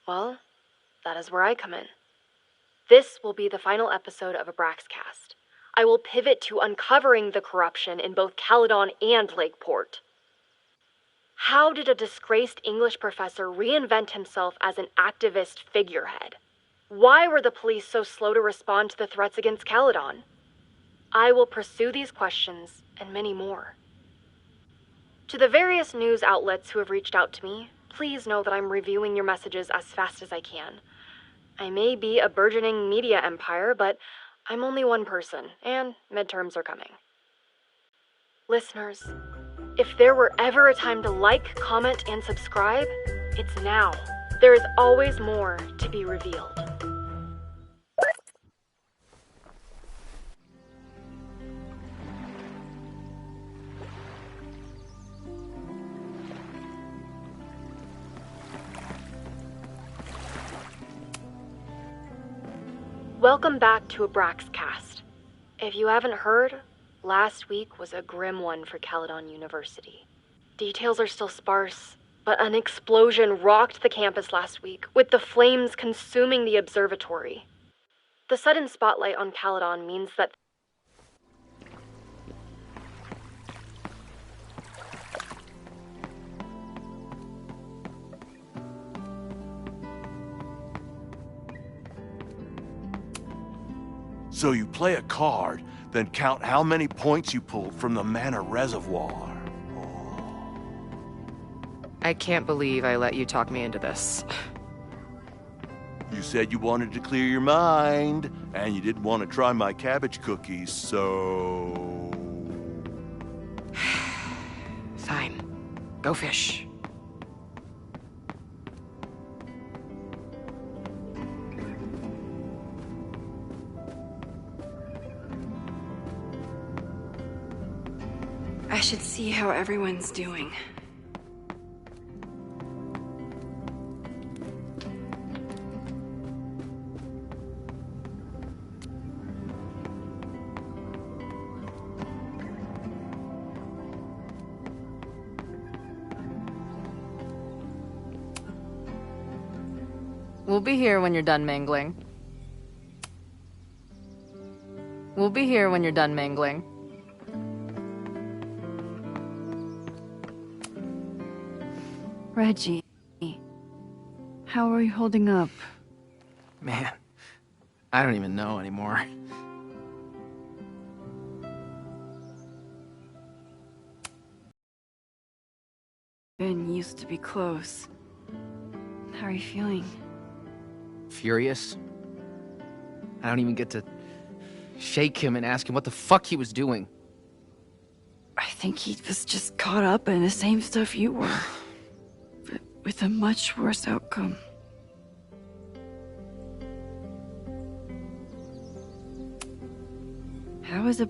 [SPEAKER 14] well, that is where I come in. This will be the final episode of Abraxcast. I will pivot to uncovering the corruption in both Caledon and Lakeport. How did a disgraced English professor reinvent himself as an activist figurehead? Why were the police so slow to respond to the threats against Caledon? I will pursue these questions and many more. To the various news outlets who have reached out to me, please know that I'm reviewing your messages as fast as I can. I may be a burgeoning media empire, but I'm only one person, and midterms are coming. Listeners, if there were ever a time to like, comment, and subscribe, it's now. There is always more to be revealed.
[SPEAKER 18] Welcome back to Abraxcast. If you haven't heard, last week was a grim one for Caledon University. Details are still sparse, but an explosion rocked the campus last week, with the flames consuming the observatory. The sudden spotlight on Caledon means that
[SPEAKER 25] So you play a card, then count how many points you pulled from the mana reservoir.
[SPEAKER 13] I can't believe I let you talk me into this.
[SPEAKER 25] You said you wanted to clear your mind, and you didn't want to try my cabbage cookies, so...
[SPEAKER 13] Fine. Go fish.
[SPEAKER 2] I should see how everyone's doing.
[SPEAKER 15] We'll be here when you're done mangling. We'll be here when you're done mangling.
[SPEAKER 2] Reggie, how are you holding up?
[SPEAKER 19] Man, I don't even know anymore.
[SPEAKER 2] Ben used to be close. How are you feeling?
[SPEAKER 19] Furious. I don't even get to shake him and ask him what the fuck he was doing.
[SPEAKER 2] I think he was just caught up in the same stuff you were. But with a much worse outcome. How is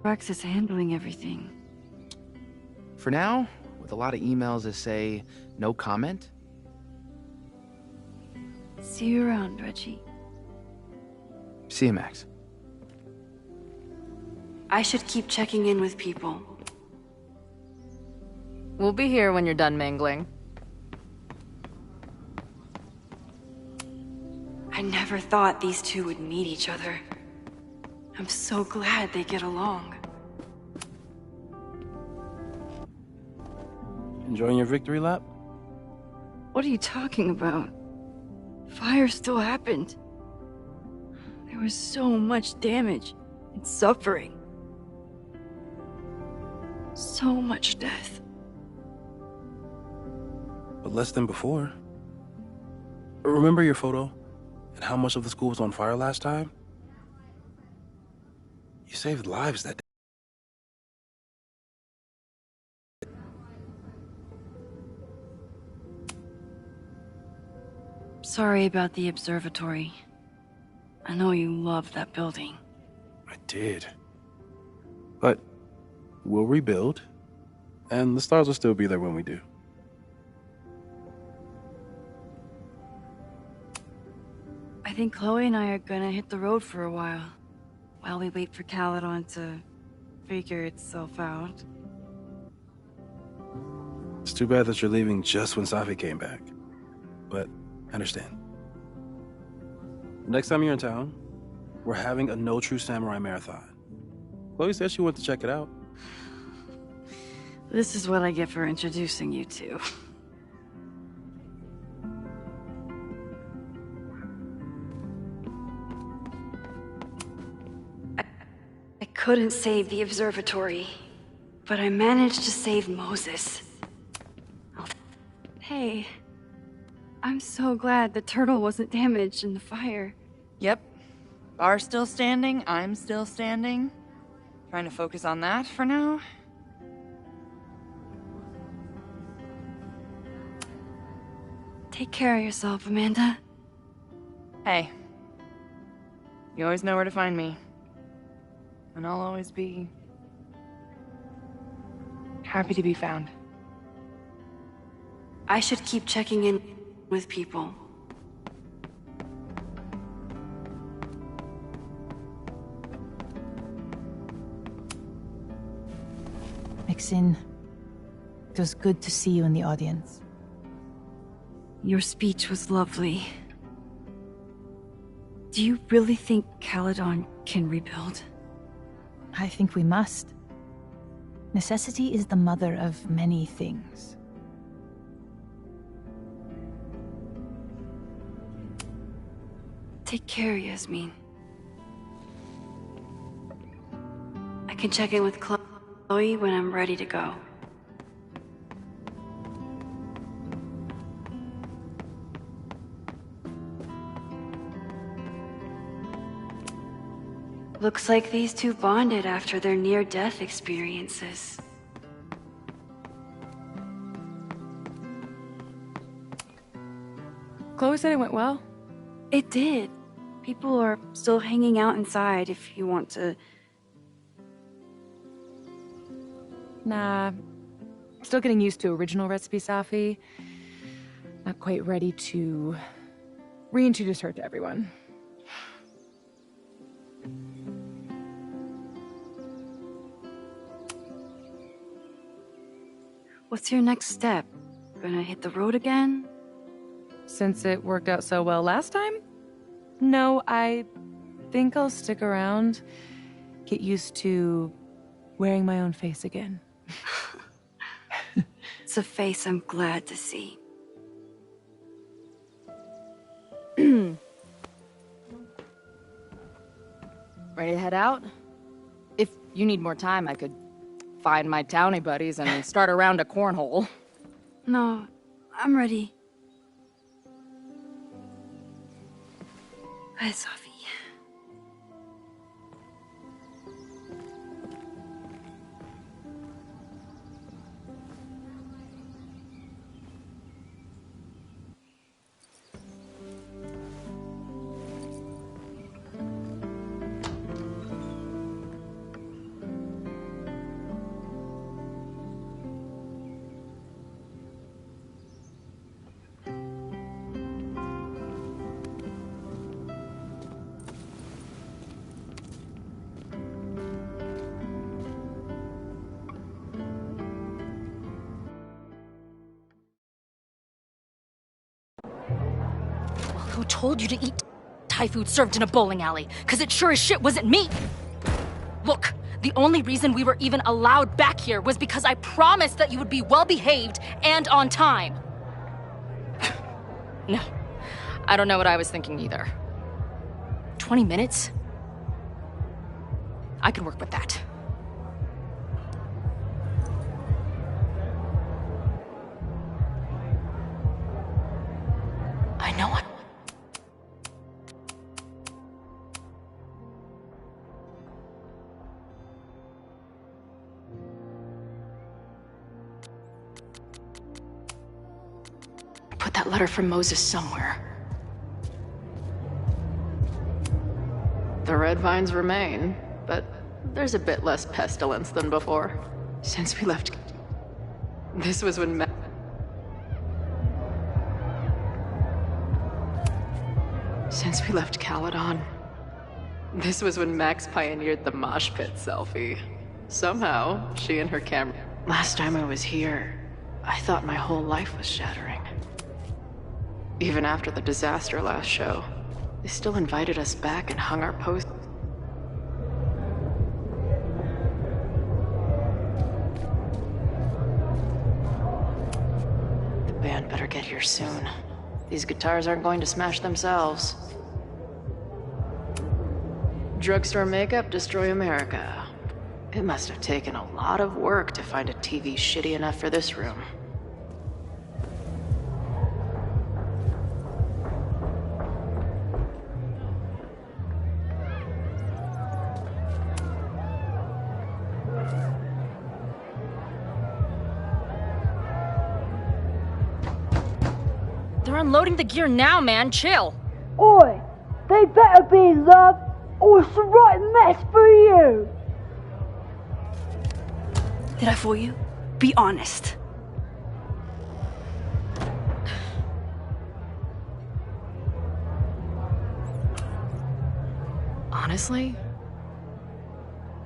[SPEAKER 2] Abraxas handling everything?
[SPEAKER 19] For now, with a lot of emails that say no comment.
[SPEAKER 2] See you around, Reggie.
[SPEAKER 19] See you, Max.
[SPEAKER 2] I should keep checking in with people.
[SPEAKER 15] We'll be here when you're done mangling.
[SPEAKER 2] I never thought these two would meet each other. I'm so glad they get along.
[SPEAKER 12] Enjoying your victory lap?
[SPEAKER 2] What are you talking about? Fire still happened. There was so much damage and suffering. So much death.
[SPEAKER 12] But less than before. Remember your photo? And how much of the school was on fire last time? You saved lives that day.
[SPEAKER 2] Sorry about the observatory. I know you love that building.
[SPEAKER 12] I did. But we'll rebuild, and the stars will still be there when we do.
[SPEAKER 2] I think Chloe and I are gonna hit the road for a while we wait for Caledon to figure itself out.
[SPEAKER 12] It's too bad that you're leaving just when Safi came back. But I understand. Next time you're in town, we're having a No True Samurai marathon. Chloe said she wanted to check it out.
[SPEAKER 2] This is what I get for introducing you to. I couldn't save the observatory, but I managed to save Moses. Hey, I'm so glad the turtle wasn't damaged in the fire.
[SPEAKER 17] Yep. Bar's still standing, I'm still standing. Trying to focus on that for now.
[SPEAKER 2] Take care of yourself, Amanda.
[SPEAKER 17] Hey. You always know where to find me. And I'll always be happy to be found.
[SPEAKER 2] I should keep checking in with people.
[SPEAKER 11] Maxine. It was good to see you in the audience.
[SPEAKER 2] Your speech was lovely. Do you really think Caledon can rebuild?
[SPEAKER 11] I think we must. Necessity is the mother of many things.
[SPEAKER 2] Take care, Yasmin. I can check in with Chloe when I'm ready to go. Looks like these two bonded after their near-death experiences.
[SPEAKER 3] Chloe said it went well.
[SPEAKER 2] It did. People are still hanging out inside if you want to.
[SPEAKER 3] Nah. Still getting used to original recipe Safi. Not quite ready to reintroduce her to everyone.
[SPEAKER 2] What's your next step? Gonna hit the road again?
[SPEAKER 3] Since it worked out so well last time? No, I think I'll stick around. Get used to wearing my own face again.
[SPEAKER 2] It's a face I'm glad to see.
[SPEAKER 15] Ready to head out? If you need more time, I could find my townie buddies and start a round of cornhole.
[SPEAKER 2] No, I'm ready. Bye, Safi.
[SPEAKER 15] Who told you to eat Thai food served in a bowling alley? Because it sure as shit wasn't me! Look, the only reason we were even allowed back here was because I promised that you would be well-behaved and on time. No, I don't know what I was thinking either. 20 minutes? I can work with that. I know it. Put that letter from Moses somewhere.
[SPEAKER 14] The red vines remain, but there's a bit less pestilence than before. Since we left... This was when Since we left Caledon, this was when Max pioneered the mosh pit selfie. Somehow, she and her camera... Last time I was here, I thought my whole life was shattering. Even after the disaster last show, they still invited us back and hung our post. The band better get here soon. These guitars aren't going to smash themselves. Drugstore makeup destroy America. It must have taken a lot of work to find a TV shitty enough for this room.
[SPEAKER 15] They're unloading the gear now, man. Chill.
[SPEAKER 16] Oi! They better be in love, or it's a right mess for you!
[SPEAKER 2] Did I fool you? Be honest.
[SPEAKER 15] Honestly,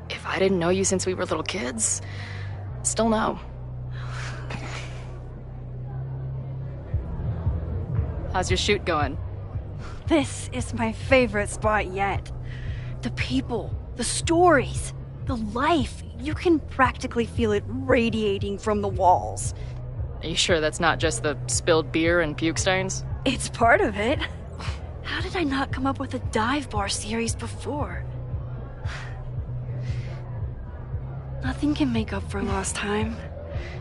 [SPEAKER 15] if I didn't know you since we were little kids, still no. How's your shoot going?
[SPEAKER 2] This is my favorite spot yet. The people, the stories, the life. You can practically feel it radiating from the walls.
[SPEAKER 15] Are you sure that's not just the spilled beer and puke stains?
[SPEAKER 2] It's part of it. How did I not come up with a dive bar series before? Nothing can make up for lost time,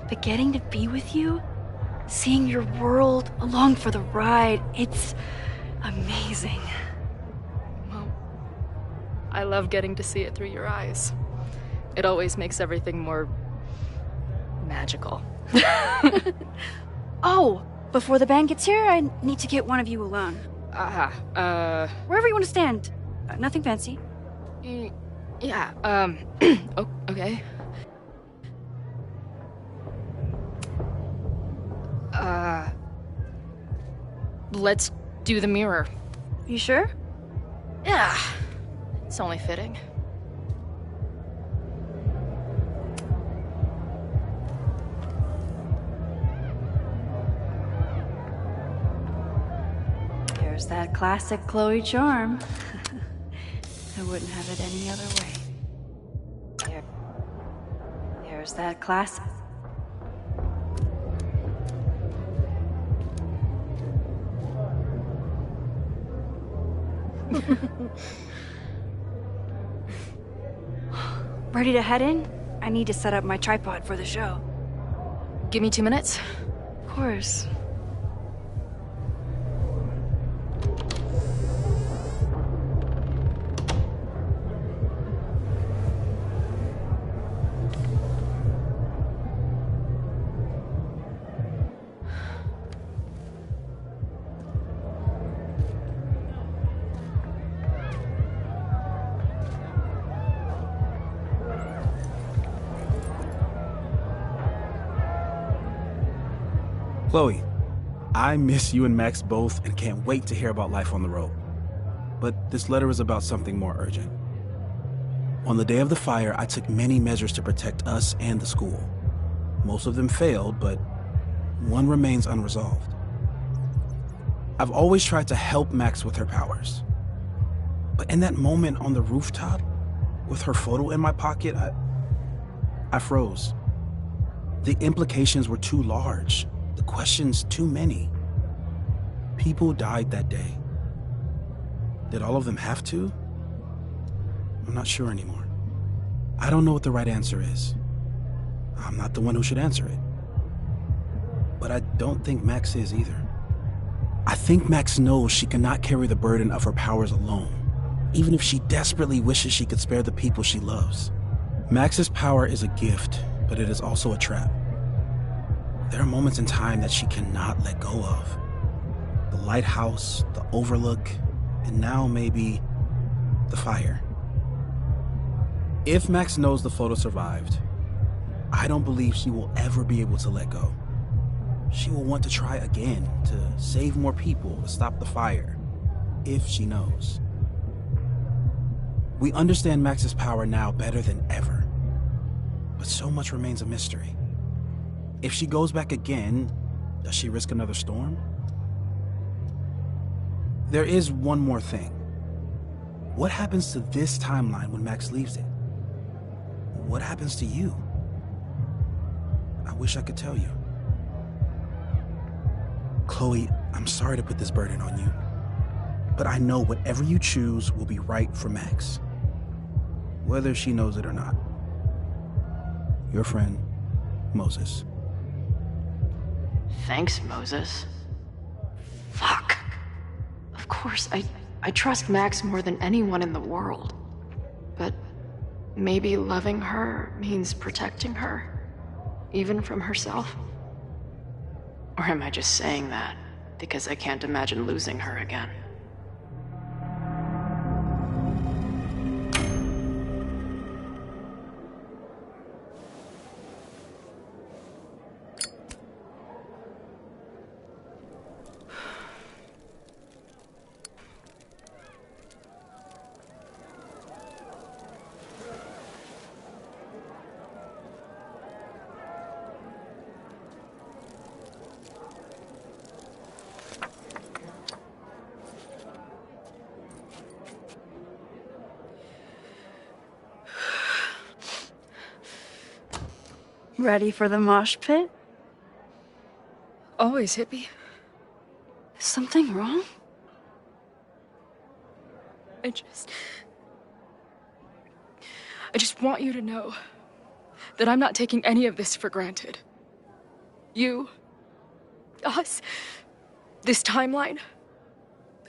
[SPEAKER 2] but getting to be with you, seeing your world along for the ride, it's amazing.
[SPEAKER 15] Well, I love getting to see it through your eyes. It always makes everything more magical.
[SPEAKER 2] Oh, before the band gets here, I need to get one of you alone. Wherever you want to stand. Nothing fancy.
[SPEAKER 15] Yeah, oh, okay. Let's do the mirror.
[SPEAKER 2] You sure?
[SPEAKER 15] Yeah, it's only fitting.
[SPEAKER 2] There's that classic Chloe charm. I wouldn't have it any other way. There's that classic. Ready to head in? I need to set up my tripod for the show.
[SPEAKER 15] Give me 2 minutes.
[SPEAKER 2] Of course.
[SPEAKER 12] Chloe, I miss you and Max both and can't wait to hear about life on the road. But this letter is about something more urgent. On the day of the fire, I took many measures to protect us and the school. Most of them failed, but one remains unresolved. I've always tried to help Max with her powers. But in that moment on the rooftop, with her photo in my pocket, I froze. The implications were too large. The questions too many. People died that day. Did all of them have to? I'm not sure anymore. I don't know what the right answer is. I'm not the one who should answer it. But I don't think Max is either. I think Max knows she cannot carry the burden of her powers alone, even if she desperately wishes she could spare the people she loves. Max's power is a gift, but it is also a trap. There are moments in time that she cannot let go of. The lighthouse, the overlook, and now maybe the fire. If Max knows the photo survived, I don't believe she will ever be able to let go. She will want to try again, to save more people, to stop the fire, if she knows. We understand Max's power now better than ever, but so much remains a mystery. If she goes back again, does she risk another storm? There is one more thing. What happens to this timeline when Max leaves it? What happens to you? I wish I could tell you. Chloe, I'm sorry to put this burden on you, but I know whatever you choose will be right for Max, whether she knows it or not. Your friend, Moses.
[SPEAKER 14] Thanks, Moses. Fuck. Of course, I trust Max more than anyone in the world. But maybe loving her means protecting her, even from herself? Or am I just saying that because I can't imagine losing her again?
[SPEAKER 2] Ready for the mosh pit?
[SPEAKER 10] Always, hippie.
[SPEAKER 2] Is something wrong?
[SPEAKER 10] I just want you to know that I'm not taking any of this for granted. You, us, this timeline.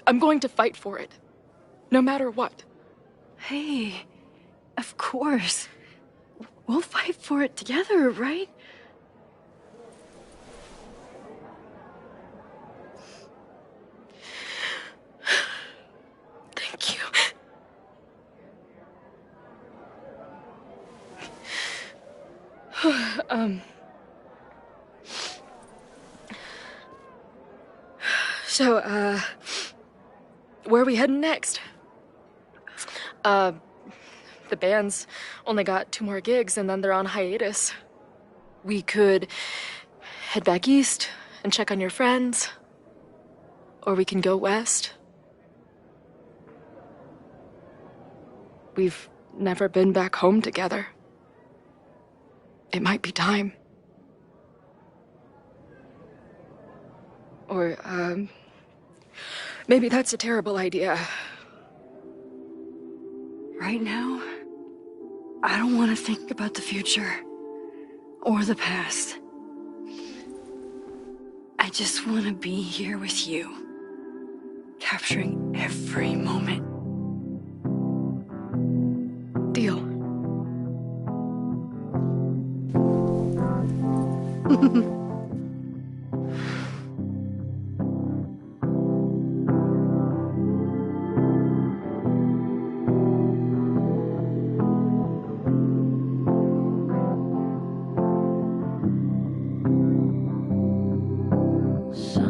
[SPEAKER 10] I'm going to fight for it, no matter what.
[SPEAKER 2] Hey, of course. We'll fight for it together, right?
[SPEAKER 10] Thank you. So, where are we heading next? The band's only got 2 more gigs and then they're on hiatus. We could head back east and check on your friends. Or we can go west. We've never been back home together. It might be time. Or, maybe that's a terrible idea.
[SPEAKER 2] Right now, I don't want to think about the future or the past. I just want to be here with you, capturing every moment.
[SPEAKER 10] Deal.
[SPEAKER 16] So